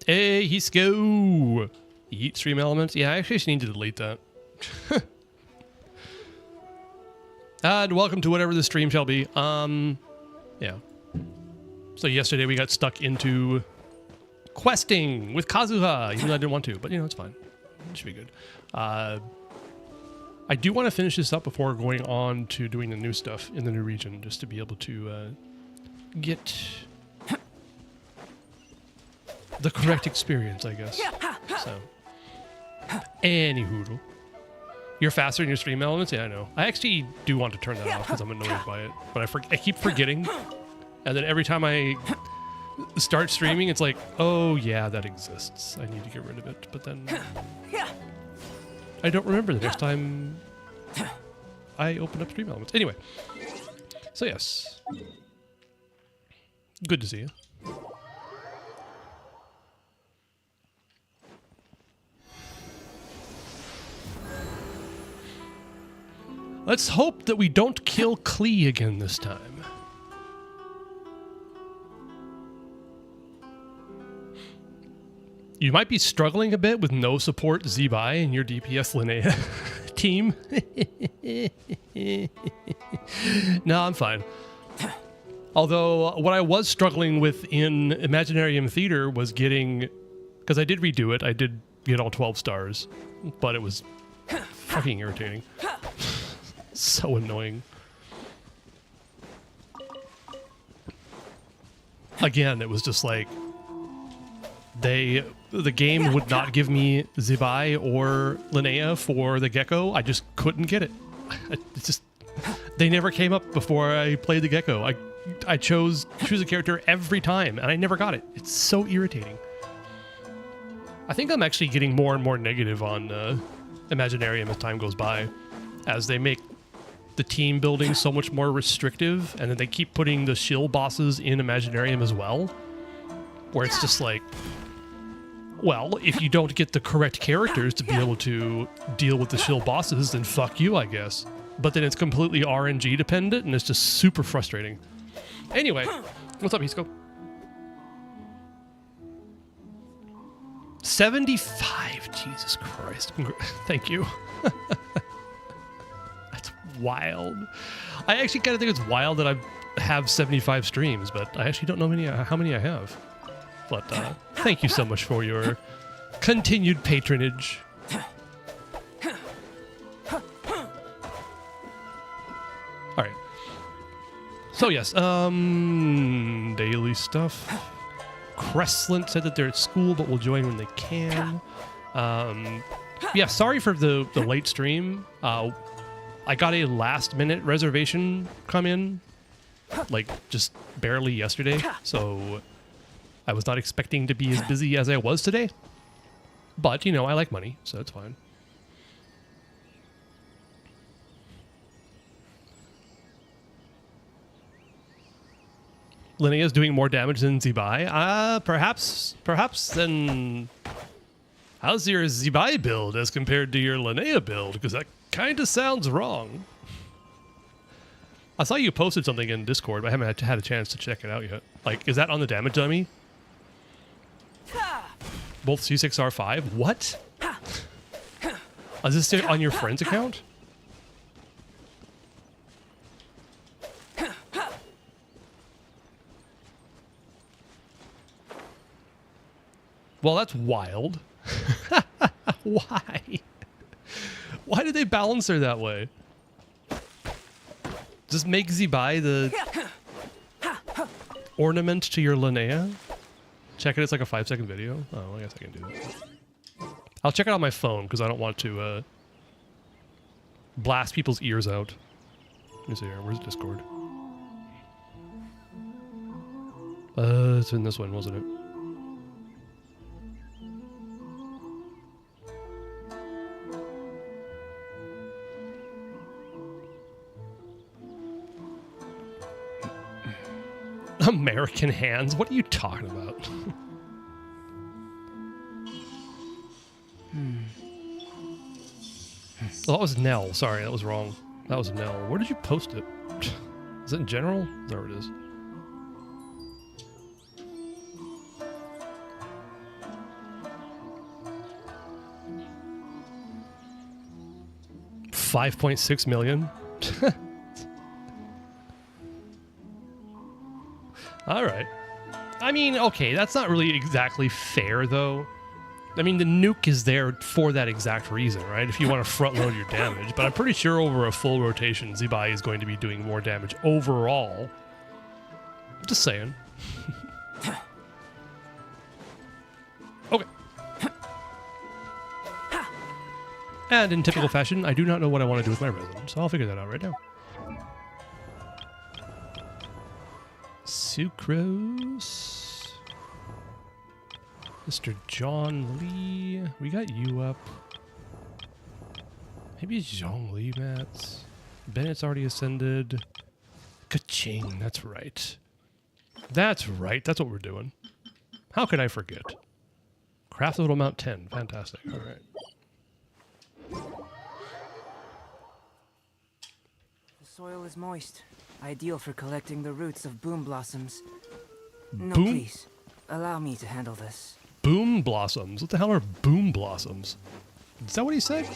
Hey, he's go. Eat stream elements. Yeah, I actually just need to delete that. And welcome to whatever the stream shall be. Yeah. So yesterday we got stuck into questing with Kazuha, even though I didn't want to, but you know, it's fine. It should be good. I do want to finish this up before going on to doing the new stuff in the new region, just to be able to get the correct experience, I guess. So, anywho. You're faster in your stream elements? Yeah, I know. I actually do want to turn that off because I'm annoyed by it. But I keep forgetting. And then every time I start streaming, it's like, oh yeah, that exists. I need to get rid of it. But then I don't remember the next time I open up stream elements. Anyway. So yes. Good to see you. Let's hope that we don't kill Klee again this time. You might be struggling a bit with no support Zibai in your DPS Linnea team. No, I'm fine. Although, what I was struggling with in Imaginarium Theater was getting... Because I did redo it, I did get all 12 stars, but it was fucking irritating. So annoying. Again, it was just like the game would not give me Zibai or Linnea for the Gecko. I just couldn't get it. It's just they never came up before I played the Gecko. I choose a character every time and I never got it. It's so irritating. I think I'm actually getting more and more negative on Imaginarium as time goes by, as they make the team building so much more restrictive, and then they keep putting the shill bosses in Imaginarium as well, where it's just like, well, if you don't get the correct characters to be able to deal with the shill bosses, then fuck you, I guess. But then it's completely RNG dependent, and it's just super frustrating. Anyway, what's up, Hisco? 75, Jesus Christ. Thank you. Wild. I actually kind of think it's wild that I have 75 streams, but I actually don't know how many I have. But thank you so much for your continued patronage. Alright. So yes, daily stuff. Crescent said that they're at school, but will join when they can. Yeah, sorry for the late stream. I got a last-minute reservation come in, like, just barely yesterday, so I was not expecting to be as busy as I was today. But, you know, I like money, so it's fine. Linnea's doing more damage than Zibai? Perhaps then... How's your Zibai build as compared to your Linnea build? Because that kind of sounds wrong. I saw you posted something in Discord, but I haven't had a chance to check it out yet. Like, is that on the damage dummy? Both C6R5? What? Is this on your friend's account? Well, that's wild. Why? Why did they balance her that way? Just make Zibai the ornament to your Linnea? Check it, it's like a 5-second video. Oh, I guess I can do that. I'll check it on my phone because I don't want to blast people's ears out. Let me see here, where's Discord? It's in this one, wasn't it? American hands? What are you talking about? Well, that was Nell. Sorry, that was wrong. That was Nell. Where did you post it? Is it in general? There it is. $5.6 million. All right. I mean, okay, that's not really exactly fair, though. I mean, the nuke is there for that exact reason, right? If you want to front load your damage. But I'm pretty sure over a full rotation, Zibai is going to be doing more damage overall. Just saying. Okay. And in typical fashion, I do not know what I want to do with my resin, so I'll figure that out right now. Sucrose. Mr. John Lee. We got you up. Maybe it's Zhong Li mats. Bennett's already ascended. Ka-ching. That's right. That's right. That's what we're doing. How could I forget? Craft little Mount 10. Fantastic. All right. The soil is moist. Ideal for collecting the roots of boom blossoms. No, Boom? please. Allow me to handle this. Boom blossoms. What the hell are boom blossoms? Is that what he said?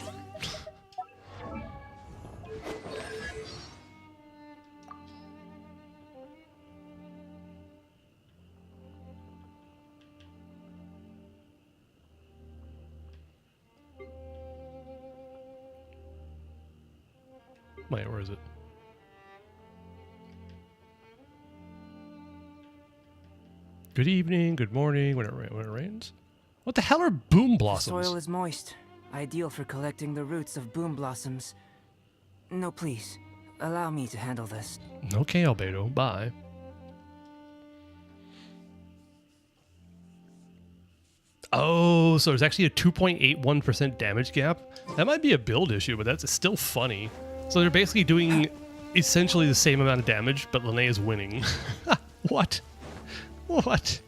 Wait, where is it? Good evening, good morning, when it rains. What the hell are boom The blossoms? soil is moist. Ideal for collecting the roots of boom blossoms. No, please. Allow me to handle this. Okay, Albedo, bye. Oh, so there's actually a 2.81% damage gap? That might be a build issue, but that's still funny. So they're basically doing essentially the same amount of damage, but Linnea is winning. What? What?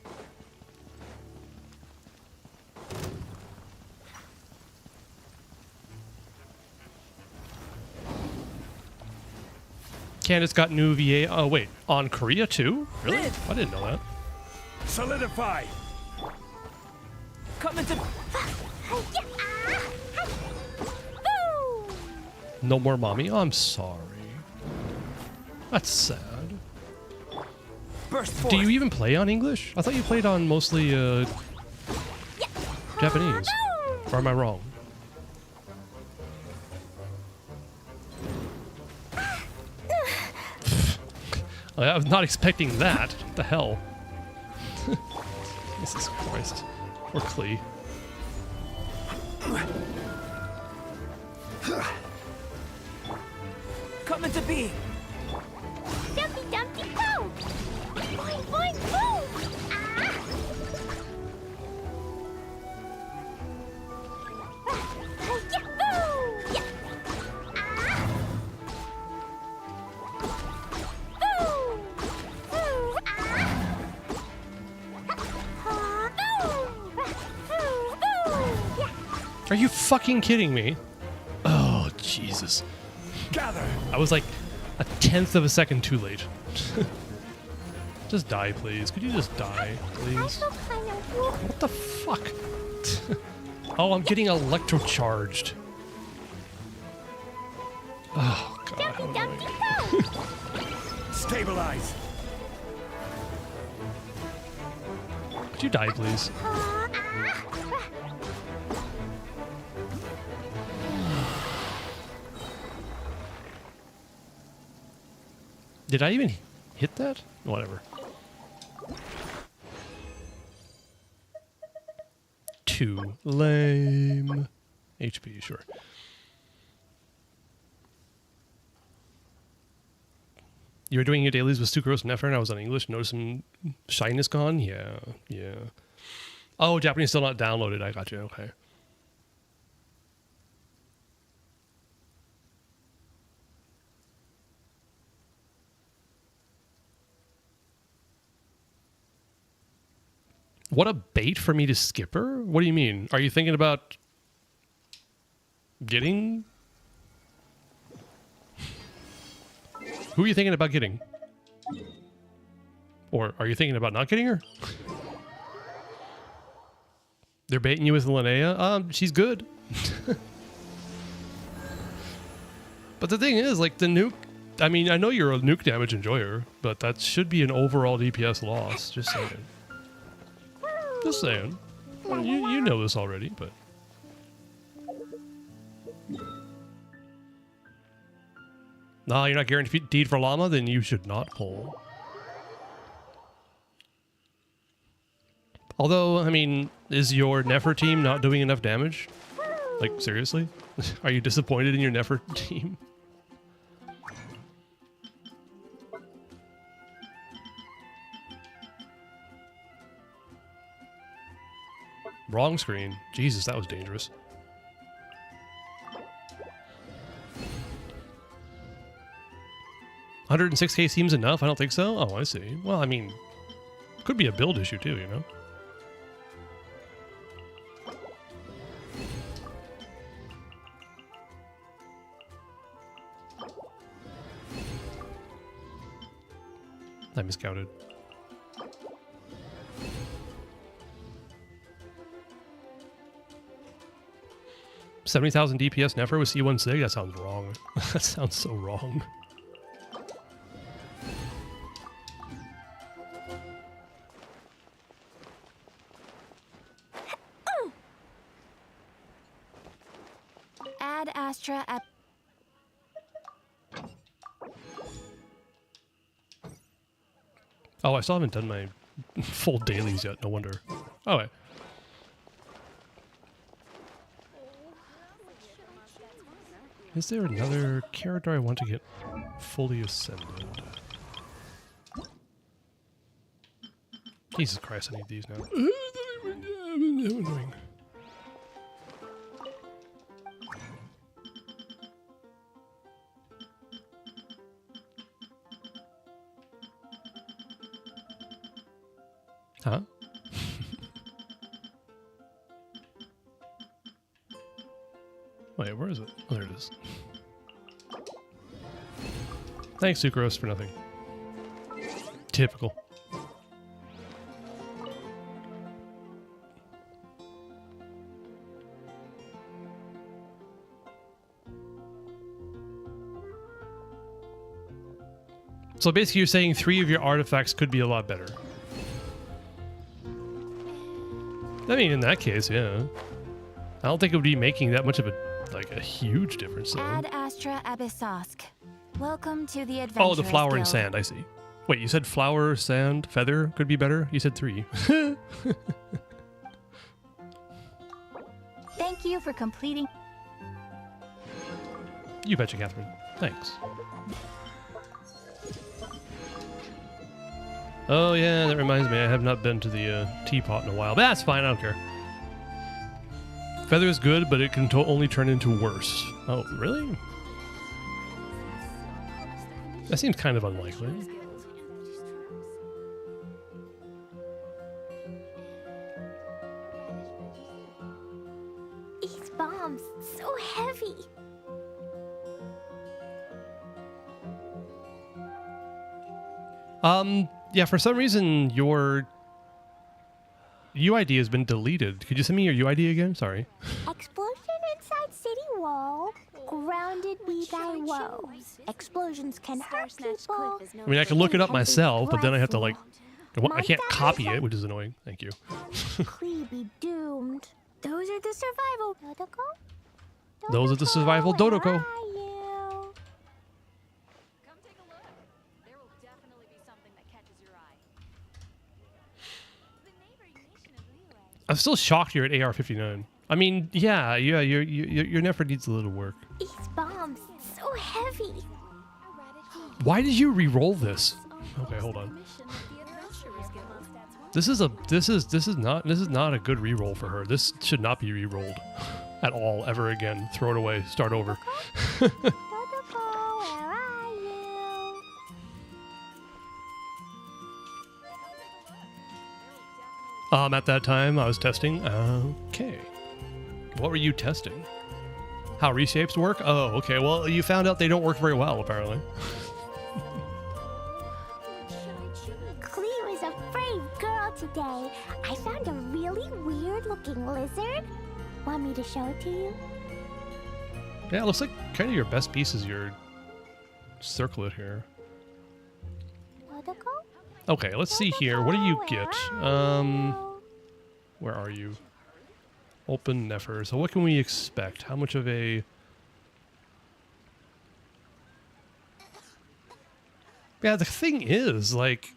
Candace got new VA. Oh, wait. On Korea, too? Really? I didn't know that. Solidify. Come into... No more mommy? Oh, I'm sorry. That's sad. Burst forth. Do you even play on English? I thought you played on mostly Japanese. Or am I wrong? I was not expecting that. What the hell? Jesus Christ. Poor Klee. Come into being. Dumpy Dumpy Boom! Boing Boing Boom! Ah! Yahoo! Yeah. Ah! Boom! Boom! Ah! Boom! Boom! Yeah. Are you fucking kidding me? Oh, Jesus. Gather. I was like a tenth of a second too late. Just die, please. Could you just die, please? What the fuck? Oh, I'm getting electrocharged. Oh, God. how Dumpy annoying. Dumpy Boom! Stabilize. Could you die, please? Did I even hit that? Whatever. 2. Lame. HP, sure. You were doing your dailies with Sucrose and Nefer and I was on English. Notice some shyness gone? Yeah, yeah. Oh, Japanese still not downloaded. I got you. Okay. What a bait for me to skip her? What do you mean? Are you thinking about getting? Who are you thinking about getting? Or are you thinking about not getting her? They're baiting you with Linnea? She's good. But the thing is, like, the nuke... I mean, I know you're a nuke damage enjoyer, but that should be an overall DPS loss. Just saying. Just saying. Well, you know this already, but... Nah, you're not guaranteed for llama, then you should not pull. Although, I mean, is your Nefer team not doing enough damage? Like, seriously? Are you disappointed in your Nefer team? Wrong screen. Jesus, that was dangerous. $106k seems enough? I don't think so. Oh, I see. Well, I mean, could be a build issue too, you know? I miscounted. 70,000 DPS Nefer with C1 Sig? That sounds wrong. That sounds so wrong. Ad Astra at Oh, I still haven't done my full dailies yet. No wonder. Oh, wait. Is there another character I want to get fully ascended? Jesus Christ, I need these now. Annoying. Huh? Wait, where is it? Oh, there it is. Thanks, Sucrose, for nothing. Typical. So basically you're saying 3 of your artifacts could be a lot better. I mean, in that case, yeah. I don't think it would be making that much of a huge difference, though. Ad Astra Abyssosk. Welcome to the adventure. Oh, the flower and sand, I see. Wait, you said flower, sand, feather could be better? You said 3. Thank you for completing. You betcha, Catherine. Thanks. Oh yeah, that reminds me, I have not been to the teapot in a while. But that's fine, I don't care. Feather is good, but it can only turn into worse. Oh, really? That seems kind of unlikely. These bombs, so heavy. Yeah, for some reason your UID has been deleted. Could you send me your UID again? Sorry. Explosion inside city wall. Grounded be thy woes. Explosions can hurt people. I mean, I can look it up myself, but then I have to, like... I can't copy it, which is annoying. Thank you. Clee be doomed. Those are the survival protocol. Those are the survival Where Dodoko. are you? Come take a look. There will definitely be something that catches your eye. The neighboring nation of Liyue. I'm still shocked you're at AR-59. I mean, yeah, your Nefer needs a little work. These bombs, so heavy. Why did you re-roll this? Okay, hold on. This is not a good re-roll for her. This should not be re-rolled at all ever again. Throw it away. Start over. Protocol, where are you? At that time I was testing. Okay. What were you testing? How reshapes work? Oh, okay. Well, you found out they don't work very well, apparently. Cleo is a brave girl today. I found a really weird-looking lizard. Want me to show it to you? Yeah, it looks like kind of your best piece is your circlet here. Protocol? Okay, let's see here. What do you get? Where are you? Open Nefer. So what can we expect? How much of a... Yeah, the thing is, like...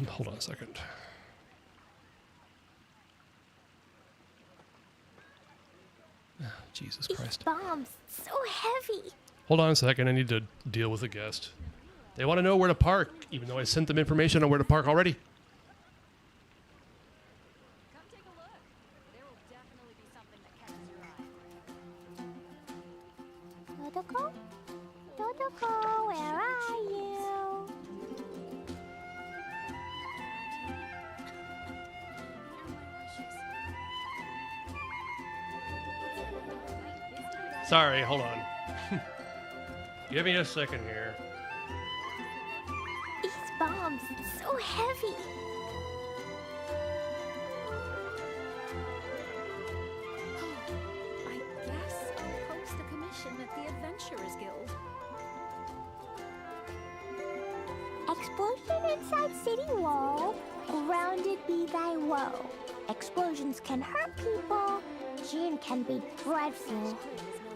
Hold on a second. Jesus Christ. Bombs, so heavy. Hold on a second, I need to deal with a guest. They want to know where to park, even though I sent them information on where to park already. Come take a look. There will definitely be something that catches your eye. Protocol? Protocol, where are you? Sorry, hold on. Give me a second here. These bombs, so heavy. I guess I'll post the commission at the Adventurers Guild. Explosion inside city wall. Grounded be thy woe. Explosions can hurt people. Jin can be dreadful.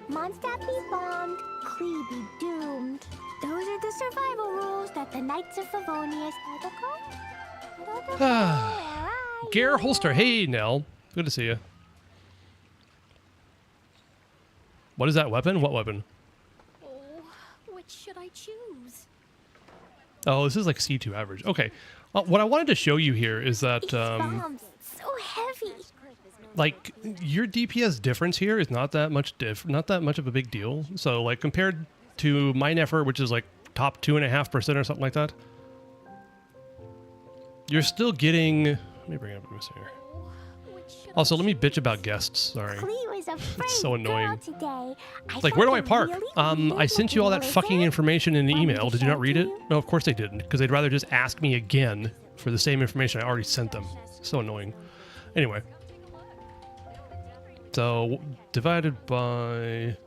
Mondstadt be bombed. Klee be doomed. Those are the survival rules that the Knights of Favonius. Gare Holster. Hey, Nell. Good to see you. What is that weapon? What weapon? Oh, which should I choose? Oh, this is like C2 average. Okay. What I wanted to show you here is that, These bombs, so heavy. like, your DPS difference here is not that much not that much of a big deal. So, like, compared to my effort, which is like top 2.5% or something like that, you're still getting. Let me bring up this here. Also, let me bitch about guests. Sorry. Cleo is a brave so annoying. girl today. Like, where do I park? I sent you all that fucking information in the email. Did you not read it? No, of course they didn't, because they'd rather just ask me again for the same information I already sent them. So annoying. Anyway. So, divided by...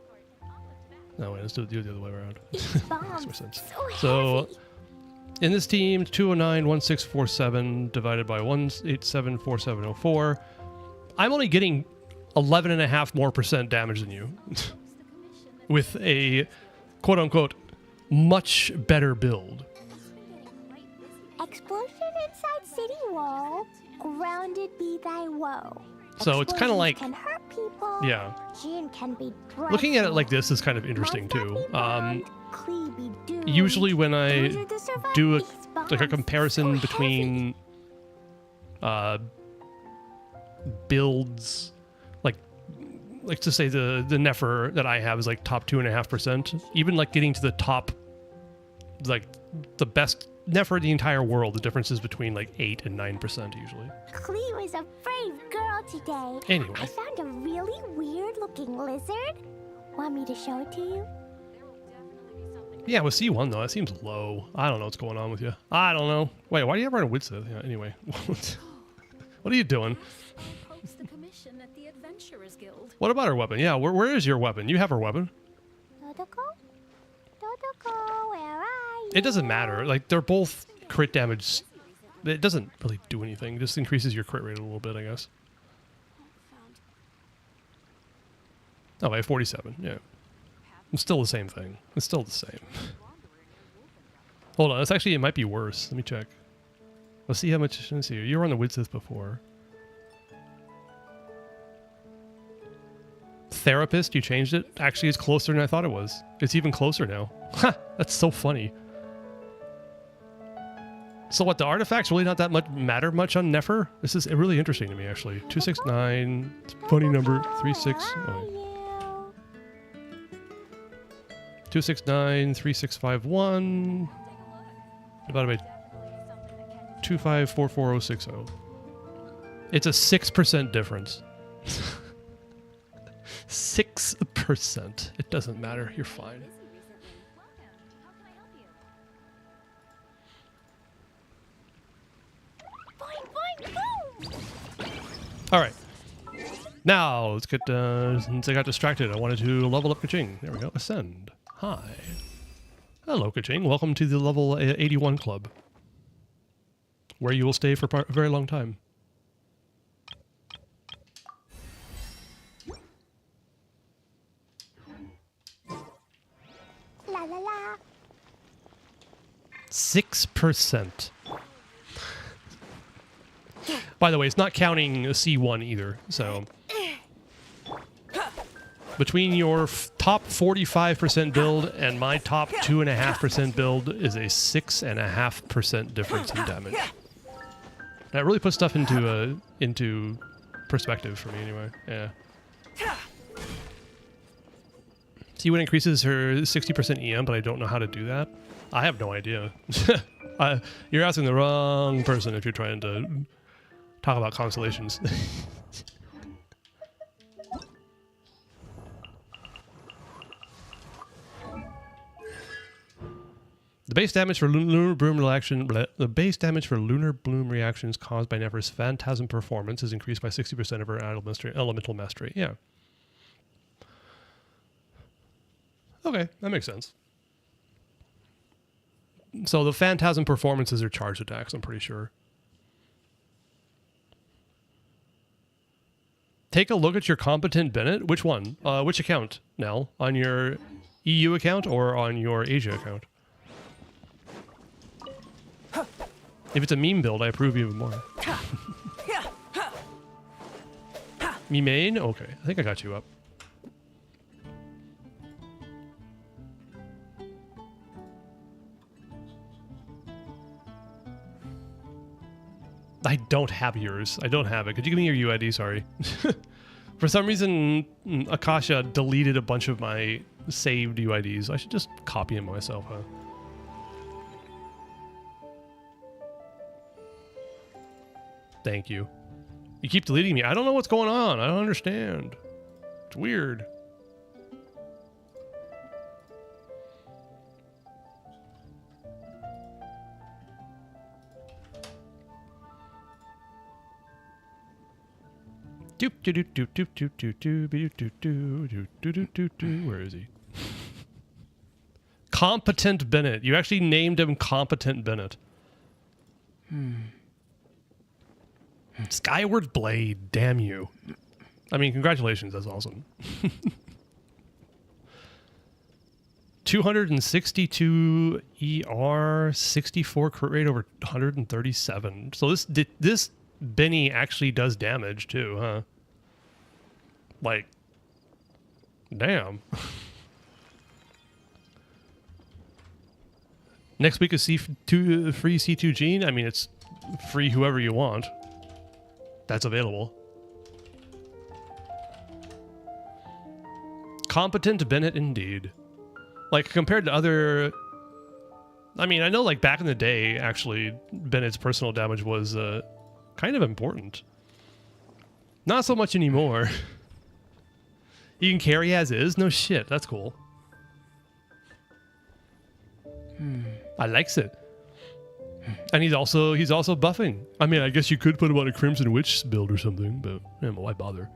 No, wait, let's do it the other way around. Makes more sense. So, in this team, 209.1647 divided by 187.4704. I'm only getting 11.5% more damage than you. With a quote-unquote much better build. Explosion inside city wall. Grounded be thy woe. So it's kind of like, can hurt people. yeah. Jin can be Looking at it like this is kind of interesting too. Klee be doomed. Usually when I Those are the survivors. do These like a bombs, comparison so between builds, like to say the Nefer that I have is like top 2.5%. Even like getting to the top, like the best Nefer in the entire world, the difference is between like 8 and 9% usually. Cleo is a brave girl today. Anyway. I found a really weird-looking lizard. Want me to show it to you? Yeah, with C1 though, that seems low. I don't know what's going on with you. I don't know. Wait, why do you have a Widsith? Yeah, anyway. What are you doing? Post the commission at the Adventurers Guild. What about her weapon? Yeah, where is your weapon? You have her weapon. Dodoko? Dodoko, where are you? It doesn't matter. Like, they're both crit damage. It doesn't really do anything. It just increases your crit rate a little bit, I guess. Oh, by 47. Yeah. It's still the same thing. It's still the same. Hold on. It's actually, it might be worse. Let me check. Let's see how much. Let's see. You were on the Widsith before. Therapist, you changed it? Actually, it's closer than I thought it was. It's even closer now. Ha! That's so funny. So what, the artifacts really not that much matter much on Nefer? This is really interesting to me, actually. 269, funny number, 36. Oh, 269, 3651, divided by 2544060. It's a 6% difference. 6%. It doesn't matter. You're fine. All right. Now, let's get, since I got distracted, I wanted to level up Kaching. There we go. Ascend. Hi. Hello, Kaching. Welcome to the level 81 club, where you will stay for a very long time. La la la. 6%. By the way, it's not counting C1 either, so... Between your top 45% build and my top 2.5% build is a 6.5% difference in damage. That really puts stuff into perspective for me anyway. Yeah. C1 increases her 60% EM, but I don't know how to do that. I have no idea. You're asking the wrong person if you're trying to talk about constellations. The base damage for lunar bloom reaction. The base damage for lunar bloom reactions caused by Nefer's phantasm performance is increased by 60% of her elemental mastery. Yeah. Okay, that makes sense. So the phantasm performances are charged attacks, I'm pretty sure. Take a look at your competent Bennett. Which one? Which account, Nell? On your EU account or on your Asia account? If it's a meme build, I approve even more. Me main? Okay, I think I got you up. I don't have yours. I don't have it. Could you give me your UID? Sorry. For some reason, Akasha deleted a bunch of my saved UIDs. I should just copy them myself, huh? Thank you. You keep deleting me. I don't know what's going on. I don't understand. It's weird. Where is he? Competent Bennett. You actually named him Competent Bennett. Skyward Blade. Damn you. I mean, congratulations. That's awesome. 262 ER, 64 crit rate over 137. So this Benny actually does damage too, huh? Like, damn. Next week is C2 free C2 Gene. I mean, it's free whoever you want. That's available. Competent Bennett indeed. Like, compared to other... I mean, I know, like, back in the day, actually, Bennett's personal damage was kind of important. Not so much anymore. You can carry as is? No shit, that's cool. I likes it. And he's also buffing. I mean, I guess you could put him on a Crimson Witch build or something, but why bother?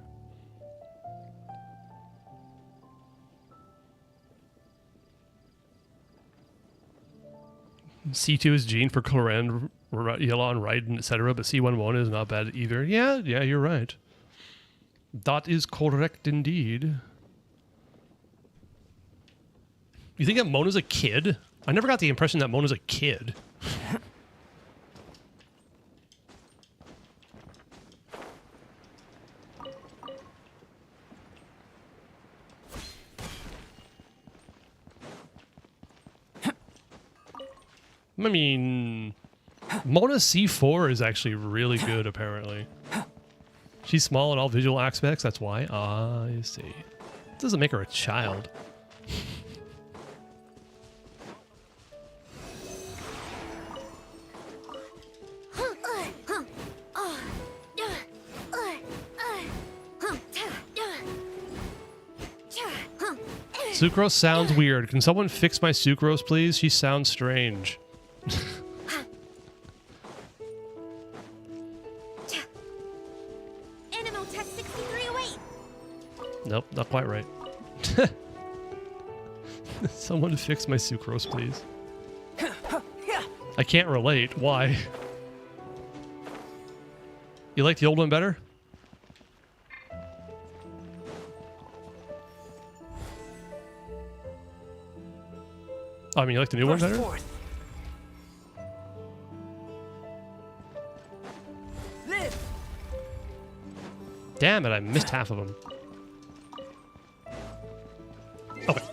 C2 is Gene for Cloran, Yelon, Raiden, etc., but C1 is not bad either. Yeah, you're right. That is correct indeed. You think that Mona's a kid? I never got the impression that Mona's a kid. I mean, Mona C4 is actually really good, apparently. She's small in all visual aspects, that's why. I see. It doesn't make her a child. Sucrose sounds weird. Can someone fix my Sucrose, please? She sounds strange. Nope, not quite right. Someone fix my sucrose, please. I can't relate. Why? You like the old one better? Oh, I mean, you like the new one better? Damn it, I missed half of them. Okay.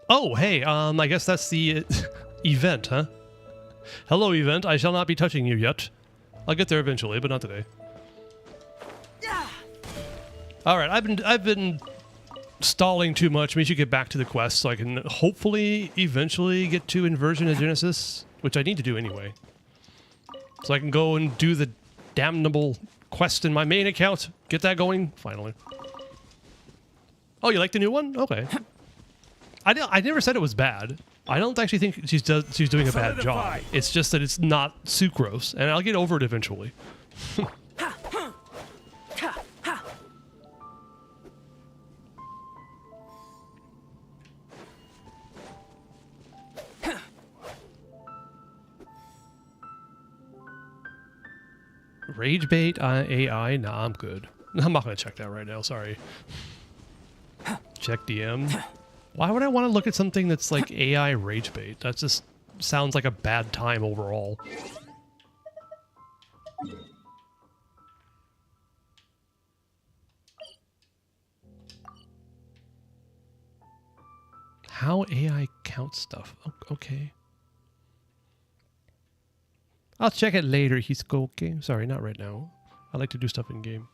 Oh, hey, I guess that's the event, huh? Hello, event. I shall not be touching you yet. I'll get there eventually, but not today. All right, I've been stalling too much. We should get back to the quest so I can hopefully eventually get to Inversion and Genesis, which I need to do anyway. So I can go and do the damnable quest in my main account. Get that going finally. Oh, you like the new one? Okay. I never said it was bad. I don't actually think she's doing a bad job. It's just that it's not sucrose, and I'll get over it eventually. Rage bait AI? Nah, I'm good. I'm not going to check that right now, sorry. Check DM. Why would I want to look at something that's like AI rage bait? That just sounds like a bad time overall. How AI counts stuff. Okay. I'll check it later, Hiskoke. Sorry, not right now. I like to do stuff in game.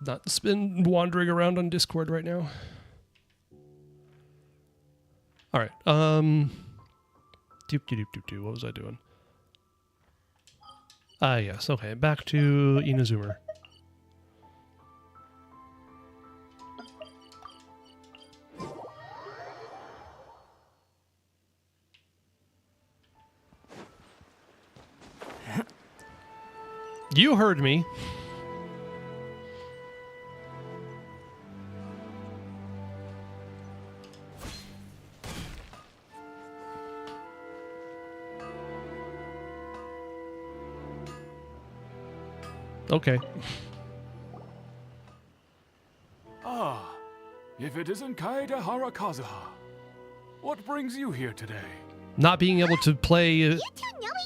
Not spend wandering around on Discord right now. All right. What was I doing? Yes. Okay. Back to Inazuma. You heard me. Okay. Ah, if it isn't Kaedehara Kazuha. What brings you here today? Not being able to play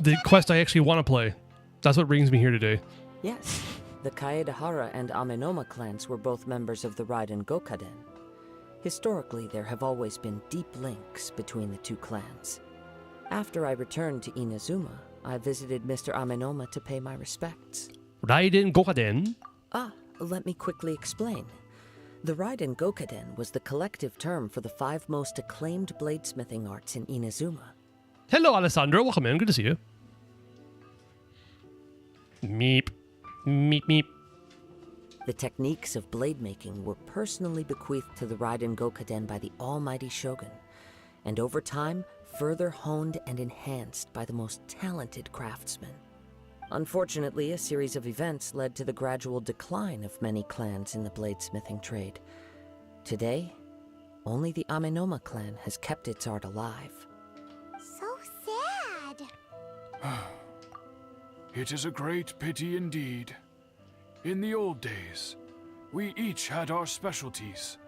the quest I actually want to play. That's what brings me here today. Yes, the Kaedehara and Amenoma clans were both members of the Raiden Gokaden. Historically, there have always been deep links between the two clans. After I returned to Inazuma, I visited Mr. Amenoma to pay my respects. Raiden Gokaden? Ah, let me quickly explain. The Raiden Gokaden was the collective term for the 5 most acclaimed bladesmithing arts in Inazuma. Hello, Alessandro. Welcome in. Good to see you. Meep. Meep, meep. The techniques of blade making were personally bequeathed to the Raiden Gokaden by the almighty Shogun, and over time, further honed and enhanced by the most talented craftsmen. Unfortunately, a series of events led to the gradual decline of many clans in the bladesmithing trade. Today, only the Amenoma clan has kept its art alive. So sad. It is a great pity indeed. In the old days, we each had our specialties.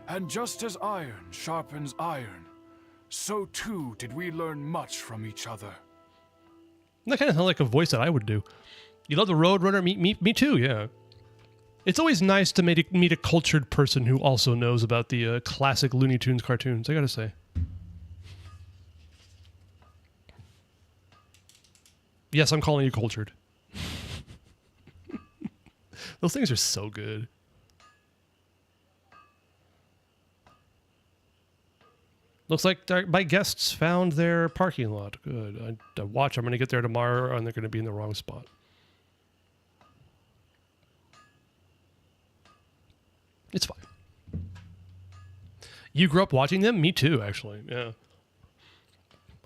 And just as iron sharpens iron, so too did we learn much from each other. That kind of sounds like a voice that I would do. You love the Roadrunner? Me too, yeah. It's always nice to meet a cultured person who also knows about the classic Looney Tunes cartoons, I gotta say. Yes, I'm calling you cultured. Those things are so good. Looks like my guests found their parking lot. Good. I watch. I'm going to get there tomorrow, and they're going to be in the wrong spot. It's fine. You grew up watching them? Me too, actually. Yeah.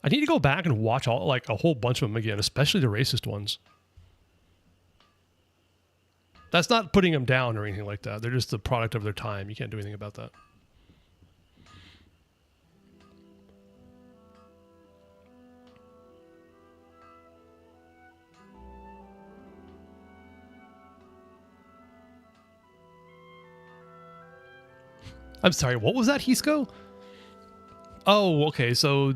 I need to go back and watch a whole bunch of them again, especially the racist ones. That's not putting them down or anything like that. They're just the product of their time. You can't do anything about that. I'm sorry, what was that, Hisco? Oh, okay, so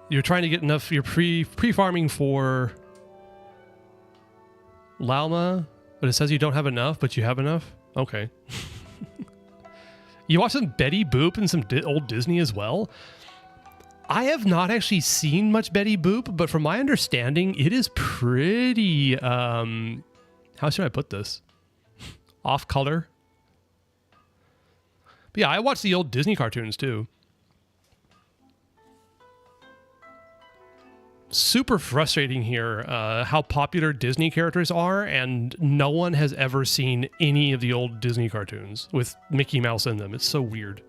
you're trying to get enough, you're pre-farming for Lauma, but it says you don't have enough, but you have enough? Okay. You watch some Betty Boop and some old Disney as well? I have not actually seen much Betty Boop, but from my understanding, it is pretty, how should I put this? Off color? But yeah, I watch the old Disney cartoons too. Super frustrating here how popular Disney characters are, and no one has ever seen any of the old Disney cartoons with Mickey Mouse in them. It's so weird.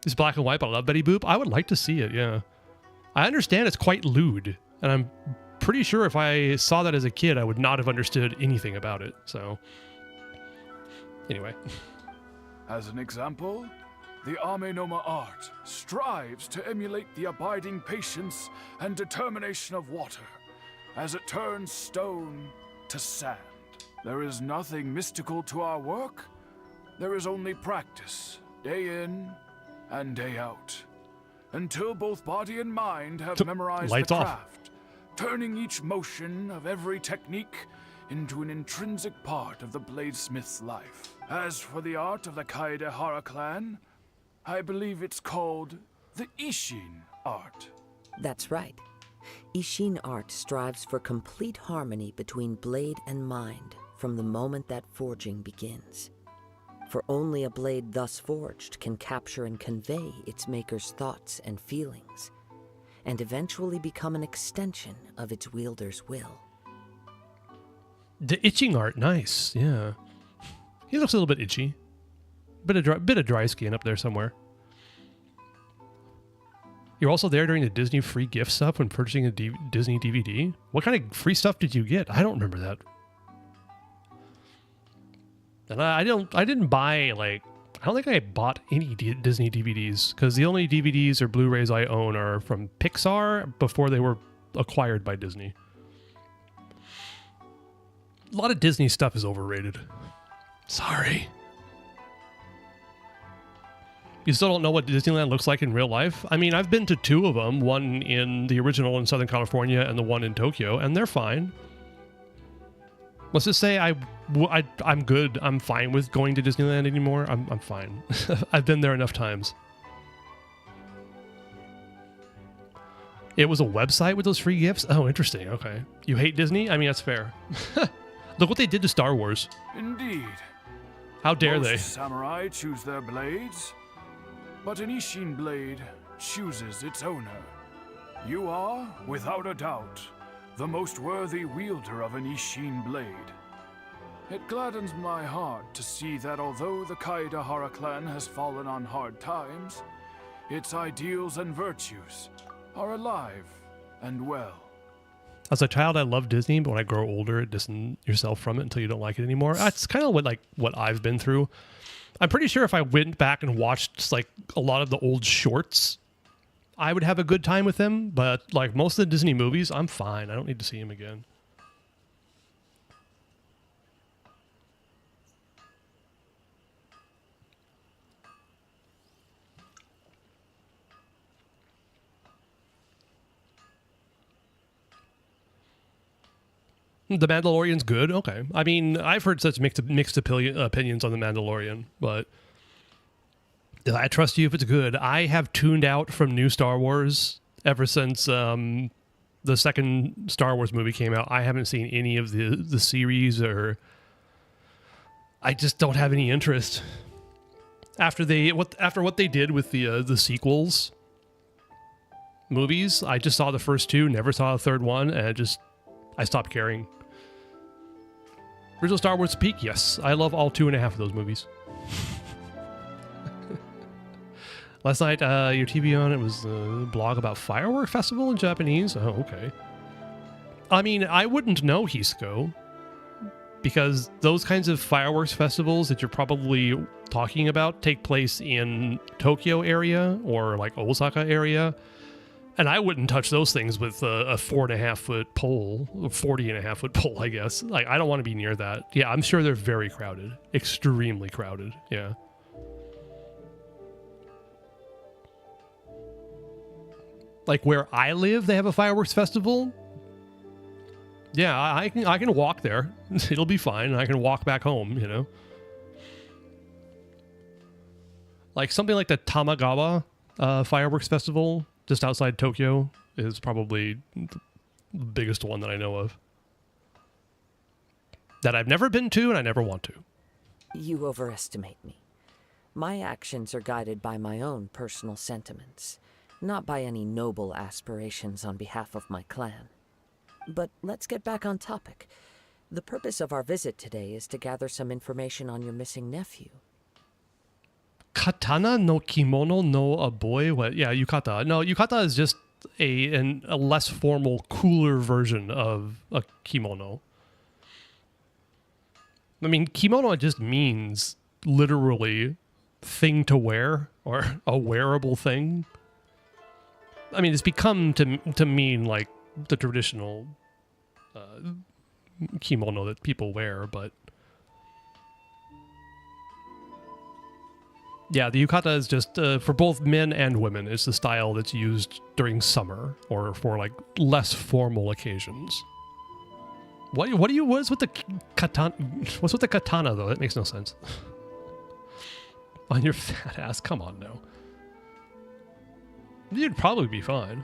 It's black and white, but I love Betty Boop. I would like to see it, yeah. I understand it's quite lewd, and I'm pretty sure if I saw that as a kid, I would not have understood anything about it, so... Anyway. As an example, the Amenoma art strives to emulate the abiding patience and determination of water as it turns stone to sand. There is nothing mystical to our work. There is only practice, day in and day out, until both body and mind have memorized Lights the off. craft, turning each motion of every technique into an intrinsic part of the bladesmith's life. As for the art of the Kaedehara clan, I believe it's called the Ishin art. That's right. Ishin art strives for complete harmony between blade and mind from the moment that forging begins. For only a blade thus forged can capture and convey its maker's thoughts and feelings, and eventually become an extension of its wielder's will. The itching art, nice, yeah. He looks a little bit itchy. Bit of dry skin up there somewhere. You're also there during the Disney free gift stuff when purchasing a Disney DVD? What kind of free stuff did you get? I don't remember that. And I didn't buy, like, I don't think I bought any Disney DVDs, because the only DVDs or Blu-rays I own are from Pixar before they were acquired by Disney. A lot of Disney stuff is overrated. Sorry. You still don't know what Disneyland looks like in real life? I mean, I've been to two of them, one in the original in Southern California and the one in Tokyo, and they're fine. Let's just say I'm good. I'm fine with going to Disneyland anymore. I'm fine. I've been there enough times. It was a website with those free gifts? Oh, interesting. Okay. You hate Disney? I mean, that's fair. Look what they did to Star Wars. Indeed. How dare Most they? samurai choose their blades, but an Ishin blade chooses its owner. You are, without a doubt, the most worthy wielder of an Ishin blade. It gladdens my heart to see that although the Kaedehara clan has fallen on hard times, its ideals and virtues are alive and well. As a child, I loved Disney, but when I grow older, distance yourself from it until you don't like it anymore. That's kind of what I've been through. I'm pretty sure if I went back and watched like a lot of the old shorts, I would have a good time with them. But like most of the Disney movies, I'm fine. I don't need to see them again. The Mandalorian's good. Okay. I mean, I've heard such mixed opinions on The Mandalorian, but I trust you if it's good. I have tuned out from new Star Wars ever since the second Star Wars movie came out. I haven't seen any of the series, or I just don't have any interest. After what they did with the sequels movies, I just saw the first two, never saw the third one, and I stopped caring. Original Star Wars peak, yes. I love all 2.5 of those movies. Last night, your TV on, it was a blog about Firework Festival in Japanese. Oh, okay. I mean, I wouldn't know Hisco. because those kinds of fireworks festivals that you're probably talking about take place in Tokyo area or like Osaka area. And I wouldn't touch those things with a 4.5-foot pole, 40.5-foot pole, I guess. Like, I don't want to be near that. Yeah, I'm sure they're very crowded. Extremely crowded. Yeah. Like where I live, they have a fireworks festival. Yeah, I can walk there. It'll be fine. I can walk back home, you know. Like something like the Tamagawa fireworks festival just outside Tokyo is probably the biggest one that I know of. That I've never been to and I never want to. You overestimate me. My actions are guided by my own personal sentiments, not by any noble aspirations on behalf of my clan. But let's get back on topic. The purpose of our visit today is to gather some information on your missing nephew. Katana no kimono no a boy? What? Yeah, yukata. No, yukata is just a less formal, cooler version of a kimono. I mean, kimono just means literally thing to wear or a wearable thing. I mean, it's become to mean like the traditional kimono that people wear, but yeah, the yukata is just for both men and women. It's the style that's used during summer or for like less formal occasions. What's with the katana? What's with the katana though? That makes no sense. On your fat ass, come on now. You'd probably be fine.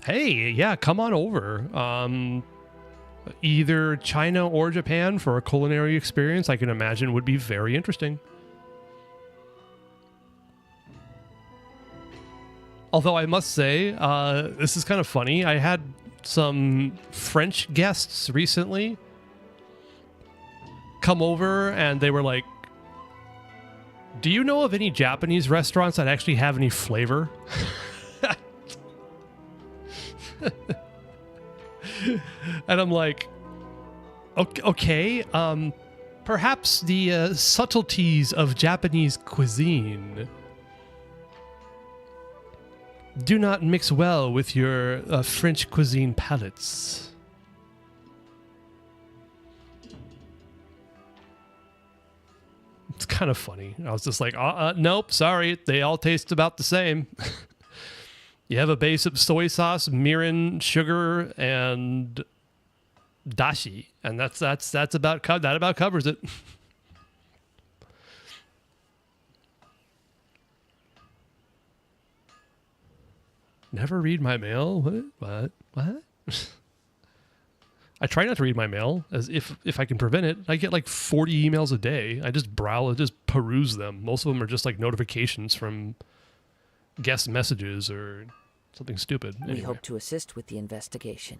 Hey, yeah, come on over. Either China or Japan for a culinary experience, I can imagine would be very interesting. Although I must say, this is kind of funny. I had some French guests recently come over and they were like, do you know of any Japanese restaurants that actually have any flavor? And I'm like, okay, perhaps the subtleties of Japanese cuisine do not mix well with your French cuisine palates. It's kind of funny. I was just like, nope, sorry, they all taste about the same. You have a base of soy sauce, mirin, sugar, and dashi, and that about covers it. Never read my mail? What? I try not to read my mail, as if I can prevent it. I get like 40 emails a day. I just peruse them. Most of them are just like notifications from guest messages or something stupid. We hope to assist with the investigation.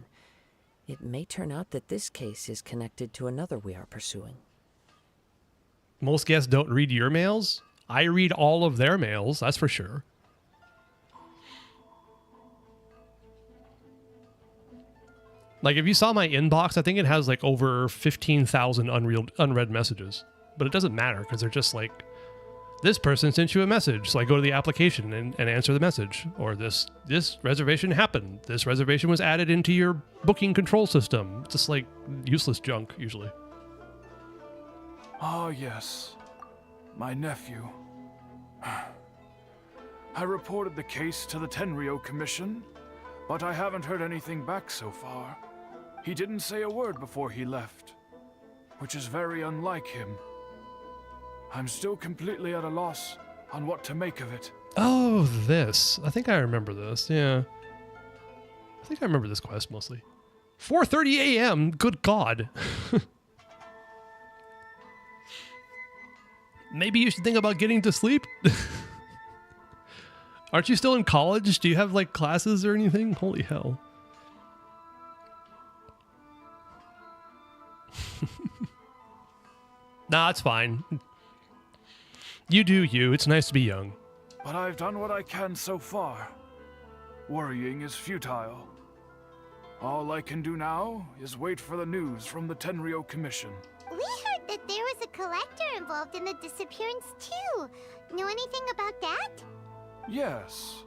It may turn out that this case is connected to another we are pursuing. Most guests don't read your mails. I read all of their mails, that's for sure. Like, if you saw my inbox, I think it has like over 15,000 unread messages. But it doesn't matter because they're just like, this person sent you a message, so I go to the application and answer the message. Or this reservation happened. This reservation was added into your booking control system. Just like useless junk, usually. Ah, yes. My nephew. I reported the case to the Tenryo Commission, but I haven't heard anything back so far. He didn't say a word before he left, which is very unlike him. I'm still completely at a loss on what to make of it. Oh, this. I think I remember this, yeah. I think I remember this quest mostly. 4:30 a.m., good God. Maybe you should think about getting to sleep? Aren't you still in college? Do you have like classes or anything? Holy hell. Nah, it's fine. You do you. It's nice to be young. But I've done what I can so far. Worrying is futile. All I can do now is wait for the news from the Tenryo Commission. We heard that there was a collector involved in the disappearance too. Know anything about that? Yes.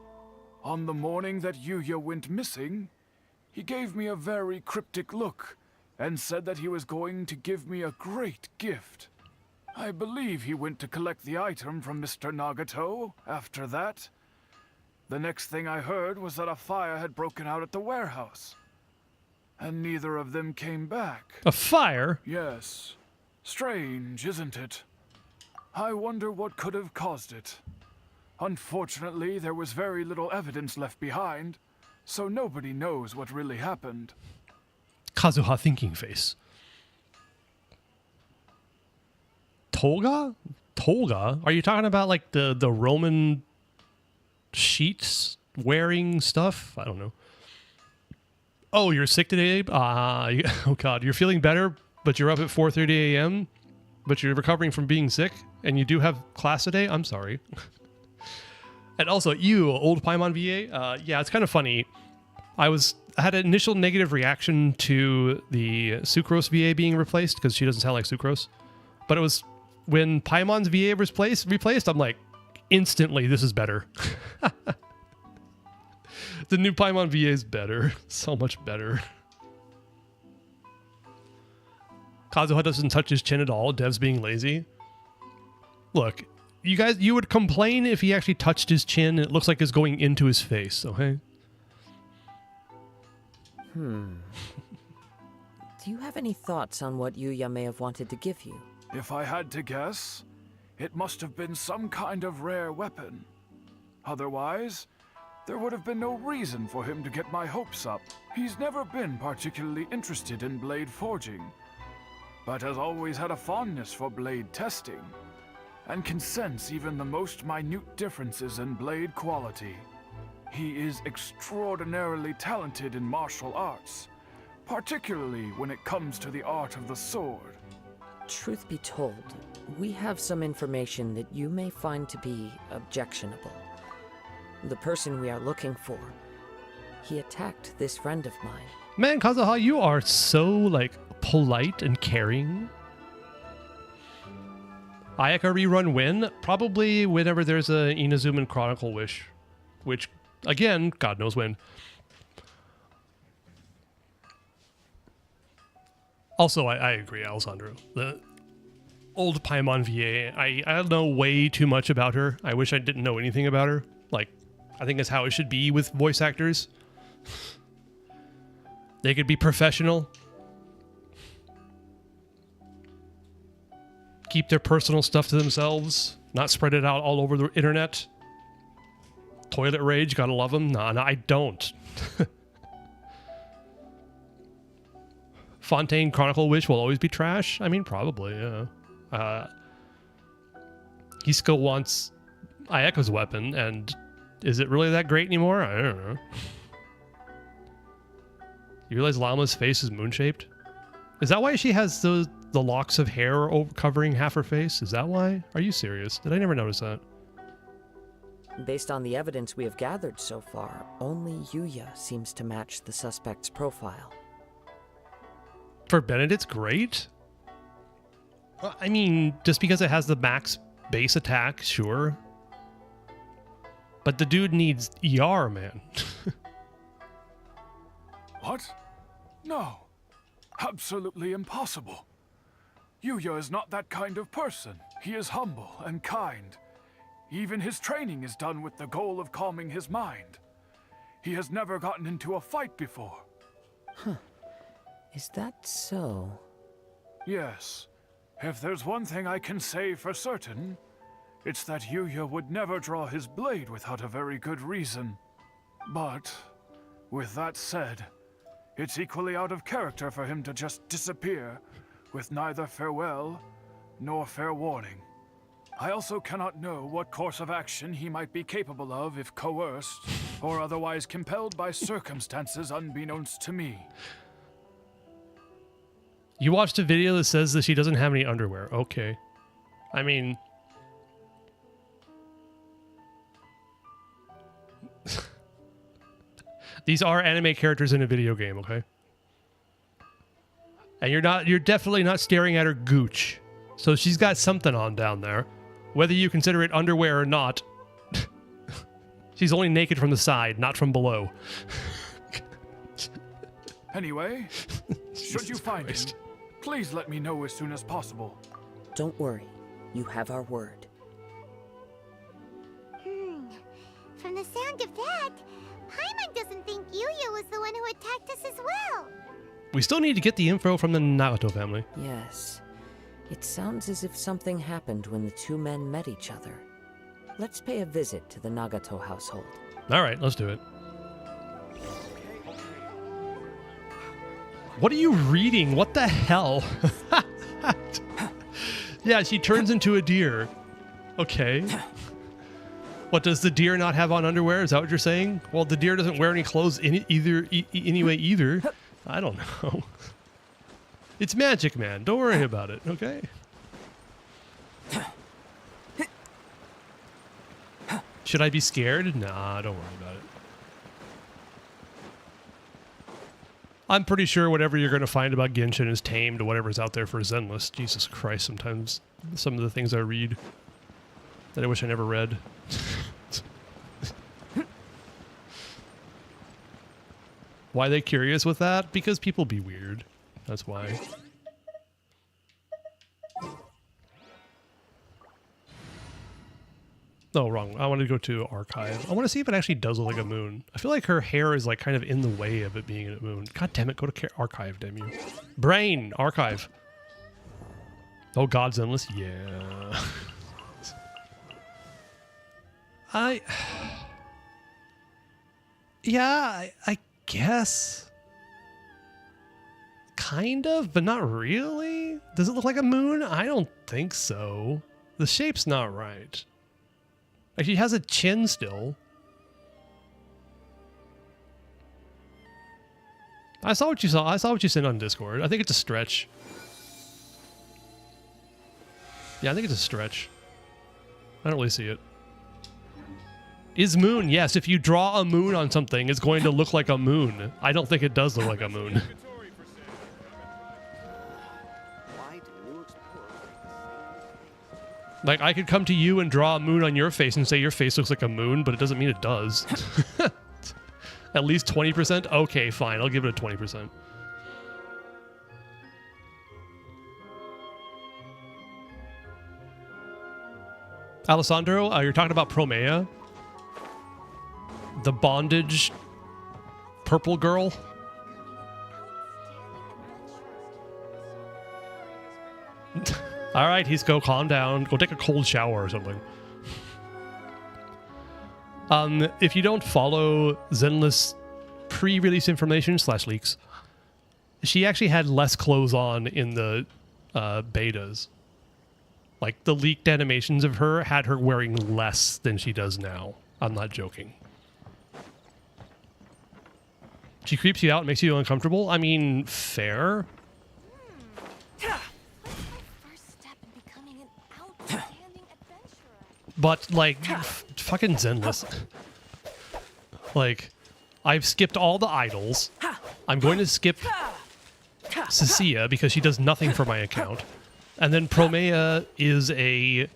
On the morning that Yuya went missing, he gave me a very cryptic look and said that he was going to give me a great gift. I believe he went to collect the item from Mr. Nagato after that. The next thing I heard was that a fire had broken out at the warehouse. And neither of them came back. A fire? Yes. Strange, isn't it? I wonder what could have caused it. Unfortunately, there was very little evidence left behind, so nobody knows what really happened. Kazuha thinking face. Toga? Toga? Are you talking about like the Roman sheets wearing stuff? I don't know. Oh, you're sick today, Abe? Oh god, you're feeling better, but you're up at 4:30 a.m., but you're recovering from being sick, and you do have class today? I'm sorry. And also, you, old Paimon VA, yeah, it's kind of funny. I had an initial negative reaction to the Sucrose VA being replaced, because she doesn't sound like Sucrose. But it was when Paimon's VA was replaced, I'm like, instantly, this is better. The new Paimon VA is better. So much better. Kazuha doesn't touch his chin at all. Dev's being lazy. Look, you guys, you would complain if he actually touched his chin and it looks like it's going into his face, okay? Do you have any thoughts on what Yuya may have wanted to give you? If I had to guess, it must have been some kind of rare weapon. Otherwise, there would have been no reason for him to get my hopes up. He's never been particularly interested in blade forging, but has always had a fondness for blade testing, and can sense even the most minute differences in blade quality. He is extraordinarily talented in martial arts, particularly when it comes to the art of the sword. Truth be told, we have some information that you may find to be objectionable. The person we are looking for, he attacked this friend of mine. Man, Kazuha, you are so, like, polite and caring. Ayaka rerun when? Probably whenever there's a Inazuman Chronicle wish. Which, again, God knows when. Also, I agree, Alessandro. The old Paimon VA, I know way too much about her. I wish I didn't know anything about her. Like, I think that's how it should be with voice actors. They could be professional. Keep their personal stuff to themselves. Not spread it out all over the internet. Toilet rage, gotta love them. Nah, I don't. Fontaine Chronicle Wish will always be trash? I mean, probably, yeah. He still wants Ayaka's weapon, and is it really that great anymore? I don't know. You realize Llama's face is moon-shaped? Is that why she has the locks of hair covering half her face? Is that why? Are you serious? Did I never notice that? Based on the evidence we have gathered so far, only Yuya seems to match the suspect's profile. For Bennett, it's great. Well, I mean, just because it has the max base attack, sure. But the dude needs ER, man. What? No. Absolutely impossible. Yuya is not that kind of person. He is humble and kind. Even his training is done with the goal of calming his mind. He has never gotten into a fight before. Is that so? Yes. If there's one thing I can say for certain, it's that Yuya would never draw his blade without a very good reason. But, with that said, it's equally out of character for him to just disappear, with neither farewell nor fair warning. I also cannot know what course of action he might be capable of if coerced, or otherwise compelled by circumstances unbeknownst to me. You watched a video that says that she doesn't have any underwear. Okay. I mean... These are anime characters in a video game, okay? And you're definitely not staring at her gooch. So she's got something on down there. Whether you consider it underwear or not, she's only naked from the side, not from below. Anyway, should you find him, please let me know as soon as possible. Don't worry. You have our word. From the sound of that, Paimon doesn't think Yuya was the one who attacked us as well. We still need to get the info from the Nagato family. Yes. It sounds as if something happened when the two men met each other. Let's pay a visit to the Nagato household. All right, let's do it. What are you reading? What the hell? Yeah, she turns into a deer. Okay. What, does the deer not have on underwear? Is that what you're saying? Well, the deer doesn't wear any clothes anyway either. I don't know. It's magic, man. Don't worry about it, okay? Should I be scared? Nah, don't worry about it. I'm pretty sure whatever you're going to find about Genshin is tame to whatever's out there for Zenless. Jesus Christ, sometimes some of the things I read that I wish I never read. Why are they curious with that? Because people be weird. That's why. No, wrong. I want to go to archive. I want to see if it actually does look like a moon. I feel like her hair is like kind of in the way of it being a moon. God damn it, go to archive, damn you. Brain, archive. Oh, God's Endless? Yeah. I guess. Kind of, but not really. Does it look like a moon? I don't think so. The shape's not right. Like, she has a chin still. I saw what you saw. I saw what you sent on Discord. I think it's a stretch. Yeah, I think it's a stretch. I don't really see it. Is moon? Yes, if you draw a moon on something, it's going to look like a moon. I don't think it does look like a moon. Like, I could come to you and draw a moon on your face and say your face looks like a moon, but it doesn't mean it does. At least 20%? Okay, fine. I'll give it a 20%. Alessandro, you're talking about Promea? The bondage purple girl? All right, Hisco, calm down. Go take a cold shower or something. If you don't follow Zenless pre-release information / leaks, she actually had less clothes on in the betas. Like, the leaked animations of her had her wearing less than she does now. I'm not joking. She creeps you out and makes you uncomfortable? I mean, fair. But, like, fucking Zenless. Like, I've skipped all the idols. I'm going to skip Cecilia because she does nothing for my account. And then Promea is an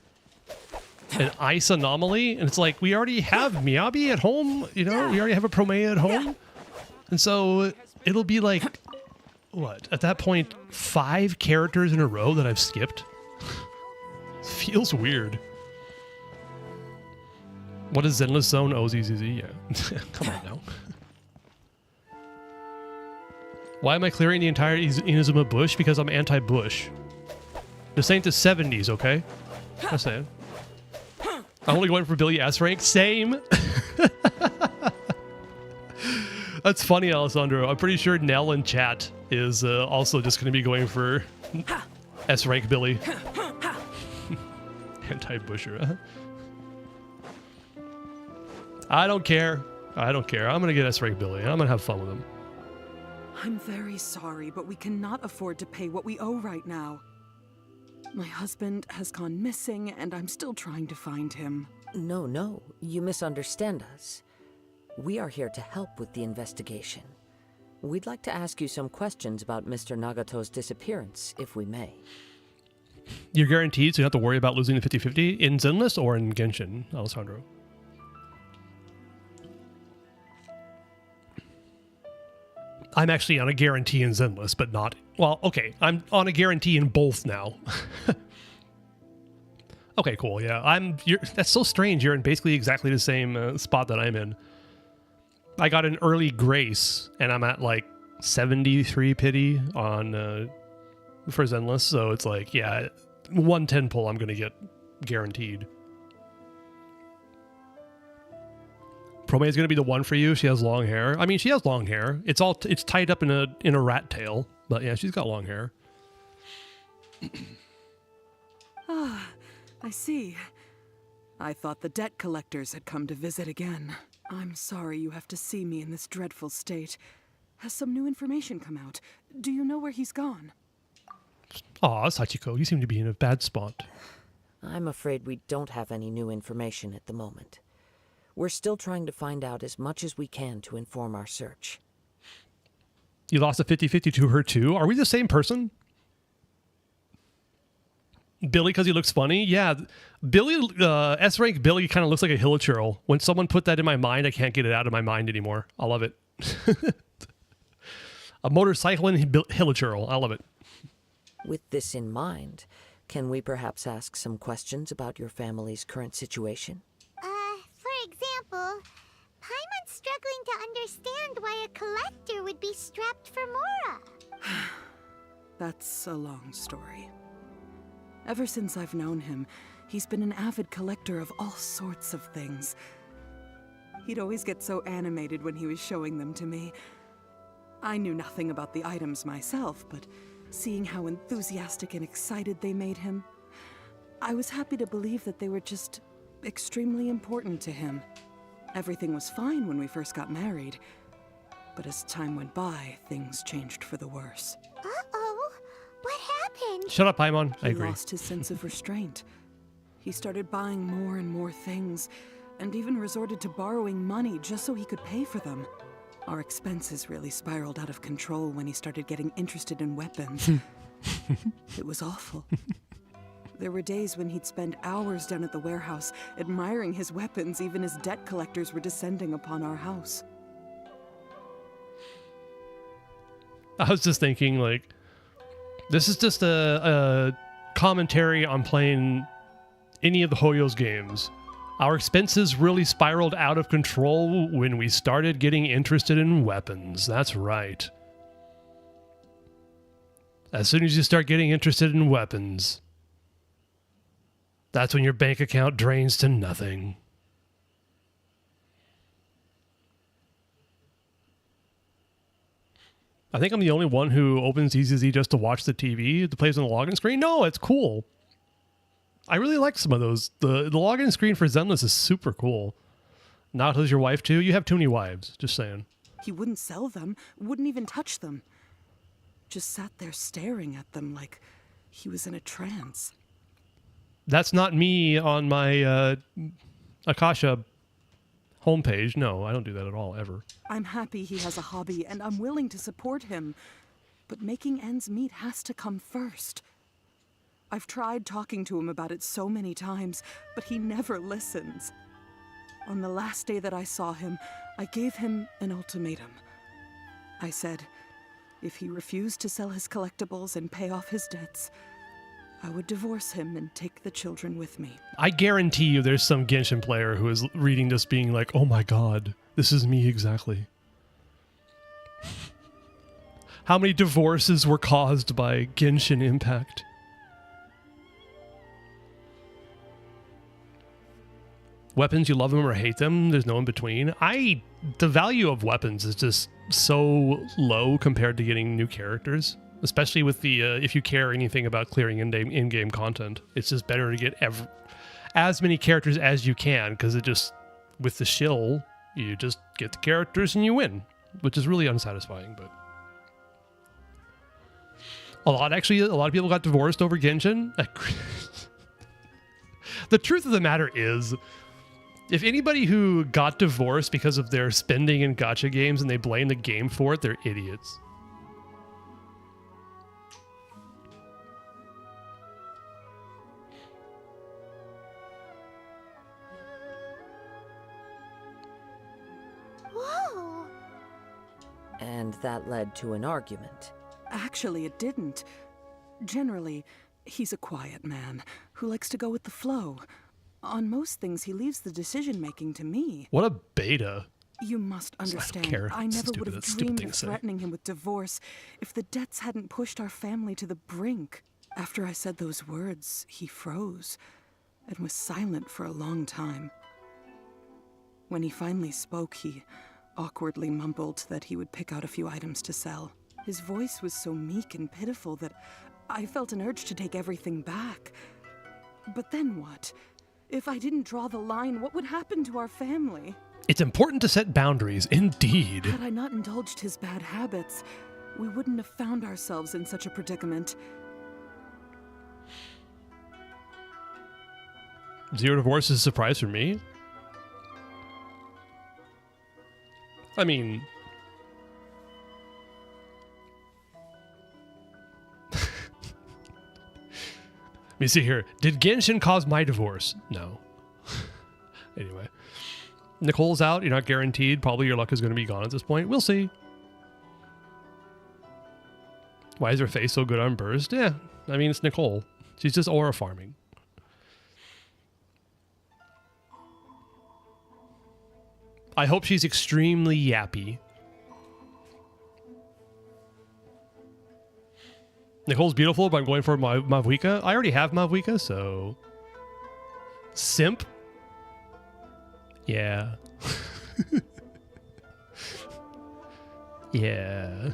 ice anomaly. And it's like, we already have Miyabi at home. You know, we already have a Promea at home. And so it'll be like, what? At that point, 5 characters in a row that I've skipped? Feels weird. What is Zenless Zone? Oh, ZZZ, yeah. Come on now. Why am I clearing the entire Inazuma bush? Because I'm anti-bush. This ain't the 70s, okay? I'm saying. I'm only going for Billy S rank. Same. That's funny, Alessandro. I'm pretty sure Nell in chat is also just going to be going for S rank Billy. Anti-busher. I don't care. I don't care. I'm going to get S rank Billy. I'm going to have fun with him. I'm very sorry, but we cannot afford to pay what we owe right now. My husband has gone missing, and I'm still trying to find him. No, you misunderstand us. We are here to help with the investigation. We'd like to ask you some questions about Mr. Nagato's disappearance, if we may. You're guaranteed, so you don't have to worry about losing the 50-50 in Zenless or in Genshin, Alessandro. I'm actually on a guarantee in Zenless, but not... Well, okay, I'm on a guarantee in both now. Okay, cool, yeah. That's so strange. You're in basically exactly the same spot that I'm in. I got an early grace, and I'm at like 73 pity on for Zenless, so it's like, yeah, 110 pull I'm going to get guaranteed. Prome is going to be the one for you. She has long hair. I mean, she has long hair. It's tied up in a rat tail, but yeah, she's got long hair. Ah, I see. I thought the debt collectors had come to visit again. I'm sorry you have to see me in this dreadful state. Has some new information come out? Do you know where he's gone? Aw, Sachiko, you seem to be in a bad spot. I'm afraid we don't have any new information at the moment. We're still trying to find out as much as we can to inform our search. You lost a 50-50 to her too? Are we the same person? Billy, because he looks funny? Yeah, Billy, S-rank Billy kind of looks like a hilichurl. When someone put that in my mind, I can't get it out of my mind anymore. I love it. A motorcycling hilichurl. I love it. With this in mind, can we perhaps ask some questions about your family's current situation? For example, Paimon's struggling to understand why a collector would be strapped for Mora. That's a long story. Ever since I've known him, he's been an avid collector of all sorts of things. He'd always get so animated when he was showing them to me. I knew nothing about the items myself, but seeing how enthusiastic and excited they made him, I was happy to believe that they were just extremely important to him. Everything was fine when we first got married, but as time went by, things changed for the worse. Uh-oh. What happened? Shut up, Paimon. I agree. He lost his sense of restraint. He started buying more and more things, and even resorted to borrowing money just so he could pay for them. Our expenses really spiraled out of control when he started getting interested in weapons. It was awful. There were days when he'd spend hours down at the warehouse, admiring his weapons even as debt collectors were descending upon our house. I was just thinking, like, this is just a commentary on playing any of the Hoyo's games. Our expenses really spiraled out of control when we started getting interested in weapons. That's right. As soon as you start getting interested in weapons, that's when your bank account drains to nothing. I think I'm the only one who opens EZZ just to watch the TV that plays on the login screen. No, it's cool. I really like some of those. The login screen for Zenless is super cool. Not your wife too? You have too many wives, just saying. He wouldn't sell them, wouldn't even touch them. Just sat there staring at them like he was in a trance. That's not me on my Akasha homepage. No, I don't do that at all, ever. I'm happy he has a hobby, and I'm willing to support him. But making ends meet has to come first. I've tried talking to him about it so many times, but he never listens. On the last day that I saw him, I gave him an ultimatum. I said, if he refused to sell his collectibles and pay off his debts, I would divorce him and take the children with me. I guarantee you there's some Genshin player who is reading this being like, oh my god, this is me exactly. How many divorces were caused by Genshin Impact? Weapons, you love them or hate them. There's no in between. The value of weapons is just so low compared to getting new characters. Especially with the, if you care anything about clearing in-game content. It's just better to get as many characters as you can, because it just, with the shill, you just get the characters and you win. Which is really unsatisfying, but... A lot of people got divorced over Genshin. The truth of the matter is, If anybody who got divorced because of their spending in gacha games and they blame the game for it, they're idiots. Whoa! And that led to an argument. Actually, it didn't. Generally, he's a quiet man who likes to go with the flow. On most things, he leaves the decision-making to me. What a beta. You must understand, care. I It's never stupid. would have That's a stupid dreamed thing of to say. threatening him with divorce if the debts hadn't pushed our family to the brink. After I said those words, he froze and was silent for a long time. When he finally spoke, he awkwardly mumbled that he would pick out a few items to sell. His voice was so meek and pitiful that I felt an urge to take everything back. But then what? If I didn't draw the line, what would happen to our family? It's important to set boundaries, indeed. Had I not indulged his bad habits, we wouldn't have found ourselves in such a predicament. 0 divorce is a surprise for me. I mean... Let me see here. Did Genshin cause my divorce? No. Anyway. Nicole's out. You're not guaranteed. Probably your luck is going to be gone at this point. We'll see. Why is her face so good on burst? Yeah. I mean, it's Nicole. She's just aura farming. I hope she's extremely yappy. Nicole's beautiful, but I'm going for Mavuika. I already have Mavuika, so... Simp? Yeah. Yeah.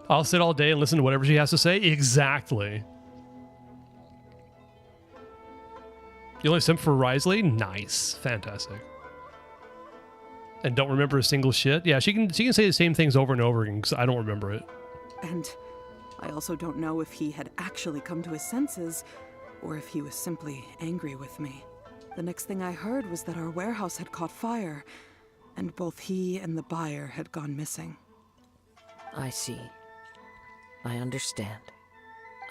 I'll sit all day and listen to whatever she has to say. Exactly. You only simp for Risley? Nice. Fantastic. And don't remember a single shit? Yeah, she can say the same things over and over again because I don't remember it. And I also don't know if he had actually come to his senses, or if he was simply angry with me. The next thing I heard was that our warehouse had caught fire, and both he and the buyer had gone missing. I see. I understand.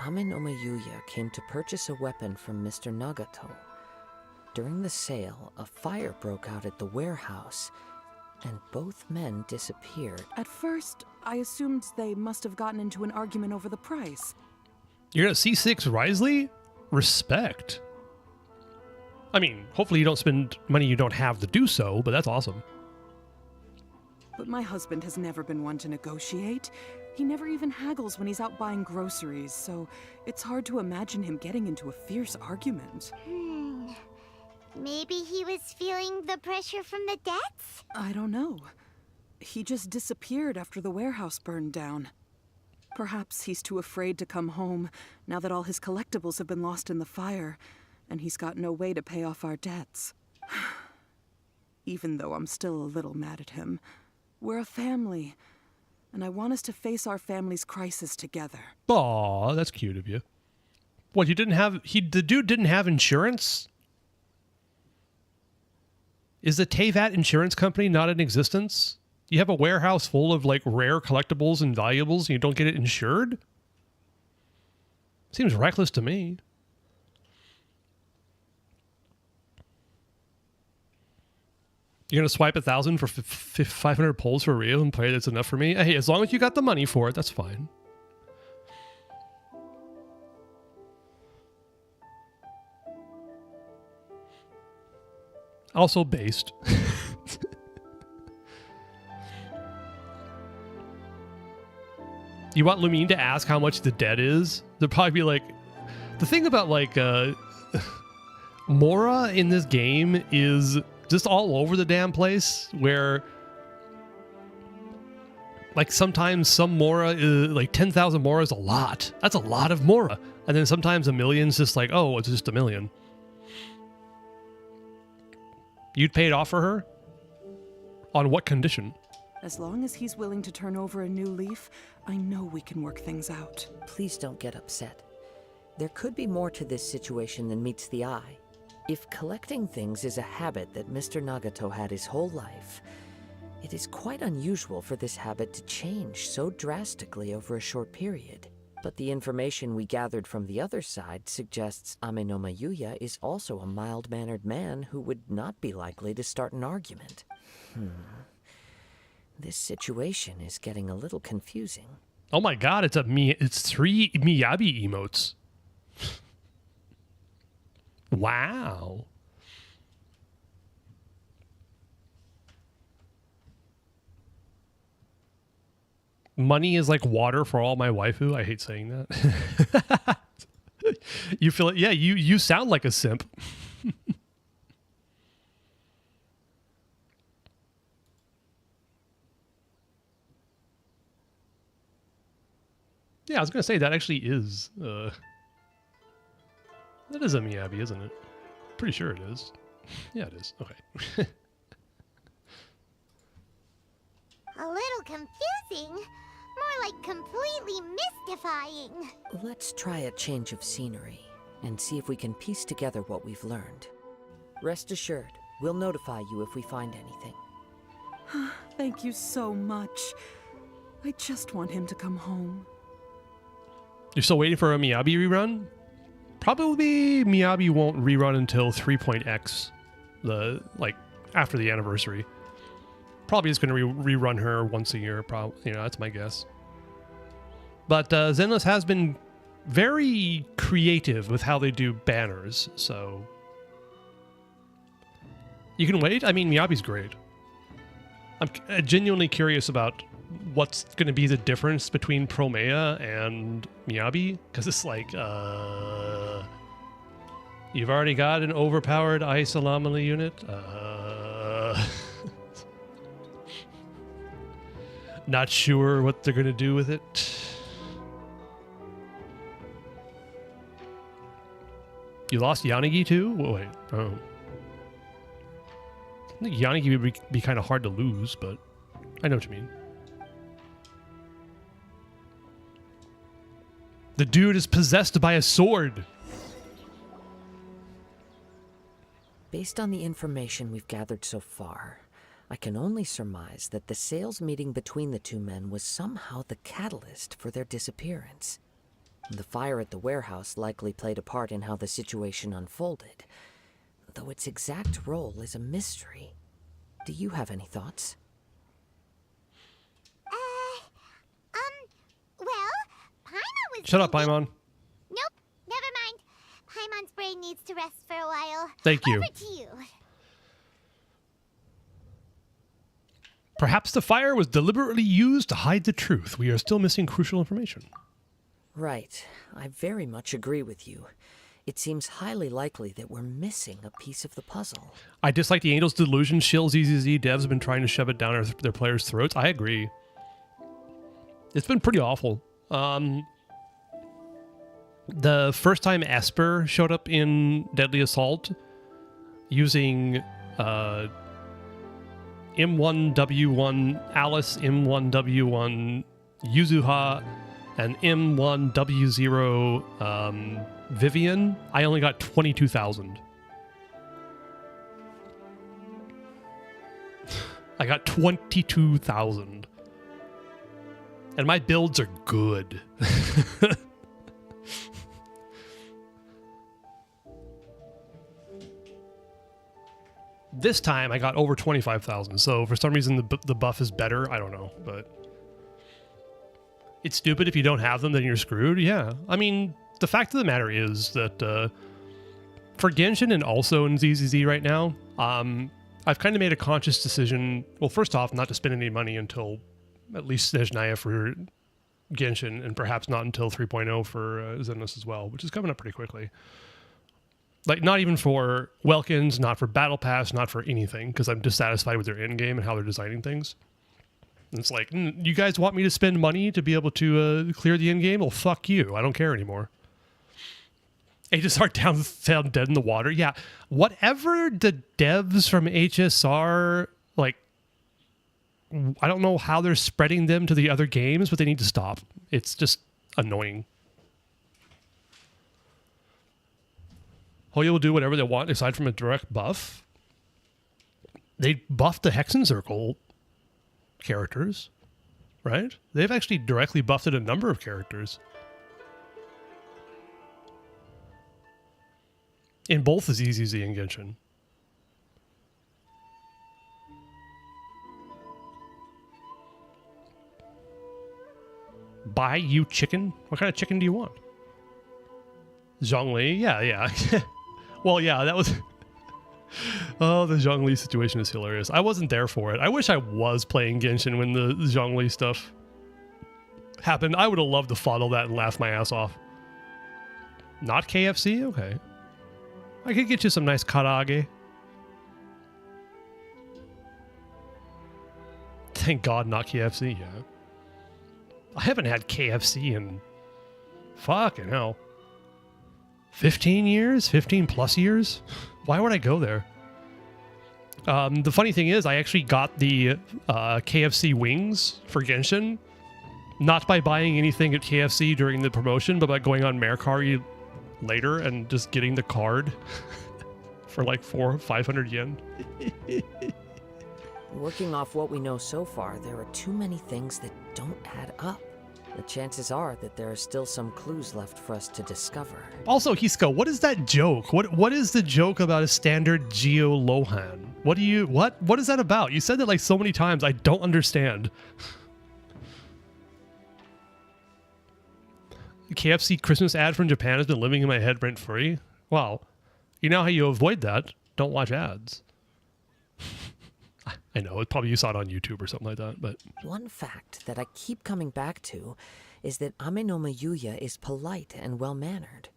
Ame no Mayuya came to purchase a weapon from Mr. Nagato. During the sale, a fire broke out at the warehouse, and both men disappeared. At first, I assumed they must have gotten into an argument over the price. You're gonna C6 Risley? Respect. I mean, hopefully you don't spend money you don't have to do so, but that's awesome. But my husband has never been one to negotiate. He never even haggles when he's out buying groceries, so it's hard to imagine him getting into a fierce argument. Maybe he was feeling the pressure from the debts? I don't know. He just disappeared after the warehouse burned down. Perhaps he's too afraid to come home now that all his collectibles have been lost in the fire, and he's got no way to pay off our debts. Even though I'm still a little mad at him, we're a family, and I want us to face our family's crisis together. Aw, that's cute of you. What, you didn't have... the dude didn't have insurance? Is the Teyvat insurance company not in existence? You have a warehouse full of, like, rare collectibles and valuables and you don't get it insured? Seems reckless to me. You're going to swipe 1,000 for 500 pulls for real and pray that's enough for me? Hey, as long as you got the money for it, that's fine. Also based. You want Lumine to ask how much the debt is? They'll probably be like... The thing about, like, Mora in this game is just all over the damn place, where... Like, sometimes some Mora is... Like, 10,000 Mora is a lot. That's a lot of Mora. And then sometimes a million's just like, oh, it's just a million. You'd pay it off for her? On what condition? As long as he's willing to turn over a new leaf, I know we can work things out. Please don't get upset. There could be more to this situation than meets the eye. If collecting things is a habit that Mr. Nagato had his whole life, it is quite unusual for this habit to change so drastically over a short period. But the information we gathered from the other side suggests Amenoma Yuya is also a mild-mannered man who would not be likely to start an argument. This situation is getting a little confusing. Oh my god, it's 3 Miyabi emotes. Wow. Money is like water for all my waifu. I hate saying that. You feel it? Yeah, you sound like a simp. Yeah, I was gonna say that actually is that is a Miyabi, isn't it? Pretty sure it is. Yeah, it is. Okay. A little confusing. More like completely mystifying. Let's try a change of scenery and see if we can piece together what we've learned. Rest assured, we'll notify you if we find anything. Thank you so much. I just want him to come home. You're still waiting for a Miyabi rerun? Probably Miyabi won't rerun until 3.x, after the anniversary. Probably just going to rerun her once a year. Probably, that's my guess. But Zenless has been very creative with how they do banners, so you can wait. I mean, Miyabi's great. I'm genuinely curious about what's going to be the difference between Promea and Miyabi, because it's like, you've already got an overpowered ice anomaly unit. Not sure what they're going to do with it. You lost Yanagi too? Wait. Oh. I think Yanagi would be kind of hard to lose, but I know what you mean. The dude is possessed by a sword. Based on the information we've gathered so far, I can only surmise that the sales meeting between the two men was somehow the catalyst for their disappearance. The fire at the warehouse likely played a part in how the situation unfolded, though its exact role is a mystery. Do you have any thoughts? Well, Paimon was Shut up, thinking- Paimon. Nope, never mind. Paimon's brain needs to rest for a while. Thank you. Over to you. Perhaps the fire was deliberately used to hide the truth. We are still missing crucial information. Right. I very much agree with you. It seems highly likely that we're missing a piece of the puzzle. I dislike the Angel's Delusion. Shill ZZZ devs have been trying to shove it down their players' throats. I agree. It's been pretty awful. The first time Esper showed up in Deadly Assault using M1W1 Alice, M1W1 Yuzuha, and M1W0 Vivian, I only got 22,000. I got 22,000. And my builds are good. This time I got over 25,000. So for some reason the buff is better. I don't know, but it's stupid. If you don't have them, then you're screwed. Yeah. I mean, the fact of the matter is that for Genshin and also in ZZZ right now, I've kind of made a conscious decision. Well, first off, not to spend any money until at least Snezhnaya for Genshin, and perhaps not until 3.0 for Zenless as well, which is coming up pretty quickly. Like, not even for Welkins, not for Battle Pass, not for anything, because I'm dissatisfied with their endgame and how they're designing things. And it's like, you guys want me to spend money to be able to clear the endgame? Well, fuck you. I don't care anymore. HSR found dead in the water. Yeah, whatever the devs from HSR, like, I don't know how they're spreading them to the other games, but they need to stop. It's just annoying. Hoyo will do whatever they want aside from a direct buff. They buffed the Hexen Circle characters, right? They've actually directly buffed a number of characters. In both the ZZZ and Genshin. Buy you chicken? What kind of chicken do you want? Zhongli? Yeah. Well, yeah, that was... Oh, the Zhongli situation is hilarious. I wasn't there for it. I wish I was playing Genshin when the Zhongli stuff happened. I would have loved to follow that and laugh my ass off. Not KFC? Okay. I could get you some nice karage. Thank God not KFC, yeah. I haven't had KFC in fucking hell. 15 years? 15 plus years? Why would I go there? The funny thing is, I actually got the KFC wings for Genshin, not by buying anything at KFC during the promotion, but by going on Mercari later and just getting the card for like 400 or 500 yen. Working off what we know so far, there are too many things that don't add up. The chances are that there are still some clues left for us to discover. Also, Hisko, what is that joke? What is the joke about a standard Geo Lohan? What is that about? You said that like so many times, I don't understand. The KFC Christmas ad from Japan has been living in my head rent-free. Wow. You know how you avoid that? Don't watch ads. I know, probably you saw it on YouTube or something like that, but... One fact that I keep coming back to is that Amenoma Yuya is polite and well-mannered,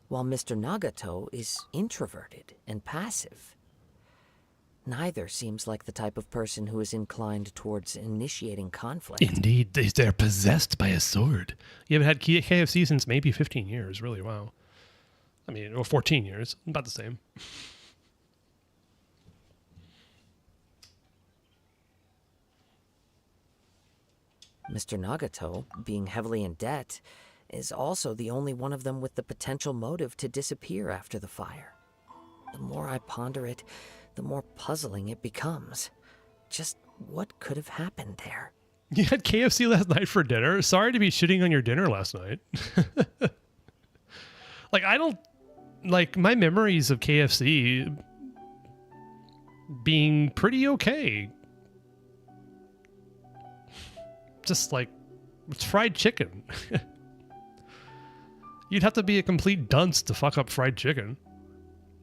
while Mr. Nagato is introverted and passive. Neither seems like the type of person who is inclined towards initiating conflict. Indeed, they're possessed by a sword. You haven't had KFC since maybe 15 years, really, wow. I mean, or 14 years, about the same. Mr. Nagato, being heavily in debt, is also the only one of them with the potential motive to disappear after the fire. The more I ponder it, the more puzzling it becomes. Just what could have happened there? You had KFC last night for dinner? Sorry to be shitting on your dinner last night. Like, my memories of KFC being pretty okay. Just like, it's fried chicken. You'd have to be a complete dunce to fuck up fried chicken.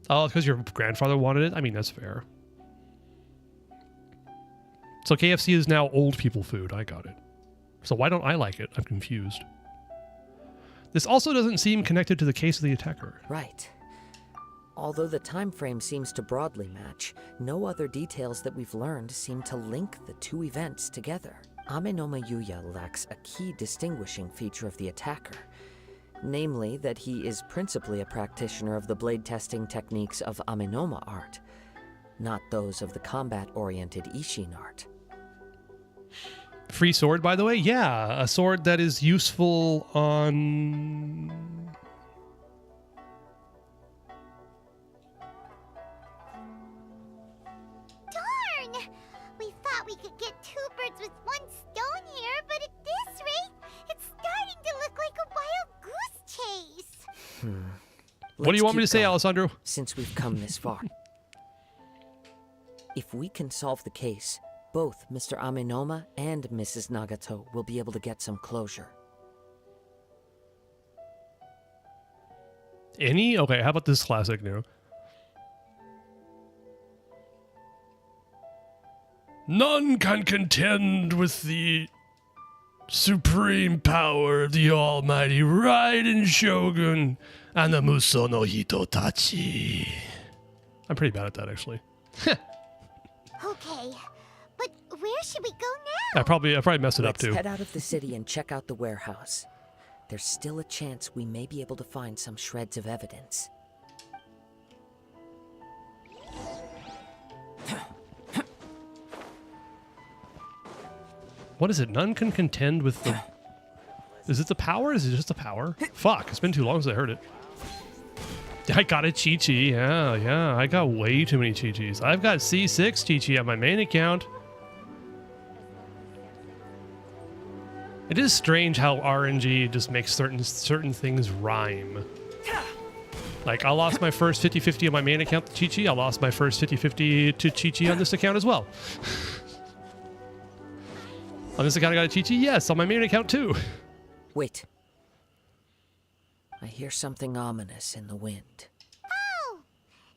Oh, because your grandfather wanted it? I mean, that's fair. So KFC is now old people food. I got it. So why don't I like it? I'm confused. This also doesn't seem connected to the case of the attacker. Right. Although the time frame seems to broadly match, no other details that we've learned seem to link the two events together. Amenoma Yuya lacks a key distinguishing feature of the attacker, namely that he is principally a practitioner of the blade testing techniques of Amenoma art, not those of the combat-oriented Ishin art. Free sword, by the way? Yeah, a sword that is useful on... Darn! We thought we could get two birds with one stone here, but at this rate, it's starting to look like a wild goose chase. What do you want me to say, Alessandro? Since we've come this far. If we can solve the case, both Mr. Amenoma and Mrs. Nagato will be able to get some closure. Any? Okay, how about this classic new? None can contend with the supreme power of the almighty Raiden Shogun and the Muso no Hitotachi. I'm pretty bad at that, actually. Okay, but where should we go now? I probably messed it up Let's too. head out of the city and check out the warehouse. There's still a chance we may be able to find some shreds of evidence. What is it? None can contend with the... Is it the power? Is it just the power? Fuck, it's been too long since I heard it. I got a Chi-Chi. Yeah. I got way too many Chi-Chis. I've got C6 Chi-Chi on my main account. It is strange how RNG just makes certain things rhyme. Like, I lost my first 50-50 on my main account to Chi-Chi. I lost my first 50-50 to Chi-Chi on this account as well. On this account I got a Chi-Chi? Yes, on my main account too. Wait. I hear something ominous in the wind. Oh!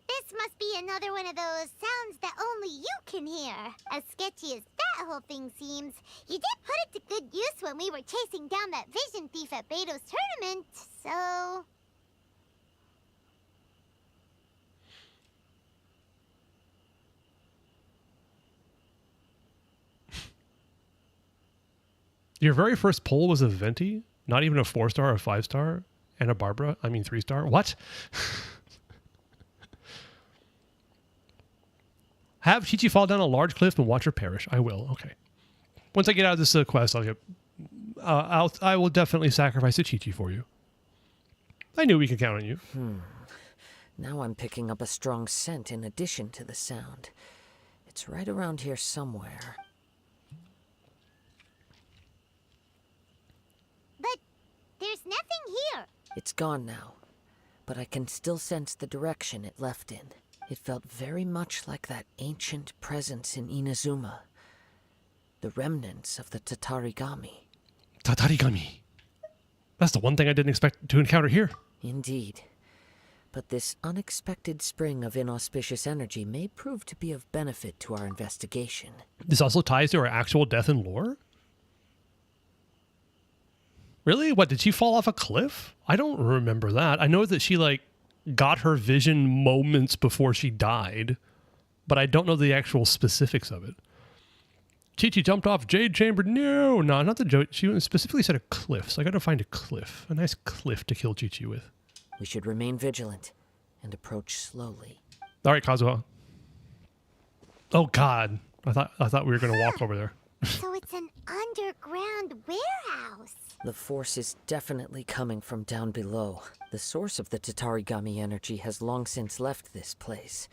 This must be another one of those sounds that only you can hear. As sketchy as that whole thing seems, you did put it to good use when we were chasing down that vision thief at Beto's tournament, so... Your very first poll was a Venti? Not even a 4-star or 5-star? And a Barbara? I mean 3-star? What? Have Chi-Chi fall down a large cliff and watch her perish. I will. Okay. Once I get out of this quest, I will definitely sacrifice a Chi-Chi for you. I knew we could count on you. Now I'm picking up a strong scent in addition to the sound. It's right around here somewhere. But there's nothing here. It's gone now, but I can still sense the direction it left in. It felt very much like that ancient presence in Inazuma. The remnants of the Tatarigami. Tatarigami. That's the one thing I didn't expect to encounter here. Indeed. But this unexpected spring of inauspicious energy may prove to be of benefit to our investigation. This also ties to our actual death and lore? Really? What, did she fall off a cliff? I don't remember that. I know that she, like, got her vision moments before she died, but I don't know the actual specifics of it. Chi-Chi jumped off Jade Chamber. No, not the joke. She specifically said a cliff, so I gotta find a cliff. A nice cliff to kill Chi-Chi with. We should remain vigilant and approach slowly. All right, Kazuha. Oh, God. I thought we were gonna walk over there. So it's an underground warehouse. The force is definitely coming from down below. The source of the Tatarigami energy has long since left this place.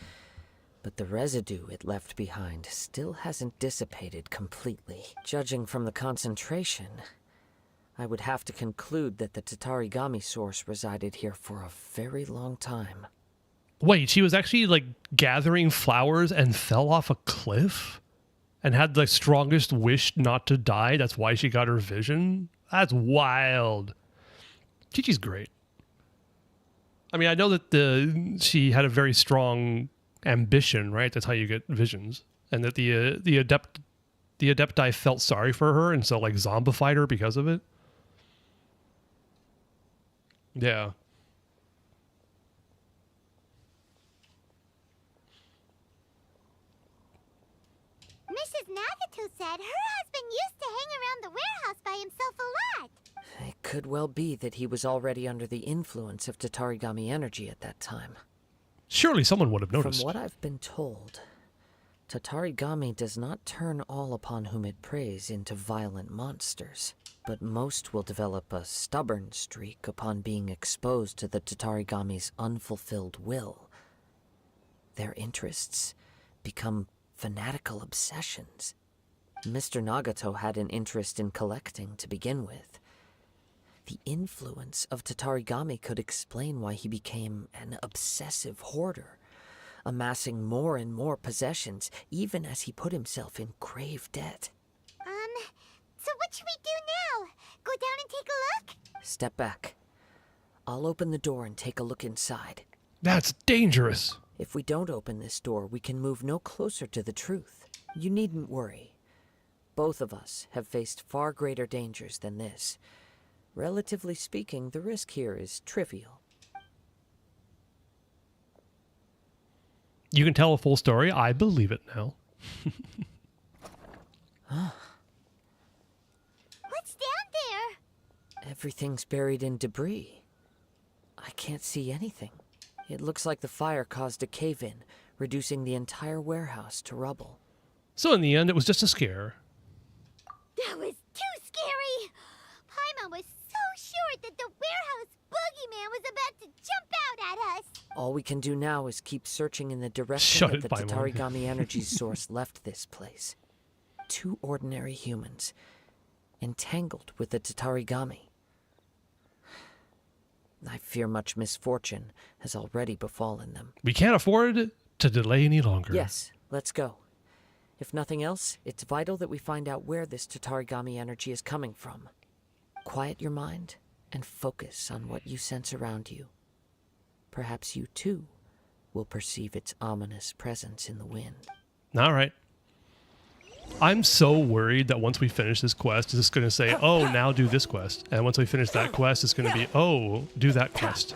But the residue it left behind still hasn't dissipated completely. Judging from the concentration, I would have to conclude that the Tatarigami source resided here for a very long time. Wait, she was actually, like, gathering flowers and fell off a cliff? And had the strongest wish not to die? That's why she got her vision? That's wild. Chi-Chi's great. I mean, I know that she had a very strong ambition, right? That's how you get visions. And that the Adepti felt sorry for her and so, like, zombified her because of it. Yeah. Mrs. Nagato said her husband used to hang around the warehouse by himself a lot. It could well be that he was already under the influence of Tatarigami energy at that time. Surely someone would have noticed. From what I've been told, Tatarigami does not turn all upon whom it preys into violent monsters, but most will develop a stubborn streak upon being exposed to the Tatarigami's unfulfilled will. Their interests become fanatical obsessions. Mr. Nagato had an interest in collecting to begin with. The influence of Tatarigami could explain why he became an obsessive hoarder, amassing more and more possessions, even as he put himself in grave debt. So what should we do now? Go down and take a look? Step back. I'll open the door and take a look inside. That's dangerous. If we don't open this door, we can move no closer to the truth. You needn't worry. Both of us have faced far greater dangers than this. Relatively speaking, the risk here is trivial. You can tell a full story. I believe it now. What's down there? Everything's buried in debris. I can't see anything. It looks like the fire caused a cave-in, reducing the entire warehouse to rubble. So in the end, it was just a scare. That was too scary! Paimon was so sure that the warehouse boogeyman was about to jump out at us! All we can do now is keep searching in the direction Shut that it, the Paimon. Tatarigami energy source left this place. 2 ordinary humans, entangled with the Tatarigami. I fear much misfortune has already befallen them. We can't afford to delay any longer. Yes, let's go. If nothing else, it's vital that we find out where this Tatarigami energy is coming from. Quiet your mind and focus on what you sense around you. Perhaps you, too, will perceive its ominous presence in the wind. All right. I'm so worried that once we finish this quest, it's going to say, oh, now do this quest. And once we finish that quest, it's going to be, oh, do that quest.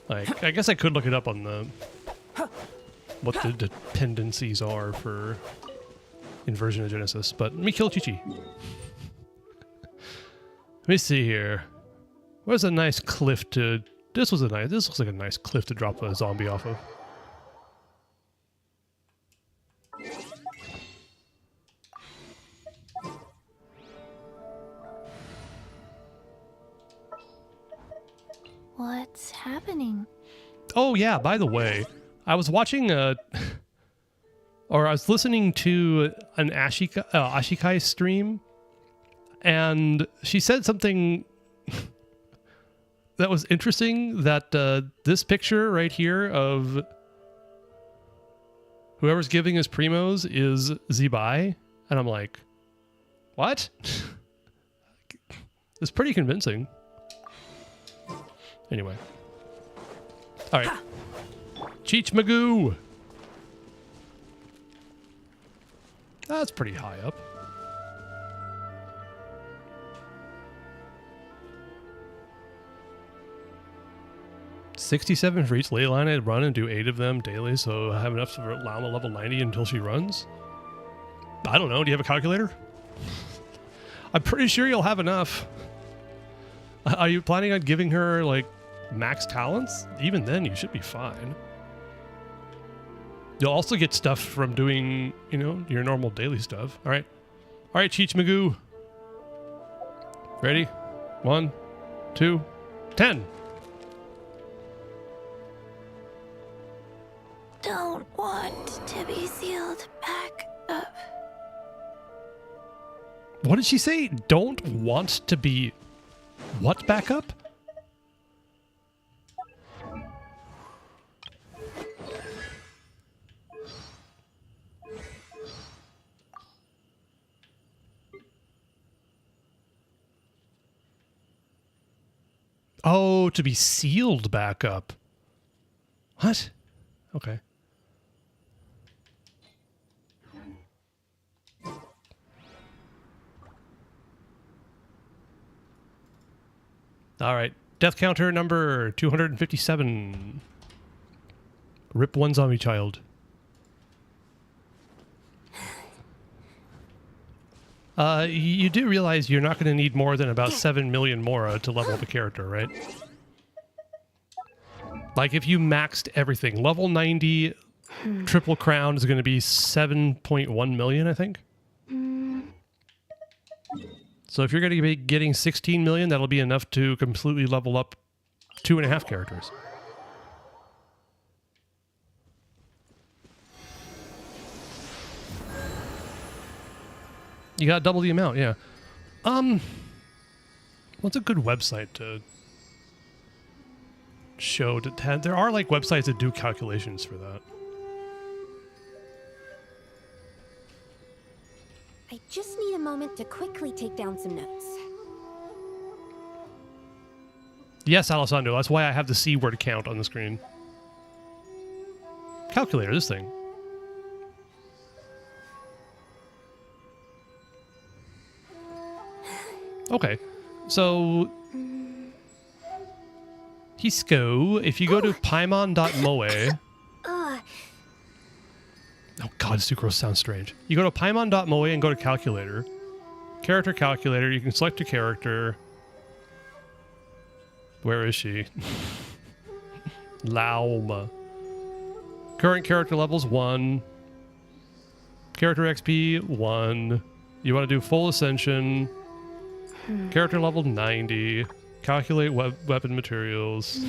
Like, I guess I could look it up on the... what the dependencies are for Inversion of Genesis, but let me kill Chi-Chi. Let me see here. Where's a nice cliff to... This looks like a nice cliff to drop a zombie off of. What's happening? Oh yeah, by the way, I was watching or I was listening to an Ashikai stream, and she said something that was interesting, that this picture right here of whoever's giving us primos is Zibai, and I'm like, what? It's pretty convincing. Anyway. Alright. Cheech Magoo! That's pretty high up. $67 for each ley line I'd run and do 8 of them daily, so I have enough for Llama level 90 until she runs? I don't know, do you have a calculator? I'm pretty sure you'll have enough. Are you planning on giving her, like, max talents? Even then, you should be fine. You'll also get stuff from doing, you know, your normal daily stuff. Alright. Alright, Cheech Magoo. Ready? 1, 2, 10. Don't want to be sealed back up. What did she say? Don't want to be... what back up? Oh, to be sealed back up. What? Okay. All right. Death counter number 257. Rip one zombie child. You do realize you're not going to need more than about 7 million mora to level up a character, right? Like, if you maxed everything, level 90 triple crown is going to be 7.1 million, I think. So if you're going to be getting 16 million, that'll be enough to completely level up 2.5 characters. You got double the amount, yeah. What's a good website to show? There are like websites that do calculations for that. I just need a moment to quickly take down some notes. Yes, Alessandro, that's why I have the C word count on the screen. Calculator, this thing. Okay, so Hisco, if you go to paimon.moe. Oh god, sucrose sounds strange. You go to paimon.moe and go to calculator. Character calculator, you can select a character. Where is she? Lauma. Current character levels 1. Character XP 1. You want to do full ascension. Character level 90. Calculate weapon materials.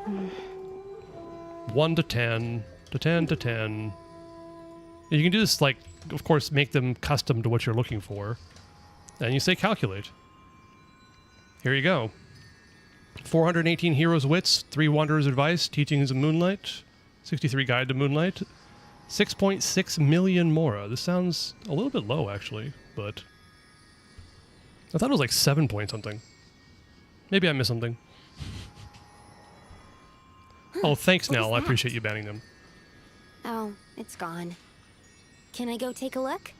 1 to 10 to 10 to 10. You can do this, like, of course, make them custom to what you're looking for. And you say calculate. Here you go. 418 heroes' wits, 3 wanderers' advice, teachings of moonlight, 63 guide to moonlight, 6.6 million mora. This sounds a little bit low, actually, but I thought it was like 7 point something. Maybe I missed something. Oh, thanks, What is Nell. I that? appreciate you banning them. Oh, it's gone. Can I go take a look?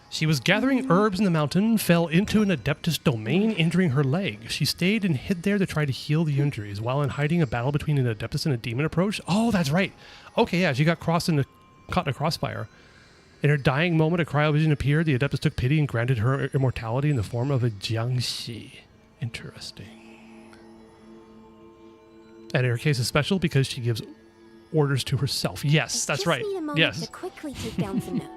She was gathering herbs in the mountain, fell into an Adeptus domain, injuring her leg. She stayed and hid there to try to heal the injuries. While in hiding, a battle between an Adeptus and a demon approached. Oh, that's right. Okay, yeah, she got caught in a crossfire. In her dying moment, a cryovision appeared. The Adeptus took pity and granted her immortality in the form of a Jiangxi. Interesting. And her case is special because she gives orders to herself. Yes, that's right. Need a moment Yes. to quickly take down some notes.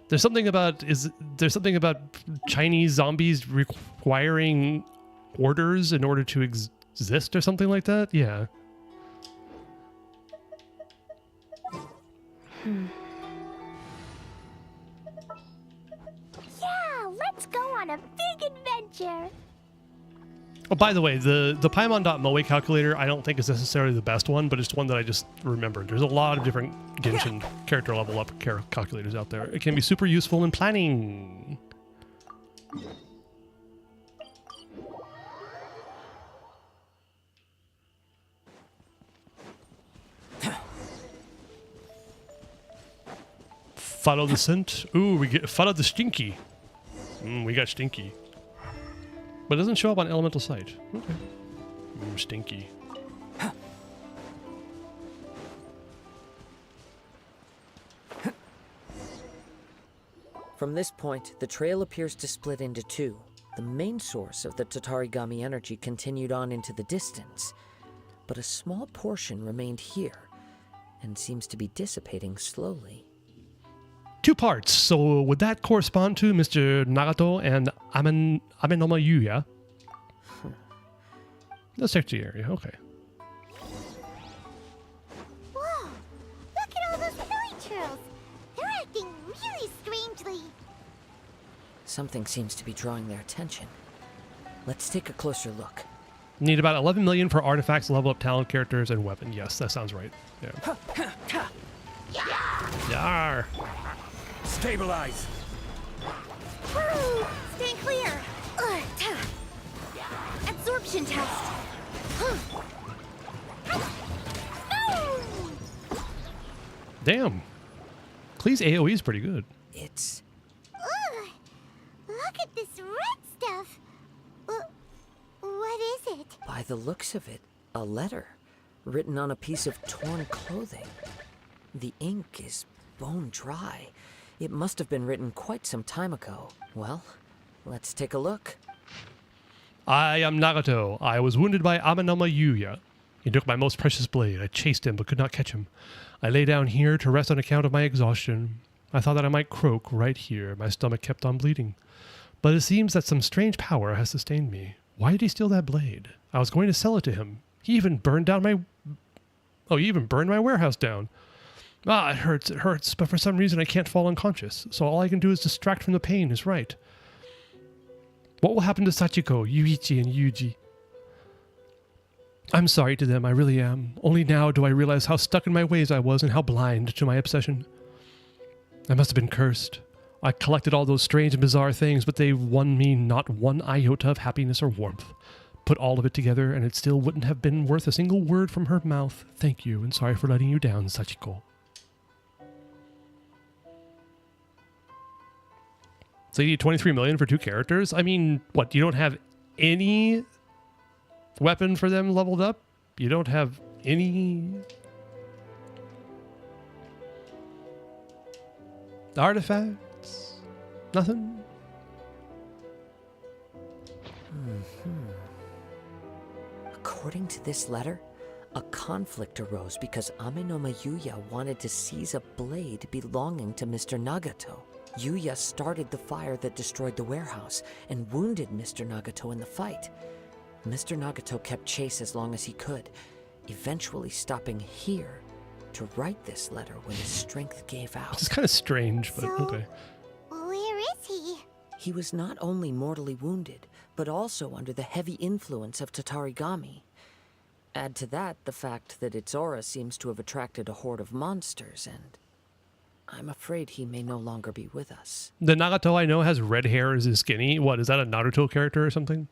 There's something about Chinese zombies requiring orders in order to exist or something like that? Yeah. Yeah, let's go on a big adventure. Oh, by the way, the Paimon.moe calculator I don't think is necessarily the best one, but it's one that I just remembered. There's a lot of different Genshin character level up calculators out there. It can be super useful in planning. Follow the scent. Ooh, follow the stinky. We got stinky. But it doesn't show up on elemental sight. Okay. Stinky. From this point, the trail appears to split into two. The main source of the Tatarigami energy continued on into the distance, but a small portion remained here and seems to be dissipating slowly. 2 parts. So would that correspond to Mr. Nagato and Amenoma Yuya? Let's check the area. Okay. Whoa! Look at all those hilly trails. They're acting really strangely. Something seems to be drawing their attention. Let's take a closer look. Need about 11 million for artifacts, level up talent, characters, and weapon. Yes, that sounds right. Yeah. Yar! Stabilize. Woo! Stay clear. Absorption test. Damn. Klee's AoE is pretty good. It's... Ugh. Look at this red stuff. What is it? by the looks of it, a letter written on a piece of torn clothing. The ink is bone dry. It must have been written quite some time ago. Well, let's take a look. I am Nagato. I was wounded by Amenoma Yuya. He took my most precious blade. I chased him, but could not catch him. I lay down here to rest on account of my exhaustion. I thought that I might croak right here. My stomach kept on bleeding. But it seems that some strange power has sustained me. Why did he steal that blade? I was going to sell it to him. He even burned down my... Oh, he even burned my warehouse down. Ah, it hurts, but for some reason I can't fall unconscious, so all I can do is distract from the pain is right. What will happen to Sachiko, Yuichi, and Yuji? I'm sorry to them, I really am. Only now do I realize how stuck in my ways I was and how blind to my obsession. I must have been cursed. I collected all those strange and bizarre things, but they won me not one iota of happiness or warmth. Put all of it together, and it still wouldn't have been worth a single word from her mouth. Thank you, and sorry for letting you down, Sachiko. So you need 23 million for 2 characters? I mean, what, you don't have any weapon for them leveled up? You don't have any artifacts? Nothing? According to this letter, A conflict arose because Ame no Yuya wanted to seize a blade belonging to Mr. Nagato. Yuya started the fire that destroyed the warehouse and wounded Mr. Nagato in the fight. Mr. Nagato kept chase as long as he could, eventually stopping here to write this letter when his strength gave out. It's kind of strange, but okay. Where is he? He was not only mortally wounded, but also under the heavy influence of Tatarigami. Add to that the fact that its aura seems to have attracted a horde of monsters, and I'm afraid he may no longer be with us. The Nagato I know has red hair, is skinny. What, is that a Naruto character or something?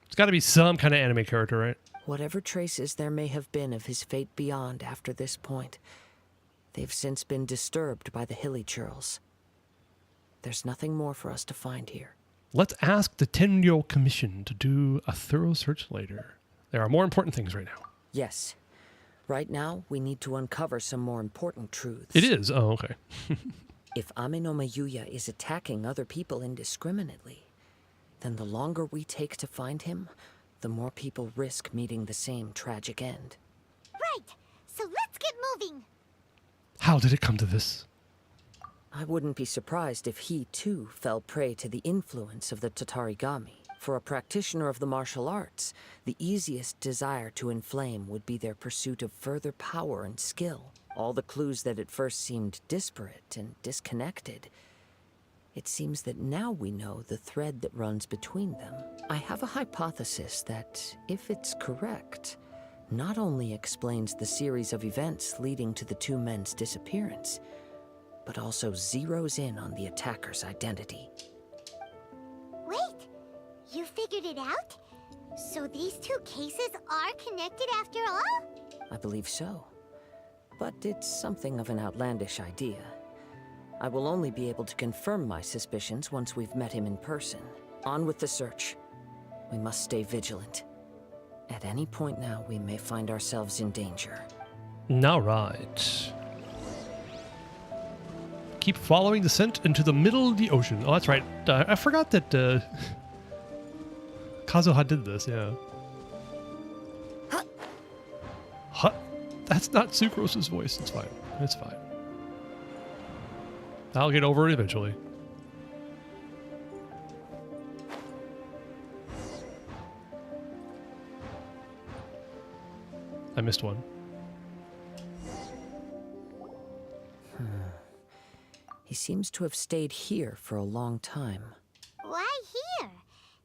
It's got to be some kind of anime character, right? Whatever traces there may have been of his fate beyond after this point, they've since been disturbed by the hilly churls. There's nothing more for us to find here. Let's ask the Tenryo Commission to do a thorough search later. There are more important things right now. Yes. Right now, we need to uncover some more important truths. It is? Oh, okay. If Ame no Yuya is attacking other people indiscriminately, then the longer we take to find him, the more people risk meeting the same tragic end. Right. So let's get moving. How did it come to this? I wouldn't be surprised if he, too, fell prey to the influence of the Tatarigami. For a practitioner of the martial arts, the easiest desire to inflame would be their pursuit of further power and skill. All the clues that at first seemed disparate and disconnected. It seems that now we know the thread that runs between them. I have a hypothesis that, if it's correct, not only explains the series of events leading to the two men's disappearance, but also zeroes in on the attacker's identity. Wait, you figured it out? So these two cases are connected after all? I believe so. But it's something of an outlandish idea. I will only be able to confirm my suspicions once we've met him in person. On with the search. We must stay vigilant. At any point now, we may find ourselves in danger. All right. Keep following the scent into the middle of the ocean. Oh, that's right. I forgot that Kazuha did this, yeah. Huh? That's not Sucrose's voice. It's fine. It's fine. I'll get over it eventually. I missed one. He seems to have stayed here for a long time. Why here?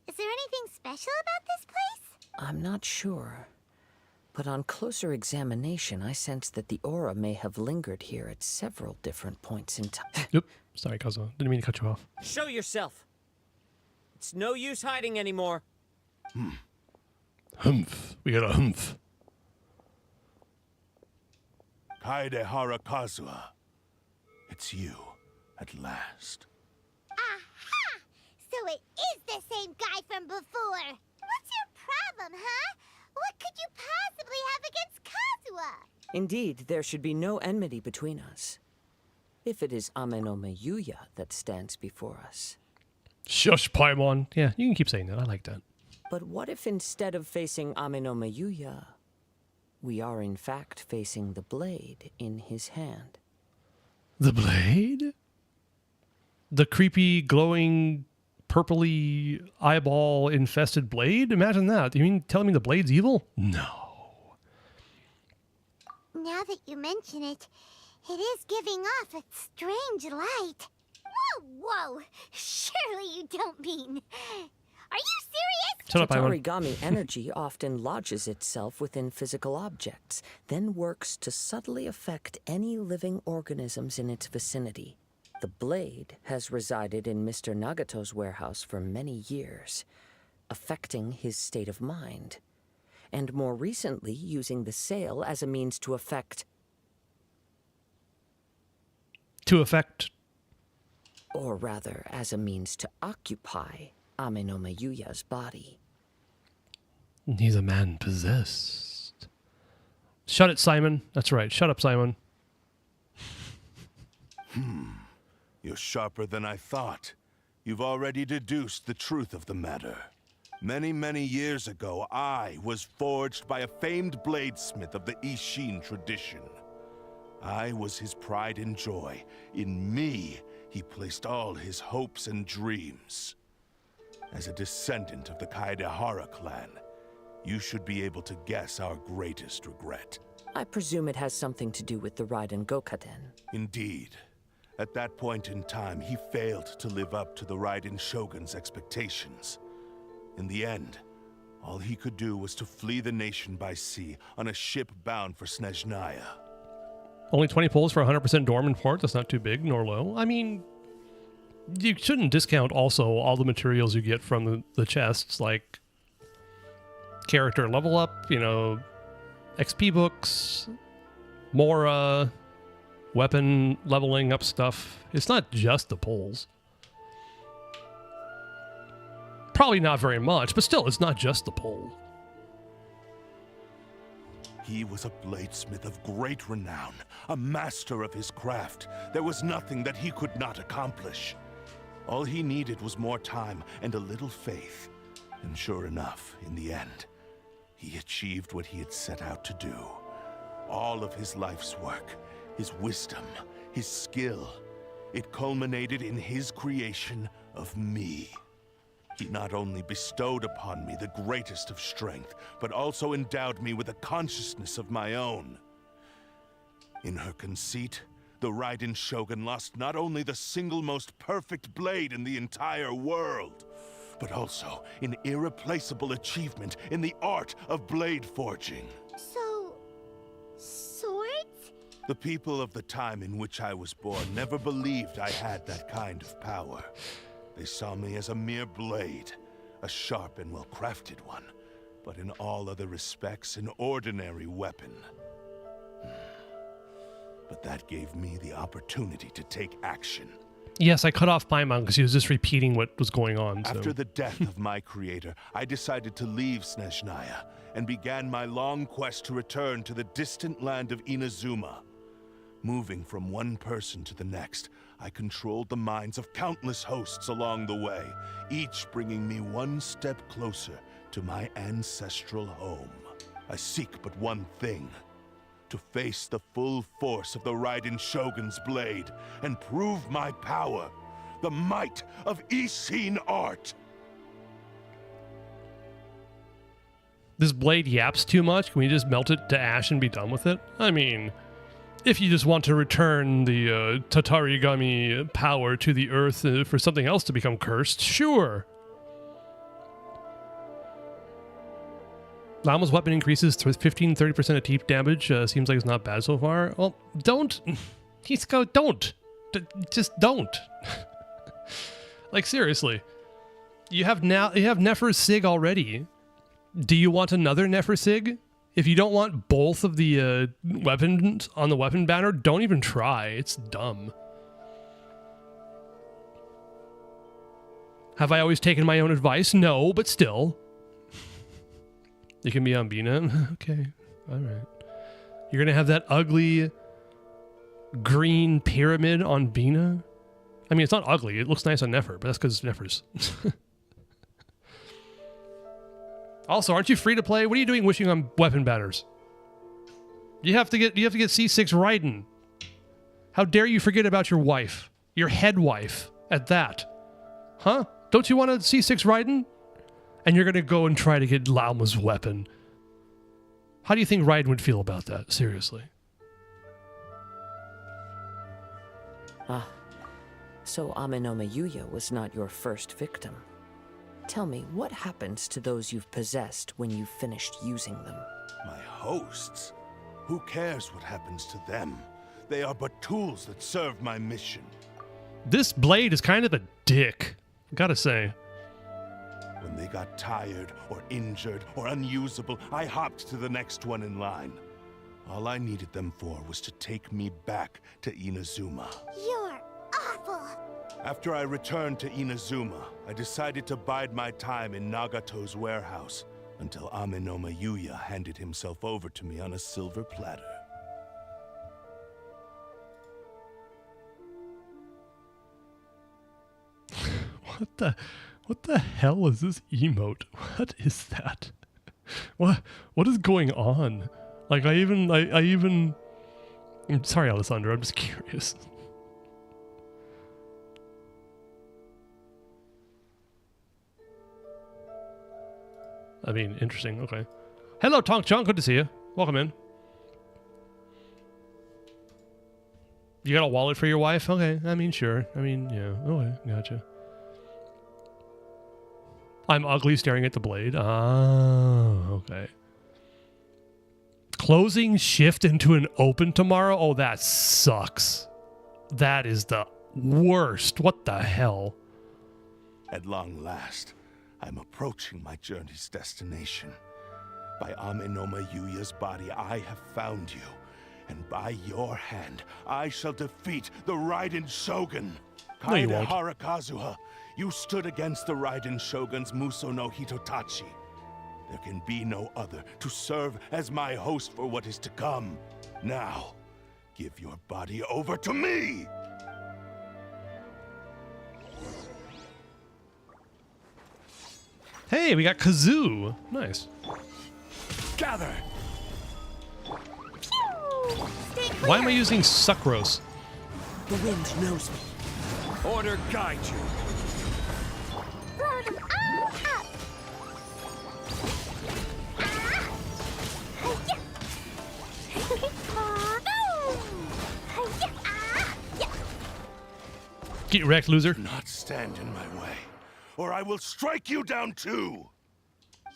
Is there anything special about this place? I'm not sure. But on closer examination, I sense that the aura may have lingered here at several different points in time. Oop. Sorry, Kazuha. Didn't mean to cut you off. Show yourself. It's no use hiding anymore. Humph. We got a humph. Kaedehara Kazuha. It's you, at last. Aha! So it is the same guy from before. What's your problem, huh? What could you possibly have against Kazuha? Indeed, there should be no enmity between us. If it is Ame no Yuya that stands before us. Shush, Paimon. Yeah, you can keep saying that. I like that. But what if instead of facing Ame no Yuya, we are in fact facing the blade in his hand? The blade? The creepy, glowing, purpley, eyeball-infested blade? Imagine that. You mean telling me the blade's evil? No. Now that you mention it, it is giving off a strange light. Whoa, whoa! Surely you don't mean... Are you serious? Shut up, Paimon. Tatarigami energy often lodges itself within physical objects, then works to subtly affect any living organisms in its vicinity. The blade has resided in Mr. Nagato's warehouse for many years, affecting his state of mind, and more recently using the sale as a means to affect... To affect... Or rather, as a means to occupy Ame no Yuya's body. He's a man possessed. Shut it, Simon. That's right. Shut up, Simon. You're sharper than I thought. You've already deduced the truth of the matter. Many, many years ago, I was forged by a famed bladesmith of the Ishin tradition. I was his pride and joy. In me, he placed all his hopes and dreams. As a descendant of the Kaedehara clan, you should be able to guess our greatest regret. I presume it has something to do with the Raiden Gokaden. Indeed. At that point in time, he failed to live up to the Raiden Shogun's expectations. In the end, all he could do was to flee the nation by sea on a ship bound for Snezhnaya. Only 20 pulls for 100% dormant port. That's not too big nor low. I mean, you shouldn't discount also all the materials you get from the chests, like character level up, you know, XP books, Mora, weapon leveling up stuff. It's not just the pulls. Probably not very much, but still, it's not just the pull. He was a bladesmith of great renown, a master of his craft. There was nothing that he could not accomplish. All he needed was more time and a little faith. And sure enough, in the end, he achieved what he had set out to do. All of his life's work, his wisdom, his skill, it culminated in his creation of me. He not only bestowed upon me the greatest of strength, but also endowed me with a consciousness of my own. In her conceit, the Raiden Shogun lost not only the single most perfect blade in the entire world, but also an irreplaceable achievement in the art of blade forging. So, swords? The people of the time in which I was born never believed I had that kind of power. They saw me as a mere blade, a sharp and well-crafted one, but in all other respects, an ordinary weapon. But that gave me the opportunity to take action. Yes, I cut off Paimon because he was just repeating what was going on. After the death of my creator, I decided to leave Snezhnaya and began my long quest to return to the distant land of Inazuma. Moving from one person to the next, I controlled the minds of countless hosts along the way, each bringing me one step closer to my ancestral home. I seek but one thing: to face the full force of the Raiden Shogun's blade and prove my power, the might of Ishin art. This blade yaps too much. Can we just melt it to ash and be done with it? I mean, if you just want to return the Tatarigami power to the earth for something else to become cursed, sure. Lama's weapon increases to 15-30% of teeth damage. Seems like it's not bad so far. Well, don't. Hisco, don't. Just don't. Like, seriously. You have Nefer Sig already. Do you want another Nefer Sig? If you don't want both of the weapons on the weapon banner, don't even try. It's dumb. Have I always taken my own advice? No, but still. You can be on Bina? Okay, all right. You're going to have that ugly green pyramid on Bina? I mean, it's not ugly. It looks nice on Nefer, but that's because it's Nefer's. Also, aren't you free to play? What are you doing wishing on weapon banners? You have to get C6 Raiden. How dare you forget about your wife? Your head wife at that. Huh? Don't you want a C6 Raiden? And you're going to go and try to get Lauma's weapon. How do you think Raiden would feel about that? Seriously. Ah, so Amenoma Yuya was not your first victim. Tell me, what happens to those you've possessed when you've finished using them? My hosts? Who cares what happens to them? They are but tools that serve my mission. This blade is kind of a dick, gotta say. When they got tired, or injured, or unusable, I hopped to the next one in line. All I needed them for was to take me back to Inazuma. You're awful. After I returned to Inazuma, I decided to bide my time in Nagato's warehouse until Amenoma Yuya handed himself over to me on a silver platter. What the hell is this emote? What is that? What is going on? Like I'm sorry, Alessandro, I'm just curious. I mean, interesting, okay. Hello, Tonk Chong, good to see you. Welcome in. You got a wallet for your wife? Okay, I mean, sure. I mean, yeah, okay, gotcha. I'm ugly staring at the blade. Oh, okay. Closing shift into an open tomorrow? Oh, that sucks. That is the worst. What the hell? At long last, I'm approaching my journey's destination. By Amenoma Yuya's body, I have found you. And by your hand, I shall defeat the Raiden Shogun. No, you won't. Kaedehara Kazuha, you stood against the Raiden Shogun's Muso no Hitotachi. There can be no other to serve as my host for what is to come. Now, give your body over to me! Hey, we got Kazoo. Nice. Gather! Why am I using sucrose? The wind knows me. Order guide you. Throw them all up. Get wrecked, loser. Not stand in my way, or I will strike you down too!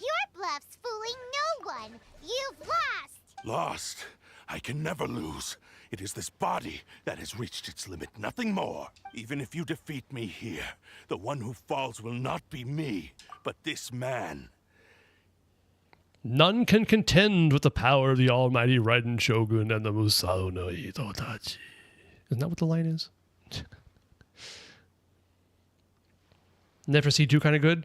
Your bluff's fooling no one. You've lost. Lost? I can never lose. It is this body that has reached its limit, nothing more. Even if you defeat me here, the one who falls will not be me, but this man. None can contend with the power of the almighty Raiden Shogun and the Musou no Hitotachi. Isn't that what the line is? Never see do kind of good?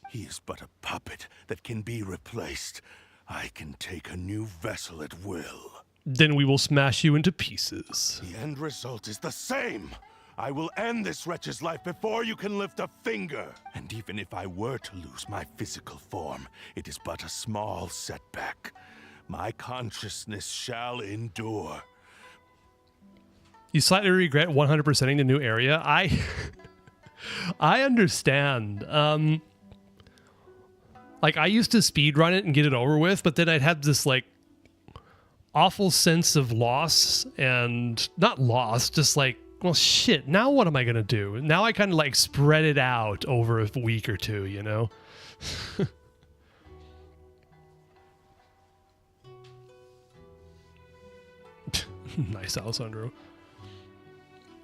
He is but a puppet that can be replaced. I can take a new vessel at will. Then we will smash you into pieces. The end result is the same. I will end this wretch's life before you can lift a finger. And even if I were to lose my physical form, it is but a small setback. My consciousness shall endure. You slightly regret 100%ing the new area. I understand. Like, I used to speedrun it and get it over with, but then I'd have this, like, awful sense of loss, and not loss, just like, well, shit, now what am I going to do? Now I kind of, like, spread it out over a week or two, you know? Nice, Alessandro.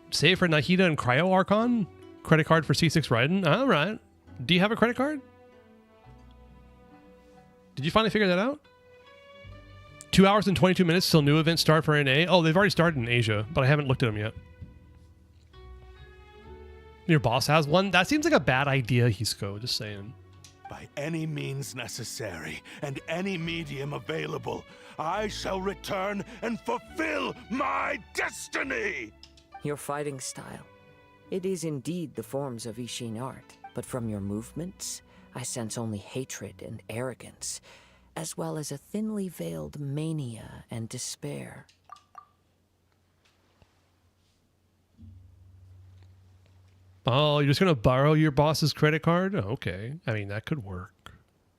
Save for Nahida and Cryo Archon? Credit card for C6 Raiden? All right. Do you have a credit card? Did you finally figure that out? 2 hours and 22 minutes till new events start for NA. Oh, they've already started in Asia, but I haven't looked at them yet. Your boss has one? That seems like a bad idea, Hisco. Just saying. By any means necessary and any medium available, I shall return and fulfill my destiny! Your fighting style. It is indeed the forms of Ishin art, but from your movements, I sense only hatred and arrogance, as well as a thinly veiled mania and despair. Oh, you're just going to borrow your boss's credit card? Oh, okay. I mean, that could work.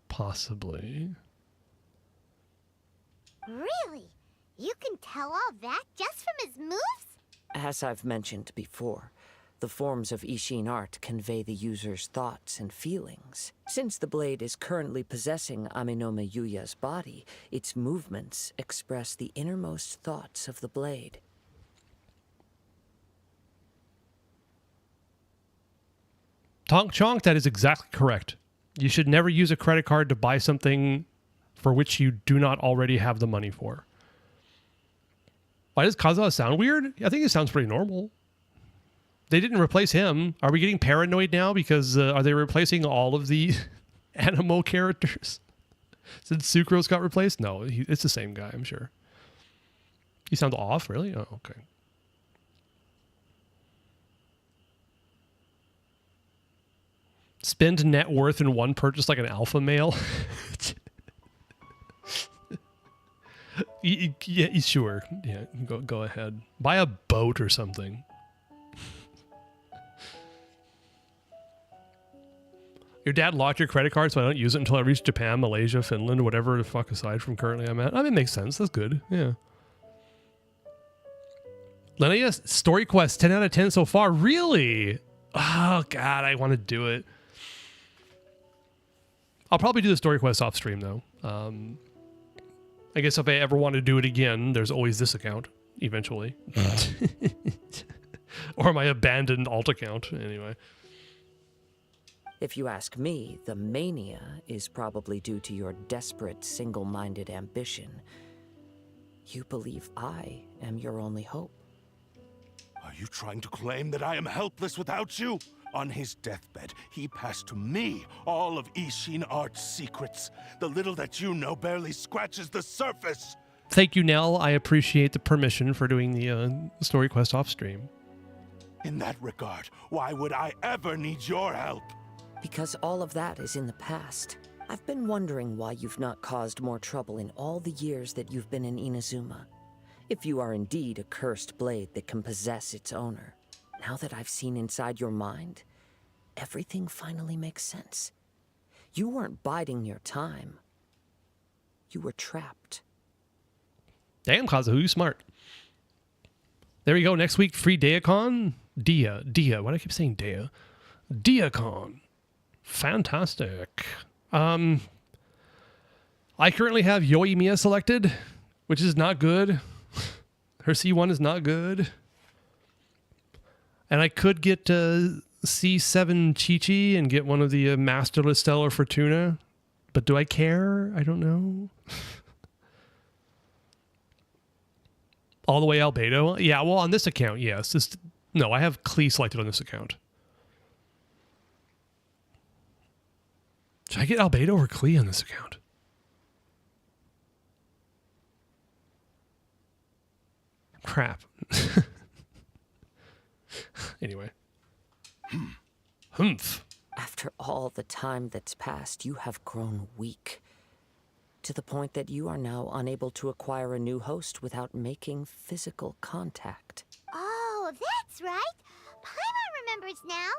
Possibly. Really? You can tell all that just from his moves? As I've mentioned before, the forms of Ishin art convey the user's thoughts and feelings. Since the blade is currently possessing Amenoma Yuya's body, its movements express the innermost thoughts of the blade. Tonk Chonk, that is exactly correct. You should never use a credit card to buy something for which you do not already have the money for. Why does Kazuha sound weird? I think it sounds pretty normal. They didn't replace him. Are we getting paranoid now? Because are they replacing all of the Animo characters? Since Sucrose got replaced? No, it's the same guy, I'm sure. He sounds off, really? Oh, okay. Spend net worth in one purchase like an alpha male. Yeah, sure. Yeah, go ahead. Buy a boat or something. Your dad locked your credit card so I don't use it until I reach Japan, Malaysia, Finland, whatever the fuck aside from currently I'm at. I mean, it makes sense. That's good. Yeah. Linnea, story quest, 10 out of 10 so far. Really? Oh, God, I want to do it. I'll probably do the story quest off stream, though. I guess if I ever want to do it again, there's always this account, eventually. Or my abandoned alt account, anyway. If you ask me, the mania is probably due to your desperate, single-minded ambition. You believe I am your only hope. Are you trying to claim that I am helpless without you? On his deathbed, he passed to me all of Ishin Art's secrets. The little that you know barely scratches the surface. Thank you, Nell. I appreciate the permission for doing the story quest off stream. In that regard, why would I ever need your help? Because all of that is in the past. I've been wondering why you've not caused more trouble in all the years that you've been in Inazuma. If you are indeed a cursed blade that can possess its owner. Now that I've seen inside your mind, everything finally makes sense. You weren't biding your time. You were trapped. Damn, Kazuha, you smart. There you go. Next week, free Deacon. Dia. Why do I keep saying Dea? Deacon. Fantastic. I currently have Yoimiya selected, which is not good. Her C1 is not good. And I could get C7 Chi-Chi and get one of the Masterless Stellar Fortuna. But do I care? I don't know. All the way Albedo? Yeah, well, on this account, yes. No, I have Klee selected on this account. Should I get Albedo or Klee on this account? Crap. Anyway. Humph. After all the time that's passed, you have grown weak. To the point that you are now unable to acquire a new host without making physical contact. Oh, that's right. Paimon remembers now.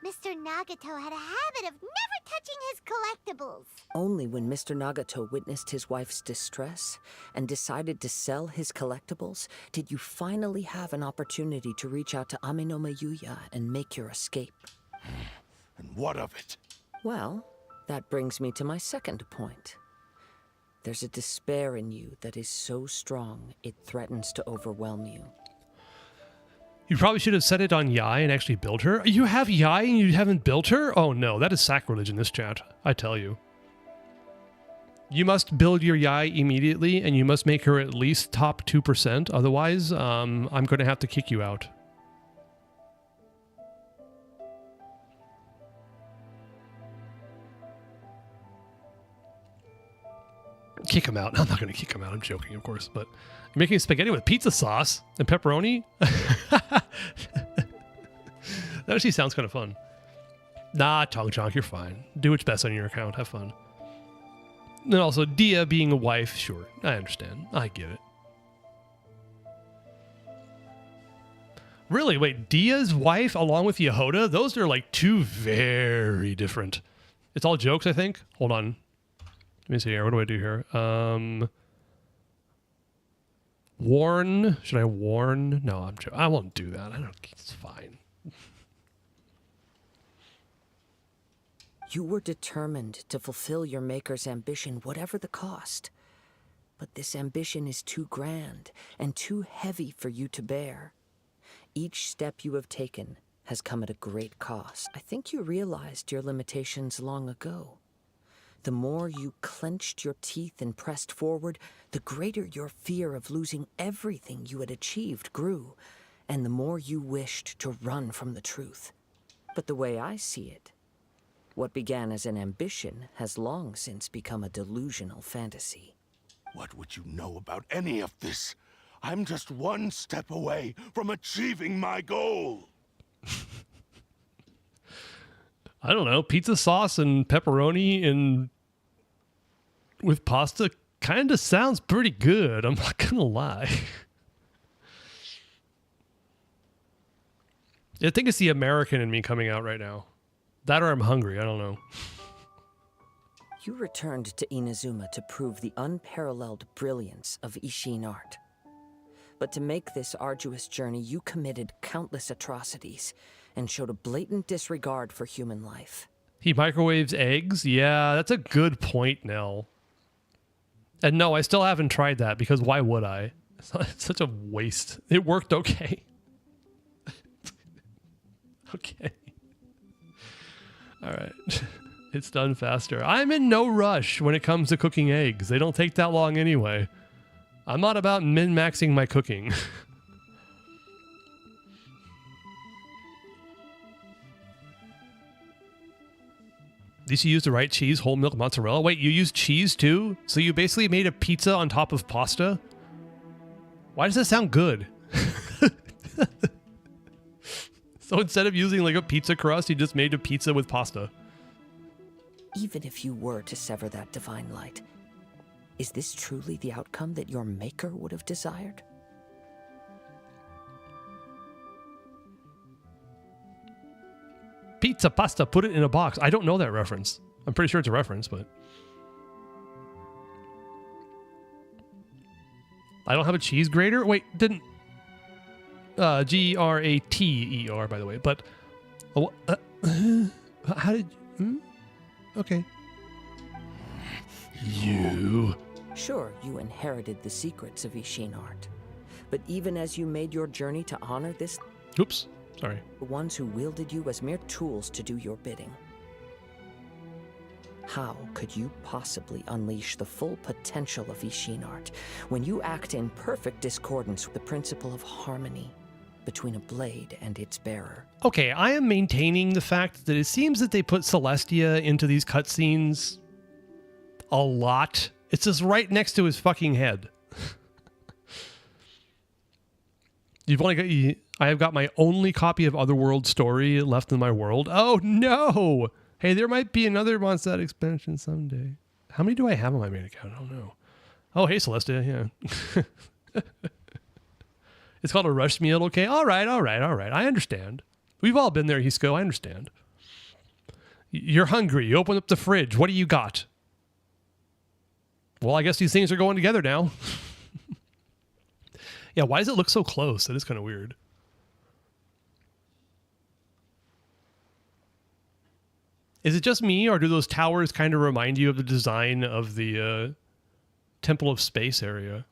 Mr. Nagato had a habit of never touching his collectibles. Only when Mr. Nagato witnessed his wife's distress and decided to sell his collectibles did you finally have an opportunity to reach out to Aminoma Yuya and make your escape. And what of it? Well, that brings me to my second point. There's a despair in you that is so strong it threatens to overwhelm you. You probably should have set it on Yai and actually built her. You have Yai and you haven't built her? Oh no, that is sacrilege in this chat, I tell you. You must build your Yai immediately and you must make her at least top 2%. Otherwise, I'm going to have to kick you out. Kick him out. I'm not going to kick him out. I'm joking, of course, but you're making spaghetti with pizza sauce and pepperoni? That actually sounds kind of fun. Nah, Tong Chonk, you're fine. Do what's best on your account. Have fun. And also, Dia being a wife, sure. I understand. I get it. Really? Wait, Dia's wife along with Yehoda? Those are like two very different. It's all jokes, I think. Hold on. Let me see here. What do I do here? Warn. Should I warn? No, I won't do that. I don't. It's fine. You were determined to fulfill your maker's ambition, whatever the cost. But this ambition is too grand and too heavy for you to bear. Each step you have taken has come at a great cost. I think you realized your limitations long ago. The more you clenched your teeth and pressed forward, the greater your fear of losing everything you had achieved grew, and the more you wished to run from the truth. But the way I see it, what began as an ambition has long since become a delusional fantasy. What would you know about any of this? I'm just one step away from achieving my goal. I don't know, pizza sauce and pepperoni and with pasta kind of sounds pretty good. I'm not gonna lie. I think it's the American in me coming out right now. That or I'm hungry. I don't know. You returned to Inazuma to prove the unparalleled brilliance of Ishin art. But to make this arduous journey, you committed countless atrocities and showed a blatant disregard for human life. He microwaves eggs? Yeah, that's a good point, Nell. And no, I still haven't tried that because why would I? It's such a waste. It worked okay. Okay. All right. It's done faster. I'm in no rush when it comes to cooking eggs. They don't take that long anyway. I'm not about min-maxing my cooking. At least you used the right cheese, whole milk mozzarella. Wait, you used cheese too? So you basically made a pizza on top of pasta? Why does that sound good? So instead of using like a pizza crust, you just made a pizza with pasta. Even if you were to sever that divine light, is this truly the outcome that your maker would have desired? Pizza, pasta, put it in a box. I don't know that reference. I'm pretty sure it's a reference, but... I don't have a cheese grater? Wait, didn't... G-R-A-T-E-R, by the way, but... how did... Okay. You... Sure, you inherited the secrets of Ishin art. But even as you made your journey to honor this... Oops, sorry. The ones who wielded you as mere tools to do your bidding. How could you possibly unleash the full potential of Ishin art when you act in perfect discordance with the principle of harmony between a blade and its bearer? Okay, I am maintaining the fact that it seems that they put Celestia into these cutscenes a lot. It's just right next to his fucking head. You've only got... I have got my only copy of Otherworld Story left in my world. Oh no! Hey, there might be another Mondstadt expansion someday. How many do I have on my main account? I don't know. Oh, hey, Celestia, yeah. It's called a rush meal, okay? All right. I understand. We've all been there, Hisco. I understand. You're hungry. You open up the fridge. What do you got? Well, I guess these things are going together now. Yeah, why does it look so close? That is kind of weird. Is it just me, or do those towers kind of remind you of the design of the Temple of Space area?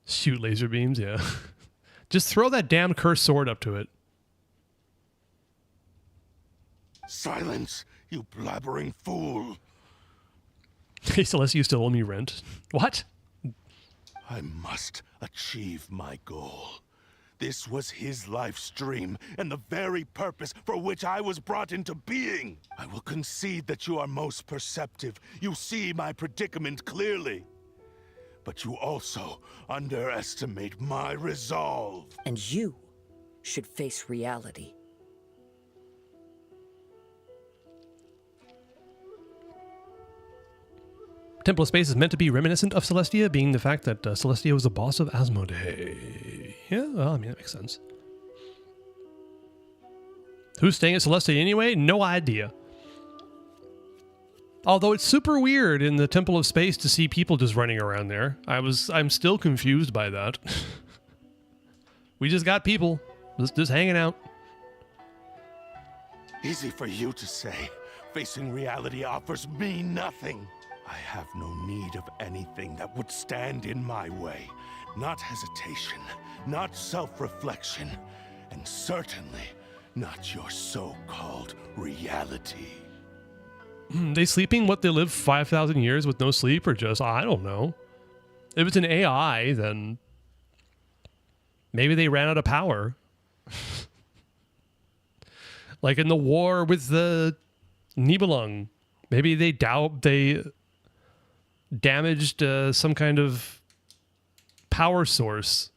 Shoot laser beams, yeah. Just throw that damn cursed sword up to it. Silence, you blabbering fool! Hey, Celeste, you still owe me rent. What? I must achieve my goal. This was his life's dream, and the very purpose for which I was brought into being. I will concede that you are most perceptive. You see my predicament clearly. But you also underestimate my resolve. And you should face reality. Temple of Space is meant to be reminiscent of Celestia, being the fact that Celestia was the boss of Asmodee. Yeah, well, I mean, that makes sense. Who's staying at Celestia anyway? No idea. Although it's super weird in the Temple of Space to see people just running around there. I'm still confused by that. We just got people just hanging out. Easy for you to say. Facing reality offers me nothing. I have no need of anything that would stand in my way. Not hesitation, not self-reflection, and certainly not your so-called reality. They sleeping what they live 5,000 years with no sleep, or just, I don't know. If it's an AI, then maybe they ran out of power. Like in the war with the Nibelung. Maybe they damaged some kind of power source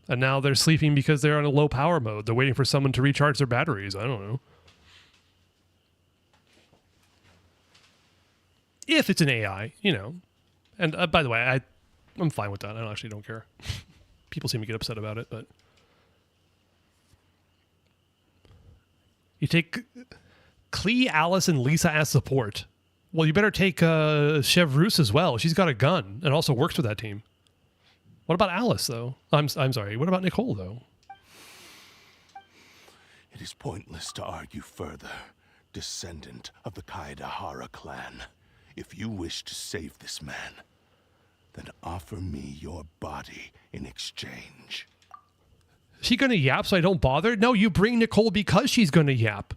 And now they're sleeping because they're on a low power mode. They're waiting for someone to recharge their batteries. I don't know. If it's an AI, you know. And by the way, I'm fine with that. I actually don't care. People seem to get upset about it, but... You take Klee, Alice, and Lisa as support. Well, you better take Chevreuse as well. She's got a gun and also works with that team. What about Alice, though? I'm sorry. What about Nicole, though? It is pointless to argue further, descendant of the Kaedahara clan. If you wish to save this man, then offer me your body in exchange. Is she gonna yap so I don't bother? No, you bring Nicole because she's gonna yap.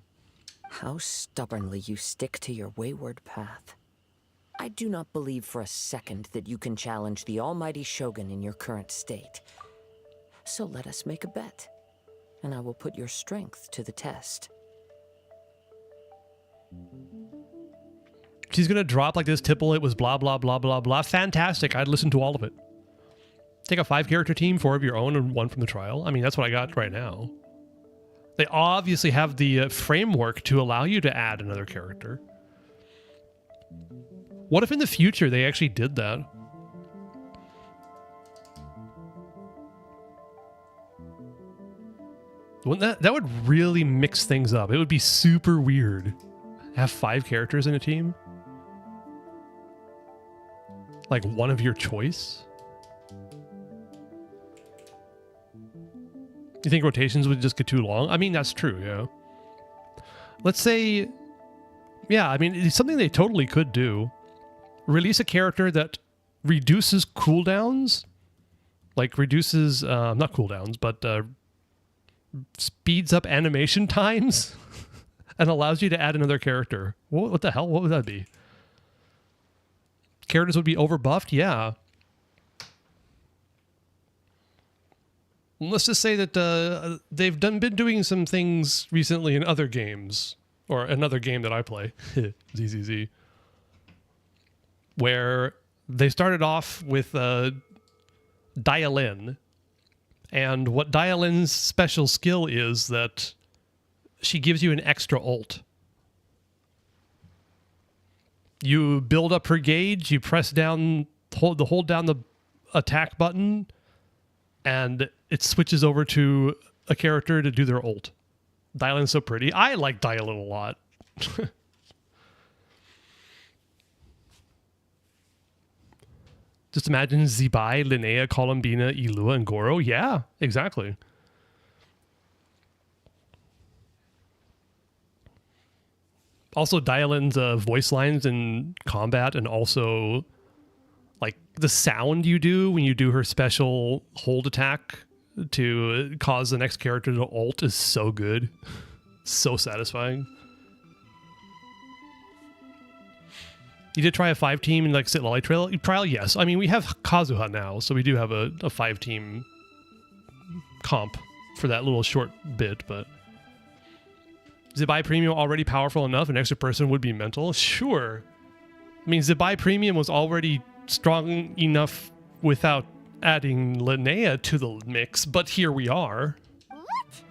How stubbornly you stick to your wayward path. I do not believe for a second that you can challenge the almighty Shogun in your current state. So let us make a bet, and I will put your strength to the test. She's gonna drop like this, tipple it was blah, blah, blah, blah, blah. Fantastic. I'd listen to all of it. Take a 5-character team, 4 of your own, and 1 from the trial. I mean, that's what I got right now. They obviously have the framework to allow you to add another character. What if in the future they actually did that? Wouldn't that would really mix things up. It would be super weird. Have 5 characters in a team? Like one of your choice? You think rotations would just get too long? I mean, that's true, yeah. Let's say... Yeah, I mean, it's something they totally could do. Release a character that reduces cooldowns. Like, reduces... not cooldowns, but... speeds up animation times. And allows you to add another character. What the hell? What would that be? Characters would be overbuffed? Yeah. Let's just say that they've been doing some things recently in other games, or another game that I play, ZZZ, where they started off with Dial-In, and what Dial-In's special skill is that she gives you an extra ult. You build up her gauge, you press down, hold down the attack button, and it switches over to a character to do their ult. Dial-In's so pretty. I like Dial-In a lot. Just imagine Zibai, Linnea, Columbina, Ilua, and Goro. Yeah, exactly. Also, Dial-In's voice lines in combat, and also like the sound you do when you do her special hold attack to cause the next character to ult is so good. So satisfying. You did try a 5-team in like Sitlali trial? Yes. I mean, we have Kazuha now, so we do have a 5-team comp for that little short bit, but Zibai Premium already powerful enough, an extra person would be mental? Sure. I mean, Zibai Premium was already strong enough without adding Linnea to the mix, but here we are. What?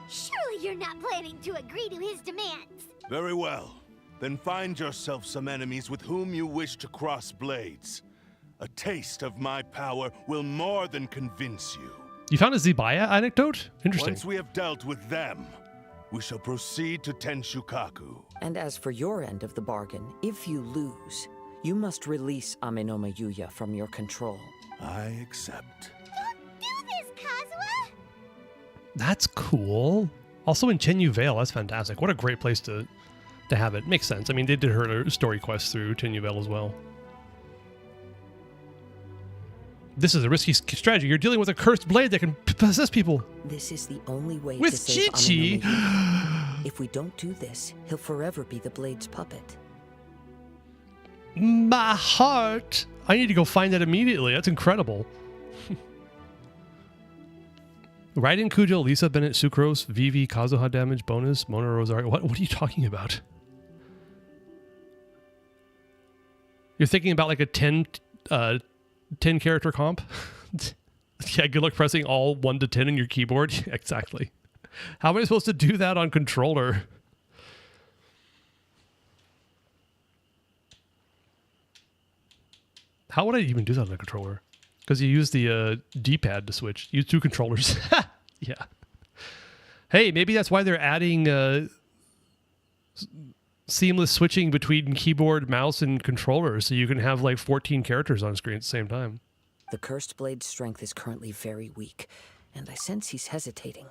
Surely you're not planning to agree to his demands. Very well. Then find yourself some enemies with whom you wish to cross blades. A taste of my power will more than convince you. You found a Zibaya anecdote? Interesting. Once we have dealt with them, we shall proceed to Tenshukaku. And as for your end of the bargain, if you lose, you must release Amenoma Yuya from your control. I accept. Don't do this, Kazuha! That's cool. Also in Chenyu Vale, that's fantastic. What a great place to have it. Makes sense. I mean, they did her story quest through Chenyu Vale as well. This is a risky strategy. You're dealing with a cursed blade that can possess people. This is the only way With to save Chi-Chi? Amenoma Yuya. If we don't do this, he'll forever be the blade's puppet. My heart. I need to go find that immediately. That's incredible. Raiden, Kujo, Lisa, Bennett, Sucrose, Vivi, Kazuha damage, bonus, Mona, Rosario. What are you talking about? You're thinking about like a 10 character comp? Yeah, good luck pressing all 1 to 10 on your keyboard. Exactly. How am I supposed to do that on controller? How would I even do that on a controller? Because you use the D-pad to switch. Use 2 controllers. Yeah. Hey, maybe that's why they're adding seamless switching between keyboard, mouse, and controller, so you can have like 14 characters on screen at the same time. The Cursed Blade's strength is currently very weak, and I sense he's hesitating.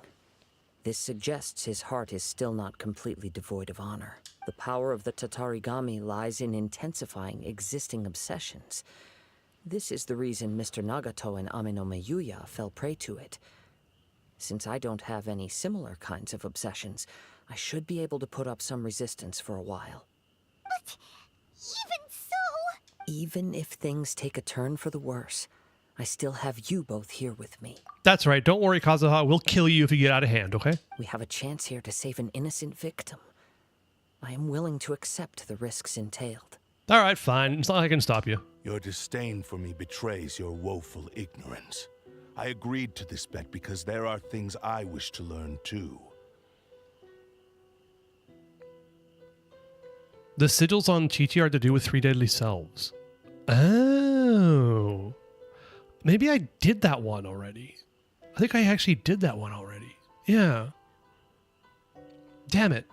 This suggests his heart is still not completely devoid of honor. The power of the Tatarigami lies in intensifying existing obsessions. This is the reason Mr. Nagato and Amenome Yuya fell prey to it. Since I don't have any similar kinds of obsessions, I should be able to put up some resistance for a while. But even so... Even if things take a turn for the worse, I still have you both here with me. That's right. Don't worry, Kazuha. We'll kill you if you get out of hand, okay? We have a chance here to save an innocent victim. I am willing to accept the risks entailed. All right, fine. It's not like I can stop you. Your disdain for me betrays your woeful ignorance. I agreed to this bet because there are things I wish to learn too. The sigils on Chi-Chi are to do with 3 deadly selves. Oh. Maybe I did that one already. I think I actually did that one already. Yeah. Damn it.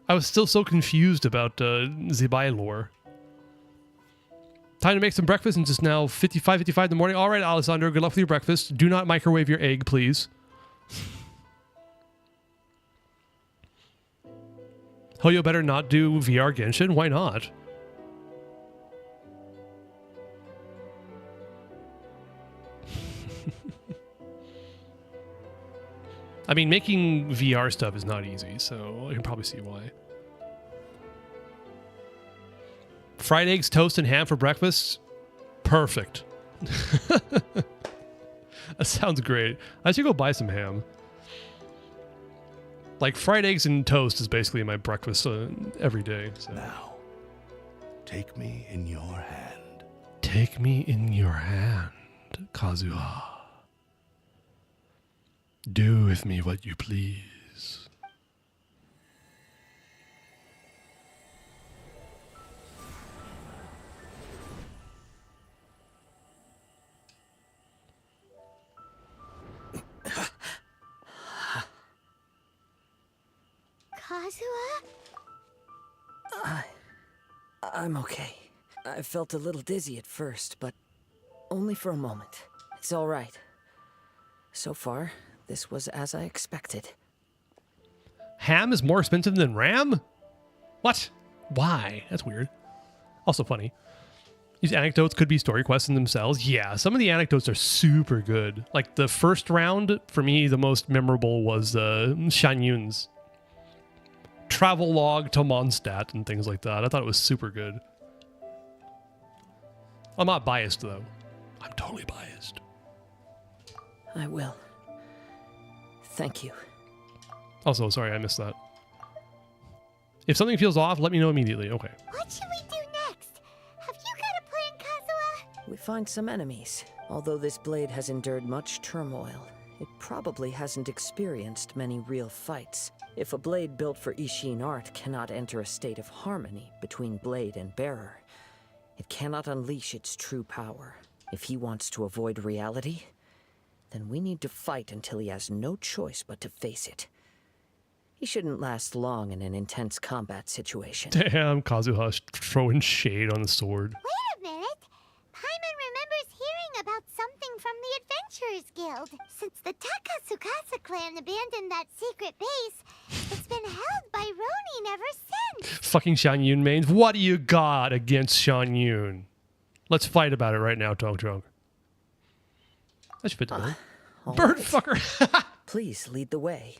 I was still so confused about Zibai lore. Time to make some breakfast, and it's now 55 in the morning. All right, Alessandro, good luck with your breakfast. Do not microwave your egg, please. Hoyo better not do VR Genshin. Why not? I mean, making VR stuff is not easy, so I can probably see why. Fried eggs, toast, and ham for breakfast? Perfect. That sounds great. I should go buy some ham. Like, fried eggs and toast is basically my breakfast every day. So. Now, take me in your hand. Take me in your hand, Kazuha. Do with me what you please. Kazuha? I'm okay. I felt a little dizzy at first, but only for a moment. It's all right. So far, this was as I expected. Ham is more expensive than RAM? What? Why? That's weird. Also funny. These anecdotes could be story quests in themselves. Yeah, some of the anecdotes are super good. Like the first round, for me, the most memorable was Shan Yun's travel log to Mondstadt and things like that. I thought it was super good. I'm not biased, though. I'm totally biased. I will. Thank you. Also, sorry, I missed that. If something feels off, let me know immediately. Okay. What should we do next? Have you got a plan, Kazuha? We find some enemies. Although this blade has endured much turmoil, it probably hasn't experienced many real fights. If a blade built for Ishin art cannot enter a state of harmony between blade and bearer, it cannot unleash its true power. If he wants to avoid reality, then we need to fight until he has no choice but to face it. He shouldn't last long in an intense combat situation. Damn, Kazuha throwing shade on the sword. Wait a minute. Paimon remembers hearing about something from the Adventurers Guild. Since the Takasukasa clan abandoned that secret base, it's been held by Ronin ever since. Fucking Shan Yun mains. What do you got against Shan Yun? Let's fight about it right now, Tong Chong. That should fit the bird Right. fucker. Please lead the way.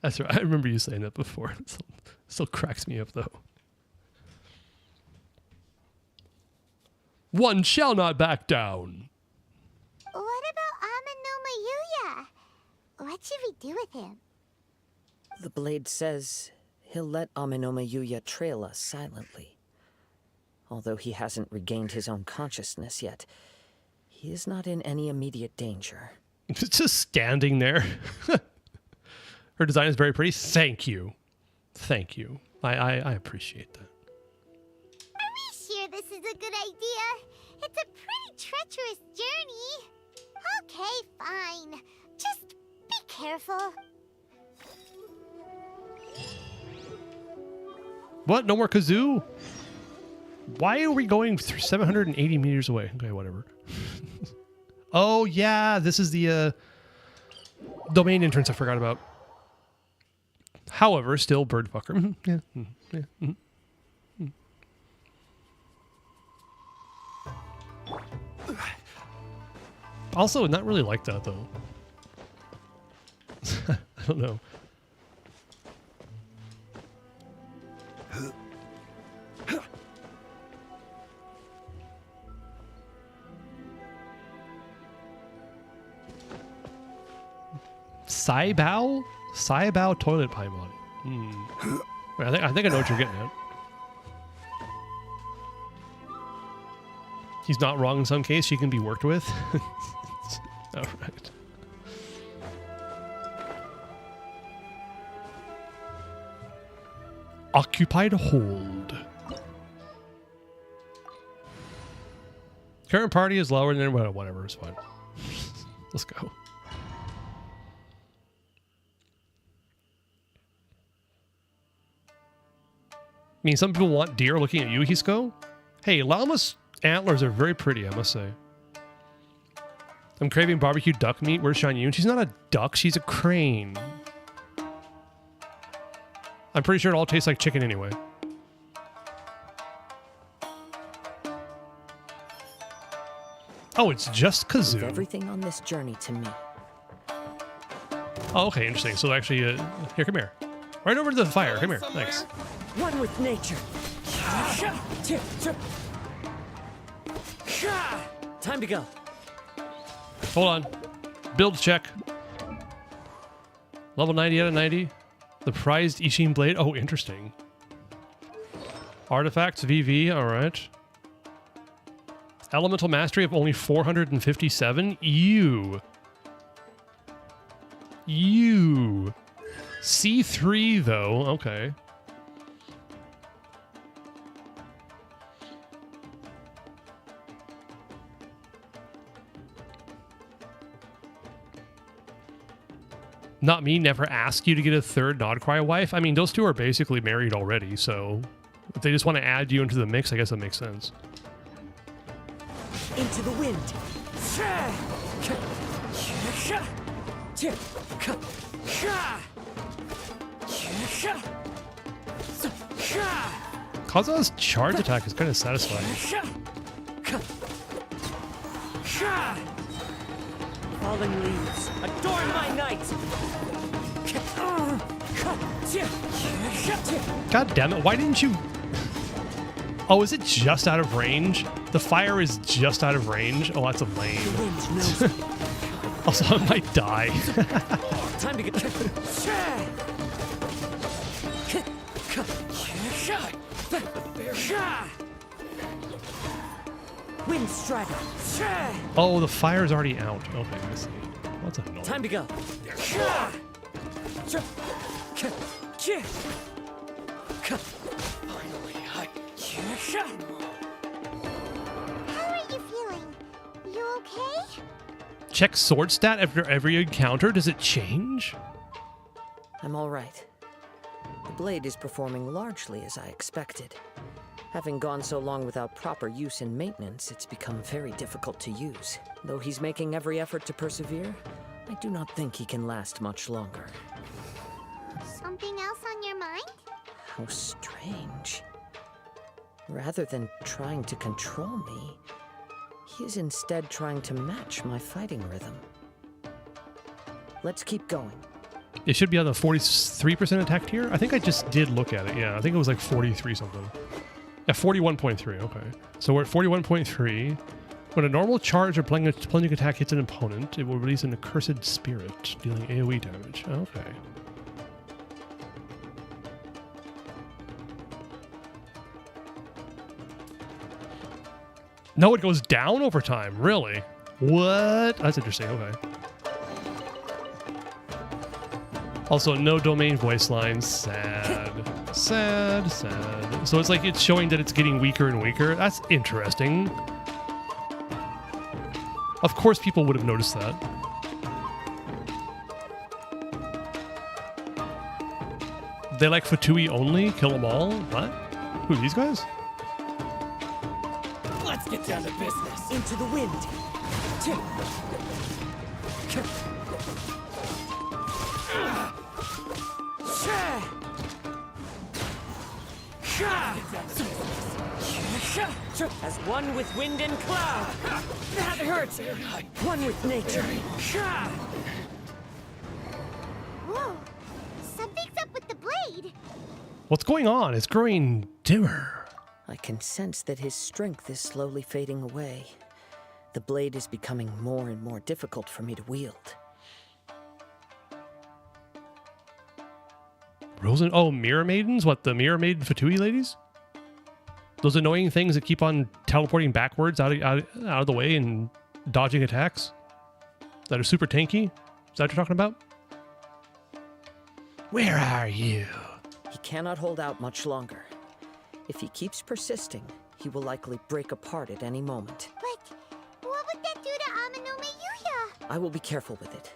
That's right. I remember you saying that before. It still cracks me up, though. One shall not back down. What about Amanuma Yuya? What should we do with him? The blade says he'll let Amenome Yuya trail us silently. Although he hasn't regained his own consciousness yet, he is not in any immediate danger. Just standing there. Her design is very pretty. Thank you. Thank you. I appreciate that. Are we sure this is a good idea? It's a pretty treacherous journey. Okay, fine. Just be careful. What? No more kazoo? Why are we going through 780 meters away? Okay, whatever. Oh, yeah. This is the domain entrance I forgot about. However, still bird fucker. Yeah. Yeah. Also, not really like that, though. I don't know. Saibao? Saibao toilet pie mod. I think I know what you're getting at. He's not wrong in some case. She can be worked with. All right. Occupied hold. Current party is lower than whatever. It's fine. Let's go. I mean, some people want deer looking at you, Hisco. Hey, llama's antlers are very pretty, I must say. I'm craving barbecue duck meat. Where's Shan-Yun? She's not a duck, she's a crane. I'm pretty sure it all tastes like chicken anyway. Oh, it's just Leave kazoo. everything on this journey to me. Oh, okay, interesting. So actually, here, come here. Right over to the fire. Come here. Thanks. One with nature. Time to go. Hold on. Build check. Level 90 out of 90. The prized Ishin blade. Oh, interesting. Artifacts VV. All right. Elemental mastery of only 457. Ew. Ew. C3 though. Okay. Not me, never asked you to get a third Nodcry wife. I mean, those two are basically married already, so if they just want to add you into the mix, I guess that makes sense. Into the wind. Kazuha's charge attack is kind of satisfying. Falling leaves, adorn my night. God damn it, why didn't you... Oh, is it just out of range? The fire is just out of range? Oh, that's a lame. Also, I might die. Time to get... Wind strider. Oh, the fire's already out. Okay, I see. What's annoying? Time to go. How are you feeling? You okay? Check sword stat after every encounter. Does it change? I'm all right. The blade is performing largely as I expected. Having gone so long without proper use and maintenance, it's become very difficult to use. Though he's making every effort to persevere, I do not think he can last much longer. Something else on your mind? How strange. Rather than trying to control me, he is instead trying to match my fighting rhythm. Let's keep going. It should be on the 43% attack tier. I think I just did look at it. Yeah, I think it was like 43 something. Yeah, 41.3. Okay. So we're at 41.3. When a normal charge or plunging attack hits an opponent, it will release an accursed spirit, dealing AoE damage. Okay. No, it goes down over time. Really? What? That's interesting. Okay. Also, no domain voice lines. Sad. Sad, sad. So it's like it's showing that it's getting weaker and weaker. That's interesting. Of course people would have noticed that. They like Fatui only? Kill them all? What? Who, these guys? Let's get down to business. Into the wind. As one with wind and cloud. That hurts. One with nature. Whoa. Something's up with the blade. What's going on? It's growing dimmer. I can sense that his strength is slowly fading away. The blade is becoming more and more difficult for me to wield. Rosen? Oh, Mirror Maidens? What, the Mirror Maiden Fatui ladies? Those annoying things that keep on teleporting backwards out of the way and dodging attacks? That are super tanky? Is that what you're talking about? Where are you? He cannot hold out much longer. If he keeps persisting, he will likely break apart at any moment. But what would that do to Amano Miyuya? I will be careful with it.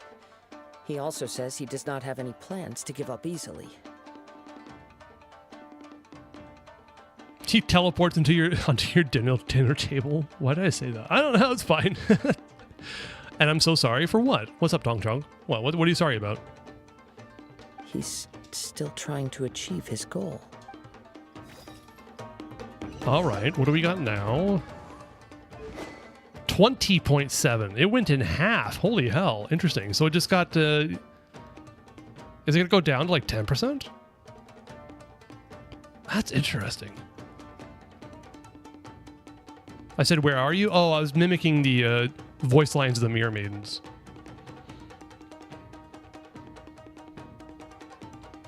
He also says he does not have any plans to give up easily. He teleports onto your dinner table. Why did I say that? I don't know. It's fine. And I'm so sorry for what? What's up, Dong Chong? What are you sorry about? He's still trying to achieve his goal. All right. What do we got now? 20.7. It went in half. Holy hell. Interesting. So it just got... is it going to go down to like 10%? That's interesting. I said, where are you? Oh, I was mimicking the voice lines of the Mirror Maidens.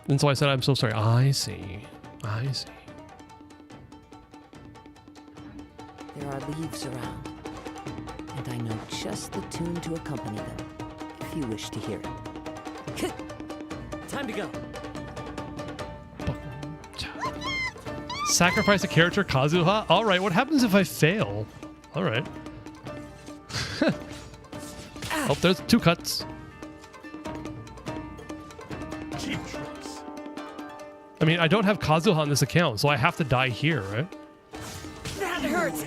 And so I said, I'm so sorry. I see. I see. There are leaves around, and I know just the tune to accompany them, if you wish to hear it. Time to go. Sacrifice a character, Kazuha? Alright, what happens if I fail? Alright. Oh, there's 2 cuts. Cheap tricks. I mean, I don't have Kazuha on this account, so I have to die here, right? That hurts!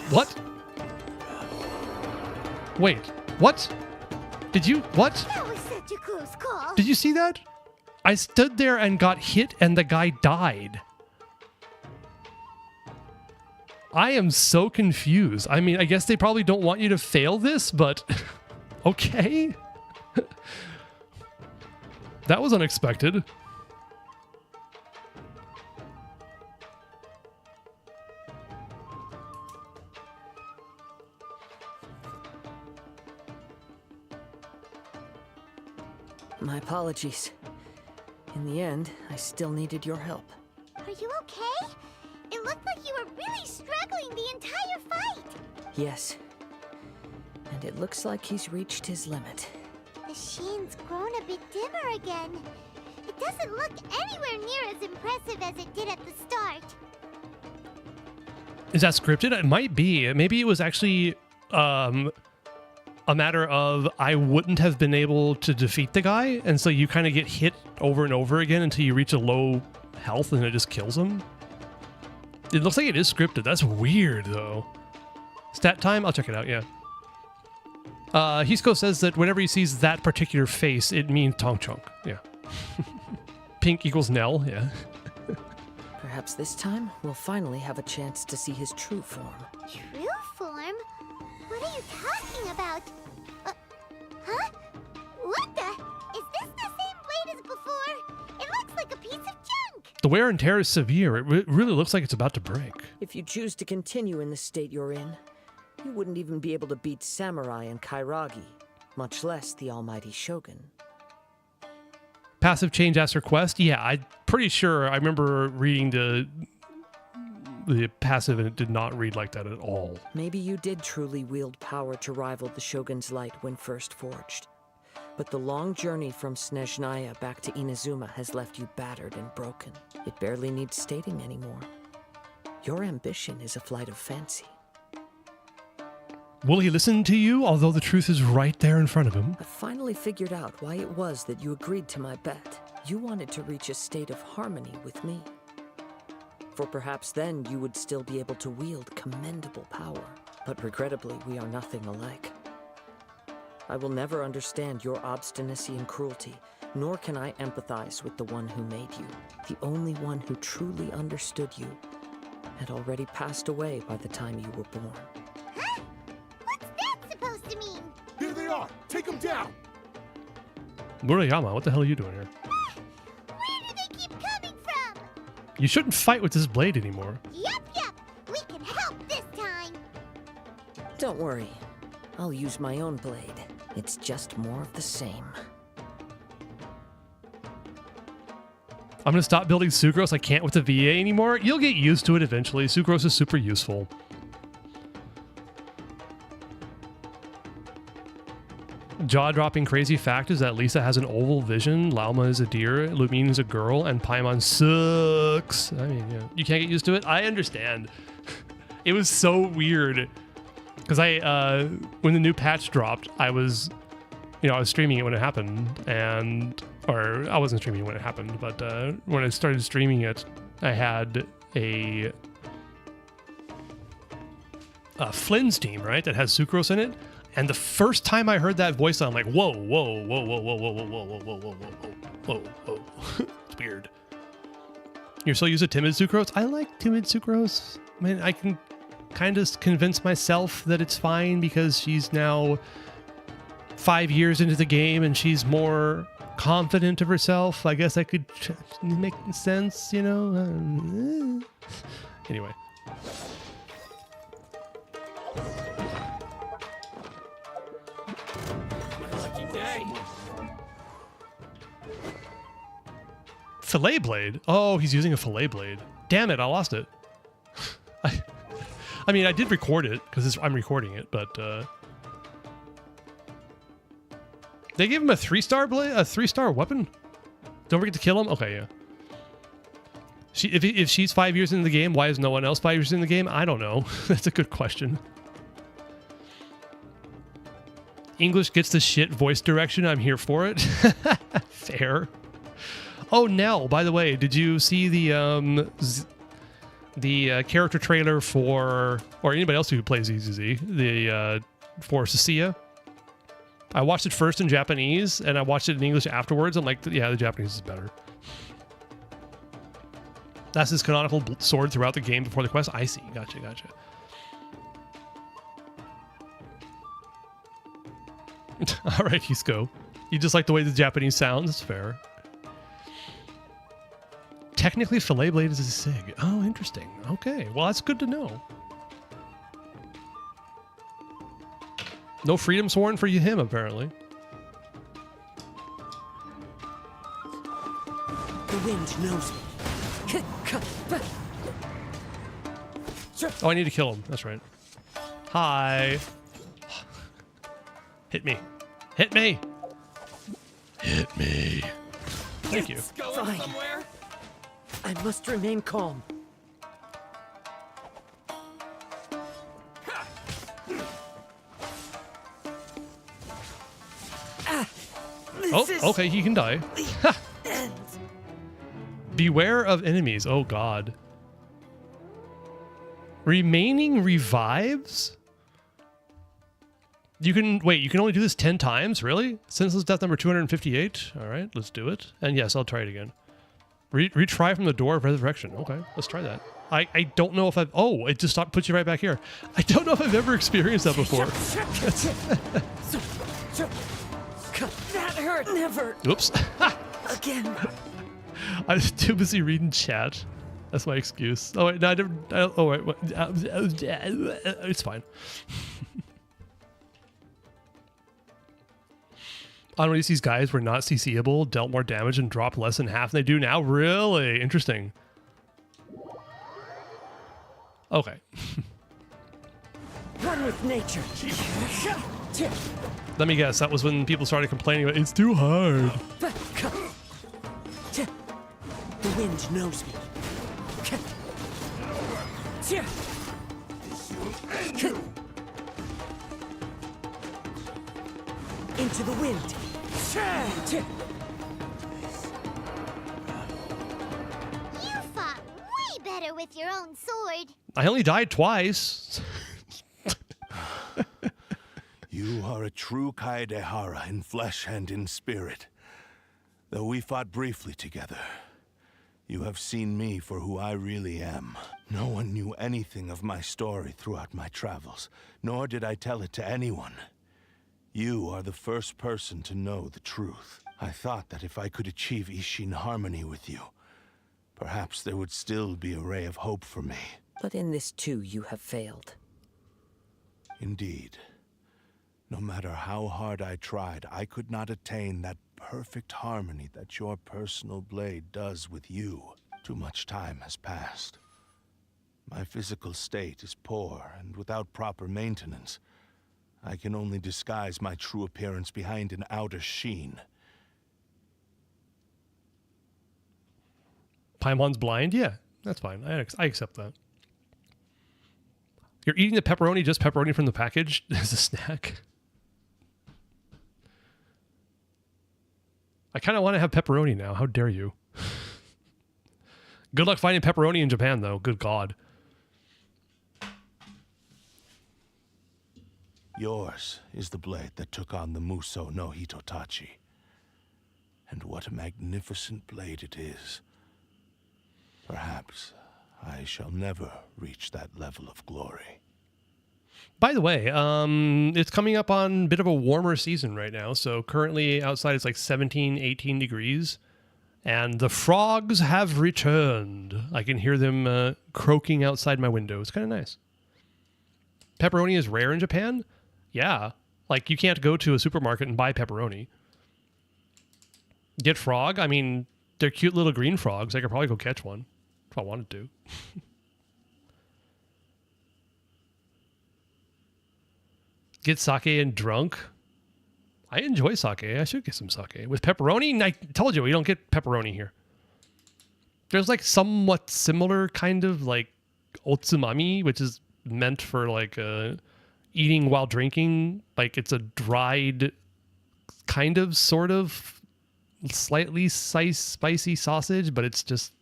What? Wait, what? Did you... What? That was such a close call. Did you see that? I stood there and got hit and the guy died. I am so confused. I mean, I guess they probably don't want you to fail this, but okay. That was unexpected. My apologies. In the end, I still needed your help. Are you okay? It looked like you were really struggling the entire fight. Yes. And it looks like he's reached his limit. The sheen's grown a bit dimmer again. It doesn't look anywhere near as impressive as it did at the start. Is that scripted? It might be. Maybe it was actually a matter of I wouldn't have been able to defeat the guy, and so you kind of get hit over and over again until you reach a low health and it just kills him. It looks like it is scripted. That's weird, though. Stat time? I'll check it out, yeah. Hisco says that whenever he sees that particular face, it means Tong Chunk. Yeah. Pink equals Nell, yeah. Perhaps this time, we'll finally have a chance to see his true form. True form? What are you talking about? Huh? What the? Is this the same blade as before? It looks like a piece of junk. The wear and tear is severe. It really looks like it's about to break. If you choose to continue in the state you're in, you wouldn't even be able to beat Samurai and Kairagi, much less the almighty Shogun. Passive change after quest? Yeah, I'm pretty sure I remember reading the passive and it did not read like that at all. Maybe you did truly wield power to rival the Shogun's light when first forged. But the long journey from Snezhnaya back to Inazuma has left you battered and broken. It barely needs stating anymore. Your ambition is a flight of fancy. Will he listen to you, although the truth is right there in front of him? I finally figured out why it was that you agreed to my bet. You wanted to reach a state of harmony with me. For perhaps then you would still be able to wield commendable power. But regrettably, we are nothing alike. I will never understand your obstinacy and cruelty, nor can I empathize with the one who made you. The only one who truly understood you had already passed away by the time you were born. Huh? What's that supposed to mean? Here they are! Take them down! Murayama, what the hell are you doing here? Where do they keep coming from? You shouldn't fight with this blade anymore. Yup, we can help this time. Don't worry. I'll use my own blade. It's just more of the same. I'm gonna stop building Sucrose. I can't with the VA anymore. You'll get used to it eventually. Sucrose is super useful. Jaw-dropping crazy fact is that Lisa has an oval vision, Lauma is a deer, Lumine is a girl, and Paimon sucks. I mean, yeah, you can't get used to it. I understand. It was so weird. Because when the new patch dropped, I was streaming it when it happened, or I wasn't streaming it when it happened, but when I started streaming it, I had a Flynn's team, right, that has Sucrose in it, and the first time I heard that voice, I'm like, whoa, whoa, whoa, whoa, whoa, whoa, whoa, whoa, whoa, whoa, whoa, whoa, whoa, whoa. It's weird. You're still using timid Sucrose? I like timid Sucrose. I mean, I can kind of convince myself that it's fine because she's now 5 years into the game and she's more confident of herself. I guess I could make sense, you know? Anyway. Lucky day. Fillet blade? Oh, he's using a fillet blade. Damn it, I lost it. I mean, I did record it because I'm recording it, but they gave him a 3-star blade, a 3-star weapon. Don't forget to kill him. Okay, yeah. If she's 5 years into the game, why is no one else 5 years in the game? I don't know. That's a good question. English gets the shit voice direction. I'm here for it. Fair. Oh, Nell. By the way, did you see the character trailer for, or anybody else who plays EZZ, for Cecilia? I watched it first in Japanese, and I watched it in English afterwards. I'm like, yeah, the Japanese is better. That's his canonical sword throughout the game before the quest. I see. Gotcha. All right, Hisco. You just like the way the Japanese sounds. It's fair. Technically, fillet blade is a sig. Oh, interesting. Okay, well, that's good to know. No freedom sworn for him, apparently. The wind knows me. Oh, I need to kill him. That's right. Hi. Hit me. Hit me. Hit me. Thank you. Fine. I must remain calm. Oh, okay, he can die. Beware of enemies. Oh, God. Remaining revives? You can, wait, you can only do this 10 times? Really? Senseless death number 258? All right, let's do it. And yes, I'll try it again. Retry from the door of resurrection. Okay, let's try that. I don't know if I've, oh, it just puts you right back here. I don't know if I've ever experienced that before. That hurt. Never. Oops. Again. I was too busy reading chat. That's my excuse. Oh wait, no, I never. Oh wait, it's fine. On release, these guys were not CCable, dealt more damage, and dropped less than half than they do now. Really interesting. Okay. One with nature. Let me guess, that was when people started complaining about it's too hard. The wind knows me. Into the wind. You fought way better with your own sword. I only died twice. You are a true Kaedehara in flesh and in spirit. Though we fought briefly together, you have seen me for who I really am. No one knew anything of my story throughout my travels, nor did I tell it to anyone. You are the first person to know the truth. I thought that if I could achieve Ishin harmony with you, perhaps there would still be a ray of hope for me. But in this too, you have failed. Indeed. No matter how hard I tried, I could not attain that perfect harmony that your personal blade does with you. Too much time has passed. My physical state is poor, and without proper maintenance, I can only disguise my true appearance behind an outer sheen. Paimon's blind? Yeah, that's fine. I accept that. You're eating the pepperoni, just pepperoni from the package as a snack? I kind of want to have pepperoni now. How dare you? Good luck finding pepperoni in Japan, though. Good God. Yours is the blade that took on the Muso no Hitotachi. And what a magnificent blade it is. Perhaps I shall never reach that level of glory. By the way, it's coming up on a bit of a warmer season right now. So currently outside it's like 17, 18 degrees. And the frogs have returned. I can hear them croaking outside my window. It's kind of nice. Pepperoni is rare in Japan? Yeah. Like, you can't go to a supermarket and buy pepperoni. Get frog? I mean, they're cute little green frogs. I could probably go catch one if I wanted to. Get sake and drunk? I enjoy sake. I should get some sake. With pepperoni? I told you, we don't get pepperoni here. There's like somewhat similar kind of like otsumami, which is meant for like eating while drinking. Like it's a dried kind of sort of slightly spicy sausage, but it's just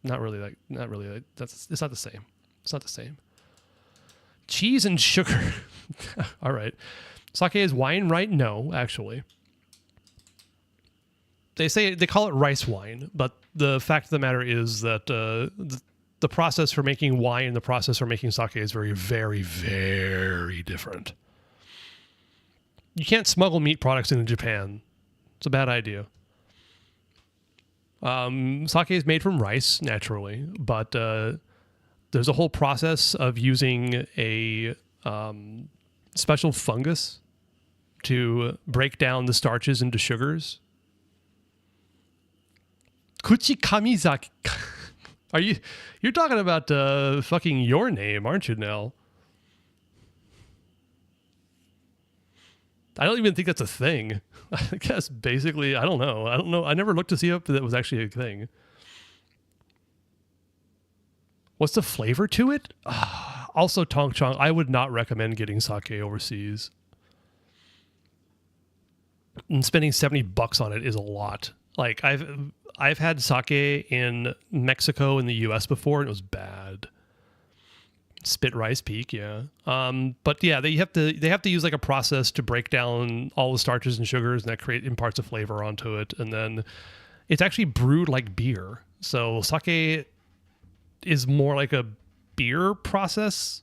not really like it's not the same. It's not the same. Cheese and sugar. All right. Sake is wine, right? No, actually. They call it rice wine, but the fact of the matter is that the process for making wine and the process for making sake is very, very, very different. You can't smuggle meat products into Japan. It's a bad idea. Sake is made from rice, naturally, but there's a whole process of using a special fungus to break down the starches into sugars. Kuchi Kamizaki. You're talking about fucking your name, aren't you, Nell? I don't even think that's a thing. I guess basically, I don't know. I never looked to see if that was actually a thing. What's the flavor to it? Also, Tong Chong, I would not recommend getting sake overseas. And spending $70 on it is a lot. Like I've had sake in Mexico and the US before, and it was bad. Spit Rice Peak, yeah. But yeah, they have to use like a process to break down all the starches and sugars, and that imparts a flavor onto it. And then it's actually brewed like beer. So sake is more like a beer process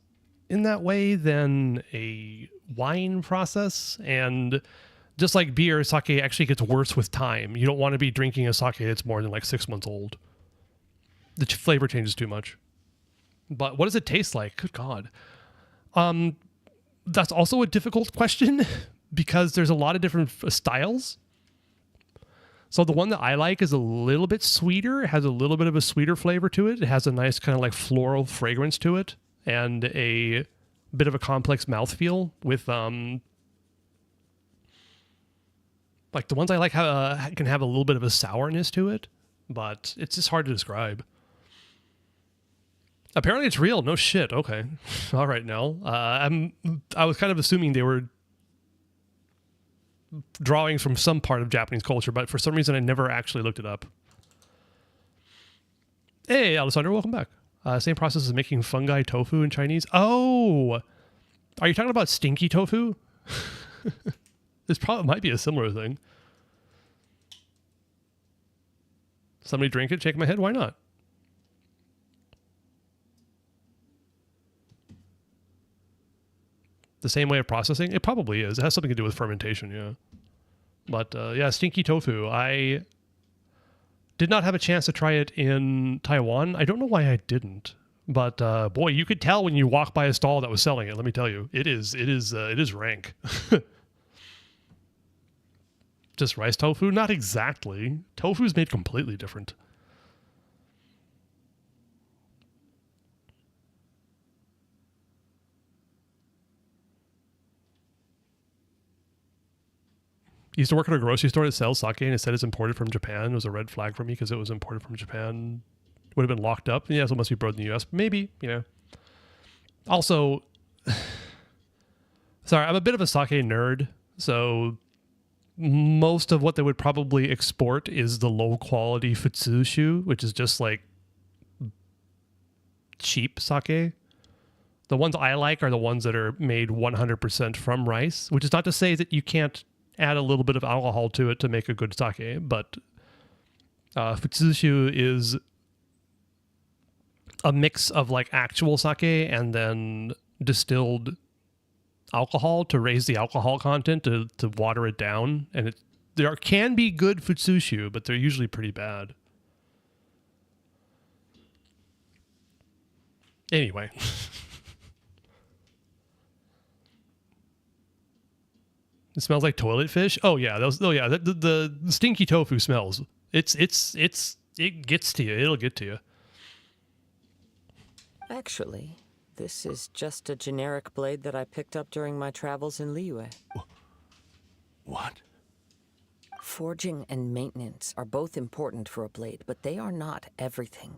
in that way than a wine process. And just like beer, sake actually gets worse with time. You don't want to be drinking a sake that's more than like 6 months old. The flavor changes too much. But what does it taste like? Good God. That's also a difficult question because there's a lot of different styles. So the one that I like is a little bit sweeter. It has a little bit of a sweeter flavor to it. It has a nice kind of like floral fragrance to it. and a bit of a complex mouthfeel with like the ones I like can have a little bit of a sourness to it, but it's just hard to describe. Apparently it's real. No shit. Okay. All right, Nell. I was kind of assuming they were drawings from some part of Japanese culture, but for some reason I never actually looked it up. Hey, Alessandro, welcome back. Same process as making fungi tofu in Chinese. Oh, are you talking about stinky tofu? This probably might be a similar thing. Somebody drink it, shake my head. Why not? The same way of processing? It probably is. It has something to do with fermentation, yeah. But yeah, stinky tofu. I did not have a chance to try it in Taiwan. I don't know why I didn't. But boy, you could tell when you walk by a stall that was selling it. Let me tell you, it is rank. Just rice tofu? Not exactly. Tofu is made completely different. Used to work at a grocery store that sells sake, and it said it's imported from Japan. It was a red flag for me because it was imported from Japan. Would have been locked up. Yeah, so it must be brought in the U.S. Maybe, you know. Also, sorry, I'm a bit of a sake nerd, so most of what they would probably export is the low-quality futsushu, which is just like cheap sake. The ones I like are the ones that are made 100% from rice, which is not to say that you can't add a little bit of alcohol to it to make a good sake, but futsushu is a mix of like actual sake and then distilled alcohol to raise the alcohol content to water it down. And there can be good futsushu, but they're usually pretty bad. Anyway. It smells like toilet fish. Oh yeah, the stinky tofu smells. It gets to you. It'll get to you. Actually, this is just a generic blade that I picked up during my travels in Liyue. What? Forging and maintenance are both important for a blade, but they are not everything.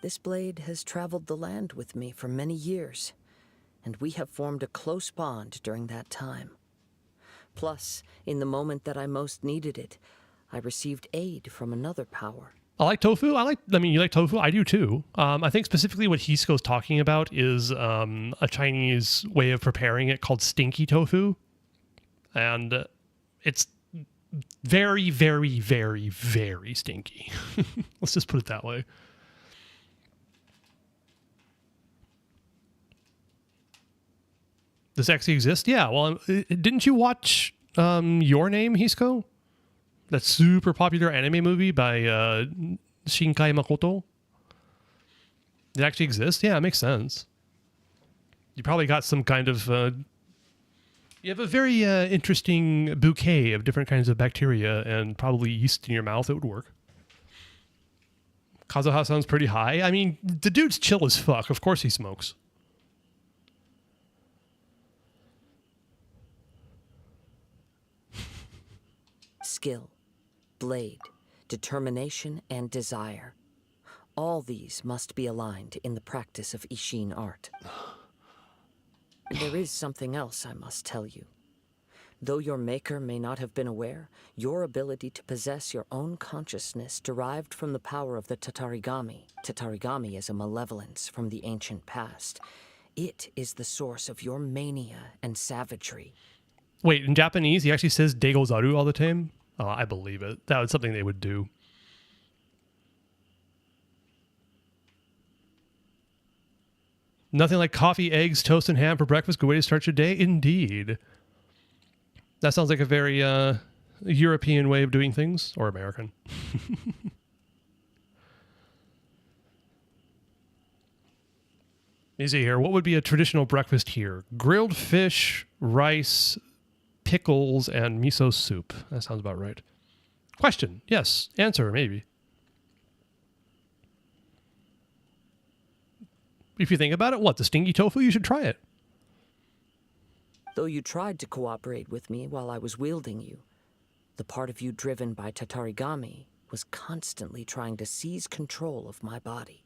This blade has traveled the land with me for many years, and we have formed a close bond during that time. Plus, in the moment that I most needed it, I received aid from another power. I like tofu. You like tofu? I do too. I think specifically what Hisko's talking about is a Chinese way of preparing it called stinky tofu. And it's very, very, very, very stinky. Let's just put it that way. Does it actually exist? Yeah. Well, didn't you watch Your Name, Hisko? That super popular anime movie by Shinkai Makoto? It actually exists? Yeah, it makes sense. You probably got some kind of... you have a very interesting bouquet of different kinds of bacteria and probably yeast in your mouth. It would work. Kazuha sounds pretty high. I mean, the dude's chill as fuck. Of course he smokes. Skill, blade, determination, and desire. All these must be aligned in the practice of Ishin art. There is something else I must tell you. Though your maker may not have been aware, your ability to possess your own consciousness derived from the power of the Tatarigami. Tatarigami is a malevolence from the ancient past. It is the source of your mania and savagery. Wait, in Japanese, he actually says Deigozaru all the time? Oh, I believe it. That was something they would do. Nothing like coffee, eggs, toast, and ham for breakfast. Good way to start your day. Indeed. That sounds like a very European way of doing things. Or American. Let me see here. What would be a traditional breakfast here? Grilled fish, rice, pickles, and miso soup. That sounds about right. Question. Yes. Answer. Maybe. If you think about it, what, the stingy tofu? You should try it. Though you tried to cooperate with me while I was wielding you, the part of you driven by Tatarigami was constantly trying to seize control of my body.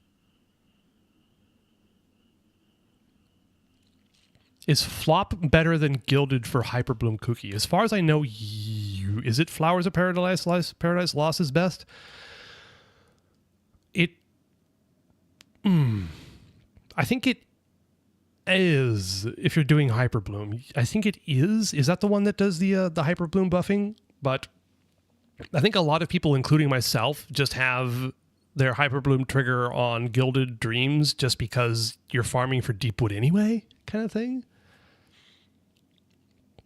Is Flop better than Gilded for Hyperbloom Cookie? As far as I know, is it Flowers of Paradise Lost is best? I think it is, if you're doing Hyperbloom. I think it is. Is that the one that does the Hyperbloom buffing? But I think a lot of people, including myself, just have their Hyperbloom trigger on Gilded Dreams just because you're farming for Deepwood anyway, kind of thing.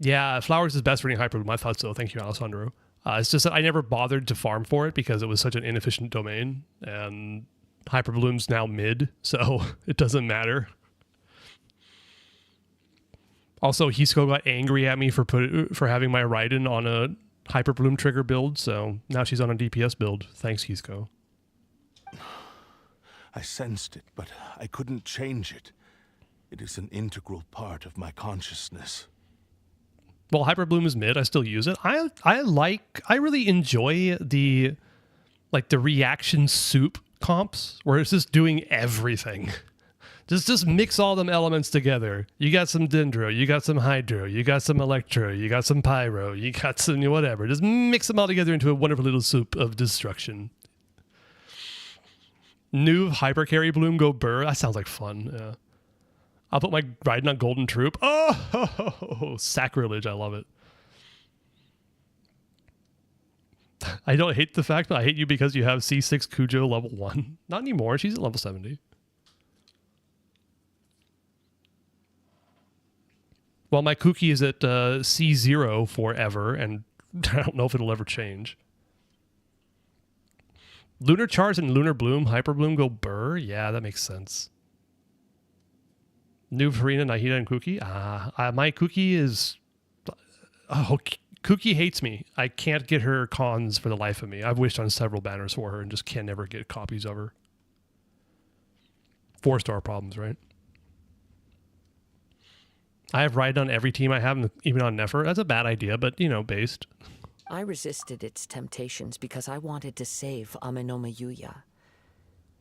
Yeah, Flowers is best for doing Hyperbloom. I thought so. Thank you, Alessandro. It's just that I never bothered to farm for it because it was such an inefficient domain, and Hyperbloom's now mid, so it doesn't matter. Also, Hisco got angry at me for having my Raiden on a Hyperbloom trigger build, so now she's on a DPS build. Thanks, Hisco. I sensed it, but I couldn't change it. It is an integral part of my consciousness. Well, Hyperbloom is mid. I still use it. I really enjoy the reaction soup comps where it's just doing everything. Just mix all them elements together. You got some Dendro, you got some Hydro, you got some Electro, you got some Pyro, you got some whatever. Just mix them all together into a wonderful little soup of destruction. New Hyper Carry Bloom go burr. That sounds like fun. Yeah. I'll put my Raiden on Golden Troop. Oh, sacrilege. I love it. I don't hate the fact that I hate you because you have C6 Kujo level 1. Not anymore. She's at level 70. Well, my Kuki is at C0 forever, and I don't know if it'll ever change. Lunar Charge and Lunar Bloom, Hyper Bloom go burr? Yeah, that makes sense. New Farina, Nahida, and Kuki? My Kuki is... Oh, Kuki hates me. I can't get her cons for the life of me. I've wished on several banners for her and just can never get copies of her. 4-star problems, right? I have Raiden on every team I have, even on Nefer. That's a bad idea, but, based. I resisted its temptations because I wanted to save Amenoma Yuya.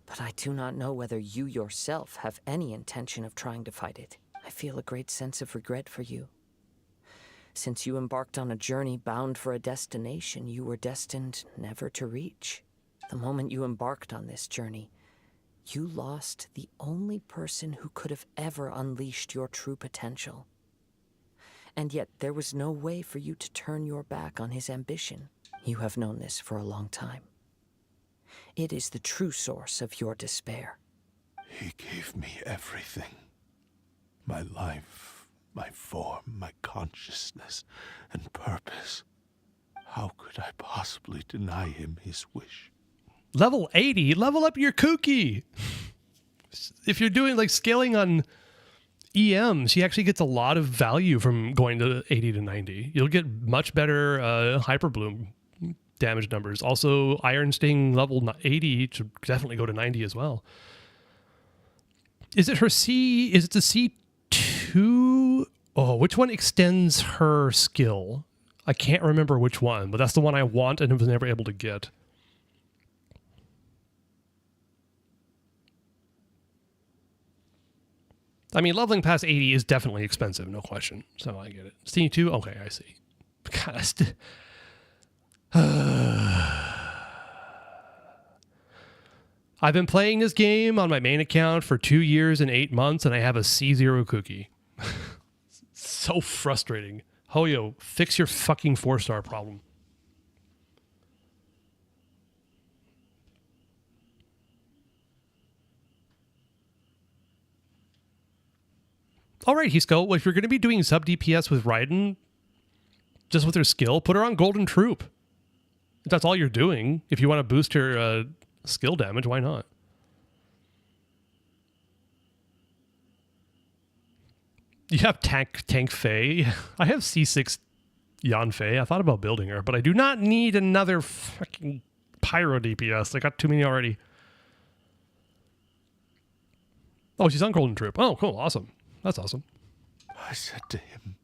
But I do not know whether you yourself have any intention of trying to fight it. I feel a great sense of regret for you. Since you embarked on a journey bound for a destination you were destined never to reach. The moment you embarked on this journey, you lost the only person who could have ever unleashed your true potential. And yet there was no way for you to turn your back on his ambition. You have known this for a long time. It is the true source of your despair. He gave me everything. My life, my form, my consciousness, and purpose. How could I possibly deny him his wish? Level 80? Level up your Kuki! If you're doing scaling on EM, she actually gets a lot of value from going to 80 to 90. You'll get much better Hyper Bloom damage numbers. Also, Iron Sting level 80 should definitely go to 90 as well. Is it her C? Is it the C2? Oh, which one extends her skill? I can't remember which one, but that's the one I want and was never able to get. I mean, leveling past 80 is definitely expensive, no question. So I get it. C2? Okay, I see. God, I've been playing this game on my main account for 2 years and 8 months, and I have a C0 cookie. So frustrating. Hoyo, fix your fucking 4-star problem. All right, Hisco, well, if you're going to be doing sub DPS with Raiden, just with her skill, put her on Golden Troop. If that's all you're doing, if you want to boost her skill damage, why not? You have Tank Fei. I have C6 Yan Fei. I thought about building her, but I do not need another fucking Pyro DPS. I got too many already. Oh, she's on Golden Troop. Oh, cool. Awesome. That's awesome. I said to him,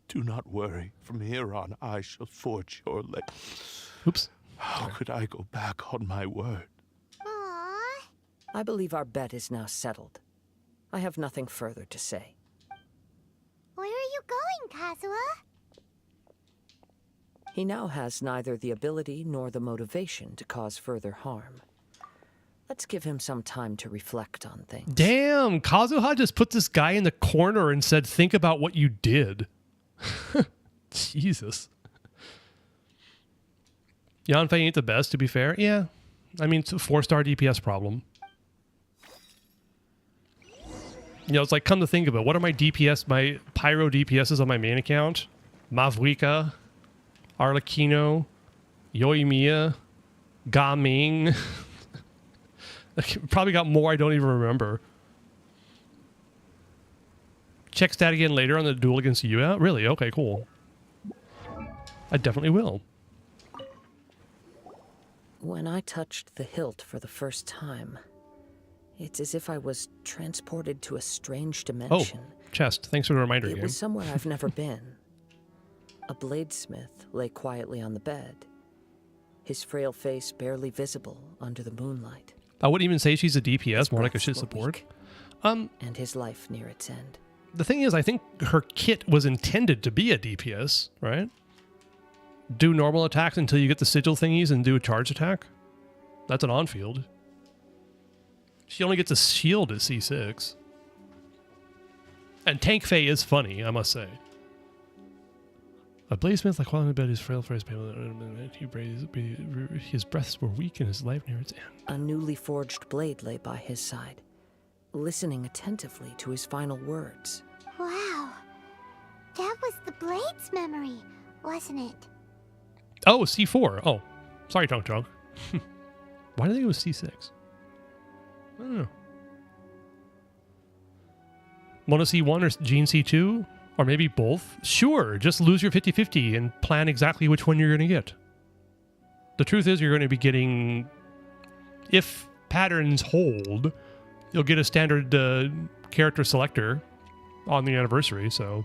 "Do not worry. From here on, I shall forge your leg." Oops. How could I go back on my word? Aww. I believe our bet is now settled. I have nothing further to say. Where are you going, Kazuha? He now has neither the ability nor the motivation to cause further harm. Let's give him some time to reflect on things. Damn, Kazuha just put this guy in the corner and said, think about what you did. Jesus. Yanfei ain't the best, to be fair. Yeah. I mean, it's a 4-star DPS problem. You know, it's like, come to think of it, what are my DPS, my Pyro DPSs on my main account? Mavwika, Arlecchino, Yoimiya, Gaming. Probably got more I don't even remember. Check stat again later on the duel against Yua? Really? Okay, cool. I definitely will. When I touched the hilt for the first time, it's as if I was transported to a strange dimension. Oh, chest. Thanks for the reminder, It game. was somewhere I've never been. A bladesmith lay quietly on the bed, his frail face barely visible under the moonlight. I wouldn't even say she's a DPS, His more like a breaths shit were support. weak, Um, and his life near its end. the thing is, I think her kit was intended to be a DPS, right? Do normal attacks until you get the sigil thingies and do a charge attack. That's an on-field. She only gets a shield at C6. And Tank Faye is funny, I must say. A bladesmith like while in bed is frail for his people. His breaths were weak and his life near its end. A newly forged blade lay by his side, listening attentively to his final words. Wow. That was the Blade's memory, wasn't it? Oh, C4. Oh, sorry, Tonk Tonk. Why did they go with C6? I don't know. Want to C1 or Gene C2? Or maybe both? Sure, just lose your 50-50 and plan exactly which one you're going to get. The truth is you're going to be getting... If patterns hold, you'll get a standard character selector on the anniversary, so...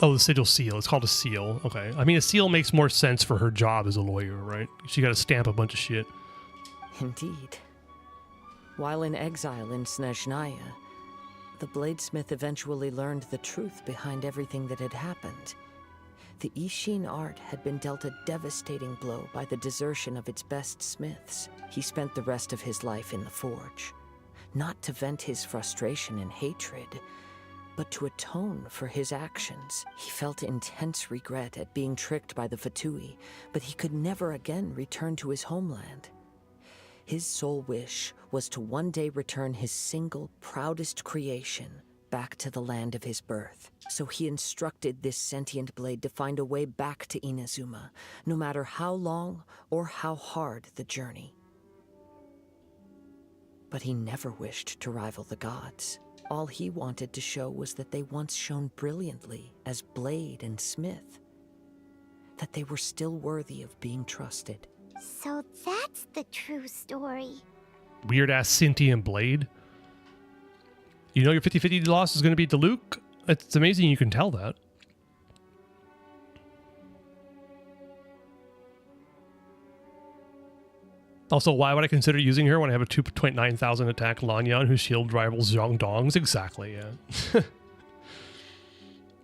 Oh, the sigil seal. It's called a seal. Okay. I mean, a seal makes more sense for her job as a lawyer, right? She got to stamp a bunch of shit. Indeed. While in exile in Snezhnaya, the bladesmith eventually learned the truth behind everything that had happened. The Ishin art had been dealt a devastating blow by the desertion of its best smiths. He spent the rest of his life in the forge, not to vent his frustration and hatred, but to atone for his actions. He felt intense regret at being tricked by the Fatui, but he could never again return to his homeland. His sole wish was to one day return his single, proudest creation back to the land of his birth. So he instructed this sentient blade to find a way back to Inazuma, no matter how long or how hard the journey. But he never wished to rival the gods. All he wanted to show was that they once shone brilliantly as blade and smith, that they were still worthy of being trusted. So that's the true story. Weird ass sentient blade. You know your 50-50 loss is going to be to Luke? It's amazing you can tell that. Also, why would I consider using her when I have a 2.9,000 attack Lanyan whose shield rivals Zhang Dong's? Exactly, yeah.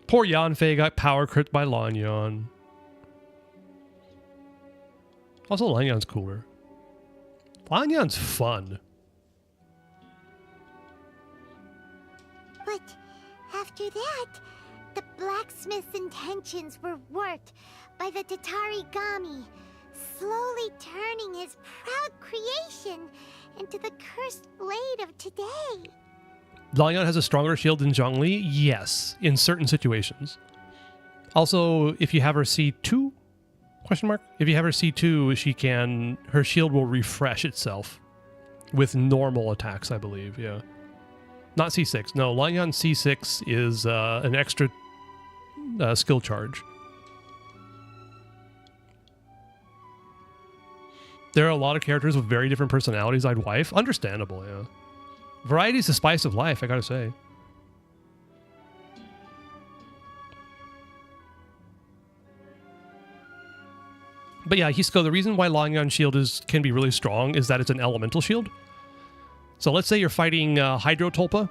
Poor Yanfei got power crit by Lanyan. Also, Lanyan's cooler. Lanyan's fun. But after that, the blacksmith's intentions were worked by the Tatarigami, slowly turning his proud creation into the cursed blade of today. Lanyan has a stronger shield than Zhongli? Yes, in certain situations. Also, if you have her C2, question mark? If you have her C2, her shield will refresh itself with normal attacks, I believe, yeah. Not C6. No, Lanyan C6 is an extra skill charge. There are a lot of characters with very different personalities I'd wife. Understandable, yeah. Variety's the spice of life, I gotta say. But yeah, Hisco, the reason why Longyan Shield can be really strong is that it's an elemental shield. So let's say you're fighting Hydro Tulpa.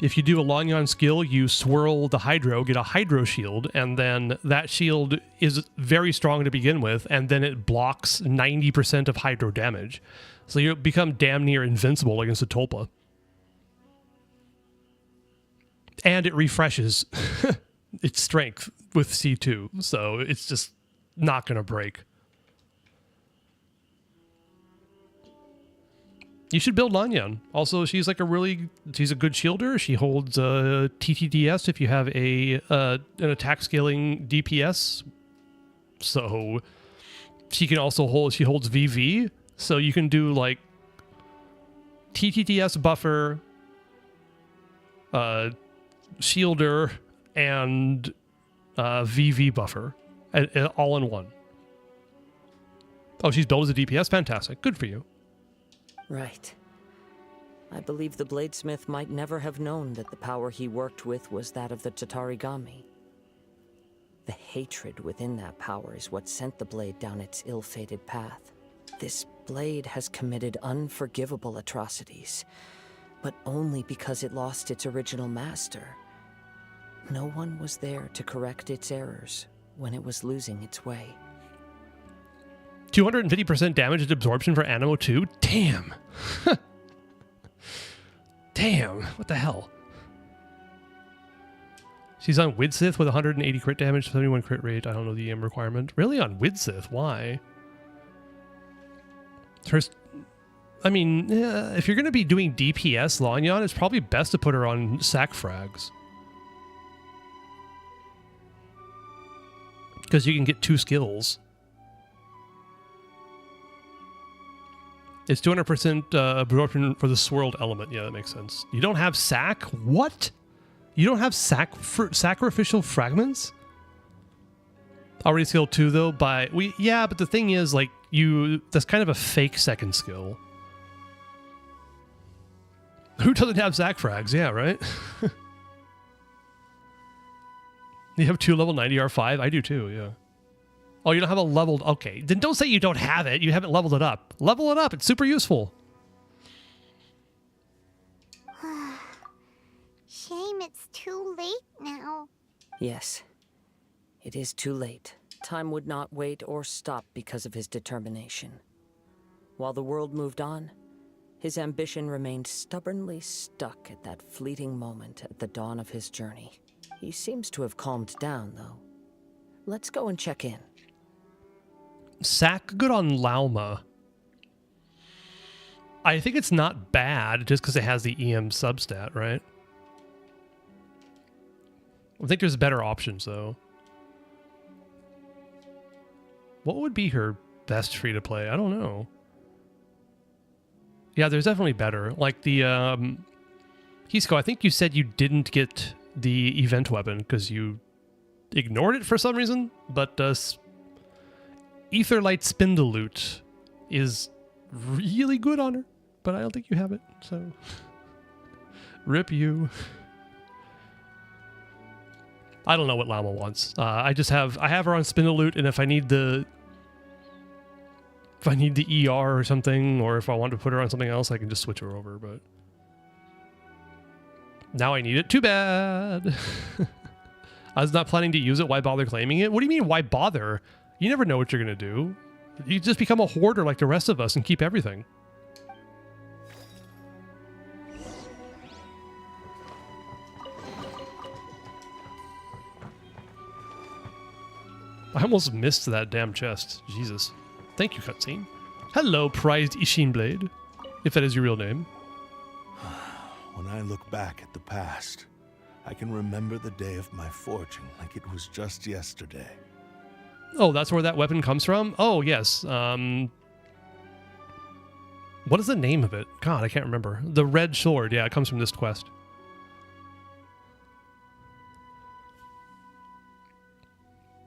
If you do a Longyan skill, you swirl the Hydro, get a Hydro shield, and then that shield is very strong to begin with, and then it blocks 90% of Hydro damage. So you become damn near invincible against a Tulpa. And it refreshes its strength with C2, so it's just not going to break. You should build Lanyan. Also, she's like she's a good shielder. She holds TTDS if you have an attack scaling DPS. So she can also she holds VV. So you can do like TTDS buffer, shielder, and VV buffer all in one. Oh, she's built as a DPS? Fantastic. Good for you. Right. I believe the bladesmith might never have known that the power he worked with was that of the Tatarigami. The hatred within that power is what sent the blade down its ill-fated path. This blade has committed unforgivable atrocities, but only because it lost its original master. No one was there to correct its errors when it was losing its way. 250% damage and absorption for Animo 2? Damn. Damn. What the hell? She's on Widsith with 180 crit damage, 71 crit rate. I don't know the EM requirement. Really on Widsith? Why? I mean, if you're going to be doing DPS Lanyan, it's probably best to put her on sac frags. Because you can get 2 skills. It's 200% absorption for the swirled element. Yeah, that makes sense. You don't have sac? What? You don't have sacrificial fragments? Already skill 2 though yeah, but the thing is like that's kind of a fake second skill. Who doesn't have sac frags? Yeah, right? You have 2 level 90 R5? I do too, yeah. Oh, you don't have a leveled... Okay, then don't say you don't have it. You haven't leveled it up. Level it up. It's super useful. Shame it's too late now. Yes. It is too late. Time would not wait or stop because of his determination. While the world moved on, his ambition remained stubbornly stuck at that fleeting moment at the dawn of his journey. He seems to have calmed down, though. Let's go and check in. Sac good on Lauma. I think it's not bad just because it has the EM substat, right? I think there's better options, though. What would be her best free-to-play? I don't know. Yeah, there's definitely better. Like the... Hisco, I think you said you didn't get the event weapon because you ignored it for some reason, but Aetherlight Spindle Loot is really good on her, but I don't think you have it, so rip you. I don't know what Llama wants. I have her on Spindle Loot, and if I need the ER or something, or if I want to put her on something else, I can just switch her over, but now I need it. Too bad. I was not planning to use it. Why bother claiming it? What do you mean, why bother? You never know what you're going to do. You just become a hoarder like the rest of us and keep everything. I almost missed that damn chest. Jesus. Thank you, cutscene. Hello, prized Ishin Blade. If that is your real name. When I look back at the past, I can remember the day of my forging like it was just yesterday. Oh, that's where that weapon comes from? Oh, yes. What is the name of it? God, I can't remember. The red sword. Yeah, it comes from this quest.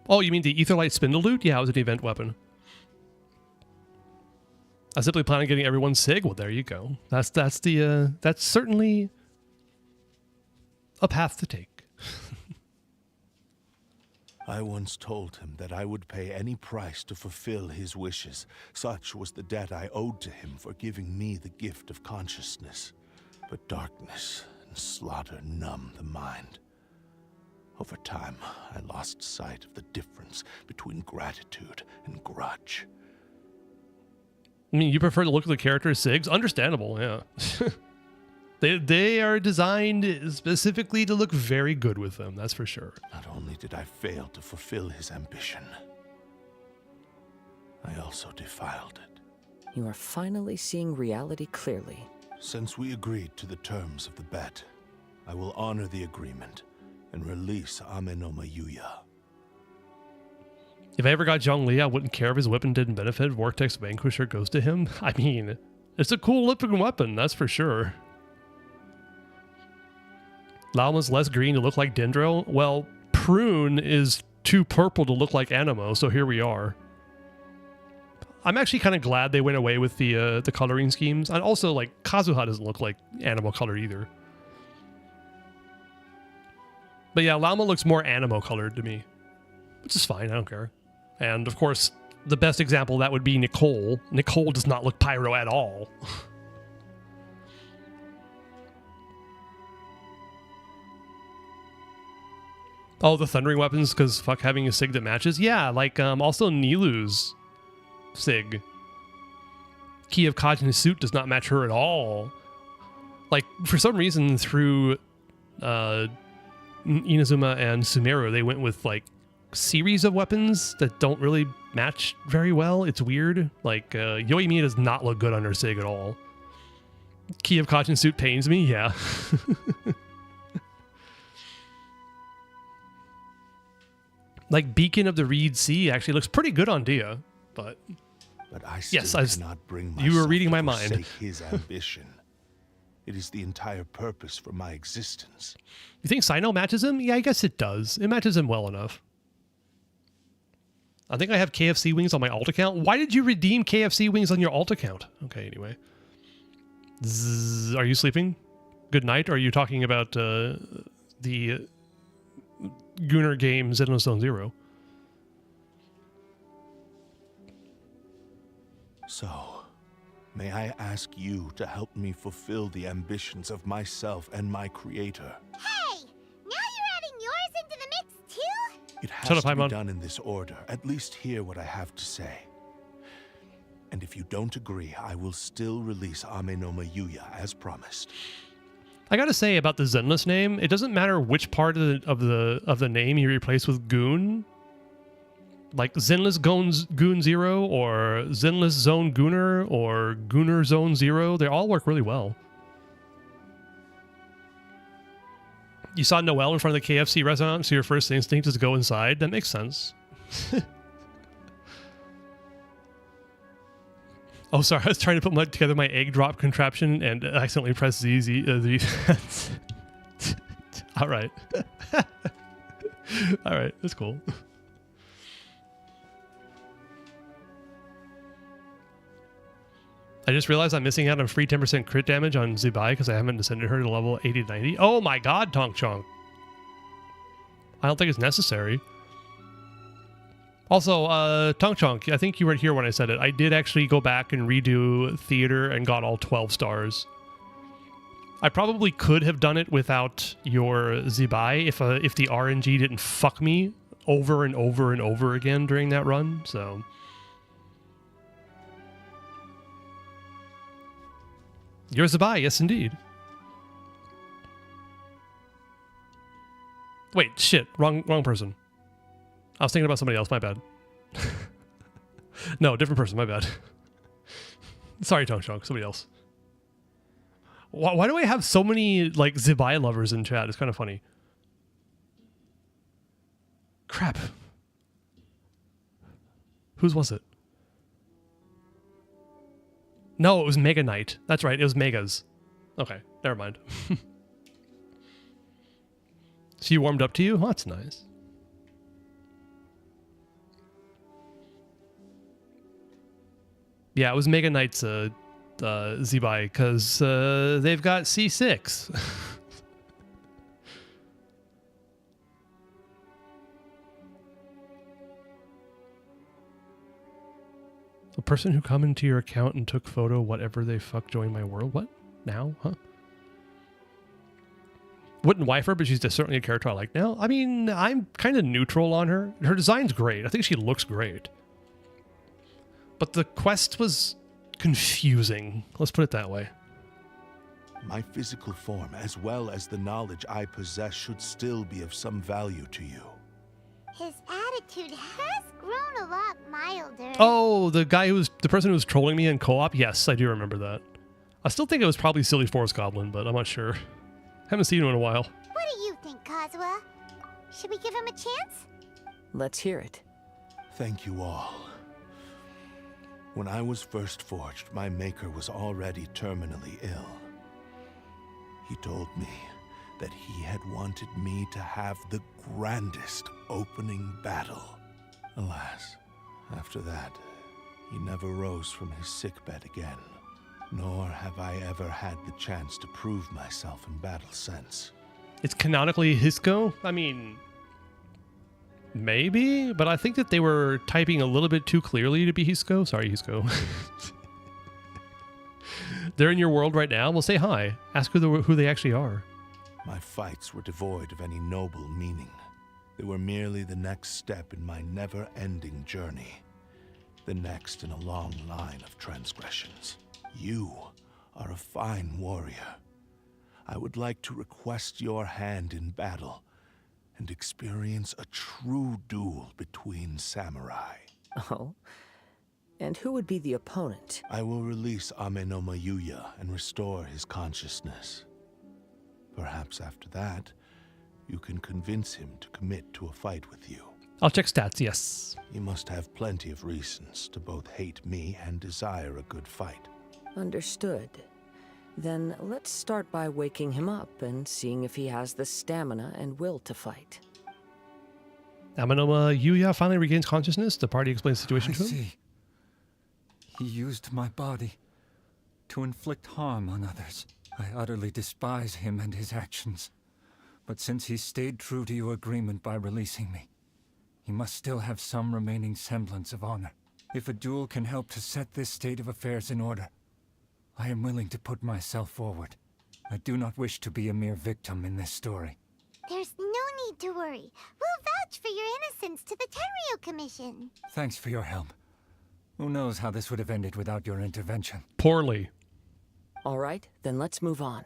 Oh, you mean the Aetherlight Spindle Loot? Yeah, it was an event weapon. I simply plan on getting everyone SIG. Well, there you go. That's certainly a path to take. I once told him that I would pay any price to fulfill his wishes. Such was the debt I owed to him for giving me the gift of consciousness. But darkness and slaughter numb the mind. Over time, I lost sight of the difference between gratitude and grudge. I mean, you prefer to look at the characters SIGs? Understandable, yeah. They are designed specifically to look very good with them, that's for sure. Not only did I fail to fulfill his ambition, I also defiled it. You are finally seeing reality clearly. Since we agreed to the terms of the bet, I will honor the agreement and release Amenoma Yuya. If I ever got Zhongli, I wouldn't care if his weapon didn't benefit. Vortex Vanquisher goes to him. I mean, it's a cool looking weapon, that's for sure. Lauma's less green to look like Dendro. Well, Prune is too purple to look like Anemo, so here we are. I'm actually kind of glad they went away with the coloring schemes. And also, like, Kazuha doesn't look like Anemo color either. But yeah, Lauma looks more Anemo colored to me. Which is fine, I don't care. And of course, the best example of that would be Nicole. Nicole does not look pyro at all. Oh, the thundering weapons, because fuck having a SIG that matches? Yeah, like also Nilu's SIG. Key of Kajina's suit does not match her at all. Like, for some reason, through Inazuma and Sumeru, they went with, like, series of weapons that don't really match very well. It's weird. Like, Yoimiya does not look good on her SIG at all. Key of Kajina's suit pains me, yeah. Like, Beacon of the Reed Sea actually looks pretty good on Dia, but I still cannot bring myself you were reading my to mind. forsake his ambition. It is the entire purpose for my existence. You think Sino matches him? Yeah, I guess it does. It matches him well enough. I think I have KFC wings on my alt account. Why did you redeem KFC wings on your alt account? Okay, anyway. Zzz, are you sleeping? Good night? Or are you talking about the Gunnar game Zenless Zone Zero? So, may I ask you to help me fulfill the ambitions of myself and my creator? Hey! Now you're adding yours into the mix, too? It has Shut up, to be Paimon. done in this order. At least hear what I have to say. And if you don't agree, I will still release Amenoma Yuya as promised. I gotta say about the Zenless name, it doesn't matter which part of the name you replace with Goon. Like Zenless Goon Zero or Zenless Zone Gunnar or Gunnar Zone Zero, they all work really well. You saw Noelle in front of the KFC restaurant, so your first instinct is to go inside. That makes sense. Oh, sorry. I was trying to put together my egg drop contraption and accidentally pressed ZZ. All right. All right. That's cool. I just realized I'm missing out on free 10% crit damage on Zubai because I haven't descended her to level 80 to 90. Oh my god, Tonk Chonk. I don't think it's necessary. Also, Tonk Chonk, I think you weren't here when I said it. I did actually go back and redo theater and got all 12 stars. I probably could have done it without your Zubai if the RNG didn't fuck me over and over and over again during that run, so... You're Zubai, yes indeed. Wait, shit, wrong person. I was thinking about somebody else, my bad. No, different person, my bad. Sorry, Tonk Chonk, somebody else. Why do I have so many, like, Zubai lovers in chat? It's kind of funny. Crap. Whose was it? No, it was Mega Knight. That's right, it was Megas. Okay, never mind. So you warmed up to you? Oh, that's nice. Yeah, it was Mega Knight's Zebai, because they've got C6. A person who come into your account and took photo, whatever they fuck, join my world. What? Now? Huh? Wouldn't wife her, but she's certainly a character I like now. I mean, I'm kind of neutral on her. Her design's great. I think she looks great. But the quest was confusing. Let's put it that way. My physical form, as well as the knowledge I possess, should still be of some value to you. His attitude has grown a lot milder. Oh, the person who was trolling me in co-op? Yes, I do remember that. I still think it was probably Silly Forest Goblin, but I'm not sure. Haven't seen him in a while. What do you think, Kazuha? Should we give him a chance? Let's hear it. Thank you all. When I was first forged, my maker was already terminally ill. He told me that he had wanted me to have the grandest opening battle. Alas, after that, he never rose from his sickbed again. Nor have I ever had the chance to prove myself in battle since. It's canonically Hisco? I mean, maybe, but I think that they were typing a little bit too clearly to be Hisco. Sorry, Hisco. They're in your world right now. Well, say hi. Ask who they actually are. My fights were devoid of any noble meaning. They were merely the next step in my never-ending journey. The next in a long line of transgressions. You are a fine warrior. I would like to request your hand in battle and experience a true duel between samurai. Oh? And who would be the opponent? I will release Amenoma Yuya and restore his consciousness. Perhaps after that, you can convince him to commit to a fight with you. I'll check stats, yes. He must have plenty of reasons to both hate me and desire a good fight. Understood. Then let's start by waking him up and seeing if he has the stamina and will to fight. Amenoma Yuya finally regains consciousness. The party explains the situation I to him. see. He used my body to inflict harm on others. I utterly despise him and his actions. But since he stayed true to your agreement by releasing me, he must still have some remaining semblance of honor. If a duel can help to set this state of affairs in order, I am willing to put myself forward. I do not wish to be a mere victim in this story. There's no need to worry. We'll vouch for your innocence to the Tenryu Commission. Thanks for your help. Who knows how this would have ended without your intervention? Poorly. All right, then let's move on.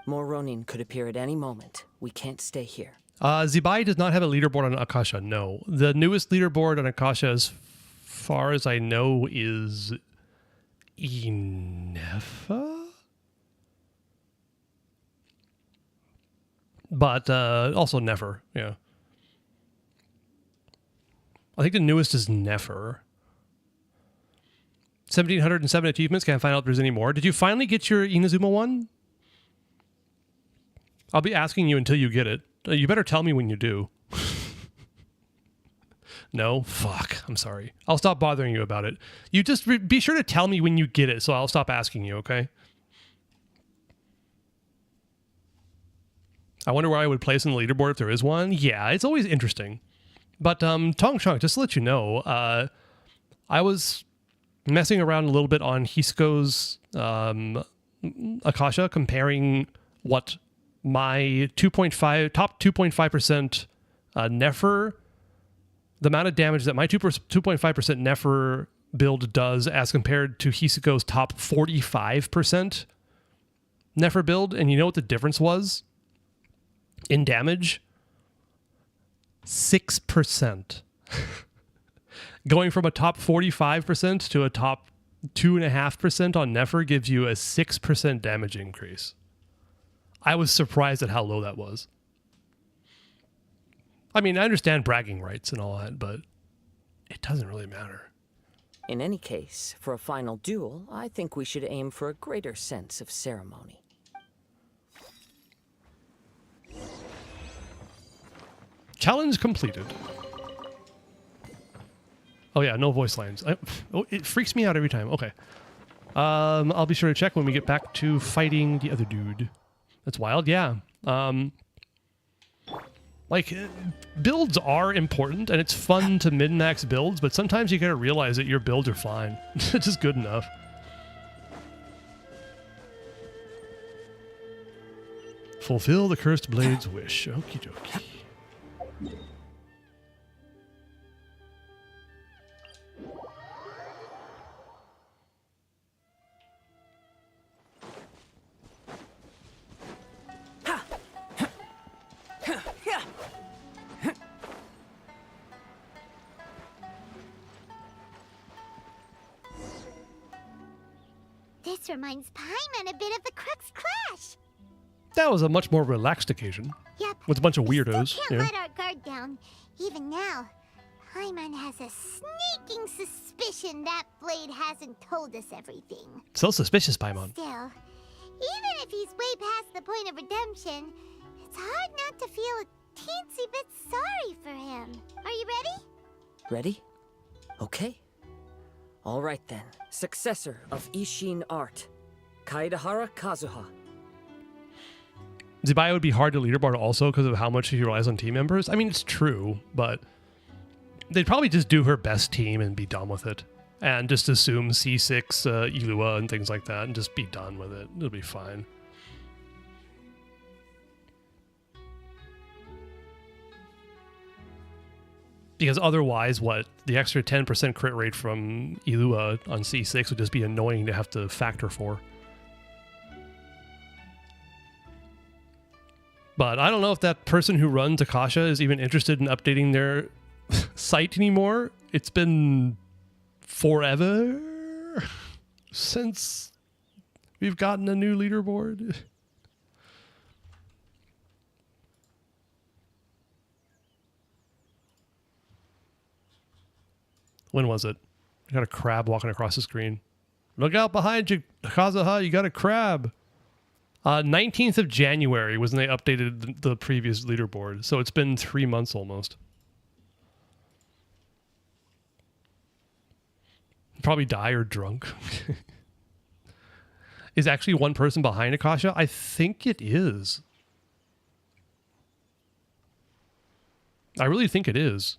More Ronin could appear at any moment. We can't stay here. Zebai does not have a leaderboard on Akasha, no. The newest leaderboard on Akasha, as far as I know, is Inefa? But also Nefer, yeah. I think the newest is Nefer. 1,707 achievements. Can't find out if there's any more. Did you finally get your Inazuma one? I'll be asking you until you get it. You better tell me when you do. No? Fuck. I'm sorry. I'll stop bothering you about it. You just be sure to tell me when you get it, so I'll stop asking you, okay? I wonder where I would place in the leaderboard if there is one. Yeah, it's always interesting. But Tong Chong, just to let you know, I was messing around a little bit on Hisco's Akasha, comparing what my top 2.5% Nefer, the amount of damage that my 2.5% Nefer build does as compared to Hisco's top 45% Nefer build. And you know what the difference was in damage? 6%. Going from a top 45% to a top 2.5% on Nefer gives you a 6% damage increase. I was surprised at how low that was. I mean, I understand bragging rights and all that, but it doesn't really matter. In any case, for a final duel, I think we should aim for a greater sense of ceremony. Challenge completed. Oh yeah, no voice lines. Oh, it freaks me out every time. Okay. I'll be sure to check when we get back to fighting the other dude. That's wild. Yeah. Like, builds are important, and it's fun to min-max builds, but sometimes you gotta realize that your builds are fine. It's just good enough. Fulfill the Cursed Blade's wish. Okie dokie. This reminds Paimon a bit of the Crux Clash. That was a much more relaxed occasion. Yep. With a bunch of we weirdos. Still can't let our guard down. Even now, Paimon has a sneaking suspicion that Blade hasn't told us everything. So suspicious, Paimon. Still, even if he's way past the point of redemption, it's hard not to feel a teensy bit sorry for him. Are you ready? Ready? Okay. All right then. Successor of Ishin art, Kaedahara Kazuha. Zebai would be hard to leaderboard also because of how much he relies on team members. I mean, it's true, but they'd probably just do her best team and be done with it. And just assume C6, Ilua, and things like that, and just be done with it. It'll be fine. Because otherwise, what? The extra 10% crit rate from Ilua on C6 would just be annoying to have to factor for. But I don't know if that person who runs Akasha is even interested in updating their site anymore. It's been forever since we've gotten a new leaderboard. When was it? I got a crab walking across the screen. Look out behind you, Kazuha, you got a crab. 19th of January was when they updated the previous leaderboard, so it's been 3 months almost. Probably die or drunk. Is actually one person behind Akasha? I think it is. I really think it is.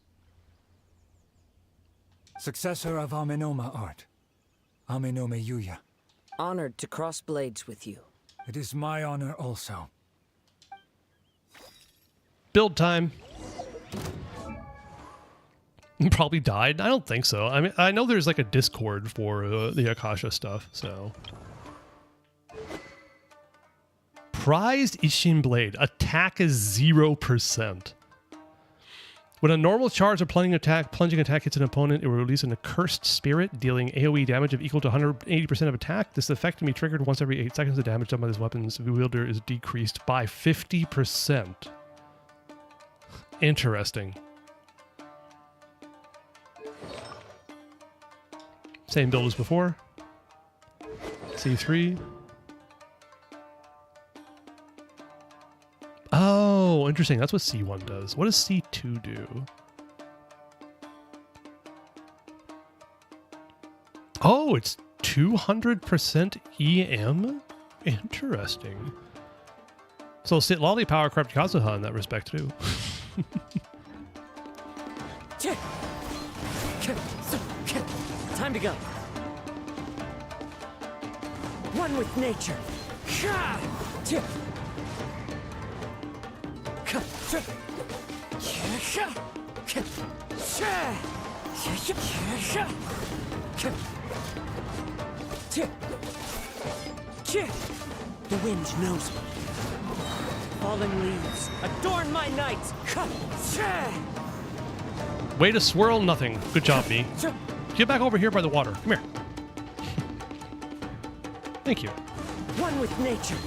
Successor of Amenoma art, Amenome Yuya. Honored to cross blades with you. It is my honor also. Build time. Probably died. I don't think so. I mean, I know there's like a Discord for the Akasha stuff, so. Prized Ishin Blade. Attack is 0%. When a normal charge or plunging attack hits an opponent, it will release an accursed spirit, dealing AoE damage of equal to 180% of attack. This effect can be triggered once every 8 seconds. The damage done by this weapon's wielder is decreased by 50%. Interesting. Same build as before. C3. Oh, interesting. That's what C1 does. What does C2 do? Oh, it's 200% EM? Interesting. So Sitlali power corrupt Kazuha in that respect too. Time to go. One with nature. The wind knows me. Fallen leaves adorn my nights. Way to swirl nothing. Good job, me. Get back over here by the water. Come here. Thank you. One with nature.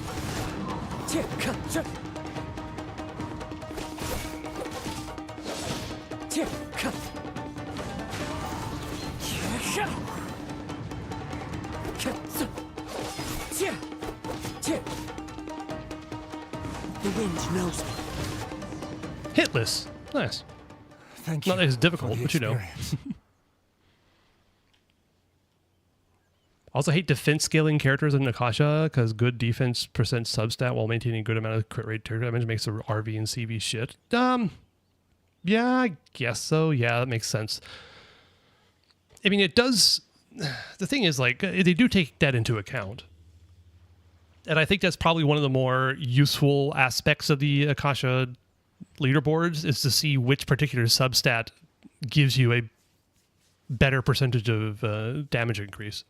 The wind knows me. Hitless. Nice. Thank you. Not as difficult, for the but you know. experience. Also hate defense scaling characters in Akasha because good defense percent substat while maintaining a good amount of crit rate turret damage makes the RV and CV shit. Yeah, I guess so. Yeah, that makes sense. I mean, it does. The thing is, like, they do take that into account. And I think that's probably one of the more useful aspects of the Akasha leaderboards is to see which particular substat gives you a better percentage of damage increase.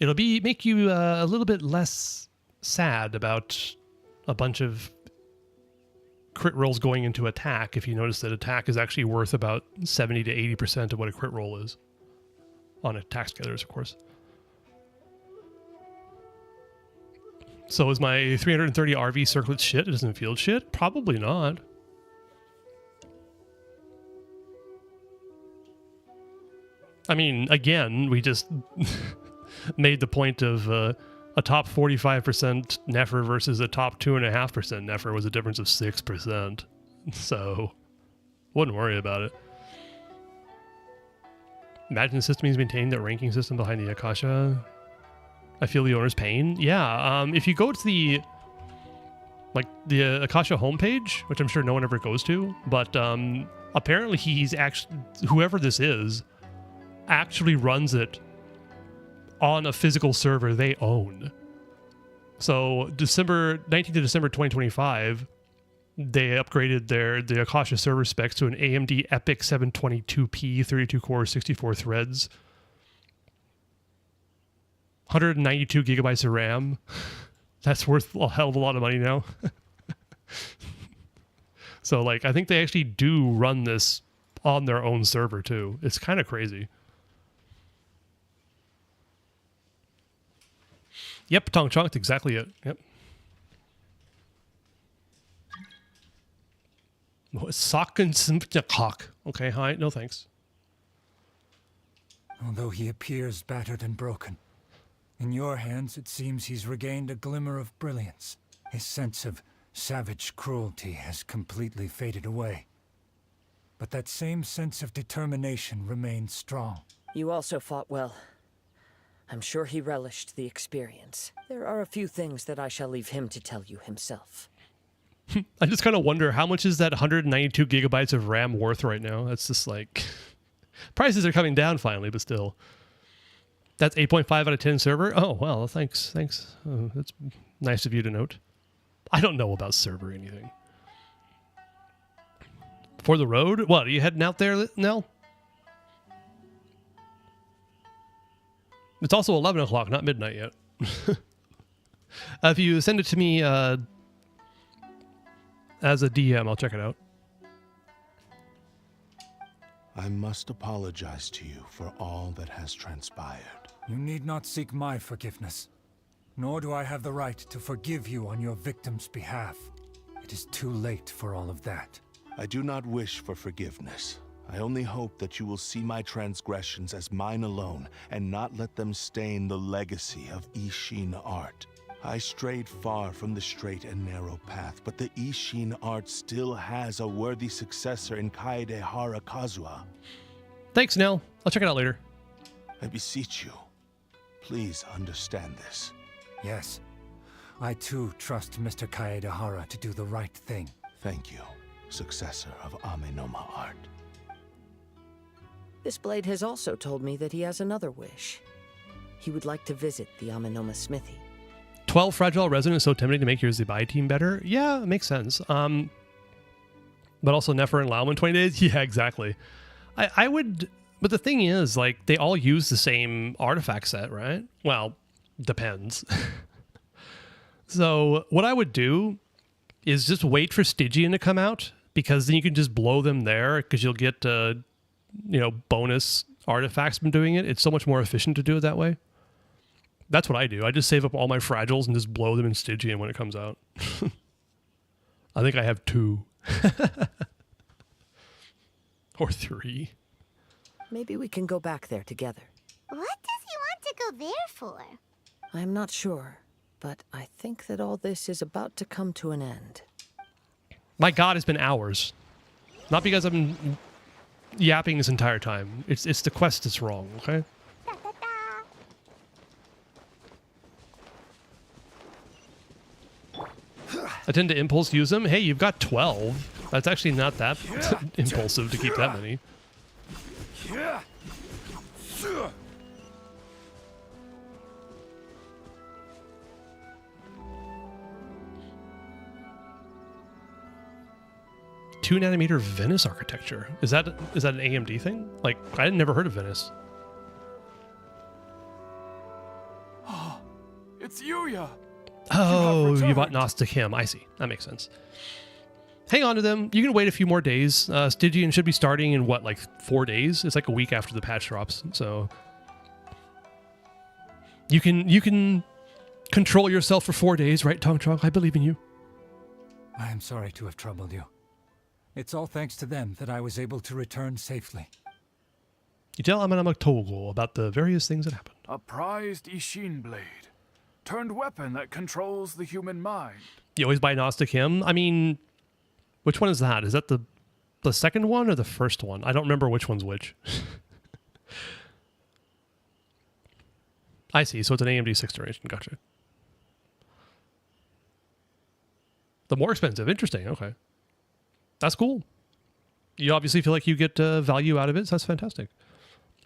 It'll make you a little bit less sad about a bunch of crit rolls going into attack if you notice that attack is actually worth about 70 to 80% of what a crit roll is. On attack scalars, of course. So is my 330 RV circlet shit? It doesn't feel shit? Probably not. I mean, again, we just made the point of a top 45% Nefer versus a top 2.5% Nefer was a difference of 6%. So, wouldn't worry about it. Imagine the system is maintaining that ranking system behind the Akasha. I feel the owner's pain. Yeah, if you go to the Akasha homepage, which I'm sure no one ever goes to, but apparently he's actually, whoever this is, actually runs it on a physical server they own. So December 19th of December 2025, they upgraded the Akasha server specs to an AMD EPYC 722p 32 core 64 threads, 192 gigabytes of RAM. That's worth a hell of a lot of money now. So like I think they actually do run this on their own server too. It's kind of crazy. Yep, Tong Chong, that's exactly it. Yep. Okay, hi, no thanks. Although he appears battered and broken, in your hands it seems he's regained a glimmer of brilliance. His sense of savage cruelty has completely faded away. But that same sense of determination remains strong. You also fought well. I'm sure he relished the experience. There are a few things that I shall leave him to tell you himself. I just kind of wonder, how much is that 192 gigabytes of RAM worth right now? That's just like... Prices are coming down finally, but still. That's 8.5 out of 10 server? Oh, well, thanks. Oh, that's nice of you to note. I don't know about server anything. For the road? What, are you heading out there, Nell? It's also 11 o'clock, not midnight yet. If you send it to me as a DM, I'll check it out. I must apologize to you for all that has transpired. You need not seek my forgiveness, nor do I have the right to forgive you on your victim's behalf. It is too late for all of that. I do not wish for forgiveness. I only hope that you will see my transgressions as mine alone and not let them stain the legacy of Ishin art. I strayed far from the straight and narrow path, but the Ishin art still has a worthy successor in Kaedehara Kazuha. Thanks, Nell. I'll check it out later. I beseech you, please understand this. Yes, I too trust Mr. Kaedehara to do the right thing. Thank you, successor of Amenoma art. This blade has also told me that he has another wish. He would like to visit the Amenoma smithy. 12 fragile resin is so tempting to make your Zibai team better. Yeah, it makes sense. But also Nefer and Lauman 20 days? Yeah, exactly. I would... But the thing is, like, they all use the same artifact set, right? Well, depends. So what I would do is just wait for Stygian to come out, because then you can just blow them there, because you'll get... bonus artifacts from doing it. It's so much more efficient to do it that way. That's what I do. I just save up all my fragiles and just blow them in Stygian when it comes out. I think I have 2. Or 3. Maybe we can go back there together. What does he want to go there for? I'm not sure, but I think that all this is about to come to an end. My god, it's been hours. Not because I've been yapping this entire time. It's the quest that's wrong, okay? I tend to impulse use them. Hey, you've got 12. That's actually not that impulsive to keep that many. Two nanometer Venice architecture. Is that an AMD thing? Like, I had never heard of Venice. It's Yuya! Oh, you bought Gnostic Hymn. I see. That makes sense. Hang on to them. You can wait a few more days. Stygian should be starting in what, like 4 days? It's like a week after the patch drops. So you can control yourself for 4 days, right, Tong Chong? I believe in you. I am sorry to have troubled you. It's all thanks to them that I was able to return safely. You tell Amanama Togo about the various things that happened. A prized Ishin blade, turned weapon that controls the human mind. You always buy Gnostic Hymn? I mean, which one is that? Is that the second one or the first one? I don't remember which one's which. I see. So it's an AMD 6th generation. Gotcha. The more expensive. Interesting. Okay. That's cool. You obviously feel like you get value out of it, so that's fantastic.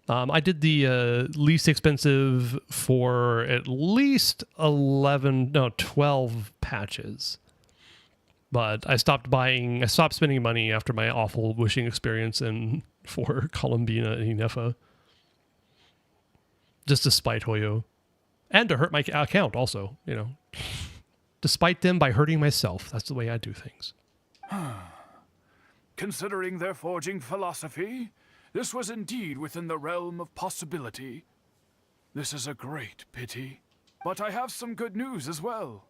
I did the least expensive for at least 12 patches. But I stopped spending money after my awful wishing experience for Columbina and Inefa. Just to spite Hoyo. And to hurt my account also, you know. Despite them by hurting myself. That's the way I do things. Considering their forging philosophy, this was indeed within the realm of possibility. This is a great pity. But I have some good news as well.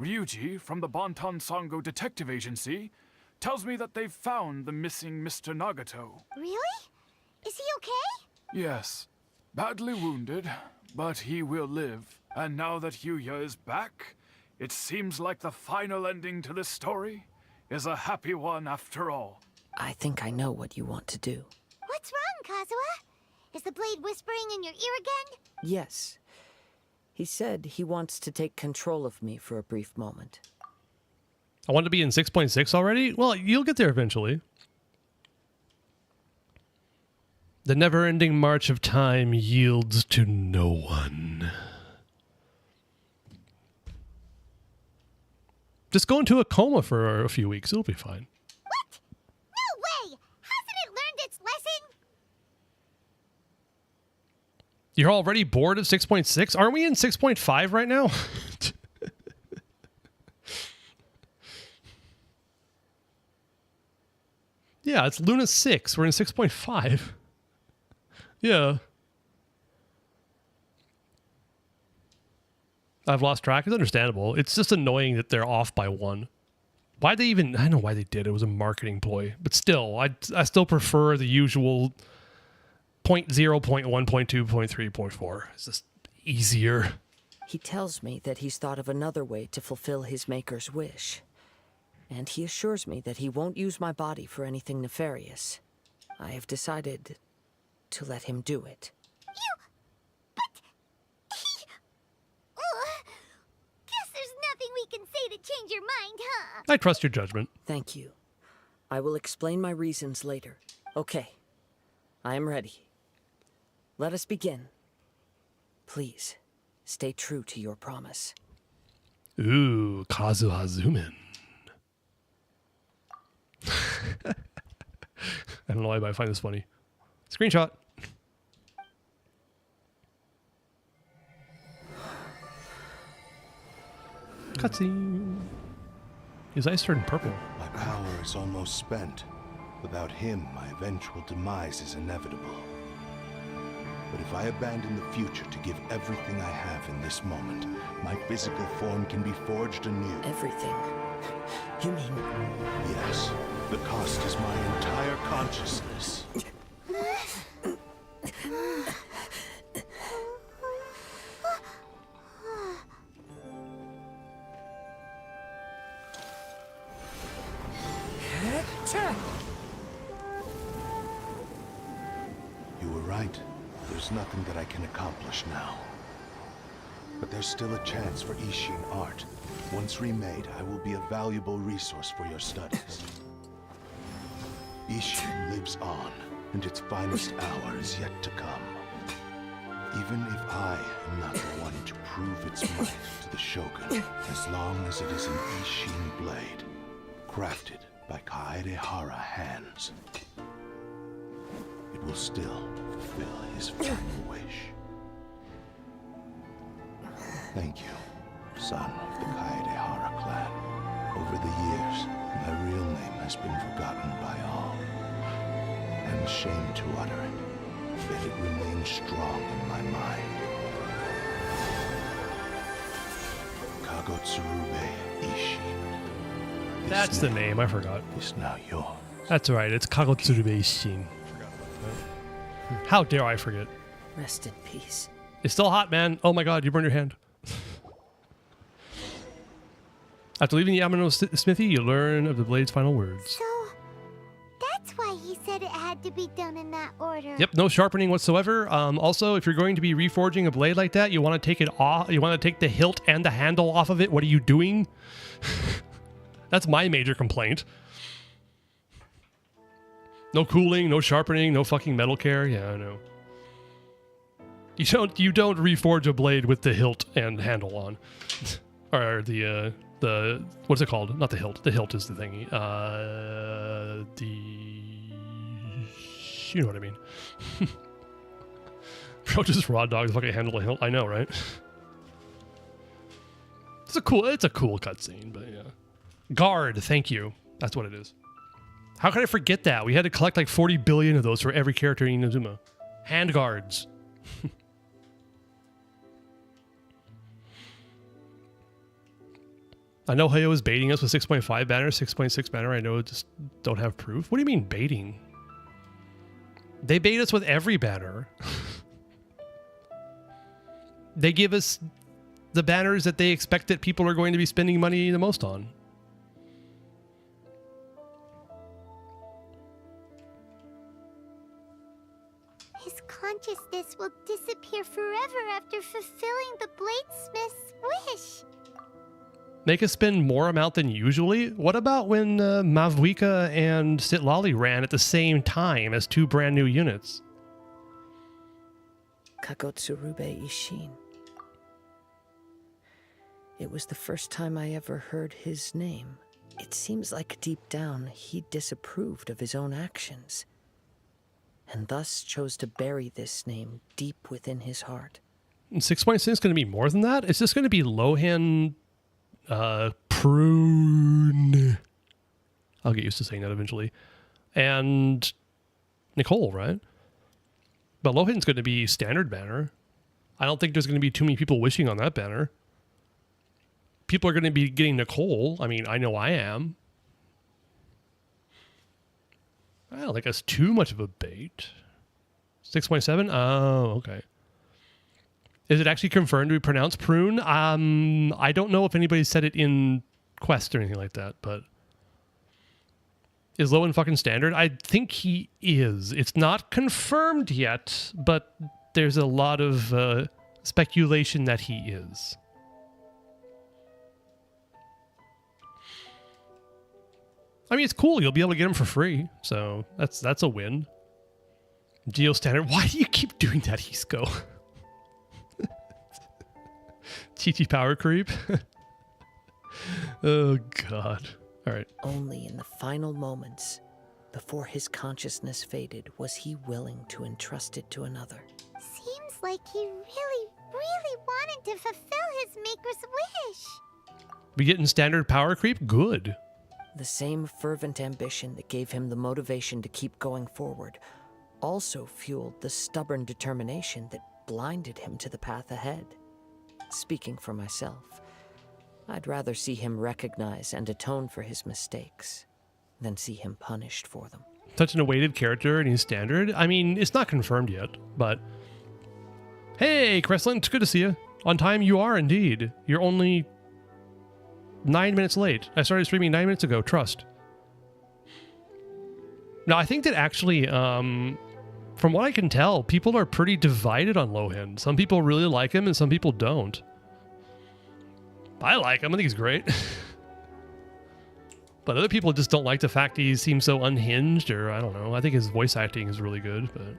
Ryuji, from the Bonton Sango Detective Agency, tells me that they've found the missing Mr. Nagato. Really? Is he okay? Yes. Badly wounded, but he will live. And now that Yuya is back, it seems like the final ending to this story is a happy one after all. I think I know what you want to do. What's wrong, Kazuha? Is the blade whispering in your ear again? Yes. He said he wants to take control of me for a brief moment. I want to be in 6.6 already? Well, you'll get there eventually. The never-ending march of time yields to no one. Just go into a coma for a few weeks. It'll be fine. What? No way! Hasn't it learned its lesson? You're already bored of 6.6? Aren't we in 6.5 right now? Yeah, it's Luna 6. We're in 6.5. Yeah. I've lost track. It's understandable. It's just annoying that they're off by 1. Why'd they even... I don't know why they did. It was a marketing ploy. But still, I still prefer the usual 0.0, 0.1, 0.2, 0.3, 0.4. It's just easier. He tells me that he's thought of another way to fulfill his maker's wish. And he assures me that he won't use my body for anything nefarious. I have decided to let him do it. Guess there's nothing we can say to change your mind, huh? I trust your judgment. Thank you. I will explain my reasons later. Okay. I am ready. Let us begin. Please, stay true to your promise. Ooh, Kazuha zoom-in. I don't know why, but I find this funny. Screenshot. Cutscene. His eyes turned purple. My power is almost spent. Without him, my eventual demise is inevitable. But if I abandon the future to give everything I have in this moment, my physical form can be forged anew. Everything? You mean... Yes. The cost is my entire consciousness. right. There's nothing that I can accomplish now. But there's still a chance for Ishin art. Once remade, I will be a valuable resource for your studies. Ishin lives on, and its finest hour is yet to come. Even if I am not the one to prove its might to the Shogun, as long as it is an Ishin blade, crafted by Kaedehara hands, it will still fulfill his final wish. Thank you, son of the Kaedehara clan. Over the years, my real name has been forgotten by all. I'm ashamed to utter it, yet it remains strong in my mind. Kagotsurube Ishin. That's the name, I forgot. Is now yours. That's right, it's Kagotsurube Shin. How dare I forget? Rest in peace. It's still hot, man. Oh my god, you burned your hand. After leaving the Yamano smithy, you learn of the blade's final words. So, that's why he said it had to be done in that order. Yep, no sharpening whatsoever. Also, if you're going to be reforging a blade like that, you want to take it off. You want to take the hilt and the handle off of it. What are you doing? That's my major complaint. No cooling, no sharpening, no fucking metal care. Yeah, I know. You don't reforge a blade with the hilt and handle on, or the what's it called? Not the hilt. The hilt is the thingy. You know what I mean. Bro, just raw dogs fucking handle a hilt. I know, right? It's a cool cutscene, but yeah. Guard, thank you. That's what it is. How could I forget that? We had to collect like 40 billion of those for every character in Inazuma. Hand guards. I know Hayo is baiting us with 6.5 banner, 6.6 banner. I know, just don't have proof. What do you mean baiting? They bait us with every banner. They give us the banners that they expect that people are going to be spending money the most on. His consciousness will disappear forever after fulfilling the bladesmith's wish. Make us spend more amount than usually? What about when Mavuika and Sitlali ran at the same time as two brand new units? Kagotsurube Ishin. It was the first time I ever heard his name. It seems like deep down he disapproved of his own actions, and thus chose to bury this name deep within his heart. 6.6 is going to be more than that? It's just going to be Lohan... Prune. I'll get used to saying that eventually. And Nicole, right? But Lohan's going to be standard banner. I don't think there's going to be too many people wishing on that banner. People are going to be getting Nicole. I mean, I know I am. I don't think that's too much of a bait. 6.7? Oh, okay. Is it actually confirmed to be pronounced prune? I don't know if anybody said it in Quest or anything like that, but is Lohan fucking standard? I think he is. It's not confirmed yet, but there's a lot of speculation that he is. I mean, it's cool. You'll be able to get him for free, so that's a win. Geo standard. Why do you keep doing that, Hisco? Chi-Chi power creep. Oh, God. All right. Only in the final moments, before his consciousness faded, was he willing to entrust it to another. Seems like he really, really wanted to fulfill his maker's wish. We getting standard power creep? Good. The same fervent ambition that gave him the motivation to keep going forward also fueled the stubborn determination that blinded him to the path ahead. Speaking for myself, I'd rather see him recognize and atone for his mistakes than see him punished for them. Such an awaited character and he's standard. I mean, it's not confirmed yet, but... Hey, Cresslin, it's good to see you. On time you are indeed. You're only 9 minutes late. I started streaming 9 minutes ago, trust. Now, I think that actually, from what I can tell, people are pretty divided on Lohin. Some people really like him and some people don't. I like him. I think he's great. But other people just don't like the fact he seems so unhinged, or I don't know. I think his voice acting is really good, but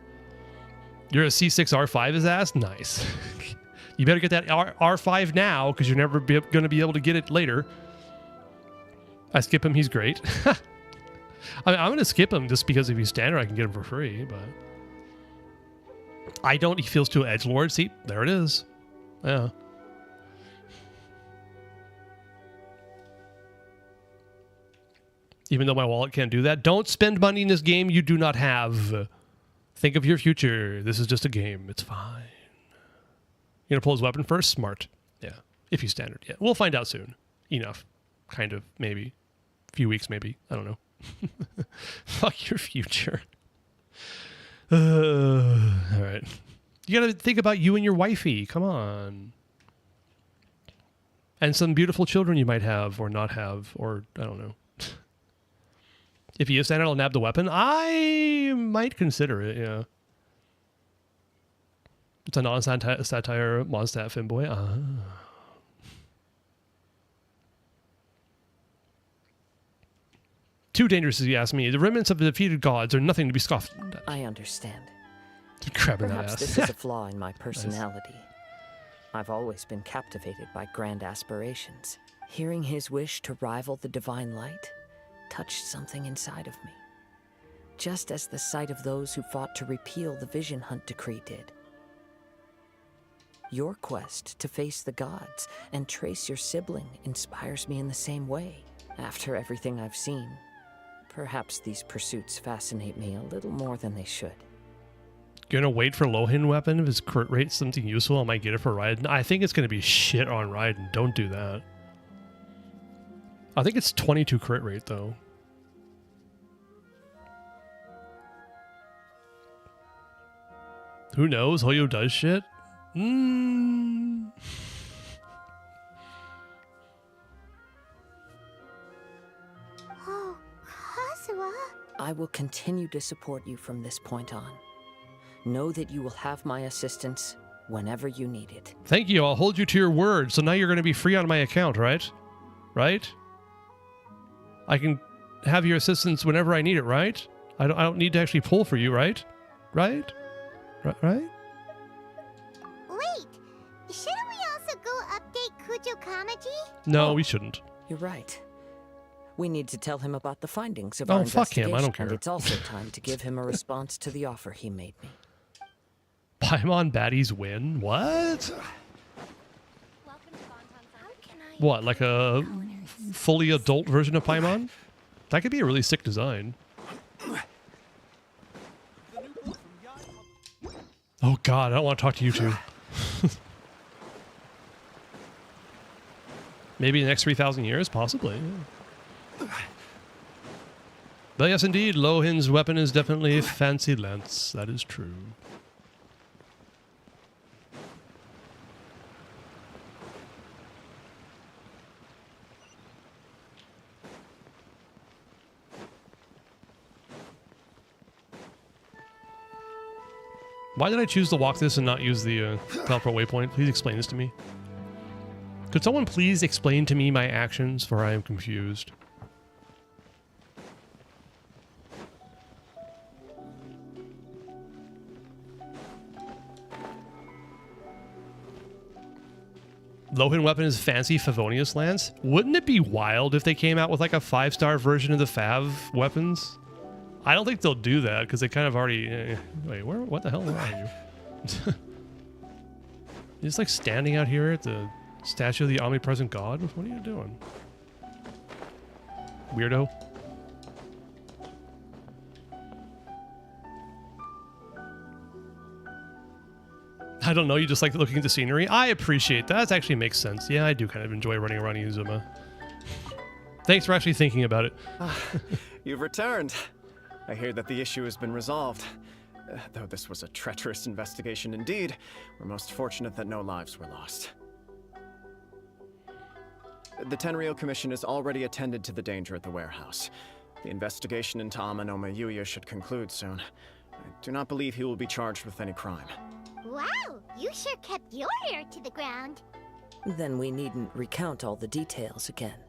you're a C6R5 his ass? Nice. You better get that R5 now, because you're never going to be able to get it later. I skip him. He's great. I mean, I'm going to skip him just because if he's standard, I can get him for free, but I don't. He feels too edgelord. See, there it is. Yeah. Even though my wallet can't do that. Don't spend money in this game you do not have. Think of your future. This is just a game. It's fine. You're going to pull his weapon first? Smart. Yeah. If he's standard. Yeah. We'll find out soon. Enough. Kind of. Maybe. A few weeks, maybe. I don't know. Fuck your future. All right. You got to think about you and your wifey. Come on. And some beautiful children you might have or not have, or I don't know. If he is standard, I'll nab the weapon. I might consider it, yeah. It's a non-satire Mondstadt fanboy. Too dangerous, as you ask me. The remnants of the defeated gods are nothing to be scoffed at. I understand. Grabbing that Perhaps ass. this is a flaw in my personality. I've always been captivated by grand aspirations. Hearing his wish to rival the divine light touched something inside of me, just as the sight of those who fought to repeal the Vision Hunt decree did. Your quest to face the gods and trace your sibling inspires me in the same way. After everything I've seen, perhaps these pursuits fascinate me a little more than they should. Gonna wait for Lohin weapon. If his crit rate's something useful, I might get it for Raiden. I think it's gonna be shit on Raiden. Don't do that. I think it's 22 crit rate, though. Who knows? Hoyo does shit? Oh, Kazuha. I will continue to support you from this point on. Know that you will have my assistance whenever you need it. Thank you. I'll hold you to your word. So now you're going to be free on my account, right? Right? I can have your assistance whenever I need it, right? I don't need to actually pull for you, right? Right? Right? Wait, shouldn't we also go update Kujo Kamaji? No, we shouldn't. You're right. We need to tell him about the findings of Oh, our fuck him. I investigation, don't care. and it's also time to give him a response to the offer he made me. Paimon baddies win? What? What, like a fully adult version of Paimon? That could be a really sick design. Oh god, I don't want to talk to you two. Maybe in the next 3,000 years? Possibly. But yes, indeed, Lohin's weapon is definitely fancy lance. That is true. Why did I choose to walk this and not use the teleport waypoint? Please explain this to me. Could someone please explain to me my actions, for I am confused. Lohin weapon is fancy Favonius lance. Wouldn't it be wild if they came out with like a 5-star version of the Fav weapons? I don't think they'll do that because they kind of already. Wait, where? What the hell? Where are you? You're just like standing out here at the statue of the omnipresent god. What are you doing, weirdo? I don't know. You just like looking at the scenery. I appreciate that. That actually makes sense. Yeah, I do kind of enjoy running around Izuma. Thanks for actually thinking about it. You've returned. I hear that the issue has been resolved. Though this was a treacherous investigation indeed, we're most fortunate that no lives were lost. The Tenryou Commission has already attended to the danger at the warehouse. The investigation into Amanoma Yuya should conclude soon. do not believe he will be charged with any crime. Wow, you sure kept your ear to the ground. Then we needn't recount all the details again.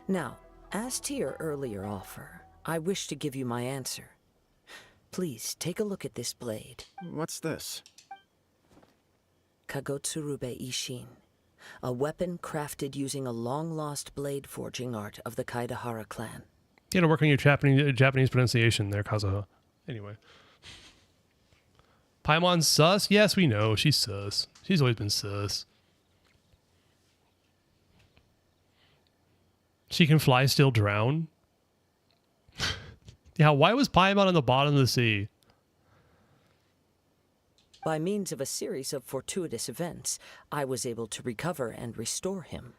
Now, as to your earlier offer, I wish to give you my answer. Please take a look at this blade. What's this? Kagotsurube Ishin, a weapon crafted using a long-lost blade forging art of the Kaidahara clan. You gotta work on your Japanese pronunciation there, Kazuha. Anyway. Paimon's sus? Yes, we know. She's sus. She's always been sus. She can fly, still drown? Yeah, why was Paimon on the bottom of the sea? By means of a series of fortuitous events, I was able to recover and restore him.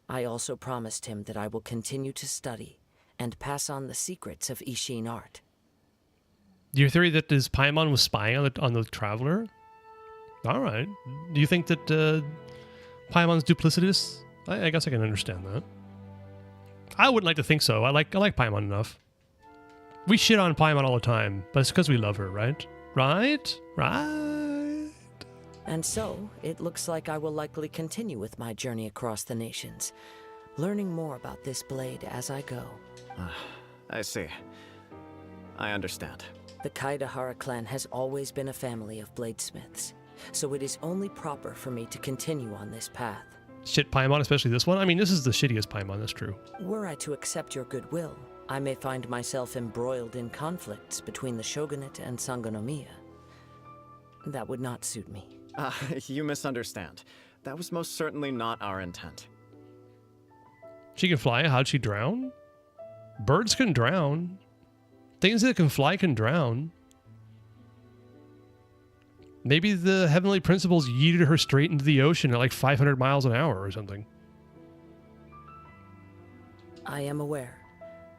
I also promised him that I will continue to study and pass on the secrets of Ishin art. Your theory that this Paimon was spying on the traveler? All right. Do you think that Paimon's duplicitous? I guess I can understand that. I wouldn't like to think so. I like Paimon enough. We shit on Paimon all the time, but it's because we love her, right? Right? Right? And so, it looks like I will likely continue with my journey across the nations, learning more about this blade as I go. I see. I understand. The Kaidahara clan has always been a family of bladesmiths, so it is only proper for me to continue on this path. Shit Paimon, especially this one? I mean, this is the shittiest Paimon, that's true. Were I to accept your goodwill, I may find myself embroiled in conflicts between the shogunate and Sangonomiya. That would not suit me. You misunderstand. That was most certainly not our intent. She can fly? How'd she drown? Birds can drown. Things that can fly can drown. Maybe the heavenly principles yeeted her straight into the ocean at like 500 miles an hour or something. I am aware,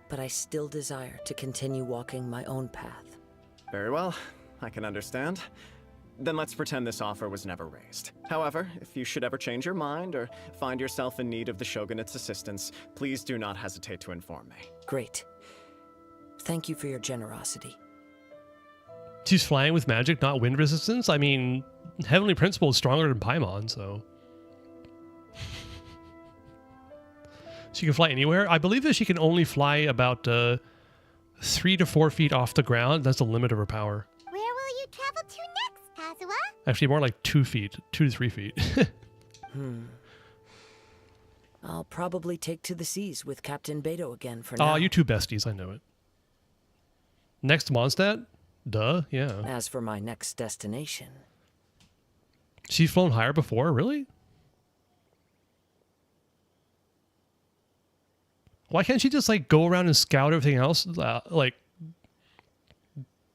but I still desire to continue walking my own path. Very well. I can understand. Then let's pretend this offer was never raised. However, if you should ever change your mind or find yourself in need of the Shogunate's assistance, please do not hesitate to inform me. Great. Thank you for your generosity. She's flying with magic, not wind resistance? I mean, Heavenly Principle is stronger than Paimon, so... She can fly anywhere? I believe that she can only fly about 3 to 4 feet off the ground. That's the limit of her power. Where will you travel to next, Kazuha? Actually, more like 2 feet. 2 to 3 feet. I'll probably take to the seas with Captain Beto again for now. Oh, you two besties. I know it. Next Mondstadt? Duh, yeah. As for my next destination... She's flown higher before? Really? Why can't she just, like, go around and scout everything else? Like,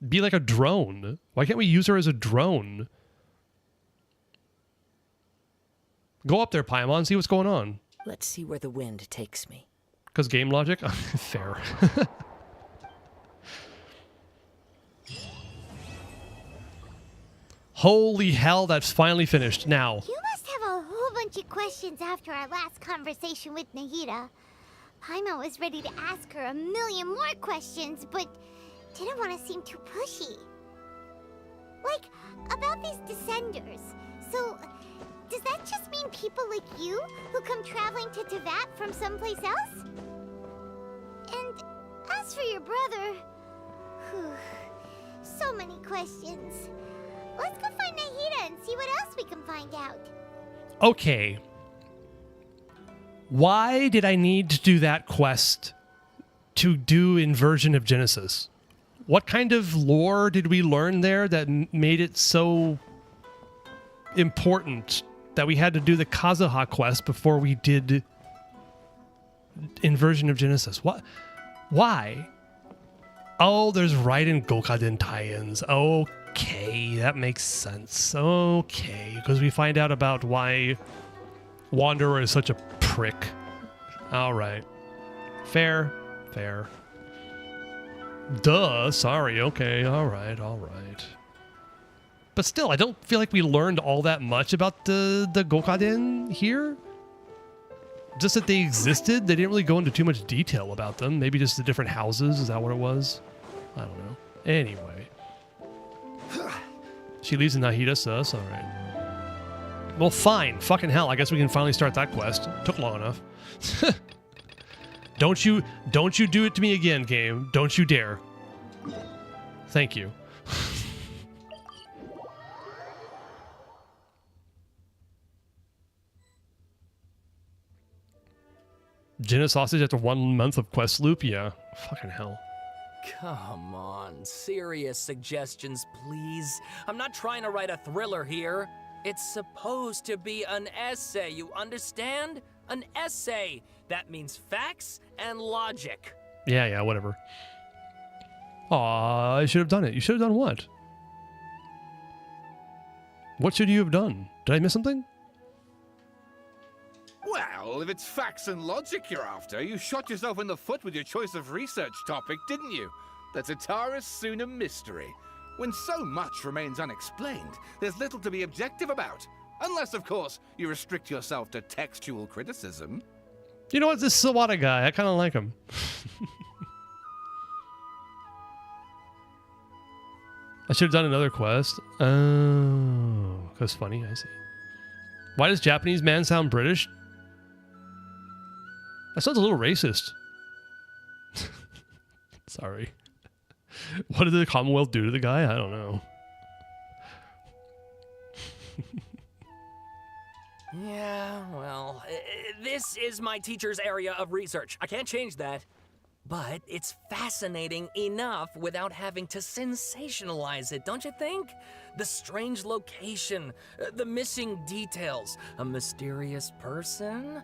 be like a drone. Why can't we use her as a drone? Go up there, Paimon, see what's going on. Let's see where the wind takes me. Because game logic? Fair. Holy hell, that's finally finished. Now. You must have a whole bunch of questions after our last conversation with Nahida. Paimon was ready to ask her a million more questions, but didn't want to seem too pushy. Like, about these descenders. So, does that just mean people like you who come traveling to Teyvat from someplace else? And as for your brother... Whew, so many questions. Let's go find Nahida and see what else we can find out. Okay. Why did I need to do that quest to do Inversion of Genesis? What kind of lore did we learn there that made it so important that we had to do the Kazuha quest before we did Inversion of Genesis? What? Why? Oh, there's Raiden Gokaden tie-ins. Okay, that makes sense. Okay, because we find out about why Wanderer is such a prick. All right. Fair. Fair. Duh, sorry. Okay, all right, all right. But still, I don't feel like we learned all that much about the Gokaden here. Just that they existed. They didn't really go into too much detail about them. Maybe just the different houses. Is that what it was? I don't know. Anyway. She leaves in Nahida, so that's alright. Well, fine. Fucking hell. I guess we can finally start that quest. Took long enough. Don't you do it to me again, game. Don't you dare. Thank you. Jenna sausage after 1 month of quest loop? Yeah. Fucking hell. Come on, serious suggestions, please. I'm not trying to write a thriller here. It's supposed to be an essay, you understand? An essay. That means facts and logic. Yeah, whatever. Aw, I should have done it. You should have done what? What should you have done? Did I miss something? Well, if it's facts and logic you're after, you shot yourself in the foot with your choice of research topic, didn't you? The Tataris Suna mystery. When so much remains unexplained, there's little to be objective about. Unless, of course, you restrict yourself to textual criticism. You know what? This Sawada guy, I kind of like him. I should have done another quest. Oh, that's funny. I see. Why does Japanese man sound British? That sounds a little racist. Sorry. What did the Commonwealth do to the guy? I don't know. Yeah, well, this is my teacher's area of research. I can't change that. But it's fascinating enough without having to sensationalize it, don't you think? The strange location, the missing details, a mysterious person.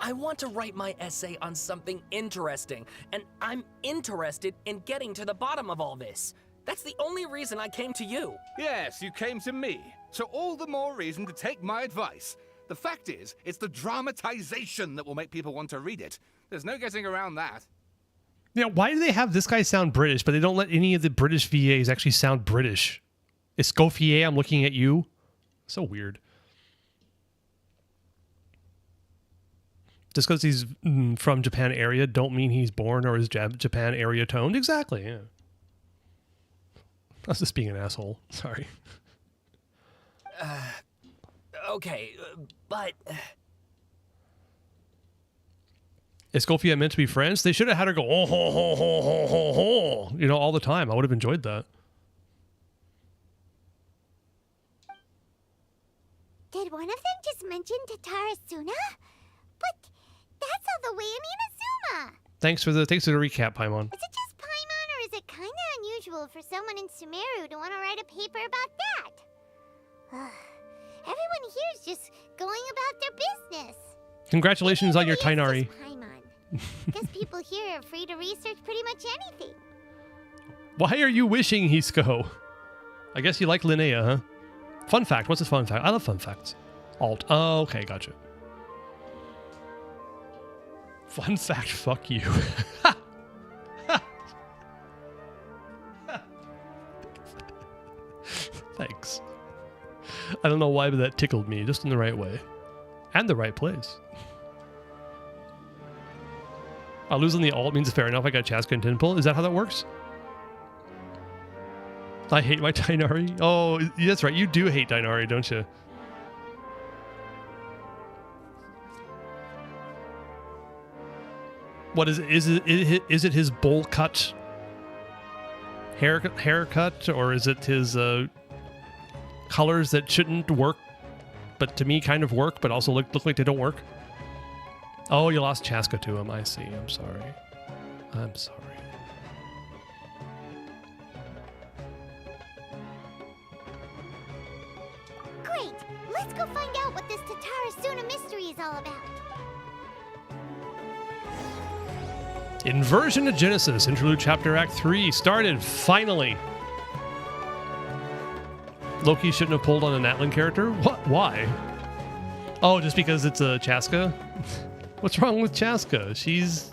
I want to write my essay on something interesting, and I'm interested in getting to the bottom of all this. That's the only reason I came to you. Yes, you came to me. So all the more reason to take my advice. The fact is, it's the dramatization that will make people want to read it. There's no getting around that. Yeah, why do they have this guy sound British, but they don't let any of the British VAs actually sound British? Escoffier, I'm looking at you. So weird. Just because he's from Japan area don't mean he's born or is Japan area toned. Exactly, yeah. I was just being an asshole. Sorry. Okay, but... Escoffier meant to be French? They should have had her go, oh, ho, ho, ho, ho, ho, ho, you know, all the time. I would have enjoyed that. Did one of them just mention Tataris Suna? But that's all the way in Inazuma. Thanks for the recap, Paimon. Is it just Paimon, or is it kind of unusual for someone in Sumeru to want to write a paper about that? Everyone here is just going about their business. Congratulations on your Tainari. Guess people here are free to research pretty much anything. Why are you wishing, Hisco? I guess you like Linnea, huh? Fun fact. What's a fun fact? I love fun facts. Alt. Oh, okay, gotcha. Fun fact, fuck you. Thanks. I don't know why, but that tickled me just in the right way. And the right place. I'll lose on the alt means fair enough. I got Chaska and Tinpole. Is that how that works? I hate my Tainari. Oh, that's right. You do hate Tainari, don't you? What is it? Is it his bowl cut haircut, or is it his colors that shouldn't work, but to me kind of work, but also look like they don't work? Oh, you lost Chaska to him. I see. I'm sorry. I'm sorry. Great! Let's go find out what this Tataris Suna mystery is all about. Inversion to Genesis, Interlude Chapter Act 3 started, finally. Loki shouldn't have pulled on an Atlan character? What? Why? Oh, just because it's a Chaska? What's wrong with Chaska? She's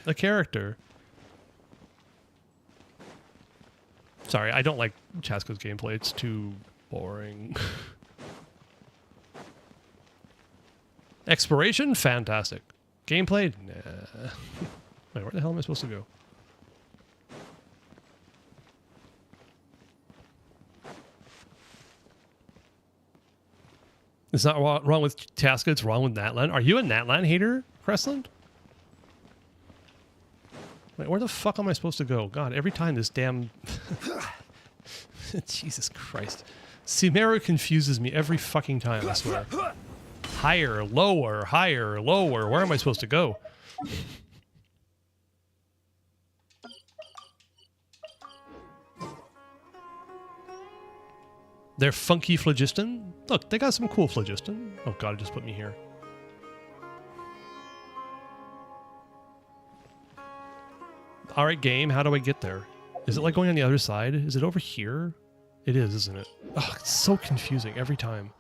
a character. Sorry, I don't like Chaska's gameplay. It's too boring. Exploration? Fantastic. Gameplay? Nah. Wait, where the hell am I supposed to go? It's not wrong with Tasca, it's wrong with Natlan. Are you a Natlan hater, Crestland? Wait, where the fuck am I supposed to go? God, every time this damn... Jesus Christ. Sumeru confuses me every fucking time, I swear. Higher, lower, higher, lower. Where am I supposed to go? They're funky phlogiston? Look, they got some cool phlogiston. Oh god, it just put me here. Alright, game, how do I get there? Is it like going on the other side? Is it over here? It is, isn't it? Oh, it's so confusing every time.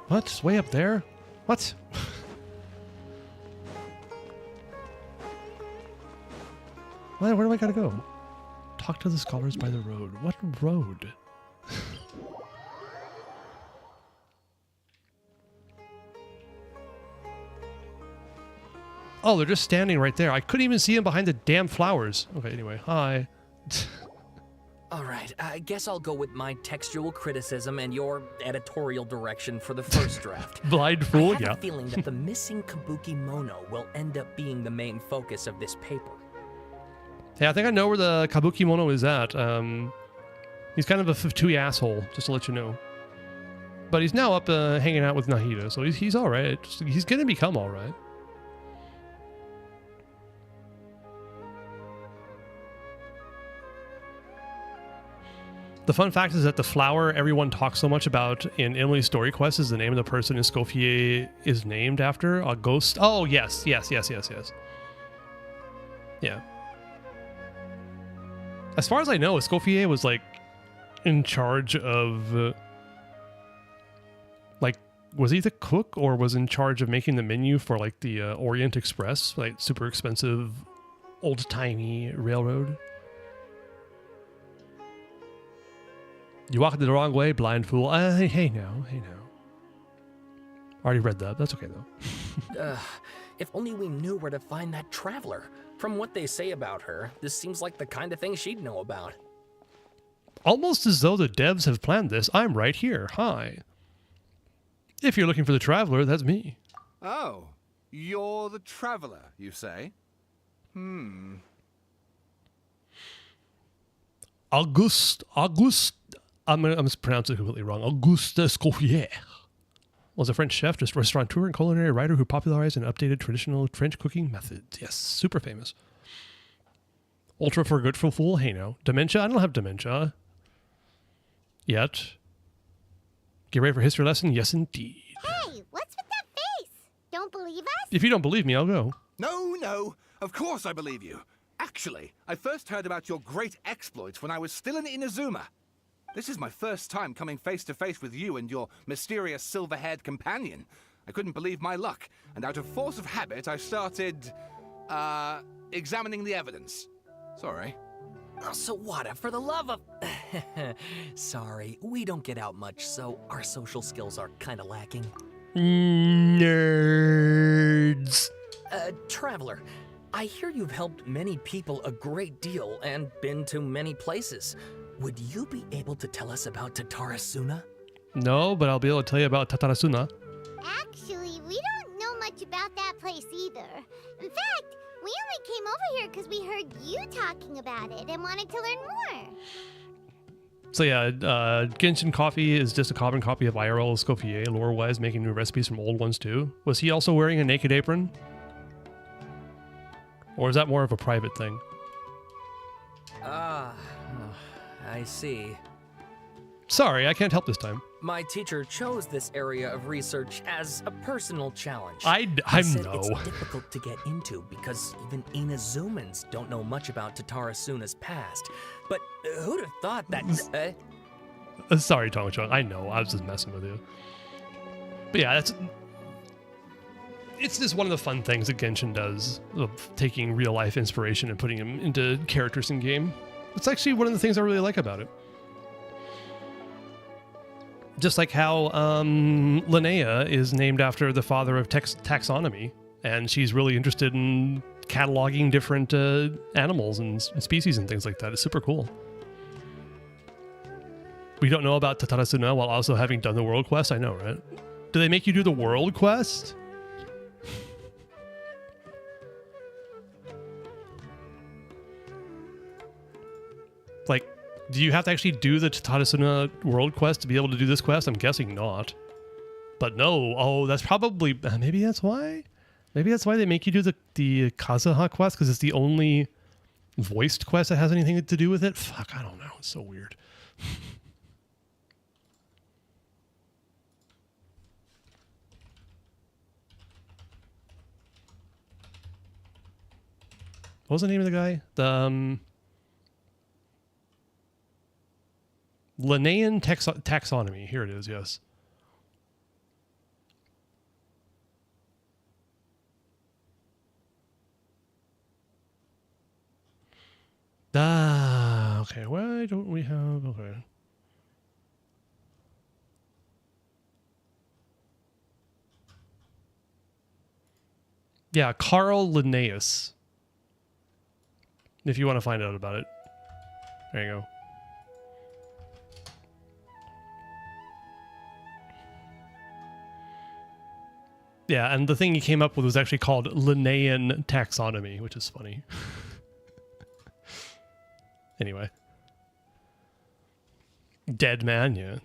What? It's way up there? What? Where do I gotta go? Talk to the scholars by the road. What road? Oh, they're just standing right there. I couldn't even see them behind the damn flowers. Okay, anyway, hi. Alright, I guess I'll go with my textual criticism and your editorial direction for the first draft. Blind fool, I have yeah. a feeling that the missing Kabuki Mono will end up being the main focus of this paper. Yeah, I think I know where the Kabuki Mono is at. He's kind of a Futui asshole, just to let you know. But he's now up hanging out with Nahida, so he's alright. He's gonna become alright. The fun fact is that the flower everyone talks so much about in Emily's story quest is the name of the person Escoffier is named after. A ghost. Oh, yes. Yeah. As far as I know, Escoffier was like in charge of like, was he the cook or was in charge of making the menu for like the Orient Express, like super expensive old-timey railroad? You walked the wrong way, blind fool. Hey now. Already read that. That's okay, though. If only we knew where to find that traveler. From what they say about her, this seems like the kind of thing she'd know about. Almost as though the devs have planned this, I'm right here. Hi. If you're looking for the traveler, that's me. Oh, you're the traveler, you say? Auguste, I'm going to pronounce it completely wrong. Auguste Escoffier was a French chef, just restaurateur and culinary writer who popularized and updated traditional French cooking methods. Yes, super famous. Ultra forgetful fool, hey no. Dementia? I don't have dementia. Yet. Get ready for history lesson? Yes, indeed. Hey, what's with that face? Don't believe us? If you don't believe me, I'll go. No, of course I believe you. Actually, I first heard about your great exploits when I was still in Inazuma. This is my first time coming face to face with you and your mysterious silver-haired companion. I couldn't believe my luck, and out of force of habit, I started, examining the evidence. Sorry. Oh, Sawada, for the love of... Sorry, we don't get out much, so our social skills are kinda lacking. Nerds. Traveler, I hear you've helped many people a great deal and been to many places. Would you be able to tell us about Tatarasuna? No, but I'll be able to tell you about Tatarasuna. Actually, we don't know much about that place either. In fact, we only came over here because we heard you talking about it and wanted to learn more. So yeah, Genshin Coffee is just a carbon copy of IRL Escoffier, lore-wise, making new recipes from old ones too. Was he also wearing a naked apron? Or is that more of a private thing? I see. Sorry, I can't help this time. My teacher chose this area of research as a personal challenge. I said know. It's difficult to get into because even Inazumans don't know much about Tatarasuna's past. But who'd have thought that... Sorry, Tong-Chung. I know. I was just messing with you. But yeah, it's just one of the fun things that Genshin does, of taking real-life inspiration and putting them into characters in game. It's actually one of the things I really like about it. Just like how Linnea is named after the father of taxonomy, and she's really interested in cataloging different animals and species and things like that. It's super cool. We don't know about Tatarasuna while also having done the world quest? I know, right? Do they make you do the world quest? Like, do you have to actually do the Tatarasuna world quest to be able to do this quest? I'm guessing not. But no, oh, that's probably, maybe that's why? Maybe that's why they make you do the Kazuha quest, because it's the only voiced quest that has anything to do with it? Fuck, I don't know. It's so weird. What was the name of the guy? The Linnaean taxonomy. Here it is, yes. Ah, okay. Why don't we have... Okay. Yeah, Carl Linnaeus. If you want to find out about it. There you go. Yeah, and the thing he came up with was actually called Linnaean taxonomy, which is funny. Anyway. Dead man, yeah.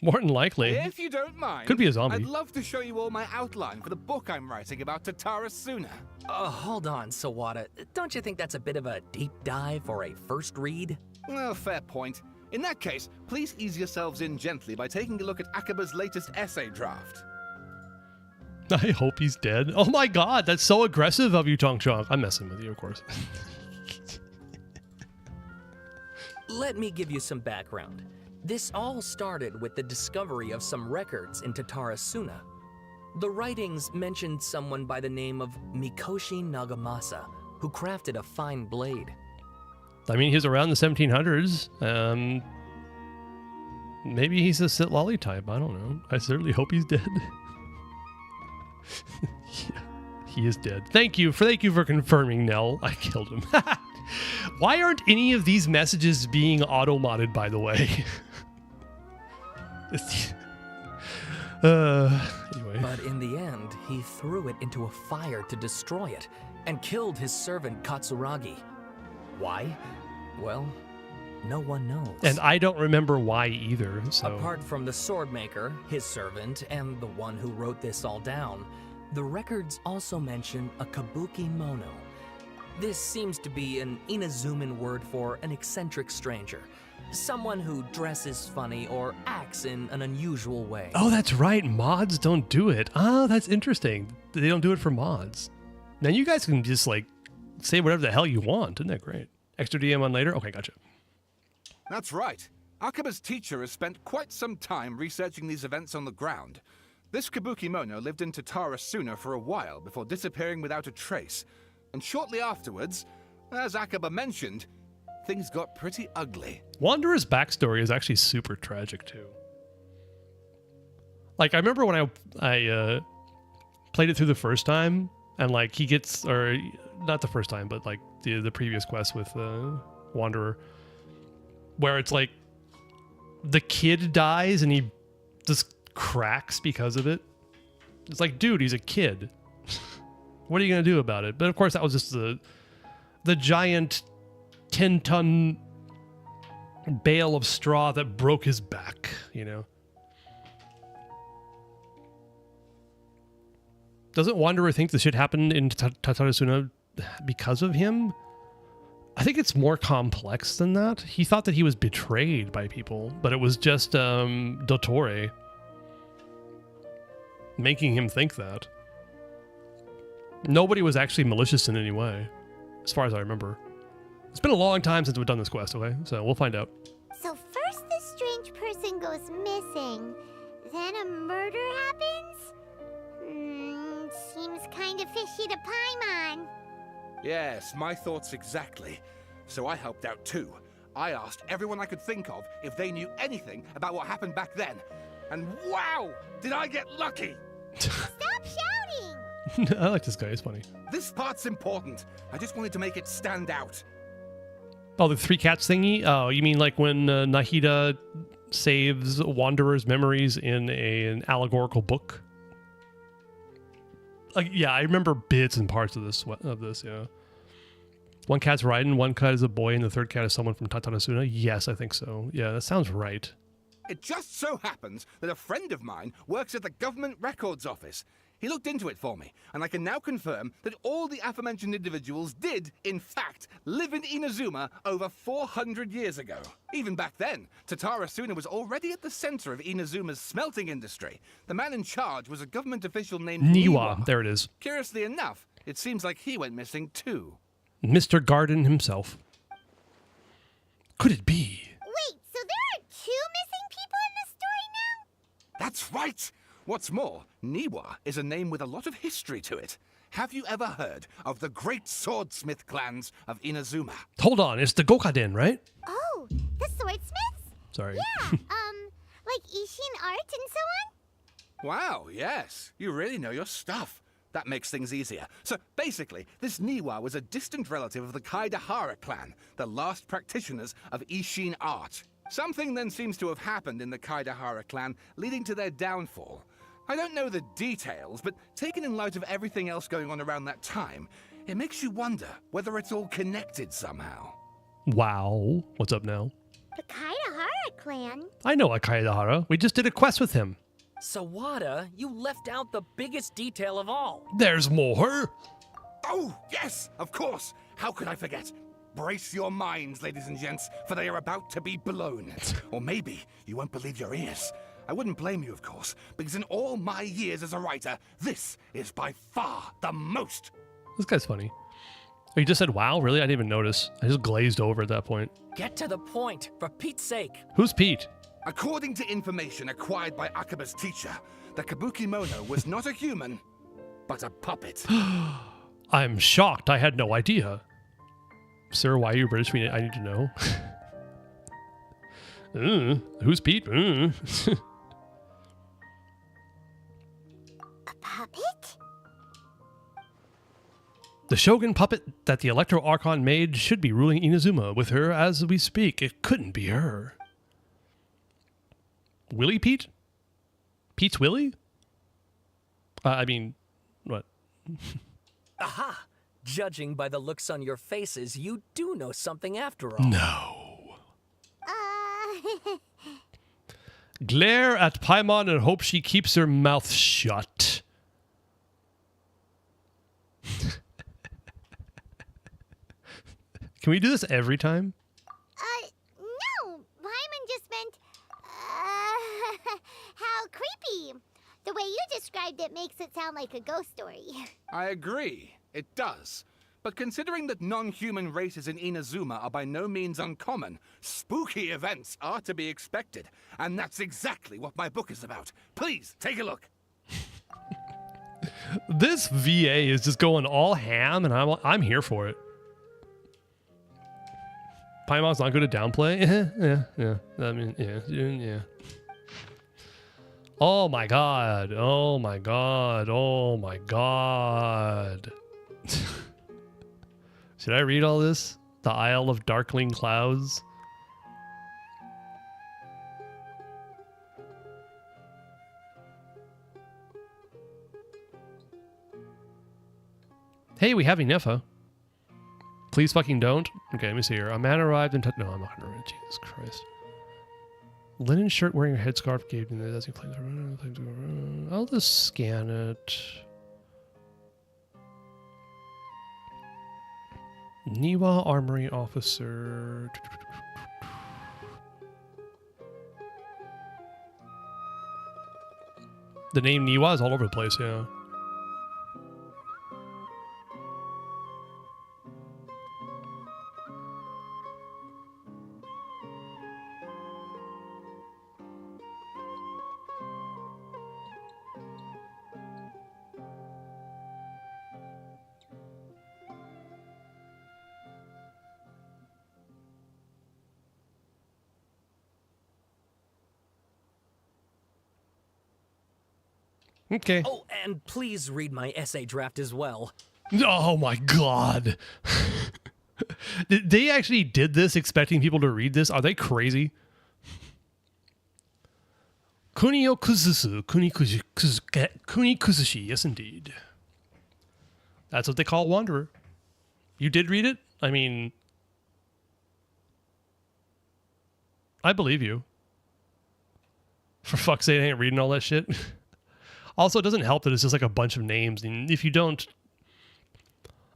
More than likely. If you don't mind, could be a zombie. I'd love to show you all my outline for the book I'm writing about Tatarasuna. Hold on, Sawada. Don't you think that's a bit of a deep dive or a first read? Well, fair point. In that case, please ease yourselves in gently by taking a look at Akaba's latest essay draft. I hope he's dead. Oh my god, that's so aggressive of you, Chong Chong. I'm messing with you, of course. Let me give you some background. This all started with the discovery of some records in Tatarasuna. The writings mentioned someone by the name of Mikoshi Nagamasa, who crafted a fine blade. I mean, he's around the 1700s. Maybe he's a Sit Lolly type. I don't know. I certainly hope he's dead. Yeah, he is dead. Thank you for confirming, Nell. I killed him. Why aren't any of these messages being auto-modded, by the way? Anyway. But in the end, he threw it into a fire to destroy it and killed his servant Katsuragi. Why? Well, no one knows. And I don't remember why either, so... Apart from the sword maker, his servant, and the one who wrote this all down, the records also mention a kabuki mono. This seems to be an Inazuman word for an eccentric stranger. Someone who dresses funny or acts in an unusual way. Oh, that's right. Mods don't do it. Oh, that's interesting. They don't do it for mods. Now you guys can just, like, say whatever the hell you want. Isn't that great? Extra DM on later? Okay, gotcha. That's right. Akaba's teacher has spent quite some time researching these events on the ground. This kabuki mono lived in Tatarasuna for a while before disappearing without a trace. And shortly afterwards, as Akaba mentioned, things got pretty ugly. Wanderer's backstory is actually super tragic, too. Like, I remember when I played it through the first time, and, like, he gets... Or, not the first time, but, like, the previous quest with Wanderer, where it's, like, the kid dies, and he just cracks because of it. It's like, dude, he's a kid. What are you going to do about it? But of course, that was just the giant 10-ton bale of straw that broke his back, you know? Doesn't Wanderer think this shit happened in Tatarasuna because of him? I think it's more complex than that. He thought that he was betrayed by people, but it was just Dottore making him think that. Nobody was actually malicious in any way, as far as I remember. It's been a long time since we've done this quest, okay? So we'll find out. So first this strange person goes missing, then a murder happens? Seems kind of fishy to Paimon. Yes, my thoughts exactly. So I helped out too. I asked everyone I could think of if they knew anything about what happened back then. And wow, did I get lucky! Stop shouting! I like this guy, he's funny. This part's important. I just wanted to make it stand out. Oh, the three cats thingy? Oh, you mean like when Nahida saves Wanderer's memories in an allegorical book? Yeah, I remember bits and parts of this. Yeah. One cat's Raiden, one cat is a boy, and the third cat is someone from Tatanosuna. Yes, I think so. Yeah, that sounds right. It just so happens that a friend of mine works at the government records office. He looked into it for me, and I can now confirm that all the aforementioned individuals did, in fact, live in Inazuma over 400 years ago. Even back then, Tatarasuna was already at the center of Inazuma's smelting industry. The man in charge was a government official named Niwa. There it is. Curiously enough, it seems like he went missing too. Mr. Garden himself. Could it be? Wait, so there are 2 missing people in this story now? That's right! What's more, Niwa is a name with a lot of history to it. Have you ever heard of the great swordsmith clans of Inazuma? Hold on, it's the Gokaden, right? Oh, the swordsmiths? Sorry. Yeah, like Ishin art and so on? Wow, yes. You really know your stuff. That makes things easier. So basically, this Niwa was a distant relative of the Kaidahara clan, the last practitioners of Ishin art. Something then seems to have happened in the Kaidahara clan, leading to their downfall. I don't know the details, but taken in light of everything else going on around that time, it makes you wonder whether it's all connected somehow. Wow. What's up now? The Kaidahara clan? I know a Kaidahara. We just did a quest with him. Sawada, you left out the biggest detail of all. There's more. Oh, yes, of course. How could I forget? Brace your minds, ladies and gents, for they are about to be blown. Or maybe you won't believe your ears. I wouldn't blame you, of course, because in all my years as a writer, this is by far the most. This guy's funny. Oh, you just said wow? Really? I didn't even notice. I just glazed over at that point. Get to the point, for Pete's sake. Who's Pete? According to information acquired by Akaba's teacher, the Kabukimono was not a human, but a puppet. I'm shocked. I had no idea. Sir, why are you British? I need to know. Who's Pete? A puppet? The Shogun puppet that the Electro Archon made should be ruling Inazuma with her as we speak. It couldn't be her. Willie Pete? Pete's Willie? I mean, what? Aha! Judging by the looks on your faces, you do know something after all. No. Glare at Paimon and hope she keeps her mouth shut. Can we do this every time? No. Paimon just meant, how creepy. The way you described it makes it sound like a ghost story. I agree. It does. But considering that non-human races in Inazuma are by no means uncommon, spooky events are to be expected. And that's exactly what my book is about. Please, take a look. This VA is just going all ham, and I'm here for it. Paimon's not good at downplay? Yeah. I mean, yeah. Oh my god. Oh my god. Oh my god. Should I read all this? The Isle of Darkling Clouds? Hey, we have Inefa. Please fucking don't. Okay, let me see here. A man arrived and no, I'm not gonna read. Jesus Christ. Linen shirt wearing a headscarf gave me the doesn't claim. I'll just scan it. Niwa Armory Officer. The name Niwa is all over the place, yeah. Okay. Oh, and please read my essay draft as well. Oh my god. They actually did this expecting people to read this? Are they crazy? Kuni o kuzusu, kuni kuzushi. Yes, indeed. That's what they call Wanderer. You did read it? I mean, I believe you. For fuck's sake, I ain't reading all that shit. Also, it doesn't help that it's just like a bunch of names. And if you don't,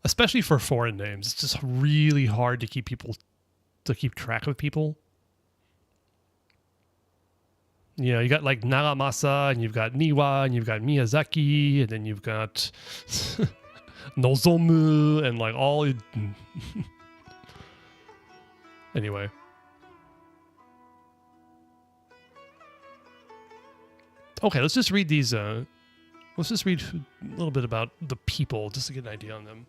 especially for foreign names, it's just really hard to keep track of people. You know, you got like Nagamasa, and you've got Niwa, and you've got Miyazaki, and then you've got Nozomu, and like all. Anyway. Okay, let's just read these. Let's just read a little bit about the people, just to get an idea on them.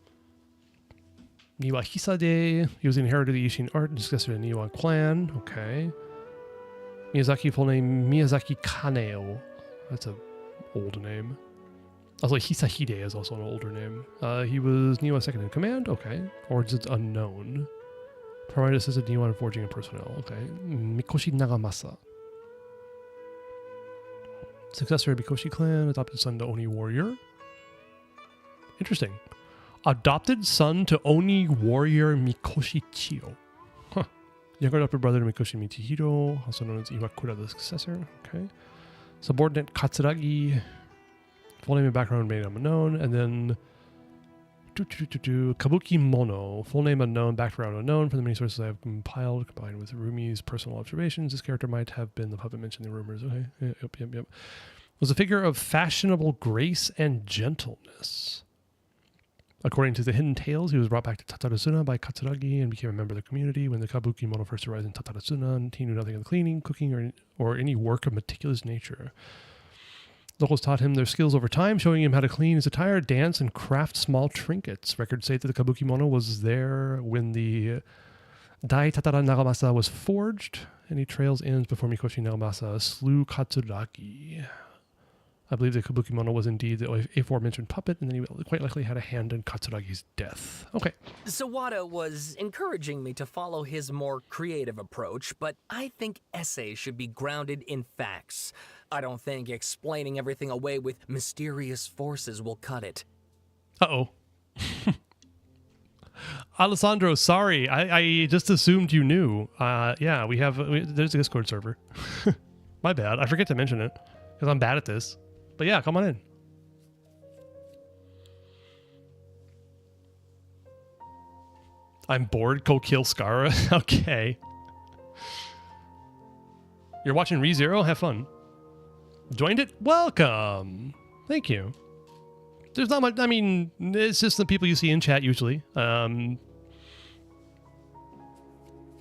Niwa Hisade, he was the inheritor of the Ishin art and successor to the Niwa clan. Okay. Miyazaki, full name Miyazaki Kaneo. That's an old name. Also, Hisahide is also an older name. He was Niwa's second in command. Okay. Origins unknown. Primary assistant Niwa in forging and personnel. Okay. Mikoshi Nagamasa. Successor of Mikoshi clan, adopted son to Oni warrior. Interesting. Adopted son to Oni warrior Mikoshi Chiyo. Huh. Younger adopted brother to Mikoshi Mitihiro, also known as Iwakura the successor. Okay. Subordinate Katsuragi. Full name and background made unknown. And then Kabuki Mono. Full name unknown, background unknown. From the many sources I have compiled, combined with Rumi's personal observations, this character might have been the puppet mentioned in the rumors. Okay. Yep. Was a figure of fashionable grace and gentleness. According to the hidden tales, he was brought back to Tatarasuna by Katsuragi and became a member of the community. When the Kabuki Mono first arrived in Tatarasuna, he knew nothing of cleaning, cooking, or any work of meticulous nature. Locals taught him their skills over time, showing him how to clean his attire, dance, and craft small trinkets. Records say that the Kabuki Mono was there when the Dai Tatara Nagamasa was forged, and he trails ends before Mikoshi Nagamasa slew Katsuragi. I believe the Kabuki Mono was indeed the aforementioned puppet, and then he quite likely had a hand in Katsuragi's death. Okay. Sawada was encouraging me to follow his more creative approach, but I think essays should be grounded in facts. I don't think explaining everything away with mysterious forces will cut it. Uh-oh. Alessandro, sorry. I just assumed you knew. Yeah, there's a Discord server. My bad. I forget to mention it, because I'm bad at this. But yeah, come on in. I'm bored. Go kill Skara. Okay. You're watching ReZero? Have fun. Joined it? Welcome. Thank you. There's not much. I mean, it's just the people you see in chat usually.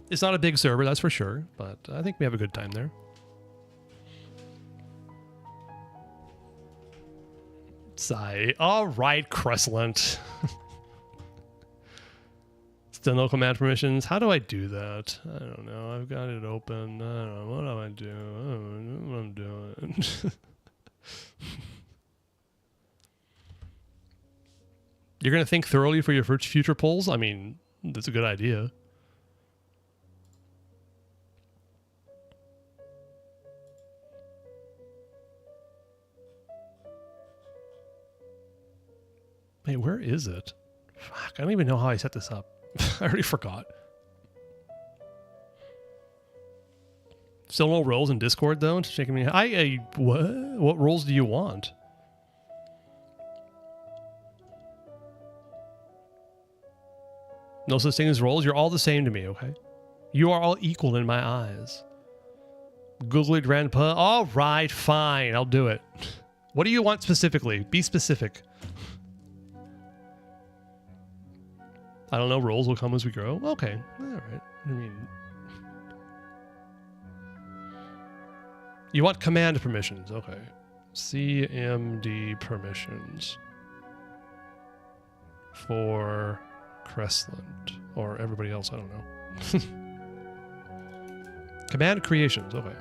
It's not a big server, that's for sure. But I think we have a good time there. Sigh. All right, Cresslant. Still no command permissions. How do I do that? I don't know. I've got it open. I don't know. What do I do? I don't know what I'm doing. You're going to think thoroughly for your future polls? I mean, that's a good idea. Wait, where is it? Fuck, I don't even know how I set this up. I already forgot. Still no roles in Discord though? It's shaking me. What roles do you want? No such thing as roles. You're all the same to me, okay? You are all equal in my eyes. Googly grandpa. All right, fine. I'll do it. What do you want specifically? Be specific. I don't know. Roles will come as we grow. Okay. All right. I mean, you want command permissions. Okay. CMD permissions for Cressland or everybody else. I don't know. Command creations. Okay.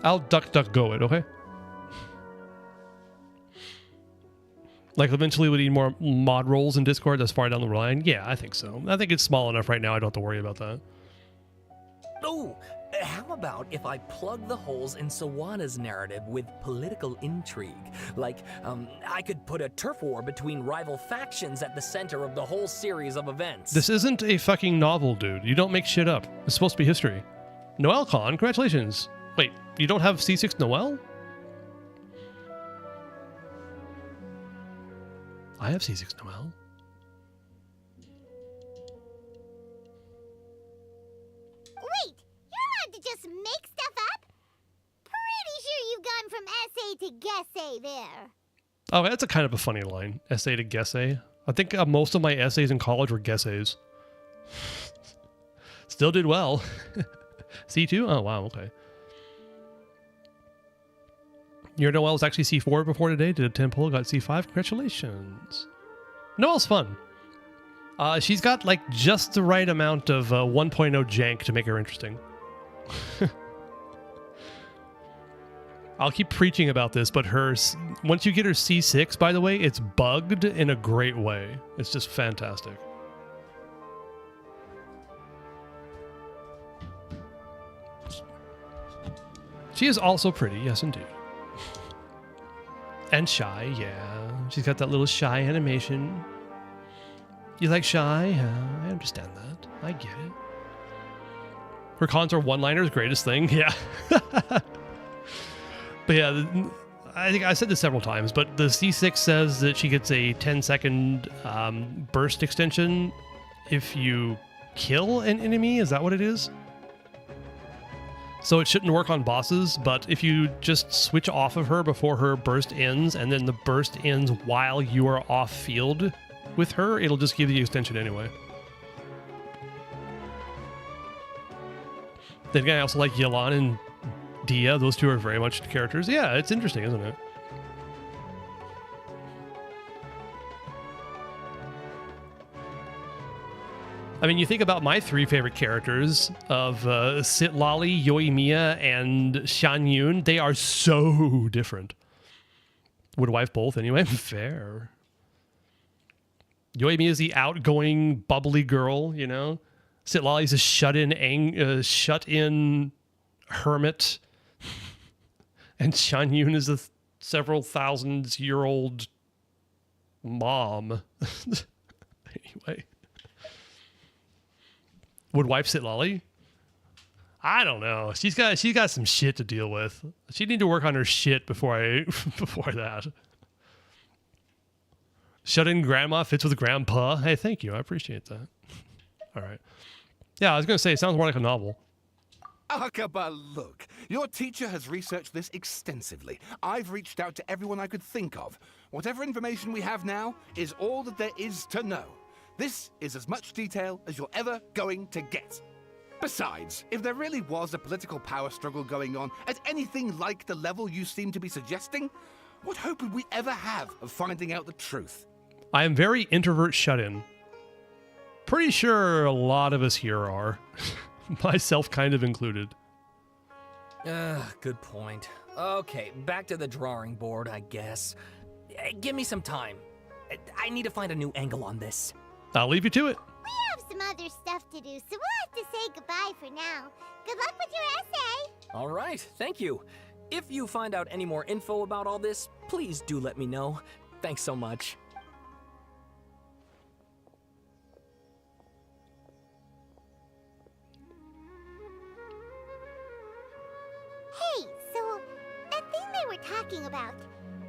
I'll duck go it, okay? Like, eventually we need more mod roles in Discord that's far down the line? Yeah, I think so. I think it's small enough right now, I don't have to worry about that. Oh, how about if I plug the holes in Sawana's narrative with political intrigue? Like, I could put a turf war between rival factions at the center of the whole series of events. This isn't a fucking novel, dude. You don't make shit up. It's supposed to be history. Noel Con, congratulations. Wait, you don't have C6 Noel? I have C6 Noel. Wait, you're allowed to just make stuff up? Pretty sure you've gone from essay to guessay there. Oh, that's a kind of a funny line. Essay to guessay. I think most of my essays in college were guessays. Still did well. C2? Oh, wow, okay. Your Noelle was actually C4 before today. Did a 10 pull, got C5. Congratulations. Noelle's fun. She's got like just the right amount of 1.0 jank to make her interesting. I'll keep preaching about this, but once you get her C6, by the way, it's bugged in a great way. It's just fantastic. She is also pretty, yes indeed. And shy, yeah. She's got that little shy animation. You like shy? Yeah, I understand that. I get it. Her cons are one-liners, greatest thing, yeah. But yeah, I think I said this several times, but the C6 says that she gets a 10-second burst extension if you kill an enemy. Is that what it is? So it shouldn't work on bosses, but if you just switch off of her before her burst ends, and then the burst ends while you are off field with her, it'll just give you the extension anyway. Then again, I also like Yelan and Dia. Those two are very much characters. Yeah, it's interesting, isn't it? I mean, you think about my three favorite characters of Citlali, Yoimiya, and Shan Yun. They are so different. Would wife both anyway? Fair. Yoimiya is the outgoing, bubbly girl, you know? Citlali's a shut-in hermit. And Shan Yun is a several thousand-year-old mom. Anyway. Would wife Citlali? I don't know. She's got some shit to deal with. She'd need to work on her shit before that. Shut in grandma fits with grandpa. Hey, thank you. I appreciate that. All right. Yeah, I was gonna say it sounds more like a novel. Akaba, look. Your teacher has researched this extensively. I've reached out to everyone I could think of. Whatever information we have now is all that there is to know. This is as much detail as you're ever going to get. Besides, if there really was a political power struggle going on at anything like the level you seem to be suggesting, what hope would we ever have of finding out the truth? I am very introvert shut-in. Pretty sure a lot of us here are. Myself kind of included. Good point. Okay, back to the drawing board, I guess. Give me some time. I need to find a new angle on this. I'll leave you to it. We have some other stuff to do, so we'll have to say goodbye for now. Good luck with your essay. All right, thank you. If you find out any more info about all this, please do let me know. Thanks so much. Hey, so that thing they were talking about,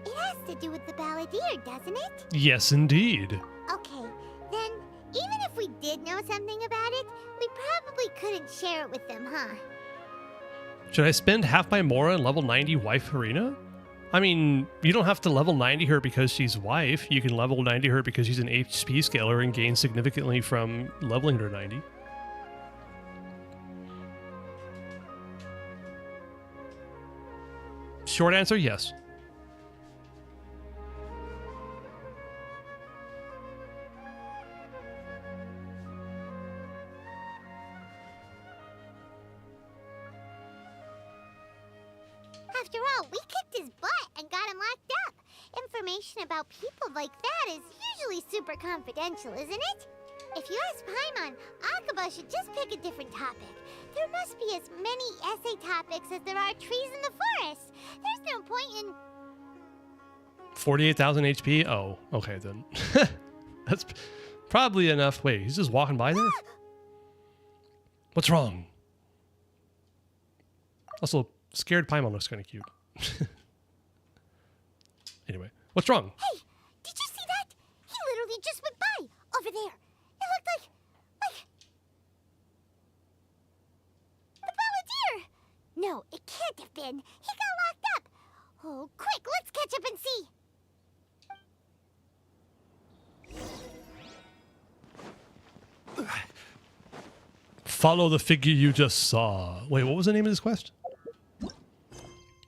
it has to do with the balladeer, doesn't it? Yes, indeed. Okay, then even if we did know something about it, we probably couldn't share it with them, huh? Should I spend half my Mora in level 90 wife Harina? I mean, you don't have to level 90 her because she's wife. You can level 90 her because she's an HP scaler and gain significantly from leveling her 90. Short answer, yes. After all, we kicked his butt and got him locked up. Information about people like that is usually super confidential, isn't it? If you ask Paimon, Akaba should just pick a different topic. There must be as many essay topics as there are trees in the forest. There's no point in... 48,000 HP? Oh, okay then. That's probably enough. Wait, he's just walking by there? What's wrong? Also, scared Paimon looks kind of cute. Anyway, what's wrong? Hey, did you see that? He literally just went by, over there. It looked like the Balladeer. No, it can't have been. He got locked up. Oh, quick, let's catch up and see. Follow the figure you just saw. Wait, what was the name of this quest?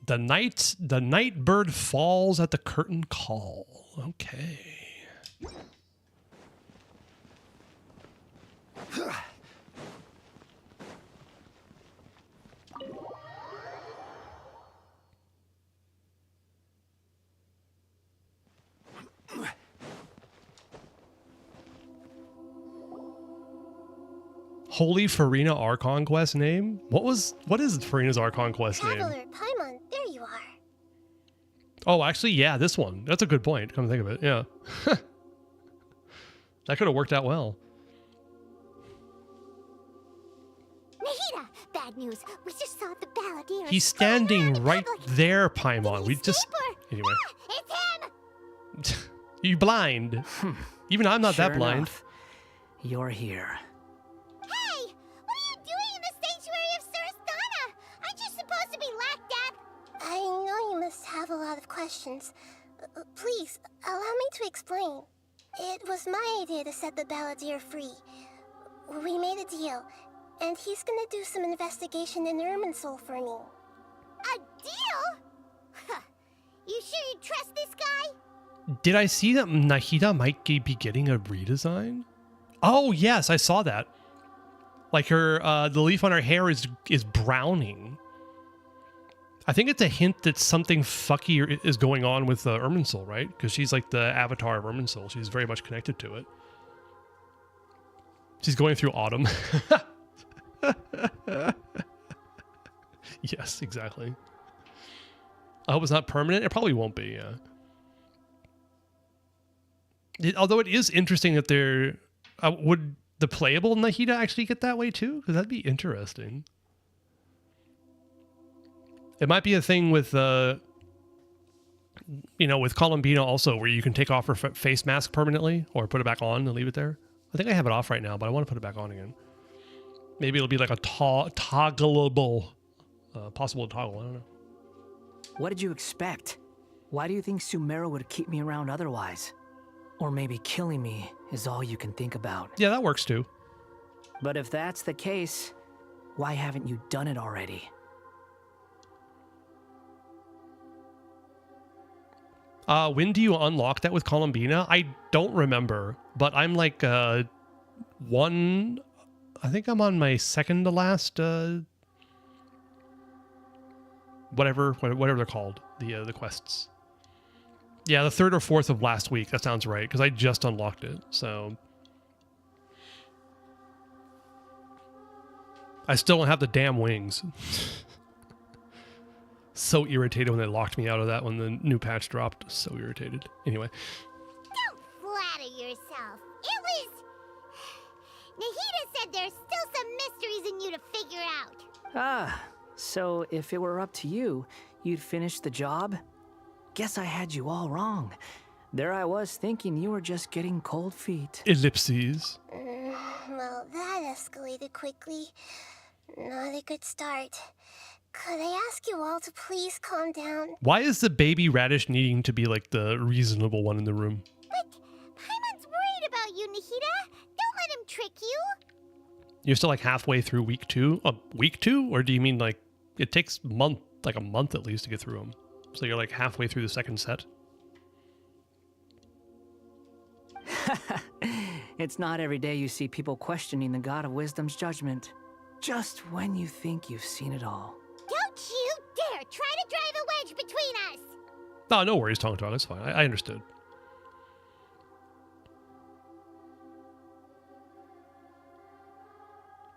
The night bird falls at the curtain call. Okay. Holy Farina Archon quest name? What is Farina's Archon quest name? Traveler, Paimon, there you are. Oh, actually, yeah, this one. That's a good point. Come to think of it, yeah. That could have worked out well. Nahida, bad news. We just saw the Balladeer. He's standing right there, Paimon. We just... Anyway. It's him! You blind. Even I'm not that blind. Enough. You're here. Hey! What are you doing in the sanctuary of Surasthana? Aren't you supposed to be locked up? I know you must have a lot of questions. Please, allow me to explain. It was my idea to set the Balladeer free. We made a deal, and he's gonna do some investigation in Irminsul for me. A deal? Huh. You sure you trust this guy? Did I see that Nahida might be getting a redesign? Oh, yes, I saw that. Like her, the leaf on her hair is browning. I think it's a hint that something fucky is going on with Irminsul, right? Because she's like the avatar of Irminsul. She's very much connected to it. She's going through autumn. Yes, exactly. I hope it's not permanent. It probably won't be, yeah. Although it is interesting that they're... would the playable Nahida actually get that way too? Because that'd be interesting. It might be a thing with, with Columbina also, where you can take off her face mask permanently or put it back on and leave it there. I think I have it off right now, but I want to put it back on again. Maybe it'll be like a toggleable, possible to toggle. I don't know. What did you expect? Why do you think Sumeru would keep me around otherwise? Or maybe killing me is all you can think about. Yeah, that works too. But if that's the case, why haven't you done it already? When do you unlock that with Columbina? I don't remember, but I'm like I think I'm on my second to last whatever they're called, the quests. Yeah, the third or fourth of last week. That sounds right, because I just unlocked it, so... I still don't have the damn wings. So irritated when they locked me out of that when the new patch dropped. So irritated. Anyway. Don't flatter yourself. It was... Nahida said there's still some mysteries in you to figure out. Ah, so if it were up to you, you'd finish the job? Guess I had you all wrong. There I was thinking you were just getting cold feet. Ellipses. Well, that escalated quickly. Not a good start. Could I ask you all to please calm down? Why is the baby radish needing to be like the reasonable one in the room? But Paimon's worried about you, Nahida. Don't let him trick you. You're still like halfway through week 2? Week 2? Or do you mean like it takes like a month at least to get through them? So you're like halfway through the second set? It's not every day you see people questioning the God of Wisdom's judgment. Just when you think you've seen it all. Don't you dare try to drive Oh, no worries, Tong Tong. It's fine. I understood.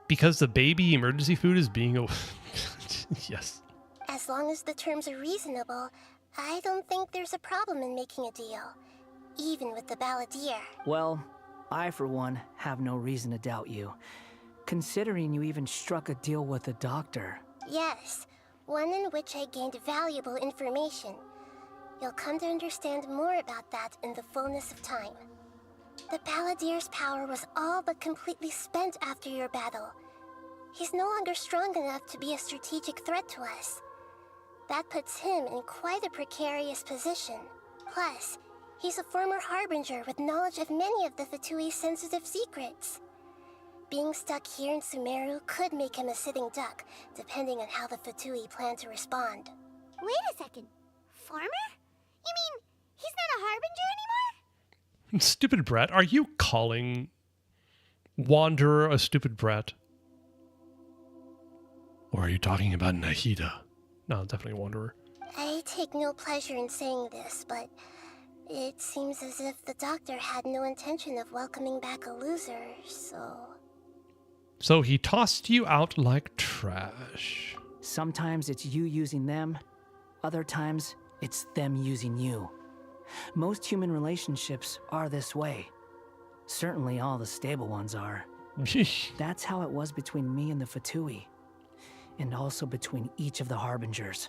Because the baby emergency food is being... Yes. As long as the terms are reasonable, I don't think there's a problem in making a deal. Even with the balladeer. Well, I, for one, have no reason to doubt you. Considering you even struck a deal with the doctor. Yes, one in which I gained valuable information. You'll come to understand more about that in the fullness of time. The balladeer's power was all but completely spent after your battle. He's no longer strong enough to be a strategic threat to us. That puts him in quite a precarious position. Plus, he's a former harbinger with knowledge of many of the Fatui's sensitive secrets. Being stuck here in Sumeru could make him a sitting duck, depending on how the Fatui plan to respond. Wait a second. Farmer? You mean, he's not a harbinger anymore? Stupid brat. Are you calling Wanderer a stupid brat? Or are you talking about Nahida? No, definitely Wanderer. I take no pleasure in saying this, but it seems as if the doctor had no intention of welcoming back a loser, so... So he tossed you out like trash. Sometimes it's you using them, other times it's them using you. Most human relationships are this way. Certainly all the stable ones are. That's how it was between me and the Fatui. And also between each of the harbingers.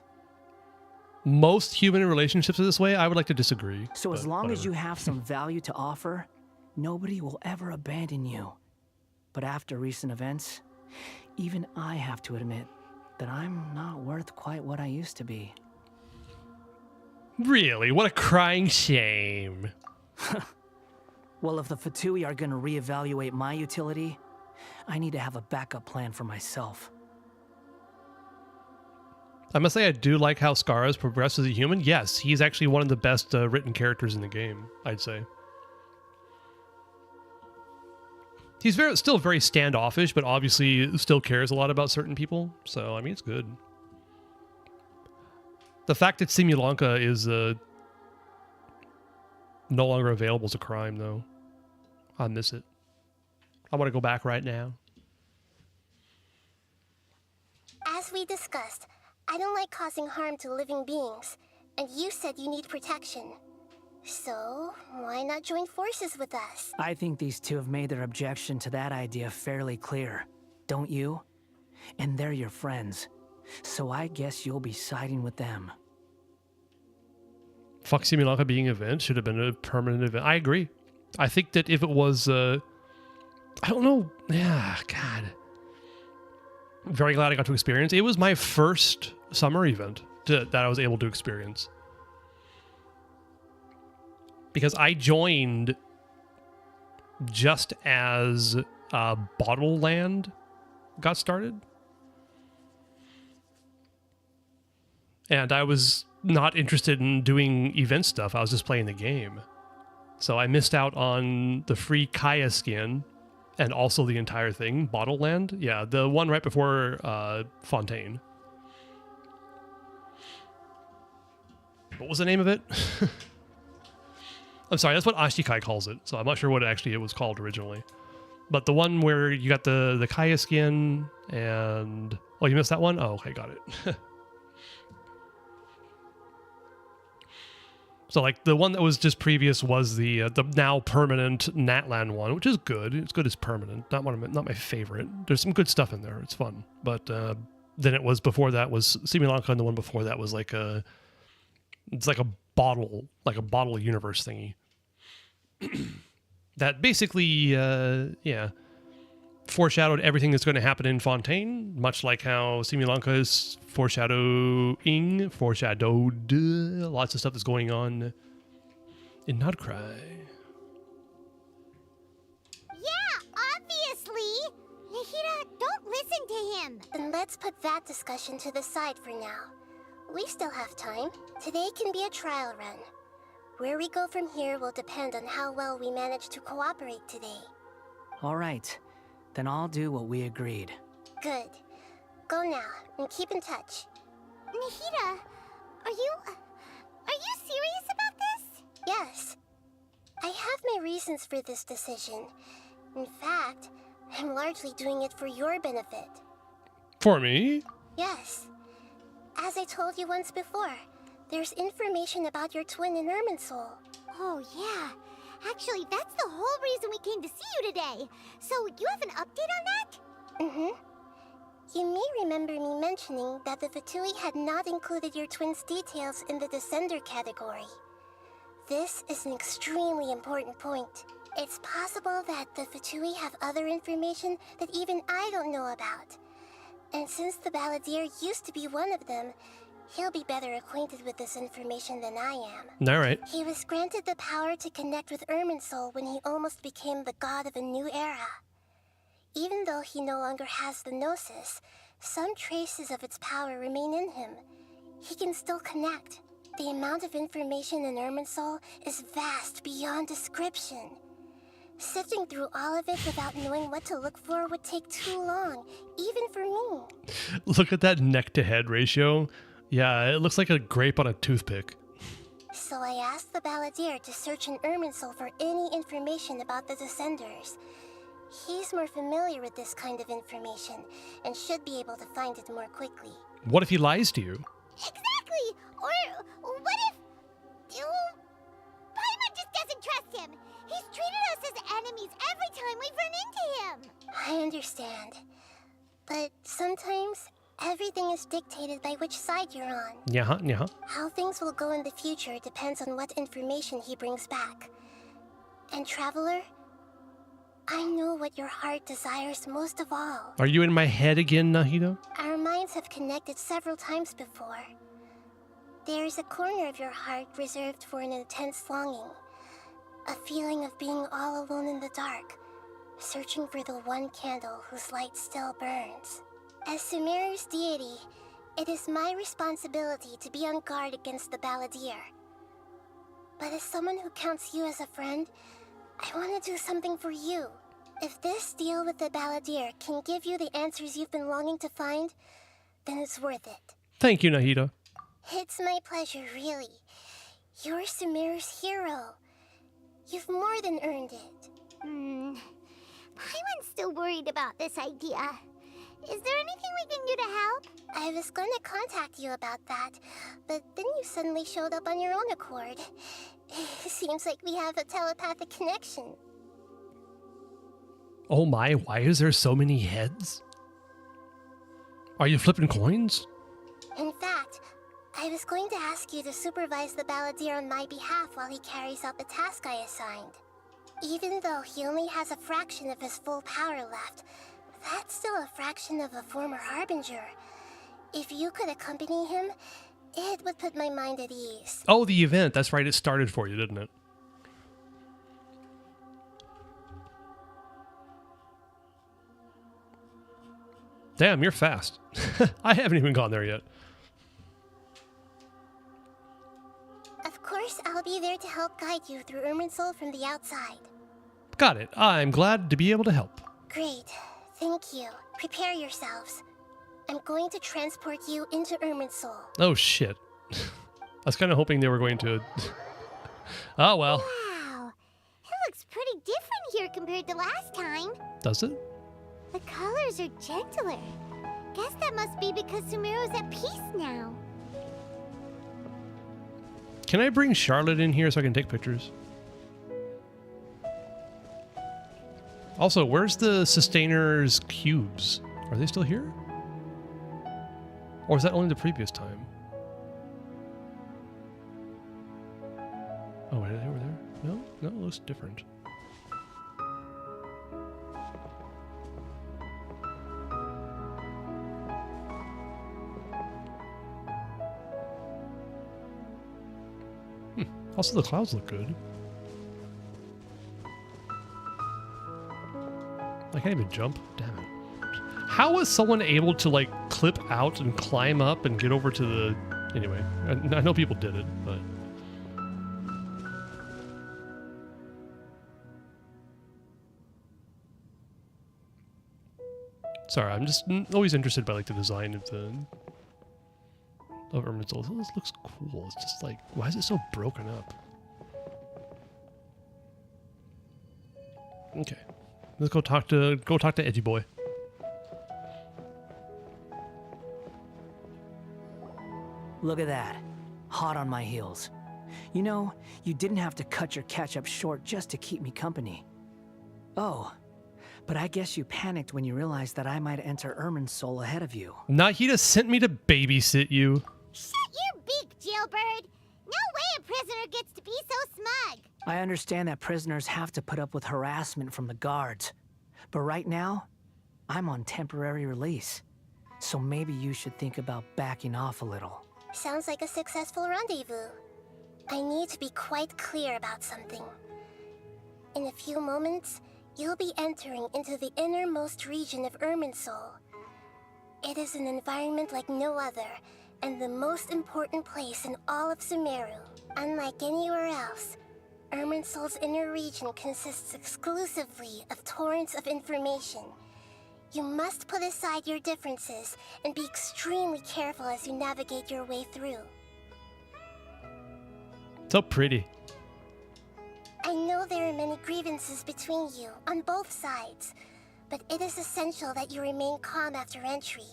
Most human relationships are this way? I would like to disagree. So as long as you have some value to offer, nobody will ever abandon you. But after recent events, even I have to admit that I'm not worth quite what I used to be. Really? What a crying shame. Well, if the Fatui are going to reevaluate my utility, I need to have a backup plan for myself. I must say I do like how Scar has progressed as a human. Yes, he's actually one of the best written characters in the game, I'd say. He's still very standoffish, but obviously still cares a lot about certain people. So, I mean, it's good. The fact that Simulanka is no longer available is a crime, though. I miss it. I want to go back right now. As we discussed, I don't like causing harm to living beings, and you said you need protection. So, why not join forces with us? I think these two have made their objection to that idea fairly clear, don't you? And they're your friends, so I guess you'll be siding with them. Fuck Simulanka being an event should have been a permanent event. I agree. I think that if it was, I don't know. Yeah, God. I'm very glad I got to experience. It was my first summer event that I was able to experience. Because I joined just as Bottle Land got started. And I was not interested in doing event stuff. I was just playing the game. So I missed out on the free Kaya skin and also the entire thing. Bottle Land? Yeah, the one right before Fontaine. What was the name of it? I'm sorry, that's what Ashikai calls it, so I'm not sure what actually it was called originally. But the one where you got the Kaya skin and... Oh, you missed that one? Oh, okay, got it. So, like, the one that was just previous was the now permanent Natlan one, which is good. It's good as permanent. Not my favorite. There's some good stuff in there. It's fun. But then it was before that was Simulanka, and the one before that was like a bottle universe thingy. That basically, foreshadowed everything that's going to happen in Fontaine, much like how Simulanka is foreshadowed lots of stuff that's going on in Nodcry. Yeah, obviously! Nahida, don't listen to him! Then let's put that discussion to the side for now. We still have time. Today can be a trial run. Where we go from here will depend on how well we manage to cooperate today. All right. Then I'll do what we agreed. Good. Go now, and keep in touch. Nahida, are you reasons for this decision. In fact, I'm largely doing it for your benefit. For me? Yes. As I told you once before, there's information about your twin in Irminsul. Oh, yeah. Actually, that's the whole reason we came to see you today. So, you have an update on that? Mm-hmm. You may remember me mentioning that the Fatui had not included your twin's details in the Descender category. This is an extremely important point. It's possible that the Fatui have other information that even I don't know about. And since the Balladeer used to be one of them, he'll be better acquainted with this information than I am. Alright. He was granted the power to connect with Irminsul when he almost became the god of a new era. Even though he no longer has the Gnosis, some traces of its power remain in him. He can still connect. The amount of information in Irminsul is vast beyond description. Sifting through all of it without knowing what to look for would take too long, even for me. Look at that neck to head ratio. Yeah, it looks like a grape on a toothpick. So I asked the Balladeer to search in Irminsul for any information about the Descenders. He's more familiar with this kind of information and should be able to find it more quickly. What if he lies to you? Exactly! Or what if... Paimon just doesn't trust him! He's treated us as enemies every time we've run into him! I understand. But sometimes, everything is dictated by which side you're on. Yeah. How things will go in the future depends on what information he brings back. And Traveler, I know what your heart desires most of all. Are you in my head again, Nahida? Our minds have connected several times before. There is a corner of your heart reserved for an intense longing. A feeling of being all alone in the dark, searching for the one candle whose light still burns. As Sumeru's deity, it is my responsibility to be on guard against the Balladeer. But as someone who counts you as a friend, I want to do something for you. If this deal with the Balladeer can give you the answers you've been longing to find, then it's worth it. Thank you, Nahida. It's my pleasure, really. You're Sumeru's hero. You've more than earned it. Paimon's still worried about this idea. Is there anything we can do to help? I was going to contact you about that, but then you suddenly showed up on your own accord. Seems like we have a telepathic connection. Oh my, why is there so many heads? Are you flipping coins? In fact, I was going to ask you to supervise the Balladeer on my behalf while he carries out the task I assigned. Even though he only has a fraction of his full power left, that's still a fraction of a former Harbinger. If you could accompany him, it would put my mind at ease. Oh, the event. That's right. It started for you, didn't it? Damn, you're fast. I haven't even gone there yet. Of course, I'll be there to help guide you through Irminsul from the outside. Got it. I'm glad to be able to help. Great. Thank you. Prepare yourselves. I'm going to transport you into Irminsul. Oh, shit. I was kind of hoping they were going to... Oh, well. Wow. It looks pretty different here compared to last time. Does it? The colors are gentler. Guess that must be because Sumeru's at peace now. Can I bring Charlotte in here so I can take pictures? Also, where's the Sustainer's cubes? Are they still here? Or is that only the previous time? Oh, wait, they were there? No, it looks different. Also, the clouds look good. I can't even jump. Damn it. How was someone able to, like, clip out and climb up and get over to the... Anyway, I know people did it, but... Sorry, I'm just always interested by, like, the design of the... of Irminsul. This looks cool. It's just like, why is it so broken up? Okay. Let's go talk to Edgy Boy. Look at that. Hot on my heels. You know, you didn't have to cut your catch-up short just to keep me company. Oh, but I guess you panicked when you realized that I might enter Ermin's soul ahead of you. He just sent me to babysit you. Shut your beak, jailbird! No way a prisoner gets to be so smug! I understand that prisoners have to put up with harassment from the guards. But right now, I'm on temporary release. So maybe you should think about backing off a little. Sounds like a successful rendezvous. I need to be quite clear about something. In a few moments, you'll be entering into the innermost region of Irminsul. It is an environment like no other, and the most important place in all of Sumeru. Unlike anywhere else, Irminsul's inner region consists exclusively of torrents of information. You must put aside your differences and be extremely careful as you navigate your way through. So pretty. I know there are many grievances between you, on both sides, but it is essential that you remain calm after entry.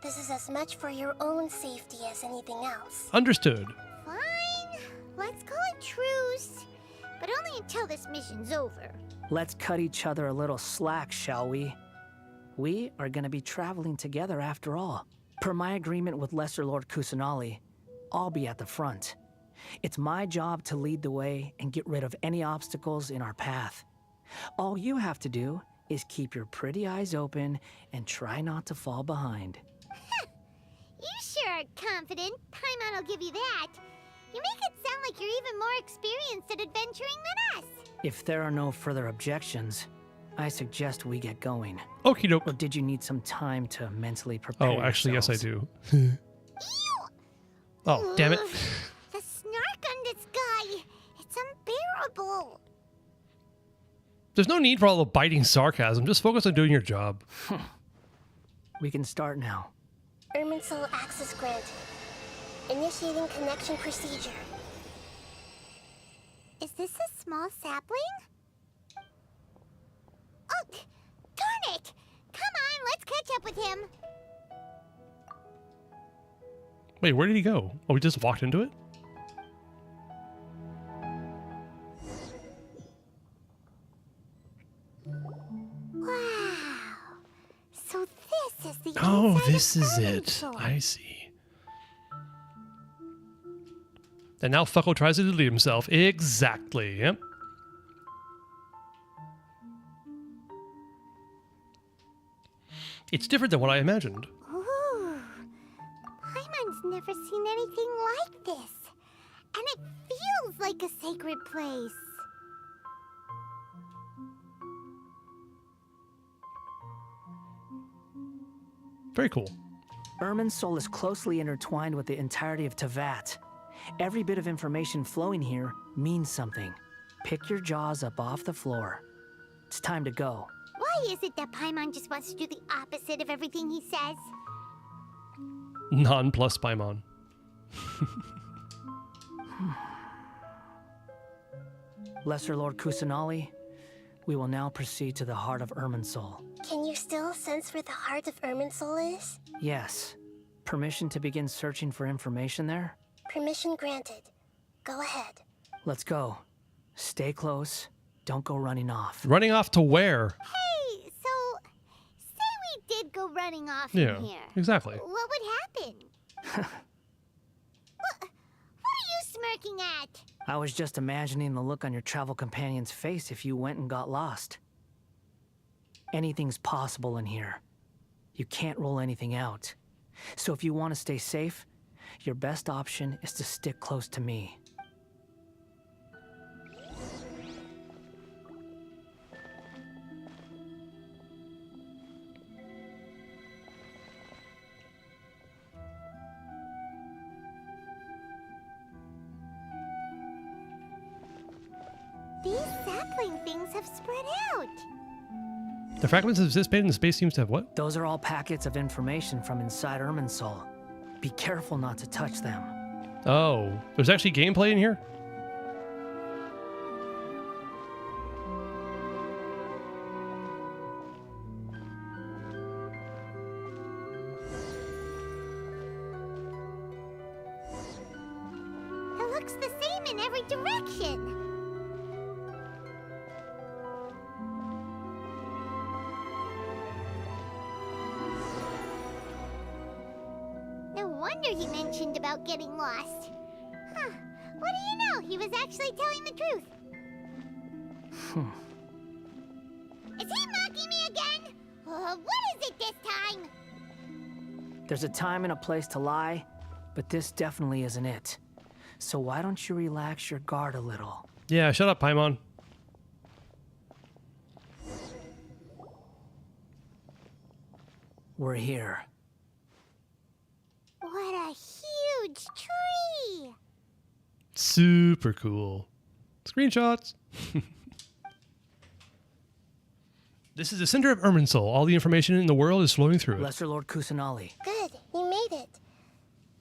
This is as much for your own safety as anything else. Understood. Fine. Let's call it truce. But only until this mission's over. Let's cut each other a little slack, shall we? We are going to be traveling together after all. Per my agreement with Lesser Lord Kusanali, I'll be at the front. It's my job to lead the way and get rid of any obstacles in our path. All you have to do is keep your pretty eyes open and try not to fall behind. You sure are confident. Paimon will give you that. You make it sound like you're even more experienced at adventuring than us. If there are no further objections, I suggest we get going. Okie doke. Or did you need some time to mentally prepare Oh, actually, yourselves? yes, I do. Oh, damn it. The snark on this guy. It's unbearable. There's no need for all the biting sarcasm. Just focus on doing your job. We can start now. Irminsul access granted. Initiating connection procedure. Is this a small sapling? Oh, darn it! Come on, let's catch up with him. Wait, where did he go? Oh, we just walked into it? Wow. So this is the Oh, inside this of is it. Irminsul. I see. And now Fucko tries to delete himself. Exactly, yep. It's different than what I imagined. Ooh. Paimon's never seen anything like this. And it feels like a sacred place. Very cool. Irminsul is closely intertwined with the entirety of Tevat. Every bit of information flowing here means something. Pick your jaws up off the floor. It's time to go. Why is it that Paimon just wants to do the opposite of everything he says? Non plus Paimon. Lesser Lord Kusanali, we will now proceed to the heart of Irminsul. Can you still sense where the heart of Irminsul is? Yes. Permission to begin searching for information there? Permission granted. Go ahead. Let's go. Stay close. Don't go running off. Running off to where? Hey, so say we did go running off Yeah, from here. exactly. What would happen? What are you smirking at? I was just imagining the look on your travel companion's face if you went and got lost. Anything's possible in here. You can't rule anything out. So if you want to stay safe, your best option is to stick close to me. These sapling things have spread out. The fragments of anticipated in space seems to have what? Those are all packets of information from inside Irminsul. Be careful not to touch them. Oh, there's actually gameplay in here? looks the same in every direction. No wonder he mentioned about getting lost. Huh. What do you know? He was actually telling the truth. Is he mocking me again? What is it this time? There's a time and a place to lie, but this definitely isn't it. So why don't you relax your guard a little? Yeah, shut up, Paimon. We're here. What a huge tree! Super cool. Screenshots. This is the center of Irminsul. All the information in the world is flowing through it. Lesser Lord Kusanali. Good, you made it.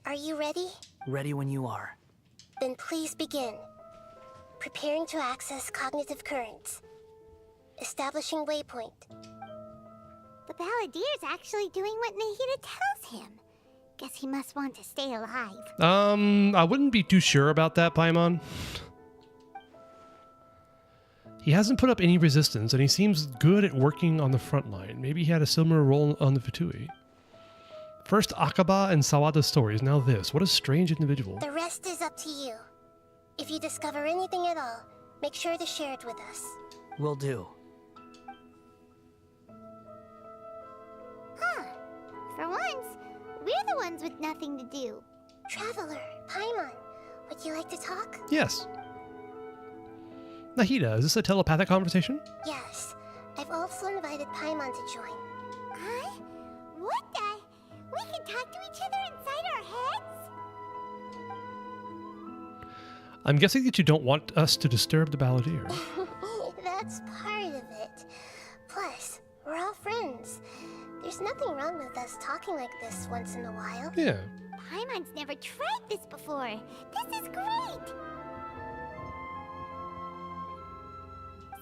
Are you ready? Ready when you are. Then please begin. Preparing to access cognitive currents. Establishing waypoint. The Balladier's actually doing what Nahida tells him. Guess he must want to stay alive. I wouldn't be too sure about that, Paimon. He hasn't put up any resistance, and he seems good at working on the front line. Maybe he had a similar role on the Fatui. First Akaba and Sawada's stories, now this. What a strange individual. The rest is up to you. If you discover anything at all, make sure to share it with us. Will do. Huh. For once, we're the ones with nothing to do. Traveler, Paimon, would you like to talk? Yes. Nahida, is this a telepathic conversation? Yes. I've also invited Paimon to join. Huh? What the? We can talk to each other inside our heads? I'm guessing that you don't want us to disturb the Balladeer. That's part of it. Plus, we're all friends. There's nothing wrong with us talking like this once in a while. Yeah. Paimon's never tried this before. This is great!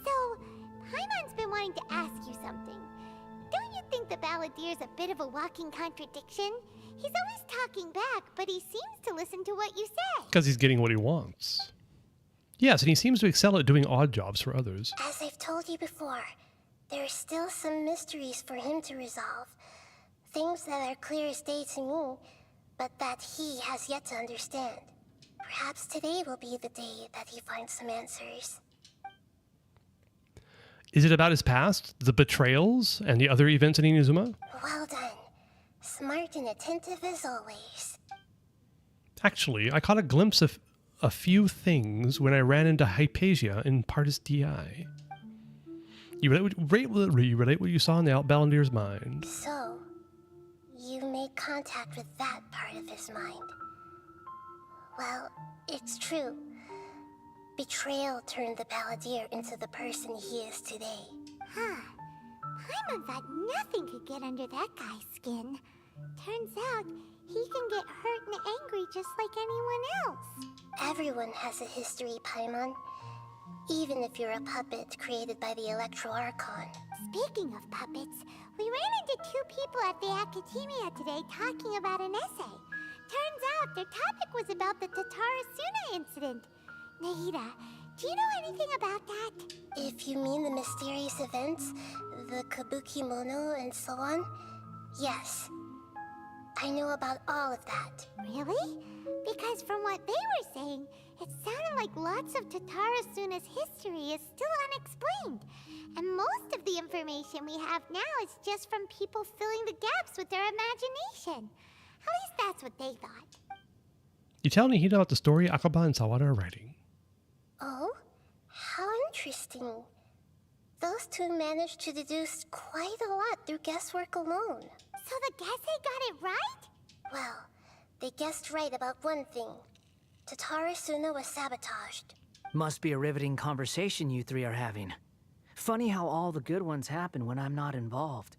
So, Paimon's been wanting to ask you something. Don't you think the Balladier's a bit of a walking contradiction? He's always talking back, but he seems to listen to what you say. Because he's getting what he wants. Yes, and he seems to excel at doing odd jobs for others. As I've told you before, there are still some mysteries for him to resolve. Things that are clear as day to me, but that he has yet to understand. Perhaps today will be the day that he finds some answers. Is it about his past, the betrayals, and the other events in Inazuma? Well done. Smart and attentive as always. Actually, I caught a glimpse of a few things when I ran into Hypatia in Partis DI. You relate what you saw in the Ballandier's mind. So, you made contact with that part of his mind. Well, it's true. Betrayal turned the Balladeer into the person he is today. Huh. Paimon thought nothing could get under that guy's skin. Turns out, he can get hurt and angry just like anyone else. Everyone has a history, Paimon. Even if you're a puppet created by the Electro Archon. Speaking of puppets, we ran into two people at the Academia today talking about an essay. Turns out their topic was about the Tatarasuna incident. Nahida, do you know anything about that? If you mean the mysterious events, the Kabuki Mono and so on, yes. I know about all of that. Really? Because from what they were saying, it sounded like lots of Tatarasuna's history is still unexplained. And most of the information we have now is just from people filling the gaps with their imagination. At least that's what they thought. You tell Nahida about the story Akaba and Sawada are writing. Oh? How interesting. Those two managed to deduce quite a lot through guesswork alone. So the Gesse got it right? Well, they guessed right about one thing. Tatarasuna was sabotaged. Must be a riveting conversation you three are having. Funny how all the good ones happen when I'm not involved.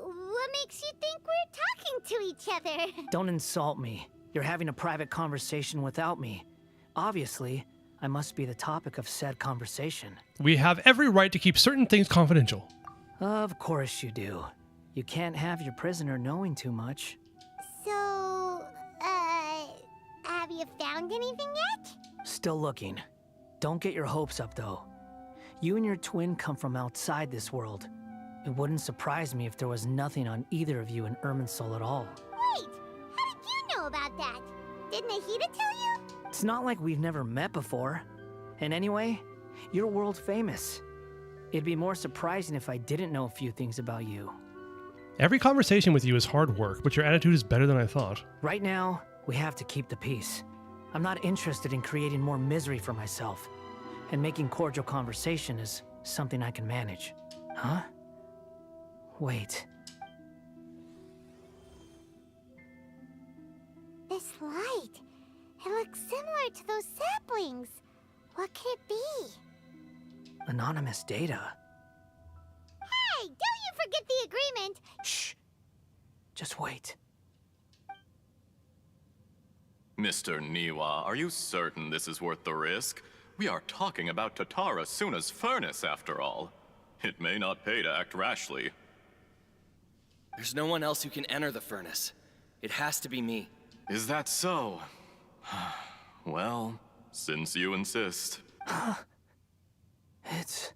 What makes you think we're talking to each other? Don't insult me. You're having a private conversation without me. Obviously, I must be the topic of said conversation. We have every right to keep certain things confidential. Of course you do. You can't have your prisoner knowing too much. So, have you have found anything yet? Still looking. Don't get your hopes up, though. You and your twin come from outside this world. It wouldn't surprise me if there was nothing on either of you in Irminsul at all. Wait, how did you know about that? Did Nahida tell you? It's not like we've never met before. And anyway, you're world famous. It'd be more surprising if I didn't know a few things about you. Every conversation with you is hard work, but your attitude is better than I thought. Right now, we have to keep the peace. I'm not interested in creating more misery for myself. And making cordial conversation is something I can manage. Huh? Wait. This light. It looks similar to those saplings. What could it be? Anonymous data. Hey, don't you forget the agreement! Shh. Just wait. Mr. Niwa, are you certain this is worth the risk? We are talking about Tatara Suna's furnace, after all. It may not pay to act rashly. There's no one else who can enter the furnace. It has to be me. Is that so? Well, since you insist. It's...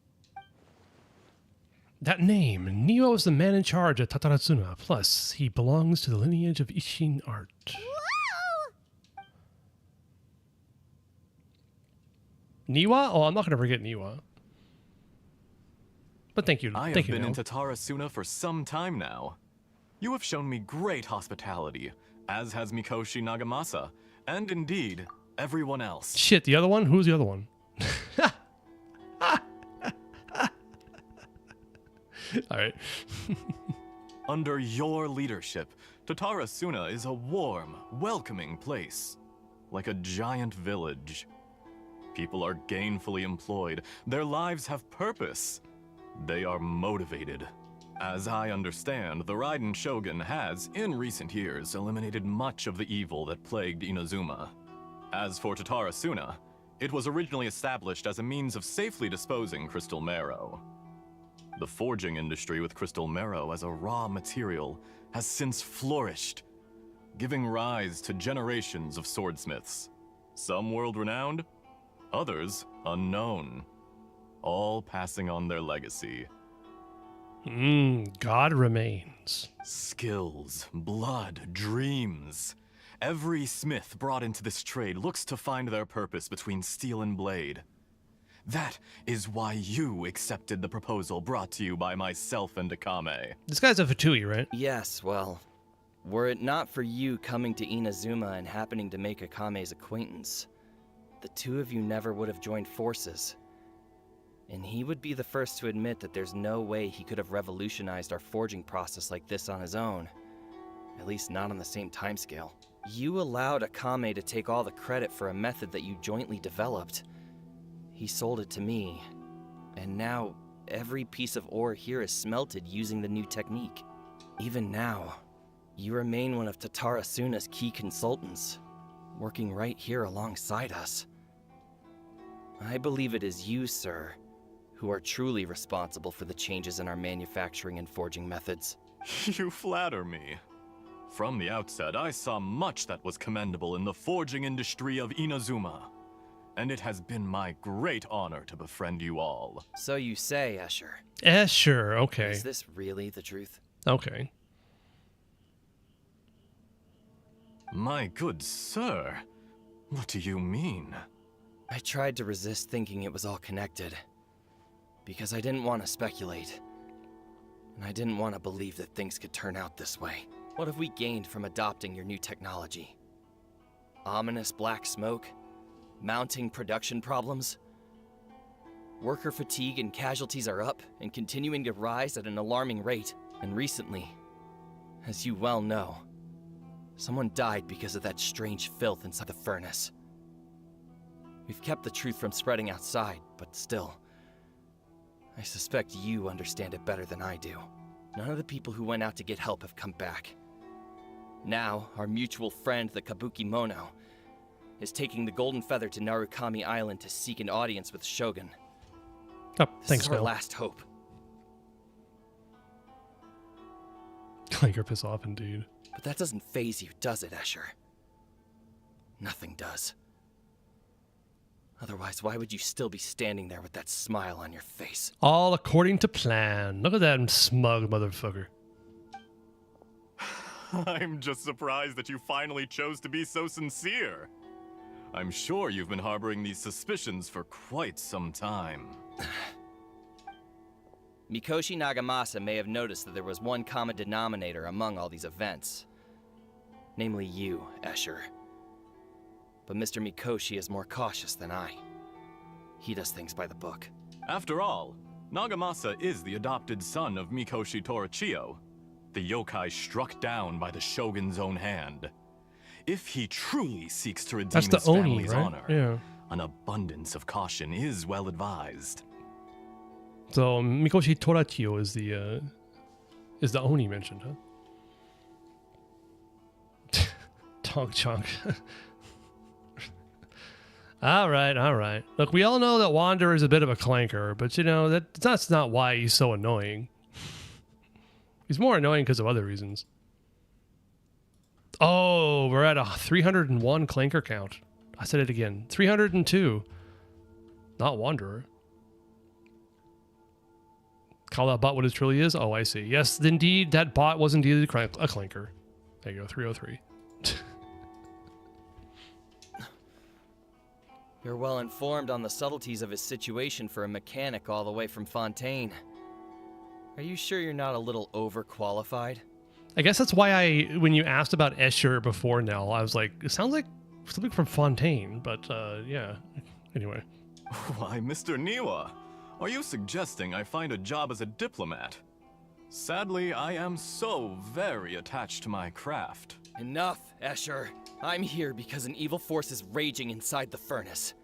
That name, Neo is the man in charge of Tataratsuna. Plus, he belongs to the lineage of Ishin art. Whoa! Niwa? Oh, I'm not going to forget Niwa. But thank you. I have been in Tatarasuna for some time now. You have shown me great hospitality, as has Mikoshi Nagamasa, and indeed, everyone else. Shit, the other one? Who's the other one? All right. Under your leadership, Tatarasuna is a warm, welcoming place. Like a giant village. People are gainfully employed. Their lives have purpose. They are motivated. As I understand, the Raiden Shogun has, in recent years, eliminated much of the evil that plagued Inazuma. As for Tatarasuna, it was originally established as a means of safely disposing crystal marrow. The forging industry with crystal marrow as a raw material has since flourished, giving rise to generations of swordsmiths. Some world-renowned, others unknown, all passing on their legacy. God remains. Skills, blood, dreams. Every smith brought into this trade looks to find their purpose between steel and blade. That is why you accepted the proposal brought to you by myself and Akame. This guy's a Fatui, right? Yes, well, were it not for you coming to Inazuma and happening to make Akame's acquaintance, the two of you never would have joined forces. And he would be the first to admit that there's no way he could have revolutionized our forging process like this on his own. At least not on the same timescale. You allowed Akame to take all the credit for a method that you jointly developed. He sold it to me, and now every piece of ore here is smelted using the new technique. Even now, you remain one of Tatarasuna's key consultants, working right here alongside us. I believe it is you, sir, who are truly responsible for the changes in our manufacturing and forging methods. You flatter me. From the outset, I saw much that was commendable in the forging industry of Inazuma. And it has been my great honor to befriend you all. So you say, Escher. Escher, okay. Is this really the truth? Okay. My good sir, what do you mean? I tried to resist thinking it was all connected. Because I didn't want to speculate. And I didn't want to believe that things could turn out this way. What have we gained from adopting your new technology? Ominous black smoke? Mounting production problems? Worker fatigue and casualties are up and continuing to rise at an alarming rate. And recently, as you well know, someone died because of that strange filth inside the furnace. We've kept the truth from spreading outside, but still, I suspect you understand it better than I do. None of the people who went out to get help have come back. Now, our mutual friend, the Kabuki Mono, is taking the Golden Feather to Narukami Island to seek an audience with Shogun. Oh, this thanks, is our Phil. last hope. Like, you're pissed off indeed. But that doesn't faze you, does it, Escher? Nothing does. Otherwise, why would you still be standing there with that smile on your face? All according to plan. Look at that smug motherfucker. I'm just surprised that you finally chose to be so sincere. I'm sure you've been harboring these suspicions for quite some time. Mikoshi Nagamasa may have noticed that there was one common denominator among all these events. Namely you, Escher. But Mr. Mikoshi is more cautious than I. He does things by the book. After all, Nagamasa is the adopted son of Mikoshi Torachiyo, the yokai struck down by the shogun's own hand. If he truly seeks to redeem his family's honor, yeah. An abundance of caution is well advised. So Mikoshi Torachiyo is the Oni mentioned, huh? Tonk chunk. All right. Look, we all know that Wander is a bit of a clanker, but you know that's not why he's so annoying. He's more annoying because of other reasons. Oh, we're at a 301 clanker count. I said it again. 302. Not Wanderer. Call that bot what it truly is? Oh, I see. Yes, indeed, that bot was indeed a clanker. There you go, 303. You're well informed on the subtleties of his situation for a mechanic all the way from Fontaine. Are you sure you're not a little overqualified? I guess that's why when you asked about Escher before, Nell, I was like, it sounds like something from Fontaine, but yeah. Anyway. Why, Mr. Niwa, are you suggesting I find a job as a diplomat? Sadly, I am so very attached to my craft. Enough, Escher. I'm here because an evil force is raging inside the furnace.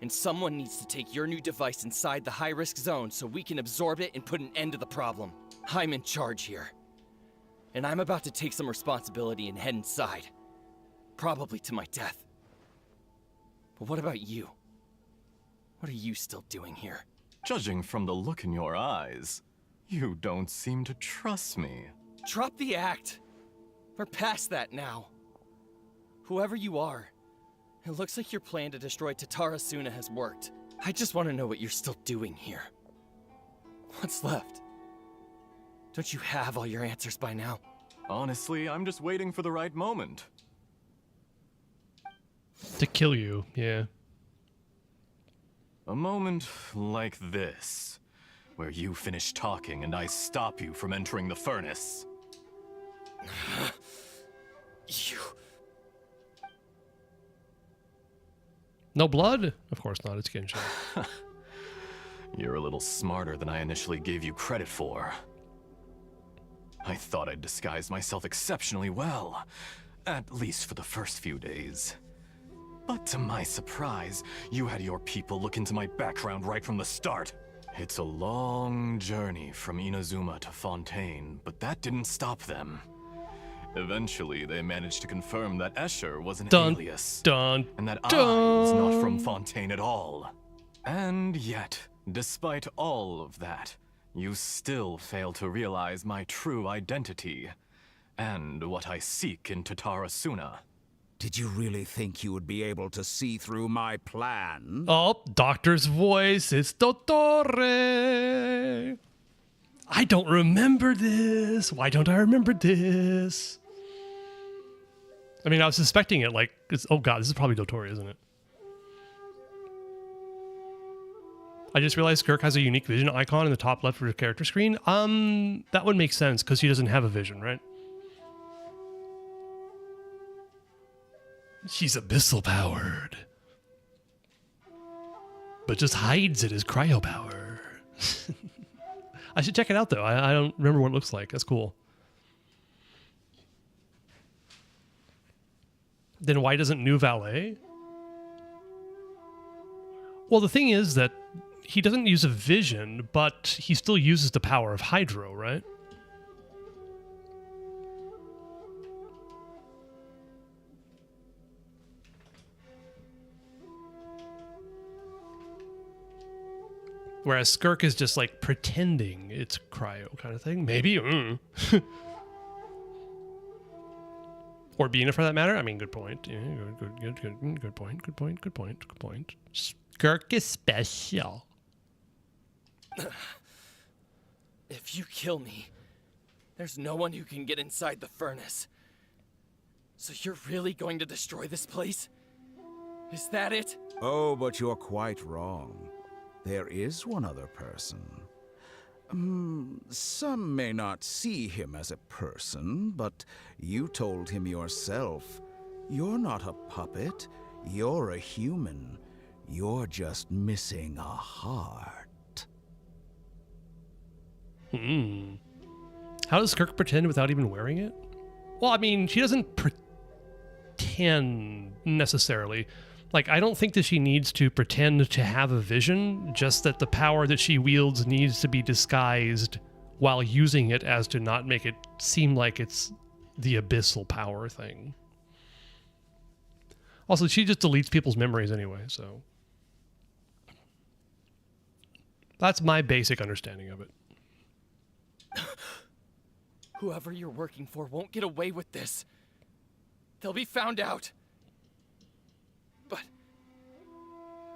And someone needs to take your new device inside the high-risk zone so we can absorb it and put an end to the problem. I'm in charge here. And I'm about to take some responsibility and head inside. Probably to my death. But what about you? What are you still doing here? Judging from the look in your eyes, you don't seem to trust me. Drop the act. We're past that now. Whoever you are, it looks like your plan to destroy Tatarasuna has worked. I just want to know what you're still doing here. What's left? Don't you have all your answers by now? Honestly, I'm just waiting for the right moment. To kill you, yeah. A moment like this, where you finish talking and I stop you from entering the furnace. You... No blood? Of course not, it's Genshin. You're a little smarter than I initially gave you credit for. I thought I'd disguised myself exceptionally well, at least for the first few days. But to my surprise, you had your people look into my background right from the start. It's a long journey from Inazuma to Fontaine, but that didn't stop them. Eventually, they managed to confirm that Escher was an alias, and that I was not from Fontaine at all. And yet, despite all of that, you still fail to realize my true identity, and what I seek in Tatarasuna. Did you really think you would be able to see through my plan? Oh, Doctor's voice, it's Dottore! I don't remember this! Why don't I remember this? I mean, I was suspecting it, like, oh god, this is probably Dottore, isn't it? I just realized Skirk has a unique vision icon in the top left of his character screen. That would make sense, because he doesn't have a vision, right? She's abyssal powered. But just hides it as cryo power. I should check it out, though. I don't remember what it looks like. That's cool. Then why doesn't New Valet? Well, the thing is that he doesn't use a vision, but he still uses the power of Hydro, right? Whereas Skirk is just like pretending it's cryo kind of thing. Maybe. Or Bina for that matter. I mean, good point. Yeah, good point. Skirk is special. If you kill me, there's no one who can get inside the furnace. So you're really going to destroy this place? Is that it? Oh, but you're quite wrong. There is one other person. Some may not see him as a person, but you told him yourself. You're not a puppet. You're a human. You're just missing a heart. How does Skirk pretend without even wearing it? Well, I mean, she doesn't pretend necessarily. Like, I don't think that she needs to pretend to have a vision, just that the power that she wields needs to be disguised while using it as to not make it seem like it's the abyssal power thing. Also, she just deletes people's memories anyway, so... That's my basic understanding of it. Whoever you're working for won't get away with this. They'll be found out. But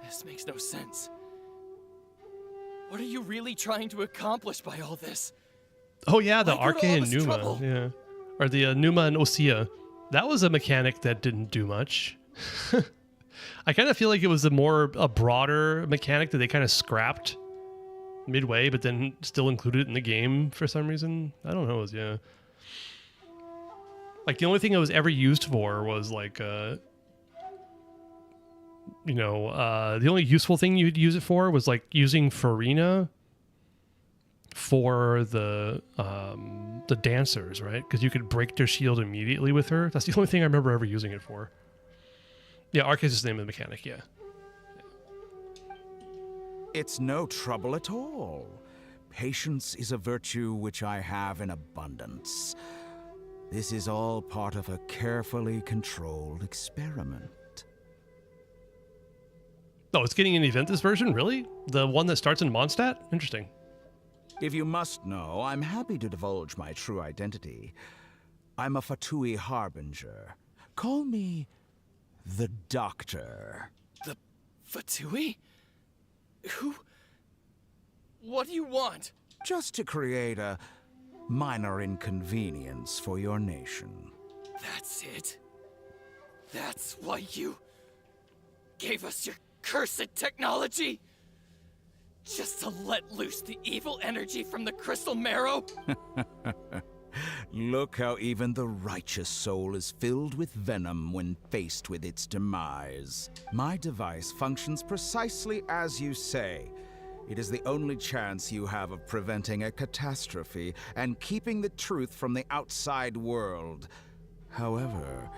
this makes no sense. What are you really trying to accomplish by all this? Oh yeah, the Why go to Arche all and this Numa. trouble? Yeah. Or the Numa and Osea. That was a mechanic that didn't do much. I kind of feel like it was a broader mechanic that they kind of scrapped midway, but then still included it in the game for some reason. I don't know. Yeah. Like the only thing it was ever used for was like, the only useful thing you'd use it for was like using Farina for the dancers, right? Because you could break their shield immediately with her. That's the only thing I remember ever using it for. Yeah, Arche is the name of the mechanic, yeah. It's no trouble at all. Patience is a virtue which I have in abundance. This is all part of a carefully controlled experiment. Oh, it's getting an event this version? Really? The one that starts in Mondstadt? Interesting. If you must know, I'm happy to divulge my true identity. I'm a Fatui Harbinger. Call me the Doctor. The Fatui? Who? What do you want? Just to create a minor inconvenience for your nation. That's it? That's why you gave us your cursed technology? Just to let loose the evil energy from the crystal marrow? Look how even the righteous soul is filled with venom when faced with its demise. My device functions precisely as you say. It is the only chance you have of preventing a catastrophe and keeping the truth from the outside world. However,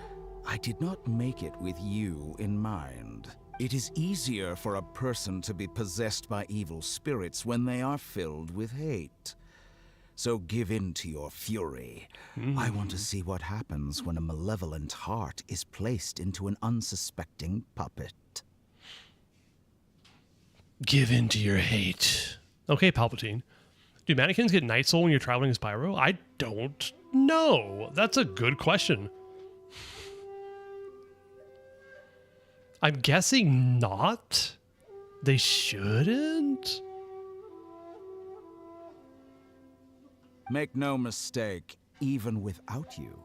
I did not make it with you in mind. It is easier for a person to be possessed by evil spirits when they are filled with hate. So give in to your fury. I want to see what happens when a malevolent heart is placed into an unsuspecting puppet. Give in to your hate. Okay, Palpatine. Do mannequins get Night Soul when you're traveling as Pyro? I don't know. That's a good question. I'm guessing not. They shouldn't. Make no mistake, even without you,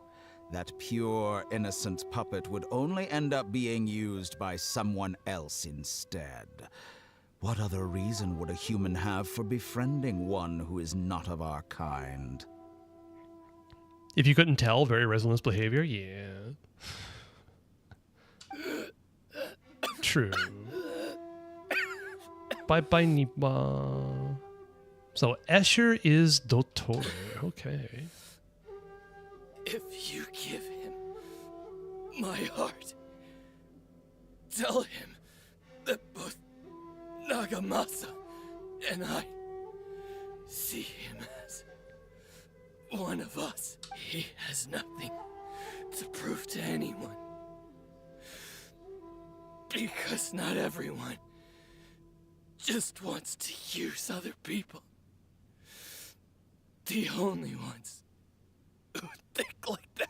that pure, innocent puppet would only end up being used by someone else instead. What other reason would a human have for befriending one who is not of our kind? If you couldn't tell, very resolute behavior, yeah. True. Bye-bye, Niba. So Escher is Dottore. Okay. If you give him my heart, tell him that both Nagamasa and I see him as one of us. He has nothing to prove to anyone. Because not everyone just wants to use other people. The only ones who think like that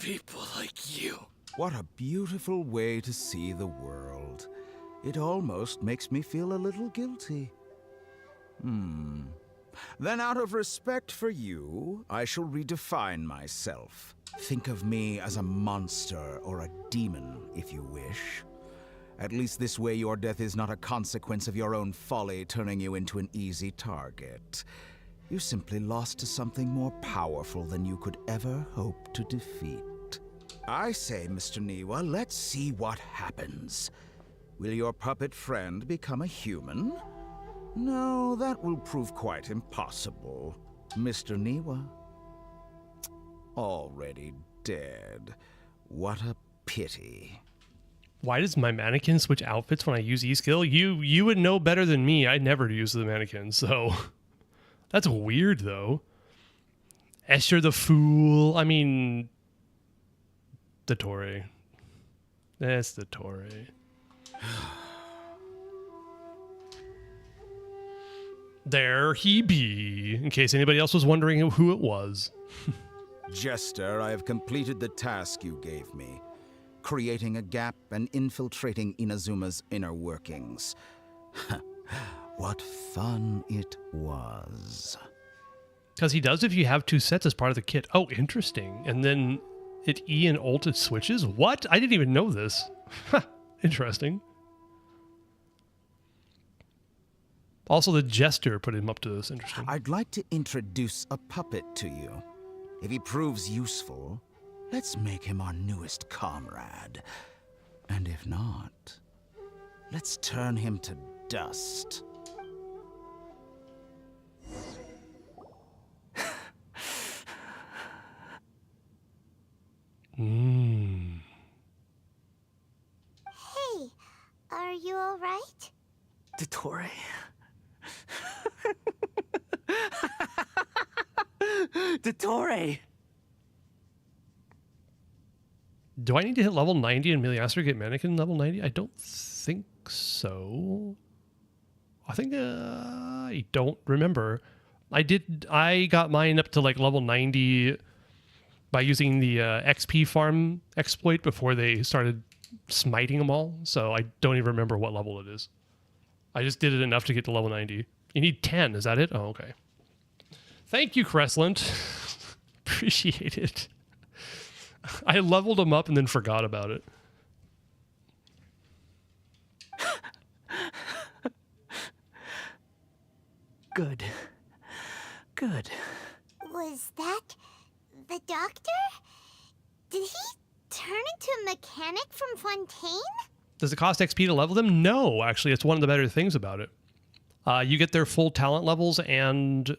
people like you. What a beautiful way to see the world. It almost makes me feel a little guilty. Then out of respect for you, I shall redefine myself. Think of me as a monster or a demon, if you wish. At least this way your death is not a consequence of your own folly turning you into an easy target. You simply lost to something more powerful than you could ever hope to defeat. I say, Mr. Niwa, let's see what happens. Will your puppet friend become a human? No, that will prove quite impossible. Mr. Niwa, already dead. What a pity. Why does my mannequin switch outfits when I use E-skill? You would know better than me. I never use the mannequin, so... That's weird, though. Escher the Fool. I mean... The Torre. That's the Torre. There he be, in case anybody else was wondering who it was. Jester, I have completed the task you gave me. Creating a gap and infiltrating Inazuma's inner workings. What fun it was. Because he does if you have 2 sets as part of the kit. Oh, interesting. And then it E and Alt it switches? What? I didn't even know this. Interesting. Also, the Jester put him up to this. Interesting. I'd like to introduce a puppet to you. If he proves useful, let's make him our newest comrade. And if not, let's turn him to dust. Hey, are you alright? Dottore. Dottore! Do I need to hit level 90 and Miliaster to get mannequin level 90? I don't think so. I don't remember. I got mine up to like level 90 by using the XP farm exploit before they started smiting them all. So I don't even remember what level it is. I just did it enough to get to level 90. You need 10, is that it? Oh, okay. Thank you, Cresslant. Appreciate it. I leveled them up and then forgot about it. Good. Good. Was that the doctor? Did he turn into a mechanic from Fontaine? Does it cost XP to level them? No, actually, it's one of the better things about it. You get their full talent levels and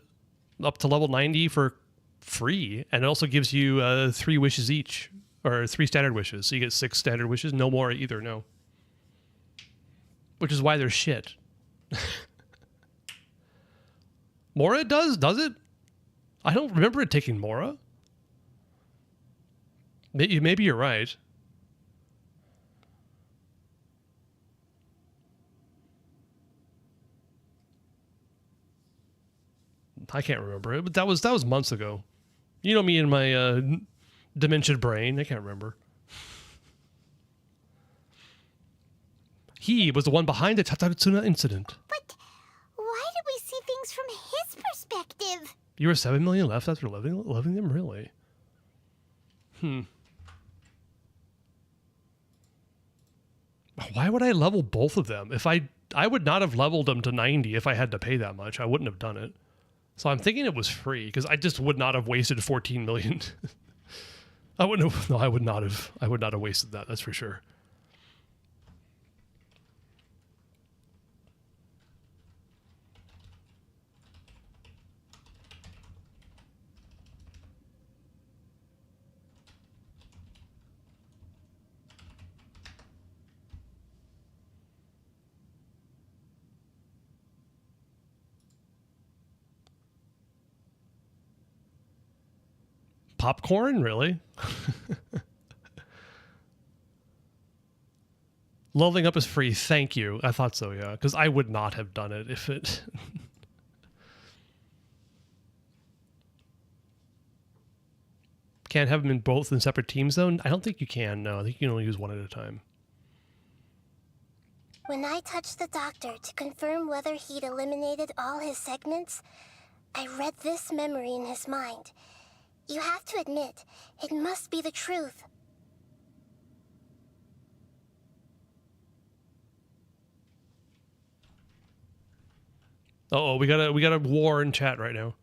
up to level 90 for free, and it also gives you 3 wishes each, or 3 standard wishes. So you get 6 standard wishes, no more either, no. Which is why they're shit. Mora does it? I don't remember it taking Mora. Maybe you're right. I can't remember it, but that was months ago. You know me and my dementia brain. I can't remember. He was the one behind the Tatatsuna incident. But why did we see things from his perspective? You were 7 million left after loving them, really? Why would I level both of them? If I would not have leveled them to 90 if I had to pay that much. I wouldn't have done it. So I'm thinking it was free because I just would not have wasted 14 million. I wouldn't have. No, I would not have. I would not have wasted that. That's for sure. Popcorn? Really? Leveling up is free. Thank you. I thought so, yeah. Because I would not have done it if it... can't have them in both in separate teams, though? I don't think you can, no. I think you can only use one at a time. When I touched the doctor to confirm whether he'd eliminated all his segments, I read this memory in his mind. You have to admit, it must be the truth. Uh-oh, we got a war in chat right now.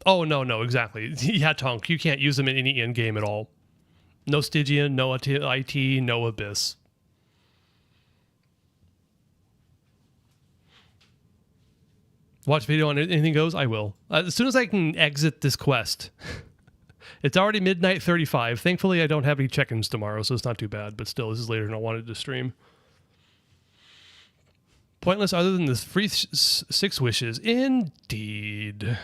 Oh, no, exactly. Yeah, Tonk, you can't use them in any in-game at all. No Stygian, no IT, no Abyss. Watch video on anything goes? I will. As soon as I can exit this quest. It's already midnight 35. Thankfully, I don't have any check-ins tomorrow, so it's not too bad. But still, this is later than I wanted to stream. Pointless other than the free 6 wishes. Indeed.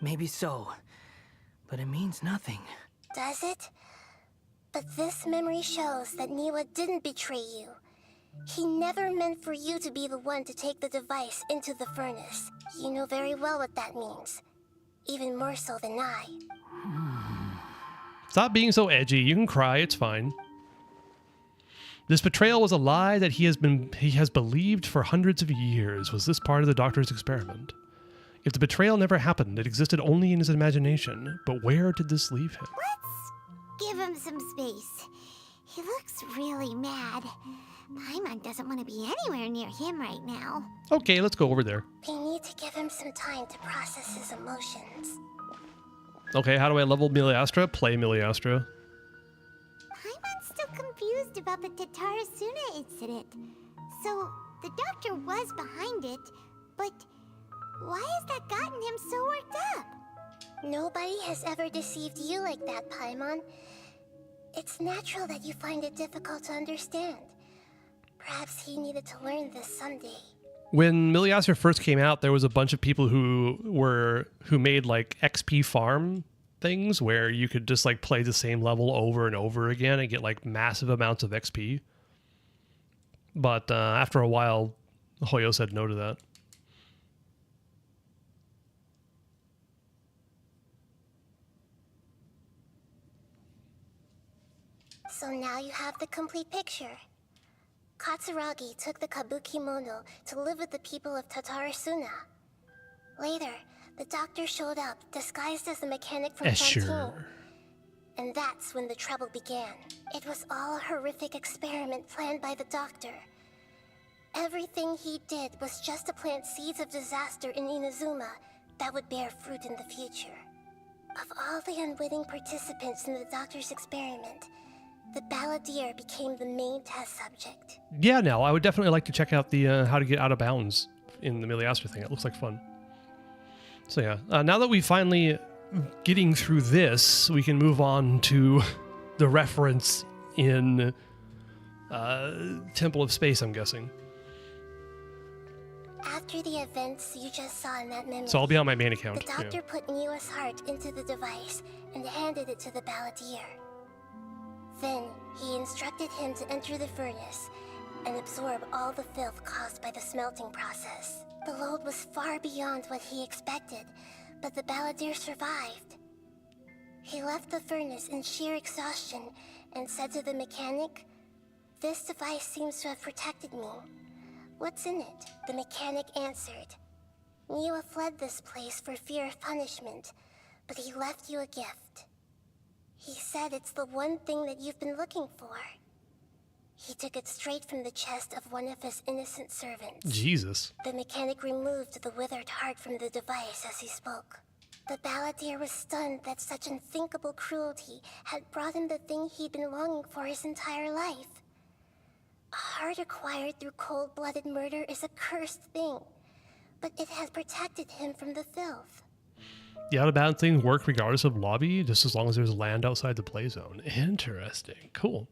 Maybe so, but it means nothing. Does it? But this memory shows that Niwa didn't betray you. He never meant for you to be the one to take the device into the furnace. You know very well what that means. Even more so than I. Stop being so edgy. You can cry. It's fine. This betrayal was a lie that he has believed for hundreds of years. Was this part of the doctor's experiment? If the betrayal never happened, it existed only in his imagination. But where did this leave him? Let's give him some space. He looks really mad. Paimon doesn't want to be anywhere near him right now. Okay, let's go over there. We need to give him some time to process his emotions. Okay, how do I level Miliastra? Play Miliastra. Paimon's still confused about the Tatarasuna incident. So, the doctor was behind it, but why has that gotten him so worked up? Nobody has ever deceived you like that, Paimon. It's natural that you find it difficult to understand. Perhaps he needed to learn this someday. When Miliastra first came out, there was a bunch of people who made like XP farm things where you could just like play the same level over and over again and get like massive amounts of XP. But after a while, Hoyo said no to that. So now you have the complete picture. Katsuragi took the kabuki mono to live with the people of Tatarasuna. Later, the doctor showed up, disguised as a mechanic from Fantine. And that's when the trouble began. It was all a horrific experiment planned by the doctor. Everything he did was just to plant seeds of disaster in Inazuma that would bear fruit in the future. Of all the unwitting participants in the doctor's experiment, the balladeer became the main test subject. Yeah, no, I would definitely like to check out the how to get out of bounds in the Miliastra thing. It looks like fun. So yeah, now that we finally getting through this, we can move on to the reference in Temple of Space, I'm guessing. After the events you just saw in that memory, So I'll be on my main account. the doctor put Niwa's heart into the device and handed it to the balladeer. Then, he instructed him to enter the furnace and absorb all the filth caused by the smelting process. The load was far beyond what he expected, but the balladeer survived. He left the furnace in sheer exhaustion and said to the mechanic, "This device seems to have protected me. What's in it?" The mechanic answered, "Niwa fled this place for fear of punishment, but he left you a gift. He said it's the one thing that you've been looking for." He took it straight from the chest of one of his innocent servants. Jesus. The mechanic removed the withered heart from the device as he spoke. The balladeer was stunned that such unthinkable cruelty had brought him the thing he'd been longing for his entire life. A heart acquired through cold-blooded murder is a cursed thing, but it had protected him from the filth. The out-of-bounds things work regardless of lobby, just as long as there's land outside the play zone. Interesting. Cool.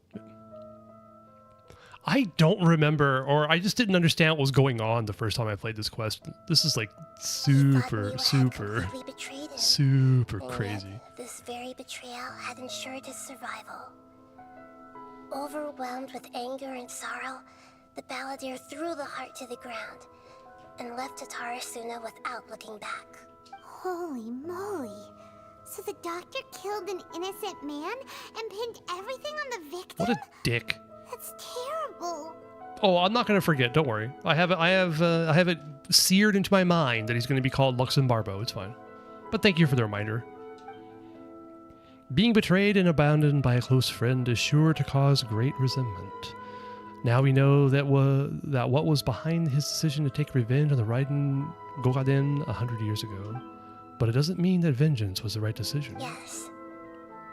I don't remember, or I just didn't understand what was going on the first time I played this quest. This is like super crazy. This very betrayal had ensured his survival. Overwhelmed with anger and sorrow, The balladeer threw the heart to the ground and left Tatara Suna without looking back. Holy moly. So the doctor killed an innocent man and pinned everything on the victim? What a dick. That's terrible. Oh, I'm not going to forget. Don't worry. I have it seared into my mind that he's going to be called Luxembarbo. It's fine. But thank you for the reminder. Being betrayed and abandoned by a close friend is sure to cause great resentment. Now we know that what was behind his decision to take revenge on the Raiden Gokaden 100 years ago. But it doesn't mean that vengeance was the right decision. Yes.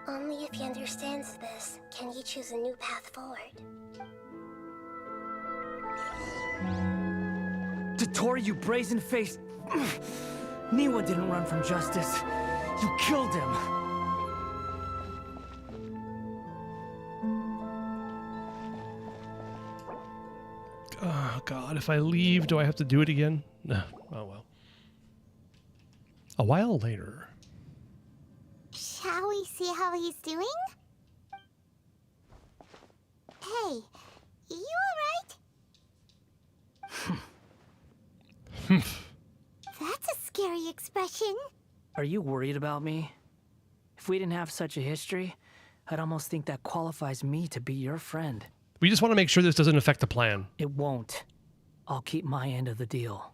Only if he understands this can he choose a new path forward. Dottori, you brazen-faced... Niwa didn't run from justice. You killed him. Oh, God. If I leave, do I have to do it again? No. Oh, well. A while later... Shall we see how he's doing? Hey, you alright? That's a scary expression. Are you worried about me? If we didn't have such a history, I'd almost think that qualifies me to be your friend. We just want to make sure this doesn't affect the plan. It won't. I'll keep my end of the deal.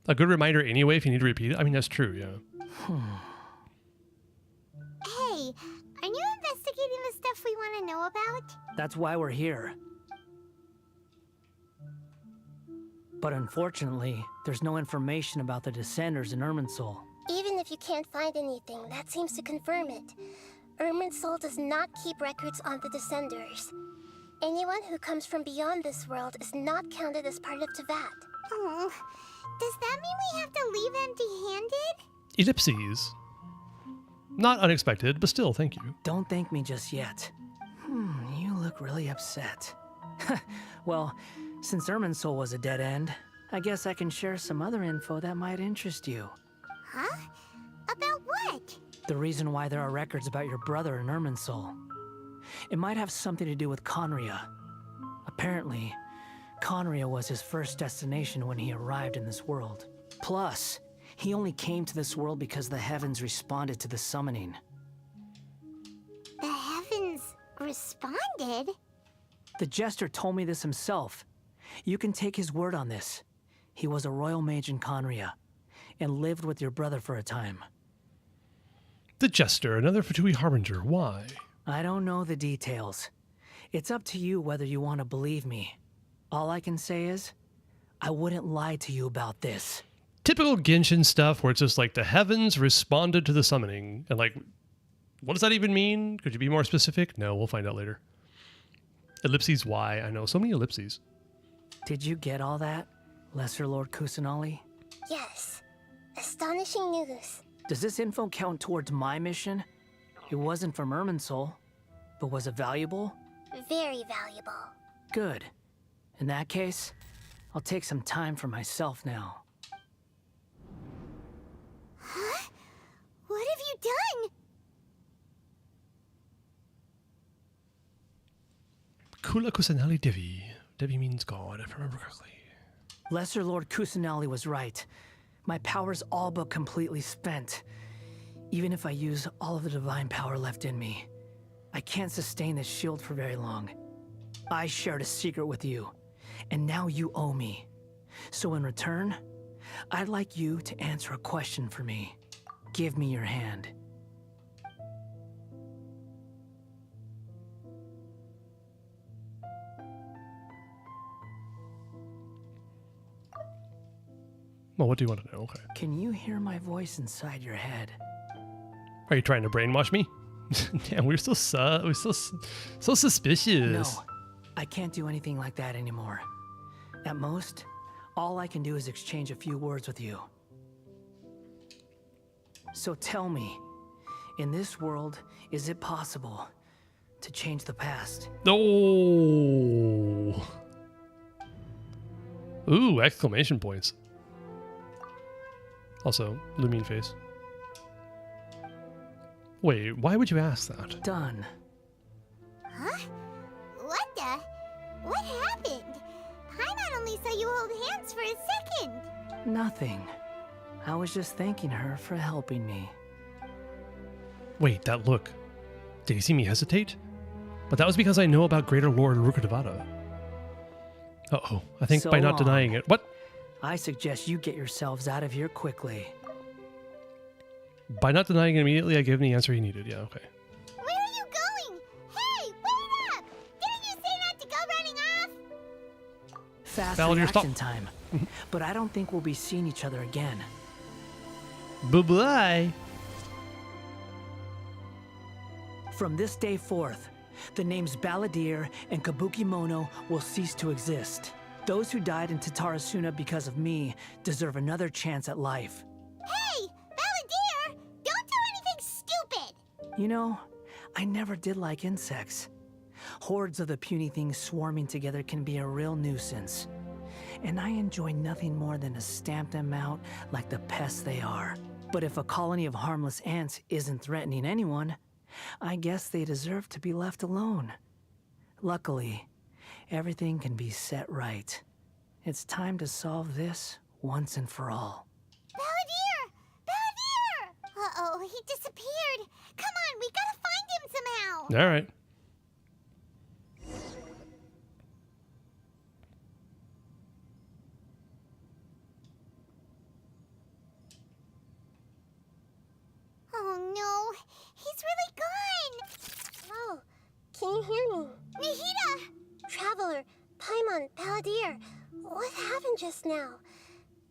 A good reminder anyway if you need to repeat it. I mean, that's true, yeah. Hey, are you investigating the stuff we want to know about? That's why we're here. But unfortunately, there's no information about the Descenders in Irminsul. Even if you can't find anything, that seems to confirm it. Irminsul does not keep records on the Descenders. Anyone who comes from beyond this world is not counted as part of Tevat. Oh, does that mean we have to leave empty-handed? Ellipses. Not unexpected, but still, thank you. Don't thank me just yet. You look really upset. Well, since Irminsul was a dead end, I guess I can share some other info that might interest you. Huh? About what? The reason why there are records about your brother in Irminsul. It might have something to do with Conria. Apparently, Conria was his first destination when he arrived in this world. Plus, he only came to this world because the heavens responded to the summoning. The heavens responded? The Jester told me this himself. You can take his word on this. He was a royal mage in Conria, and lived with your brother for a time. The Jester, another Fatui Harbinger. Why? I don't know the details. It's up to you whether you want to believe me. All I can say is, I wouldn't lie to you about this. Typical Genshin stuff where it's just like the heavens responded to the summoning. And like, what does that even mean? Could you be more specific? No, we'll find out later. Ellipses, why? I know, so many ellipses. Did you get all that, Lesser Lord Kusanali? Yes. Astonishing news. Does this info count towards my mission? It wasn't from Irminsul, but was it valuable? Very valuable. Good. In that case, I'll take some time for myself now. Huh? What have you done? Kula Kusanali Devi. Devi means God, if I remember correctly. Lesser Lord Kusanali was right. My power's all but completely spent. Even if I use all of the divine power left in me, I can't sustain this shield for very long. I shared a secret with you, and now you owe me. So in return, I'd like you to answer a question for me. Give me your hand. Well, what do you want to know? Okay. Can you hear my voice inside your head? Are you trying to brainwash me? Damn, we're still so suspicious. No, I can't do anything like that anymore. At most, all I can do is exchange a few words with you. So tell me, in this world, is it possible to change the past? Oh. Ooh, exclamation points. Also, Lumine face. Wait, why would you ask that? Done. Huh? What the? What happened? Paimon only saw you hold hands for a second. Nothing. I was just thanking her for helping me. Wait, that look. Did he see me hesitate? But that was because I know about Greater Lord Rukkhadevata. Uh-oh. I think So by not long. denying it... What? I suggest you get yourselves out of here quickly. By not denying it immediately, I gave him the answer he needed. Yeah, okay. Where are you going? Hey, wait up! Didn't you say not to go running off? Fast Valdir, stop. reaction time. But I don't think we'll be seeing each other again. Bye-bye. From this day forth, the names Balladeer and Kabukimono will cease to exist. Those who died in Tatarasuna because of me deserve another chance at life. Hey, Balladeer! Don't do anything stupid! You know, I never did like insects. Hordes of the puny things swarming together can be a real nuisance. And I enjoy nothing more than to stamp them out like the pests they are. But if a colony of harmless ants isn't threatening anyone, I guess they deserve to be left alone. Luckily, everything can be set right. It's time to solve this once and for all. Balladeer! Balladeer! Uh-oh, he disappeared. Come on, we gotta find him somehow. All right. Oh no, he's really gone. Oh, can you hear me? Nahida! Traveler, Paimon, Balladeer, what happened just now?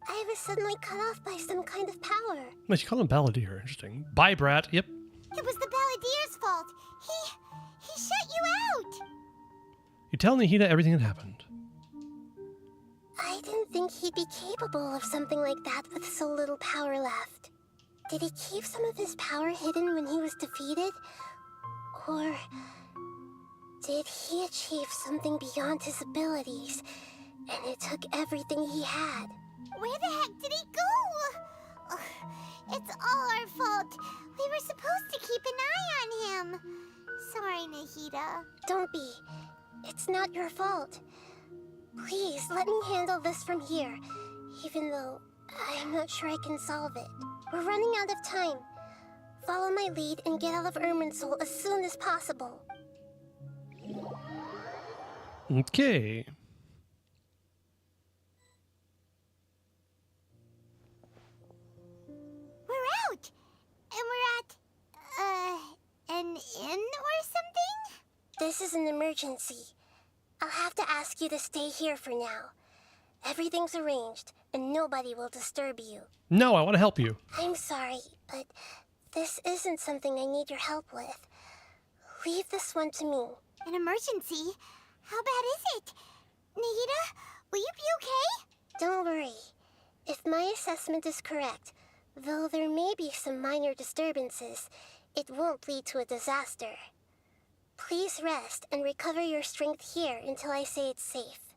I was suddenly cut off by some kind of power. Nice, you call him Balladeer. Interesting. Bye, Brat. Yep. It was the Balladeer's fault. He shut you out. You tell Nahida everything that happened. I didn't think he'd be capable of something like that with so little power left. Did he keep some of his power hidden when he was defeated? Or did he achieve something beyond his abilities, and it took everything he had? Where the heck did he go? Ugh, it's all our fault. We were supposed to keep an eye on him. Sorry, Nahida. Don't be. It's not your fault. Please, let me handle this from here, even though I'm not sure I can solve it. We're running out of time. Follow my lead and get out of Irminsul as soon as possible. Okay. We're out! And we're at, an inn or something? This is an emergency. I'll have to ask you to stay here for now. Everything's arranged, and nobody will disturb you. No, I want to help you. I'm sorry, but this isn't something I need your help with. Leave this one to me. An emergency? How bad is it? Nahida, will you be okay? Don't worry. If my assessment is correct, though there may be some minor disturbances, it won't lead to a disaster. Please rest and recover your strength here until I say it's safe.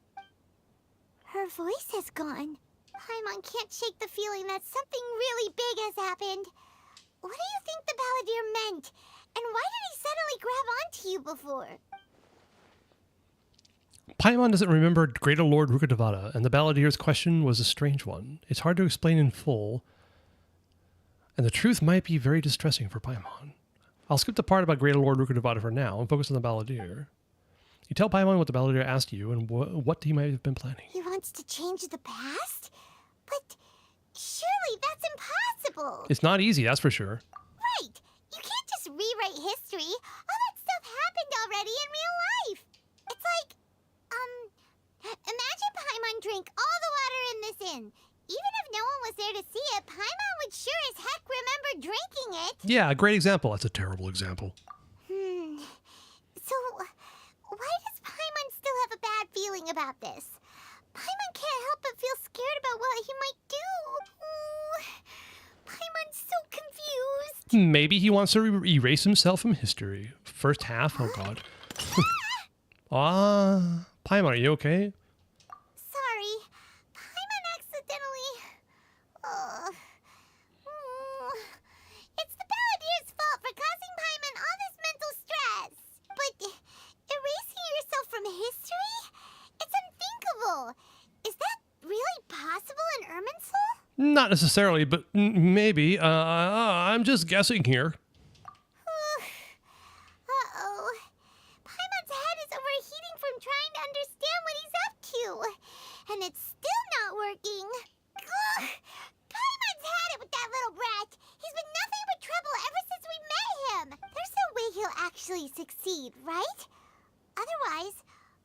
Her voice has gone. Paimon can't shake the feeling that something really big has happened. What do you think the Balladeer meant? And why did he suddenly grab onto you before? Paimon doesn't remember Greater Lord Rukkhadevata, and the Balladeer's question was a strange one. It's hard to explain in full, and the truth might be very distressing for Paimon. I'll skip the part about Greater Lord Rukkhadevata for now and focus on the Balladeer. You tell Paimon what the Balladeer asked you and what he might have been planning. He wants to change the past? But surely that's impossible! It's not easy, that's for sure. Right! You can't just rewrite history. All that stuff happened already in real life. It's like, imagine Paimon drank all the water in this inn. Even if no one was there to see it, Paimon would sure as heck remember drinking it. Yeah, a great example. That's a terrible example. So, why does Paimon still have a bad feeling about this? Paimon can't help but feel scared about what he might do. Paimon's so confused. Maybe he wants to erase himself from history. First half, oh god. Paimon, are you okay? Sorry. Paimon accidentally... It's the Balladeer's fault for causing Paimon all this mental stress. But erasing yourself from history? Not necessarily, but maybe. I'm just guessing here. Uh-oh. Paimon's head is overheating from trying to understand what he's up to. And it's still not working. Ugh. Paimon's had it with that little brat. He's been nothing but trouble ever since we met him. There's no way he'll actually succeed, right? Otherwise,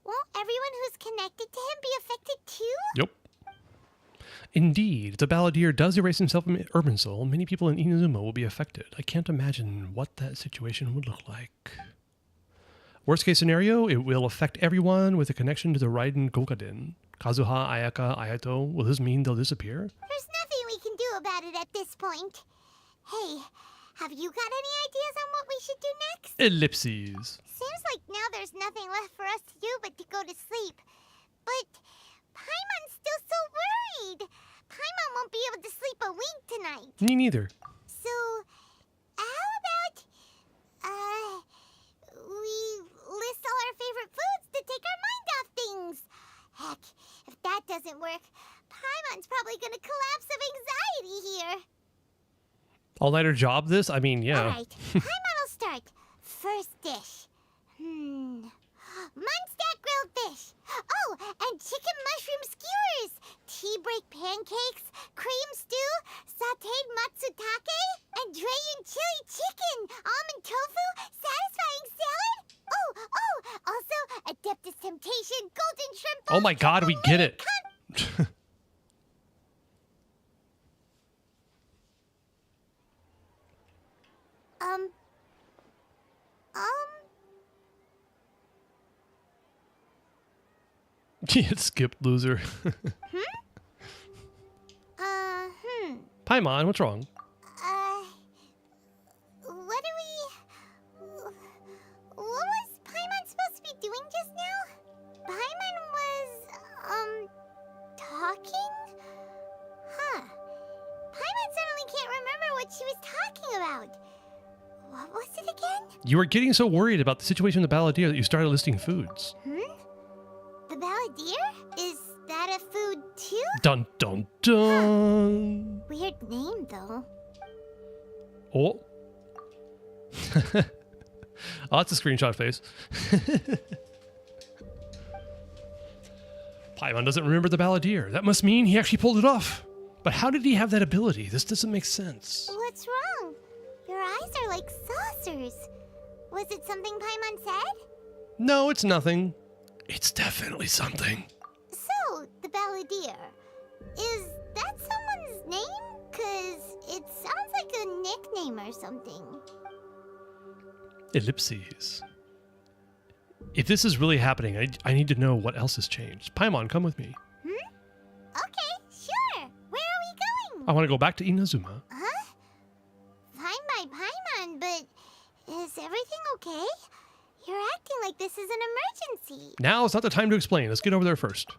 won't everyone who's connected to him be affected too? Yep. Indeed, if the Balladeer does erase himself from Urban Soul, many people in Inazuma will be affected. I can't imagine what that situation would look like. Worst case scenario, it will affect everyone with a connection to the Raiden Gokaden. Kazuha, Ayaka, Ayato, will this mean they'll disappear? There's nothing we can do about it at this point. Hey, have you got any ideas on what we should do next? Ellipses. Seems like now there's nothing left for us to do but to go to sleep. But Paimon's still so worried. Paimon won't be able to sleep a wink tonight. Me neither. So, how about, we list all our favorite foods to take our mind off things? Heck, if that doesn't work, Paimon's probably gonna collapse of anxiety here. All-nighter job this? I mean, yeah. Alright, Paimon will start. First dish. Munstack grilled fish. Oh, and chicken mushroom skewers. Tea break pancakes, cream stew, sauteed matsutake, and Dragon chili chicken, almond tofu, satisfying salad. Oh, also Adeptus Temptation, golden shrimp. Oh my god, we get it. It skipped, loser. Paimon, what's wrong? What was Paimon supposed to be doing just now? Paimon was, talking? Huh. Paimon suddenly can't remember what she was talking about. What was it again? You were getting so worried about the situation in the Balladeer that you started listing foods. The Balladeer? Is that a food too? Dun dun dun. Weird name, though. Oh. Oh, that's a screenshot face. Paimon doesn't remember the Balladeer. That must mean he actually pulled it off. But how did he have that ability? This doesn't make sense. What's wrong? Your eyes are like saucers. Was it something Paimon said? No, it's nothing. It's definitely something. So, the Balladeer. Is that someone's name? 'Cause it sounds like a nickname or something. Ellipses. If this is really happening, I need to know what else has changed. Paimon, come with me. Okay, sure. Where are we going? I want to go back to Inazuma. Huh? Fine by Paimon, but is everything okay? You're acting like this is an emergency. Now is not the time to explain. Let's get over there first.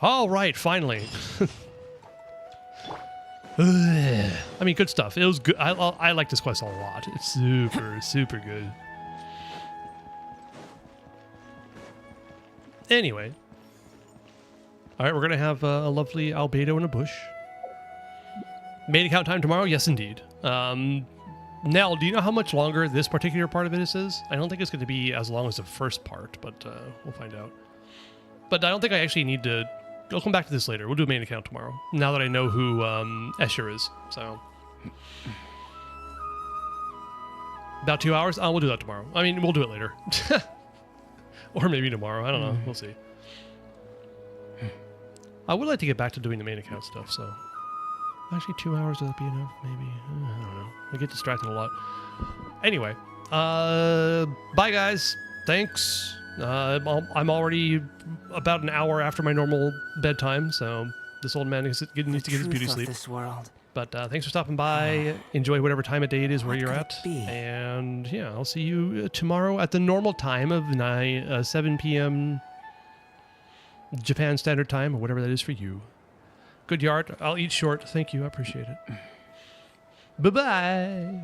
All right, finally. I mean, good stuff. It was good. I like this quest a lot. It's super, super good. Anyway. All right, we're going to have a lovely albedo in a bush. Main account time tomorrow? Yes, indeed. Nell, do you know how much longer this particular part of it is? I don't think it's going to be as long as the first part, but we'll find out. But I don't think I actually need to... I'll come back to this later. We'll do a main account tomorrow, now that I know who Escher is. So, about 2 hours? We'll do that tomorrow. I mean, we'll do it later. Or maybe tomorrow. I don't know. We'll see. I would like to get back to doing the main account stuff, so... Actually, 2 hours, would that be enough? Maybe? I don't know. I get distracted a lot. Anyway, bye guys. Thanks. I'm already about an hour after my normal bedtime, so this old man needs to get his beauty sleep. This world. But thanks for stopping by. Enjoy whatever time of day it is where you're at. And yeah, I'll see you tomorrow at the normal time of 7 p.m. Japan Standard Time, or whatever that is for you. Good yard. I'll eat short. Thank you. I appreciate it. Bye-bye.